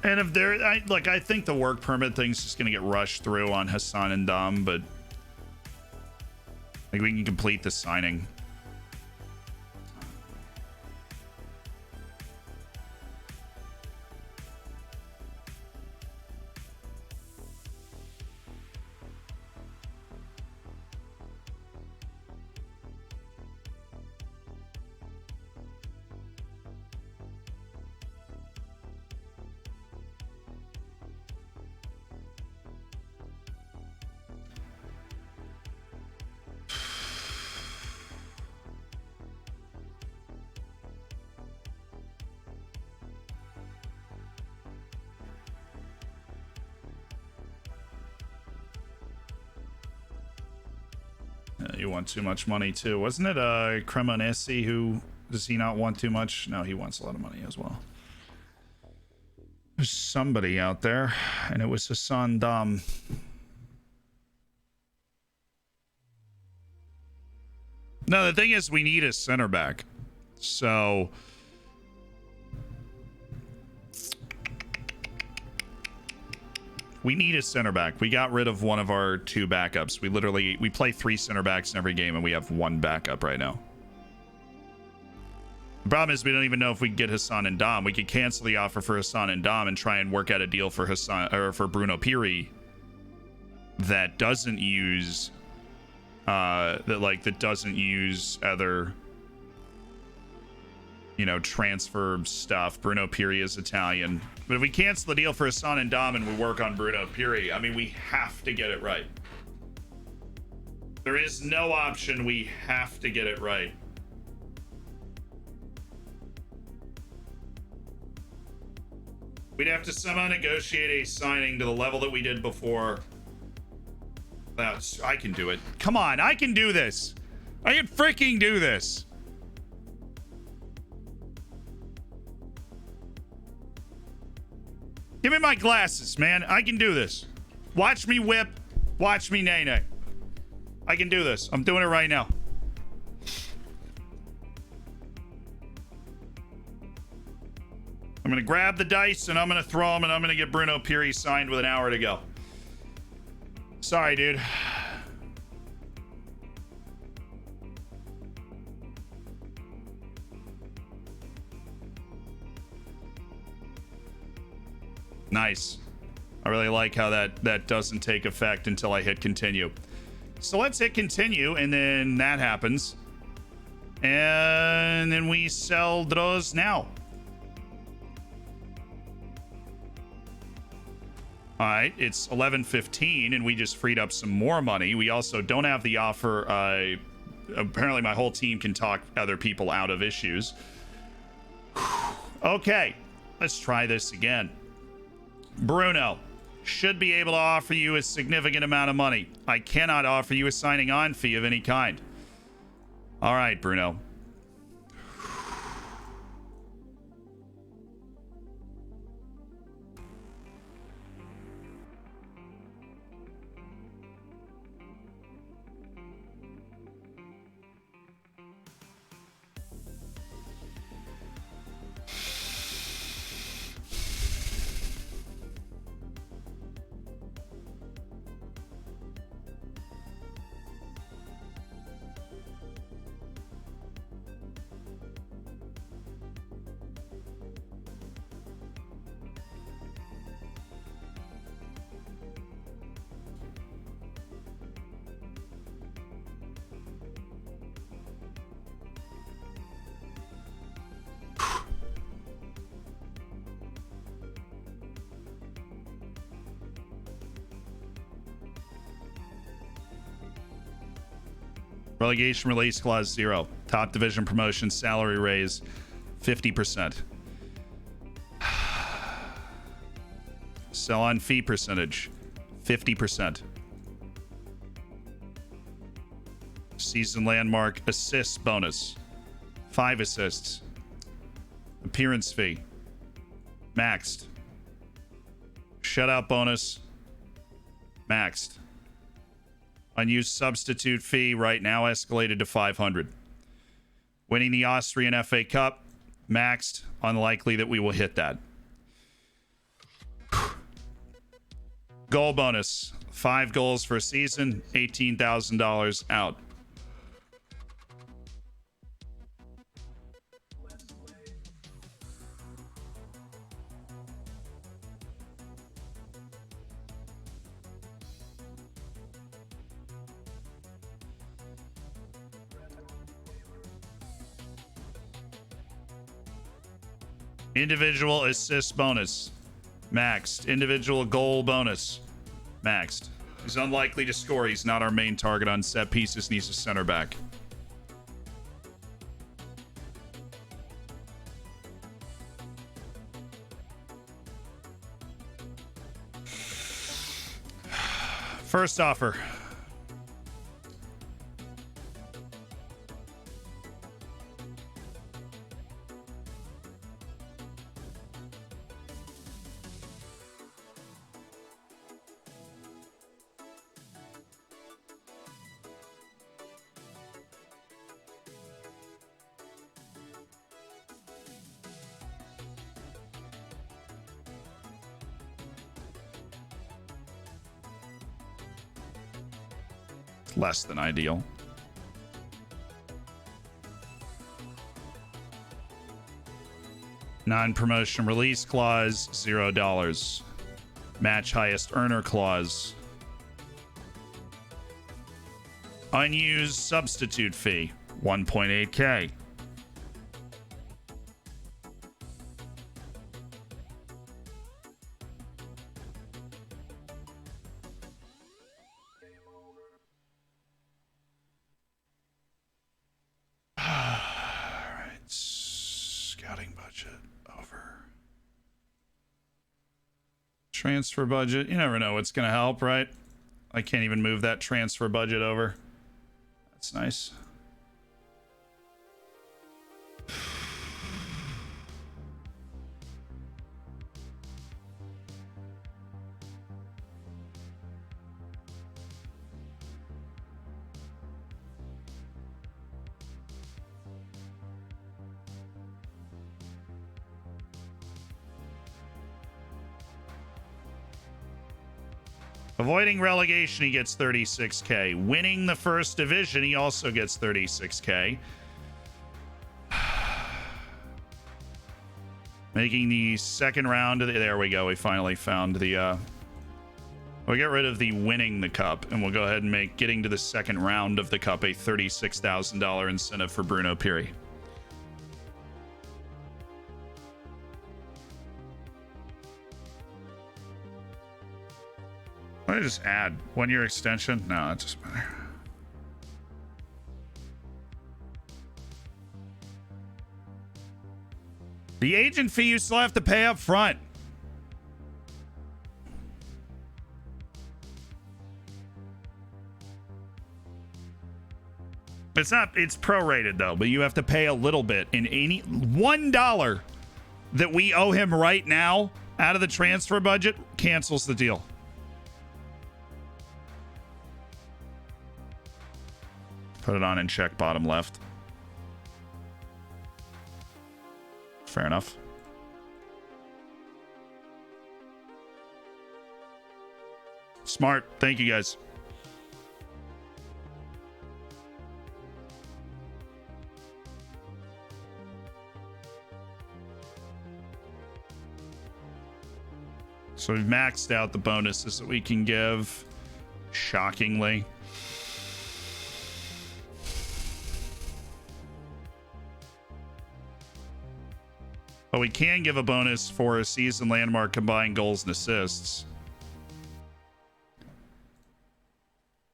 And if there, I think the work permit thing's just gonna get rushed through on Hassan and Dom, but like we can complete the signing. You want too much money too, wasn't it? Cremonesi, who does he not want too much? No, he wants a lot of money as well. There's somebody out there, and it was Hassan Dam. No, the thing is, we need a center back, so. We need a center back. We got rid of one of our two backups. We play 3 center backs in every game, and we have 1 backup right now. The problem is we don't even know if we can get Hassan and Dom. We could cancel the offer for Hassan and Dom and try and work out a deal for Hassan or for Bruno Piri that doesn't use that doesn't use other, you know, transfer stuff. Bruno Piri is Italian. But if we cancel the deal for Hassan and Dom and we work on Bruno Piri, I mean, we have to get it right. There is no option. We have to get it right. We'd have to somehow negotiate a signing to the level that we did before I can do it. Come on, I can do this. I can freaking do this. Give me my glasses, man. I can do this. Watch me whip. Watch me nay-nay. I can do this. I'm doing it right now. I'm going to grab the dice and I'm going to throw them and I'm going to get Bruno Piri signed with an hour to go. Sorry, dude. Nice. I really like how that doesn't take effect until I hit continue. So let's hit continue, and then that happens. And then we sell those now. All right, it's 11:15, and we just freed up some more money. We also don't have the offer. Apparently, my whole team can talk other people out of issues. Okay, let's try this again. Bruno should be able to offer you a significant amount of money. I cannot offer you a signing on fee of any kind. All right, Bruno. Relegation release clause 0. Top division promotion salary raise 50%. Sell on fee percentage 50%. Season landmark assist bonus 5 assists. Appearance fee maxed. Shutout bonus maxed. Unused substitute fee right now escalated to 500. Winning the Austrian FA Cup maxed. Unlikely that we will hit that. Goal bonus 5 goals for a season, $18,000 out. Individual assist bonus maxed. Individual goal bonus maxed. He's unlikely to score. He's not our main target on set pieces. Needs a center back. First offer. Less than ideal. Non-promotion release clause $0. Match highest earner clause. Unused substitute fee 1.8K. Transfer budget. You never know what's going to help, right? I can't even move that transfer budget over. That's nice. Avoiding relegation, he gets 36K. Winning the first division, he also gets 36K. Making the second round of the... There we go. We finally found the... We'll get rid of the winning the cup, and we'll go ahead and make getting to the second round of the cup a $36,000 incentive for Bruno Piri. Why don't I just add 1 year extension? No, it doesn't matter. The agent fee you still have to pay up front. It's not, it's prorated though, but you have to pay a little bit. In any $1 that we owe him right now out of the transfer budget cancels the deal. Put it on and check bottom left. Fair enough. Smart. Thank you, guys. So we've maxed out the bonuses that we can give. Shockingly. But we can give a bonus for a season landmark combined goals and assists.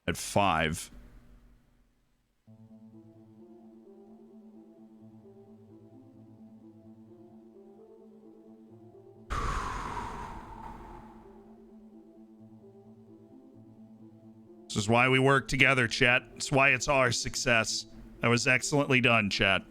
At 5. This is why we work together, chat. It's why it's our success. That was excellently done, chat.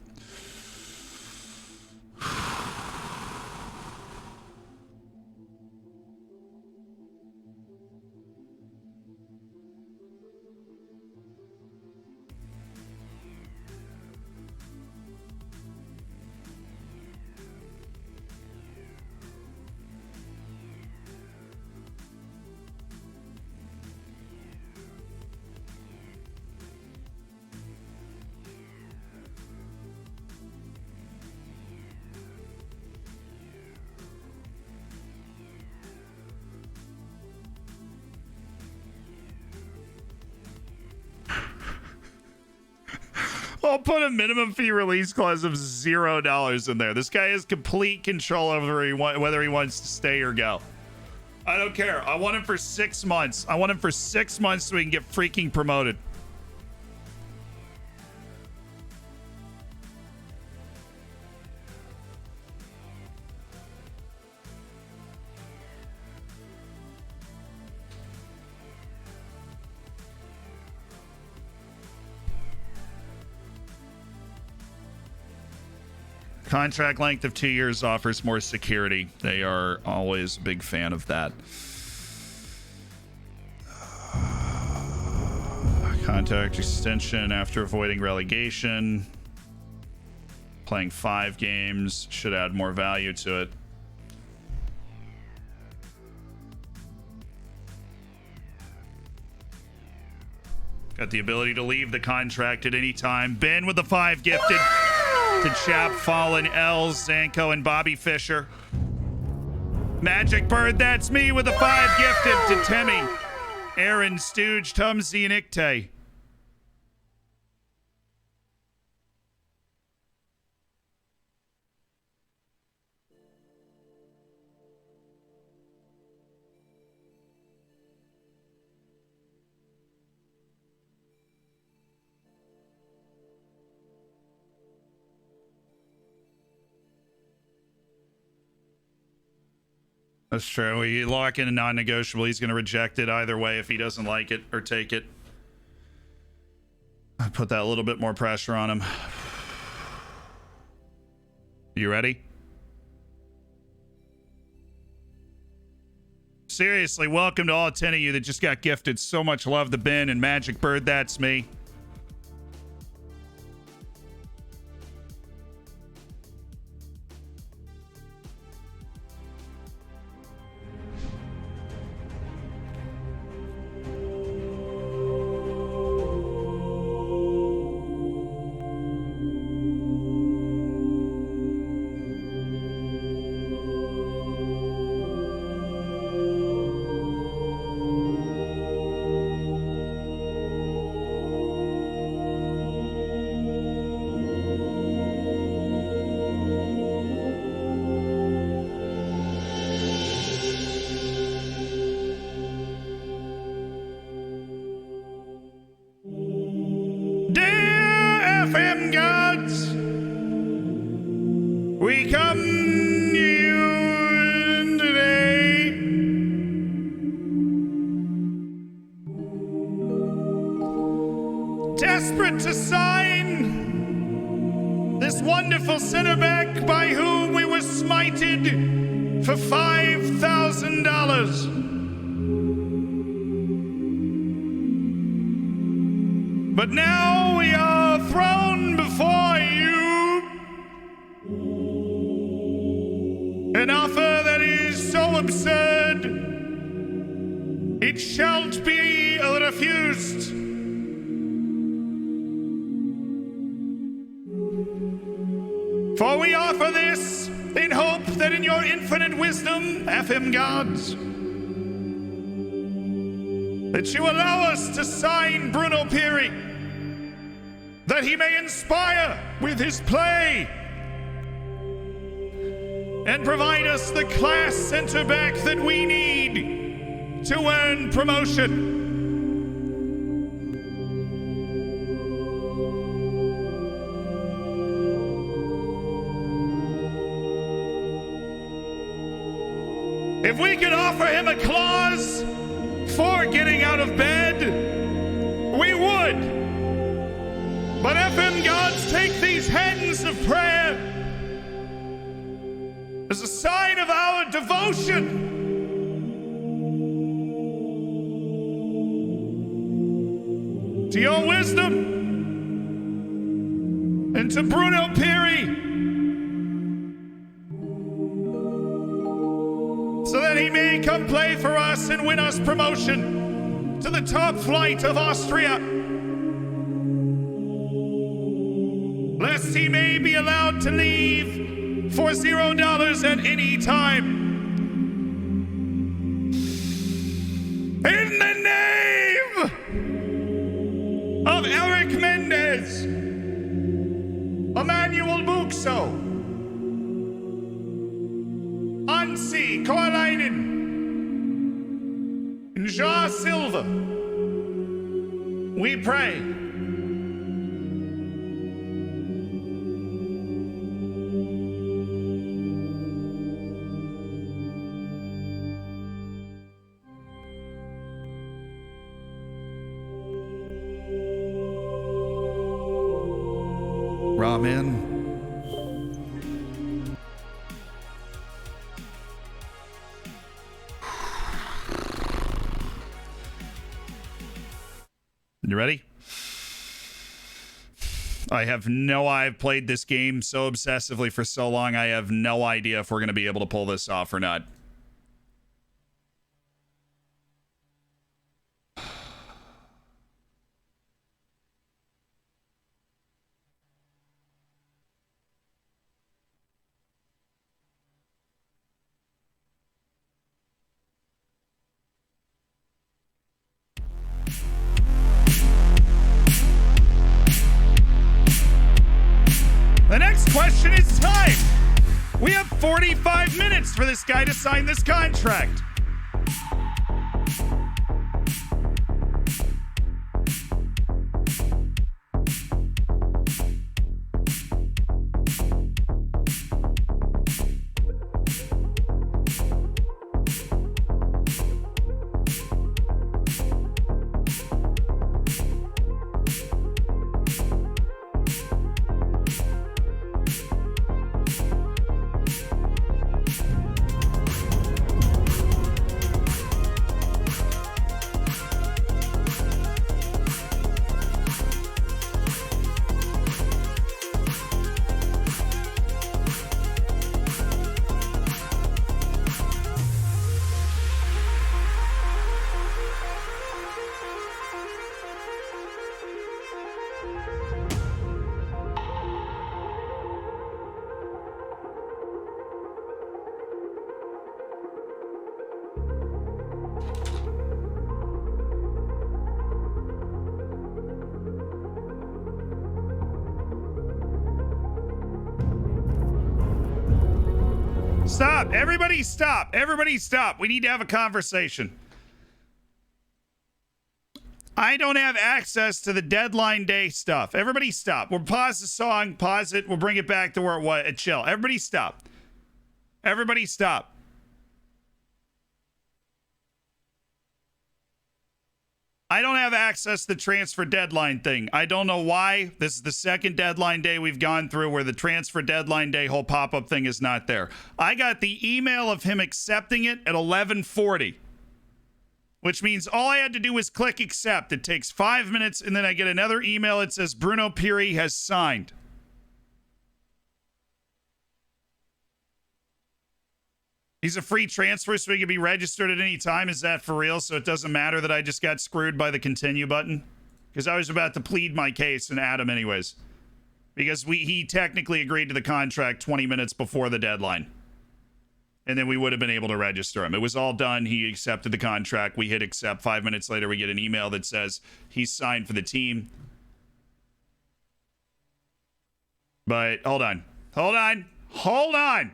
I'll put a minimum fee release clause of $0 in there. This guy has complete control over whether he wants to stay or go. I don't care. I want him for 6 months. I want him for 6 months so he can get freaking promoted. Contract length of 2 years offers more security. They are always a big fan of that. Contract extension after avoiding relegation. Playing 5 games should add more value to it. Got the ability to leave the contract at any time. Ben with the 5 gifted. To Chap, Fallen, Els, Zanko, and Bobby Fisher. Magic Bird, that's me with the 5 gifted to Timmy, Aaron, Stooge, Tumsy, and Ikte. That's true. We lock in a non-negotiable. He's going to reject it either way if he doesn't like it or take it. I put that a little bit more pressure on him. You ready? Seriously, welcome to all 10 of you that just got gifted so much love. The Ben and Magic Bird, that's me. To sign this wonderful center back by whom we were smited for $5,000. But now we are thrown before you an offer that is so absurd it shall be refused. For we offer this in hope that in your infinite wisdom, FM gods, that you allow us to sign Bruno Piri, that he may inspire with his play and provide us the class center back that we need to earn promotion. If we could offer him a clause for getting out of bed, we would. But FM gods, take these hands of prayer as a sign of our devotion to your wisdom and to Bruno Piri, so that he may come play for us and win us promotion to the top flight of Austria. Lest he may be allowed to leave for $0 at any time. In the name of Eric Mendez, Emmanuel Buxo, Ansi Korlainen, and Ja Silva, we pray. Ramen. You ready? I've played this game so obsessively for so long, I have no idea if we're going to be able to pull this off or not. The next question is time. We have 45 minutes for this guy to sign this contract. Stop. Everybody stop. Everybody stop. We need to have a conversation. I don't have access to the deadline day stuff. Everybody stop. We'll pause the song, pause it. We'll bring it back to where it was. Chill. Everybody stop. Everybody stop. I don't have access to the transfer deadline thing. I don't know why. This is the second deadline day we've gone through where the transfer deadline day whole pop-up thing is not there. I got the email of him accepting it at 11:40, which means all I had to do was click accept. It takes 5 minutes, and then I get another email that says Bruno Piri has signed. He's a free transfer, so he can be registered at any time. Is that for real? So it doesn't matter that I just got screwed by the continue button? Because I was about to plead my case and add him anyways. Because he technically agreed to the contract 20 minutes before the deadline. And then we would have been able to register him. It was all done. He accepted the contract. We hit accept. 5 minutes later, we get an email that says he's signed for the team. But hold on. Hold on. Hold on.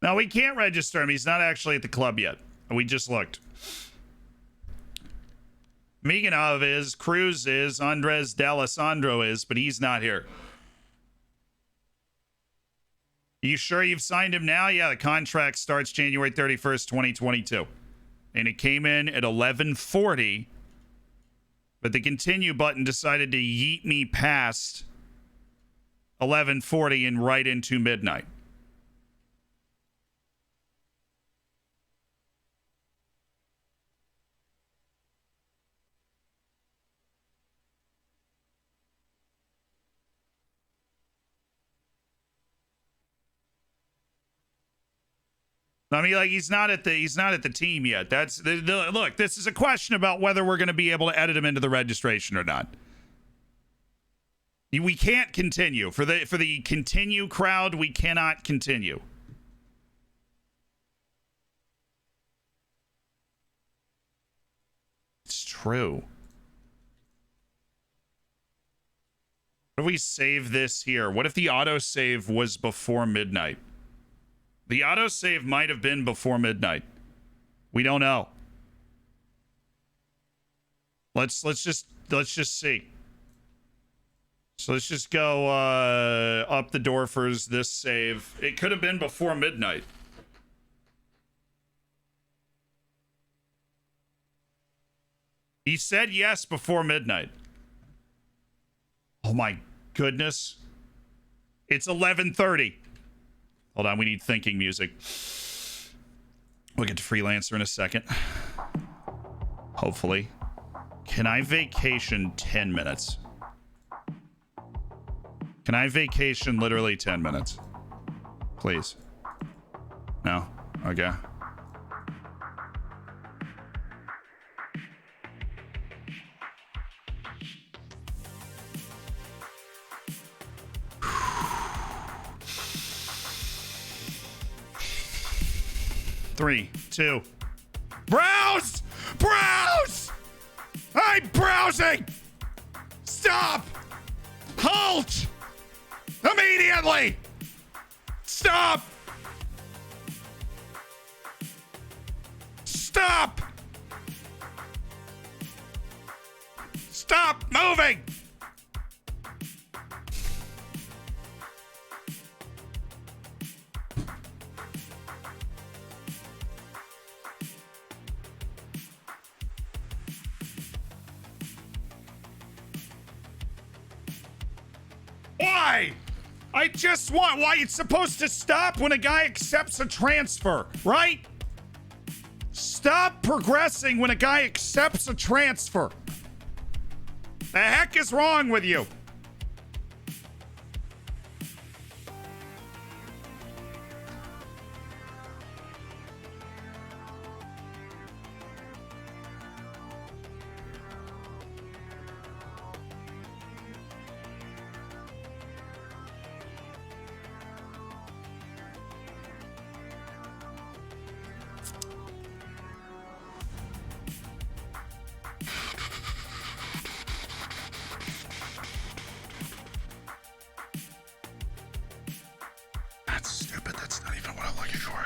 No, we can't register him. He's not actually at the club yet. We just looked. Miganov is, Cruz is, Andres D'Alessandro is, but he's not here. You sure you've signed him now? Yeah, the contract starts January 31st, 2022. And it came in at 11:40. But the continue button decided to yeet me past 11:40 and right into midnight. I mean, like, he's not at the team yet. That's look. This is a question about whether we're going to be able to edit him into the registration or not. We can't continue for the continue crowd. We cannot continue. It's true. What if we save this here? What if the autosave was before midnight? The autosave might have been before midnight. We don't know. Let's just see. So let's just go up the Dorfers, this save. It could have been before midnight. He said yes before midnight. Oh my goodness. It's 11:30. Hold on, we need thinking music. We'll get to Freelancer in a second. Hopefully. Can I vacation 10 minutes? Can I vacation literally 10 minutes? Please. No? Okay. Three, two. Browse! Browse! I'm browsing! Stop! Halt! Immediately! Stop! Stop! Stop moving! Why? I just want why it's supposed to stop when a guy accepts a transfer, right? Stop progressing when a guy accepts a transfer. The heck is wrong with you? That's stupid. That's not even what I'm looking for.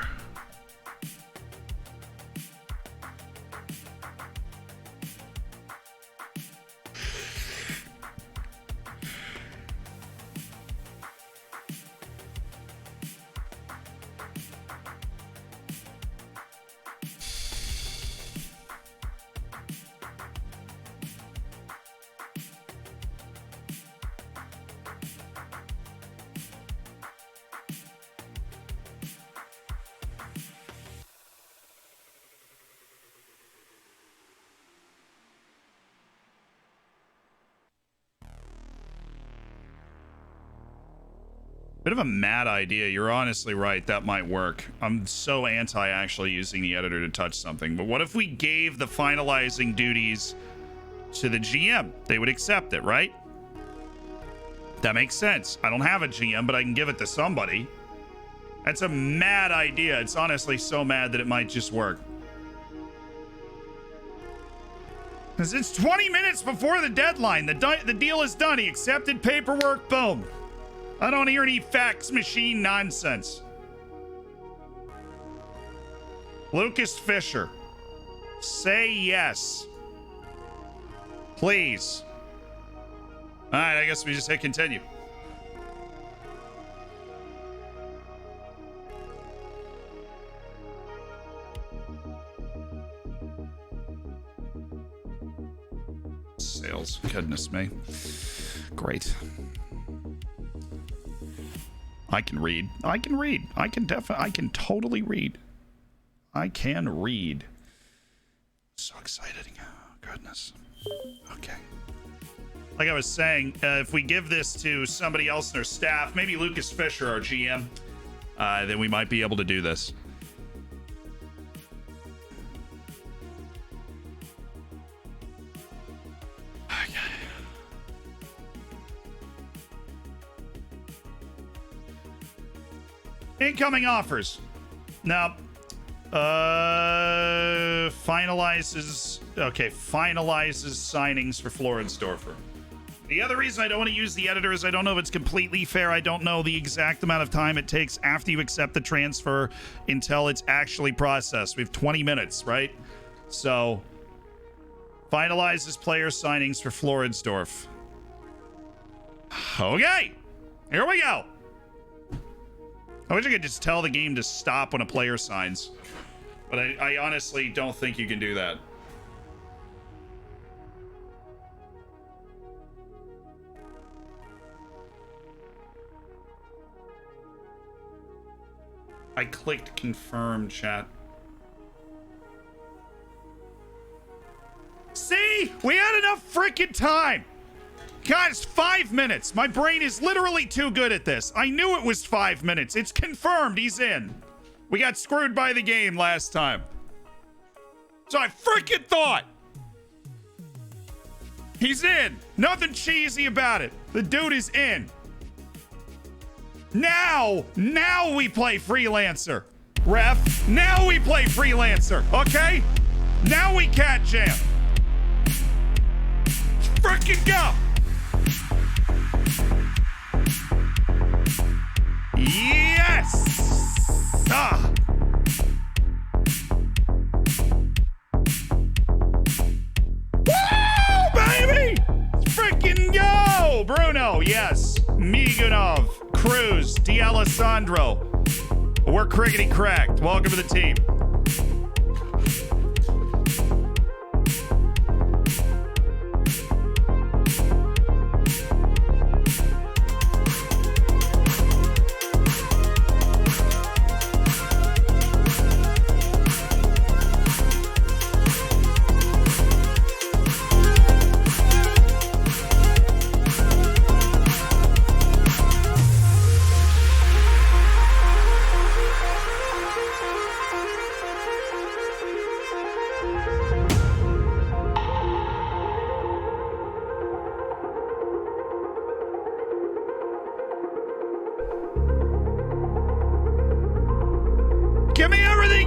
Bit of a mad idea. You're honestly right. That might work. I'm so anti actually using the editor to touch something. But what if we gave the finalizing duties to the GM? They would accept it, right? That makes sense. I don't have a GM, but I can give it to somebody. That's a mad idea. It's honestly so mad that it might just work. Because it's 20 minutes before the deadline. The deal is done. He accepted paperwork. Boom. I don't hear any fax machine nonsense. Lucas Fisher. Say yes. Please. All right, I guess we just hit continue. Sales. Goodness me. Great. I can read. I can read. I can totally read. I can read. So excited. Oh, goodness. Okay. Like I was saying, if we give this to somebody else in our staff, maybe Lucas Fisher, our GM, then we might be able to do this. Incoming offers. Now, finalizes signings for Floridsdorfer. The other reason I don't want to use the editor is I don't know if it's completely fair. I don't know the exact amount of time it takes after you accept the transfer until it's actually processed. We have 20 minutes, right? So, finalizes player signings for Floridsdorf. Okay, here we go. I wish I could just tell the game to stop when a player signs. But I honestly don't think you can do that. I clicked confirm, chat. See? We had enough freaking time! God, it's 5 minutes. My brain is literally too good at this. I knew it was 5 minutes. It's confirmed. He's in. We got screwed by the game last time. So I freaking thought. He's in. Nothing cheesy about it. The dude is in. Now we play Freelancer. Ref, now we play Freelancer, okay? Now we cat jam. Let's freaking go. Yes! Ah! Woo, baby! Let's freaking go! Bruno, yes. Migunov, Cruz, D'Alessandro. We're crickety cracked. Welcome to the team.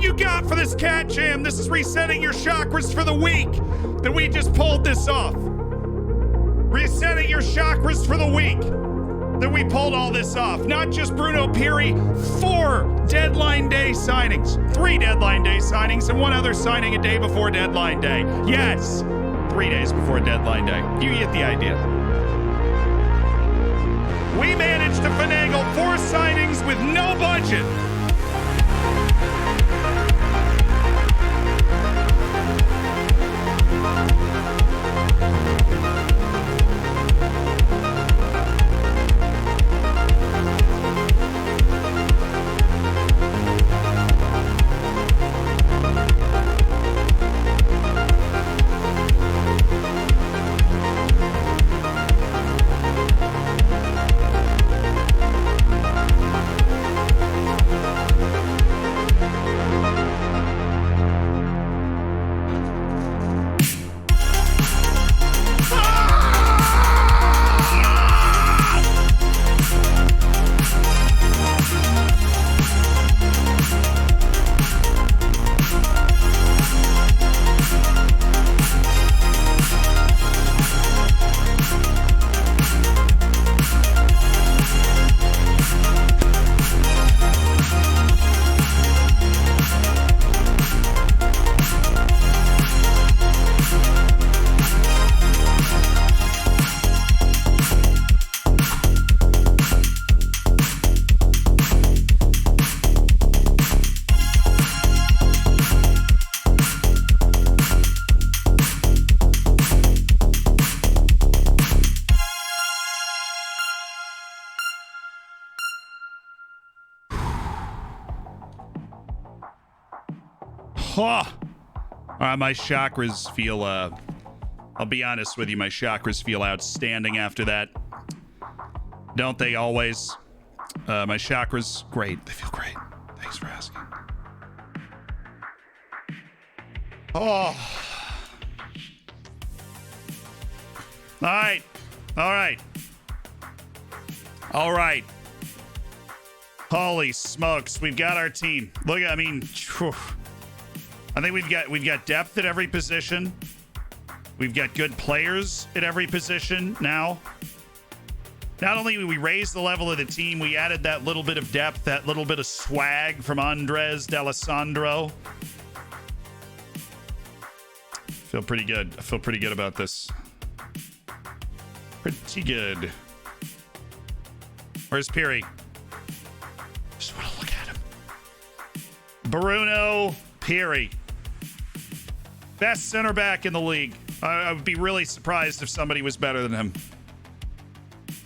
you got for this cat jam? This is resetting your chakras for the week that we just pulled this off. Resetting your chakras for the week that we pulled all this off. Not just Bruno Piri, 4 deadline day signings, 3 deadline day signings, and 1 other signing a day before deadline day. Yes, 3 days before deadline day. You get the idea. We managed to finagle 4 signings with no budget. My chakras feel, I'll be honest with you, my chakras feel outstanding after that. Don't they always? My chakras, great. They feel great. Thanks for asking. Oh. All right. All right. All right. Holy smokes. We've got our team. Look, I mean, whew. I think we've got depth at every position. We've got good players at every position now. Not only did we raise the level of the team, we added that little bit of depth, that little bit of swag from Andres D'Alessandro. Feel pretty good. I feel pretty good about this. Pretty good. Where's Piri? Just want to look at him. Bruno Piri. Best center back in the league. I would be really surprised if somebody was better than him.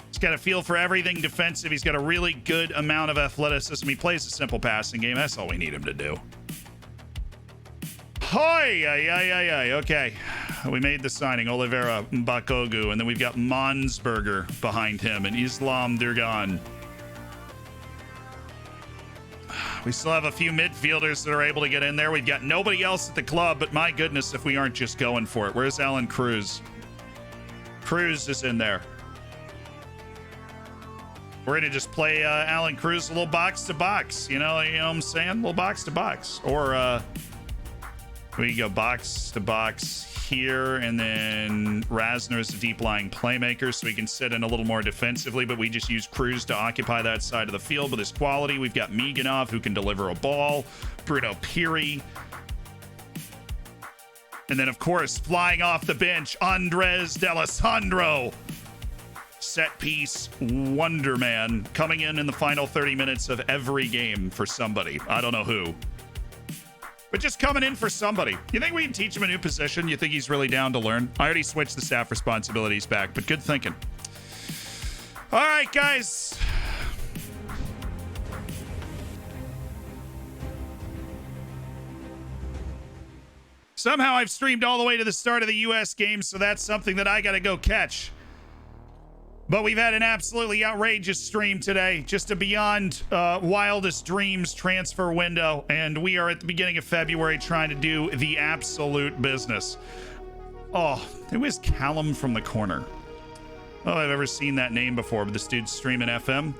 He's got a feel for everything defensive. He's got a really good amount of athleticism. He plays a simple passing game. That's all we need him to do. Okay. We made the signing. Oliveira Bakogu. And then we've got Monsberger behind him and Islam Durgan. We still have a few midfielders that are able to get in there. We've got nobody else at the club, but my goodness, if we aren't just going for it. Where's Alan Cruz? Cruz is in there. We're going to just play Alan Cruz a little box to box. You know what I'm saying? A little box to box. Or we go box to box here, and then Rasner is a deep-lying playmaker, so he can sit in a little more defensively, but we just use Cruz to occupy that side of the field with his quality. We've got Miganov, who can deliver a ball, Bruno Piri, and then, of course, flying off the bench, Andres D'Alessandro. Set piece wonder man coming in the final 30 minutes of every game for somebody. I don't know who. But just coming in for somebody. You think we can teach him a new position? You think he's really down to learn? I already switched the staff responsibilities back, but good thinking. All right, guys. Somehow I've streamed all the way to the start of the U.S. game, so that's something that I got to go catch. But we've had an absolutely outrageous stream today, just a beyond wildest dreams transfer window, and we are at the beginning of February trying to do the absolute business. Oh, it was Callum from the corner. Oh, I've ever seen that name before, but this dude's streaming FM.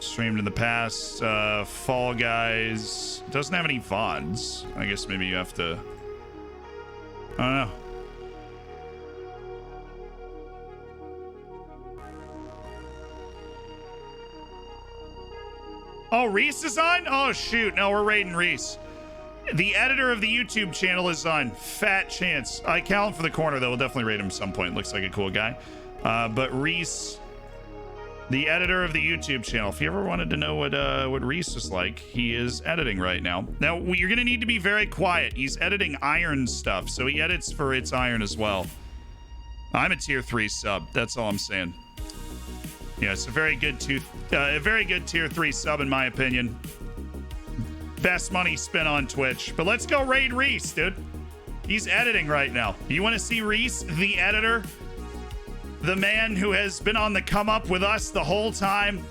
Streamed in the past. Fall Guys doesn't have any VODs. I guess maybe you have to. I don't know. Oh, Reese is on? Oh, shoot. No, we're raiding Reese. The editor of the YouTube channel is on. Fat chance. I count for the corner, though. We'll definitely raid him at some point. Looks like a cool guy. But Reese, the editor of the YouTube channel, if you ever wanted to know what Reese is like, he is editing right now. Now, you're going to need to be very quiet. He's editing Iron stuff, so he edits for It's Iron as well. I'm a tier 3 sub. That's all I'm saying. Yeah, it's a very good tier 3 sub in my opinion. Best money spent on Twitch. But let's go raid Reese, dude. He's editing right now. You want to see Reese, the editor? The man who has been on the come up with us the whole time.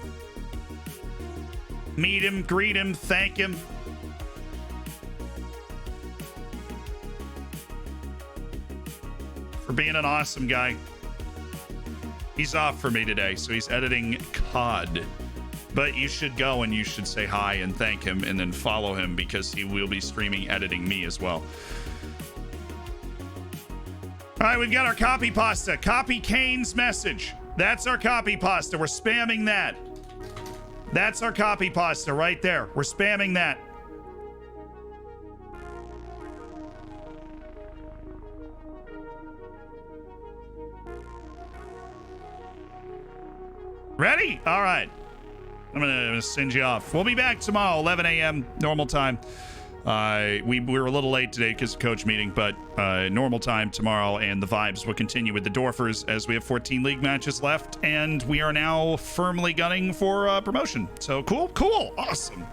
Meet him, greet him, thank him. For being an awesome guy. He's off for me today, so he's editing COD. But you should go and you should say hi and thank him and then follow him because he will be streaming editing me as well. All right, we've got our copy pasta. Copy Kane's message. That's our copy pasta. We're spamming that. That's our copy pasta right there. We're spamming that. Ready? All right. I'm gonna send you off. We'll be back tomorrow, 11 a.m. normal time. We were a little late today because of coach meeting, but normal time tomorrow, and the vibes will continue with the Dorfers as we have 14 league matches left, and we are now firmly gunning for promotion. So cool, awesome.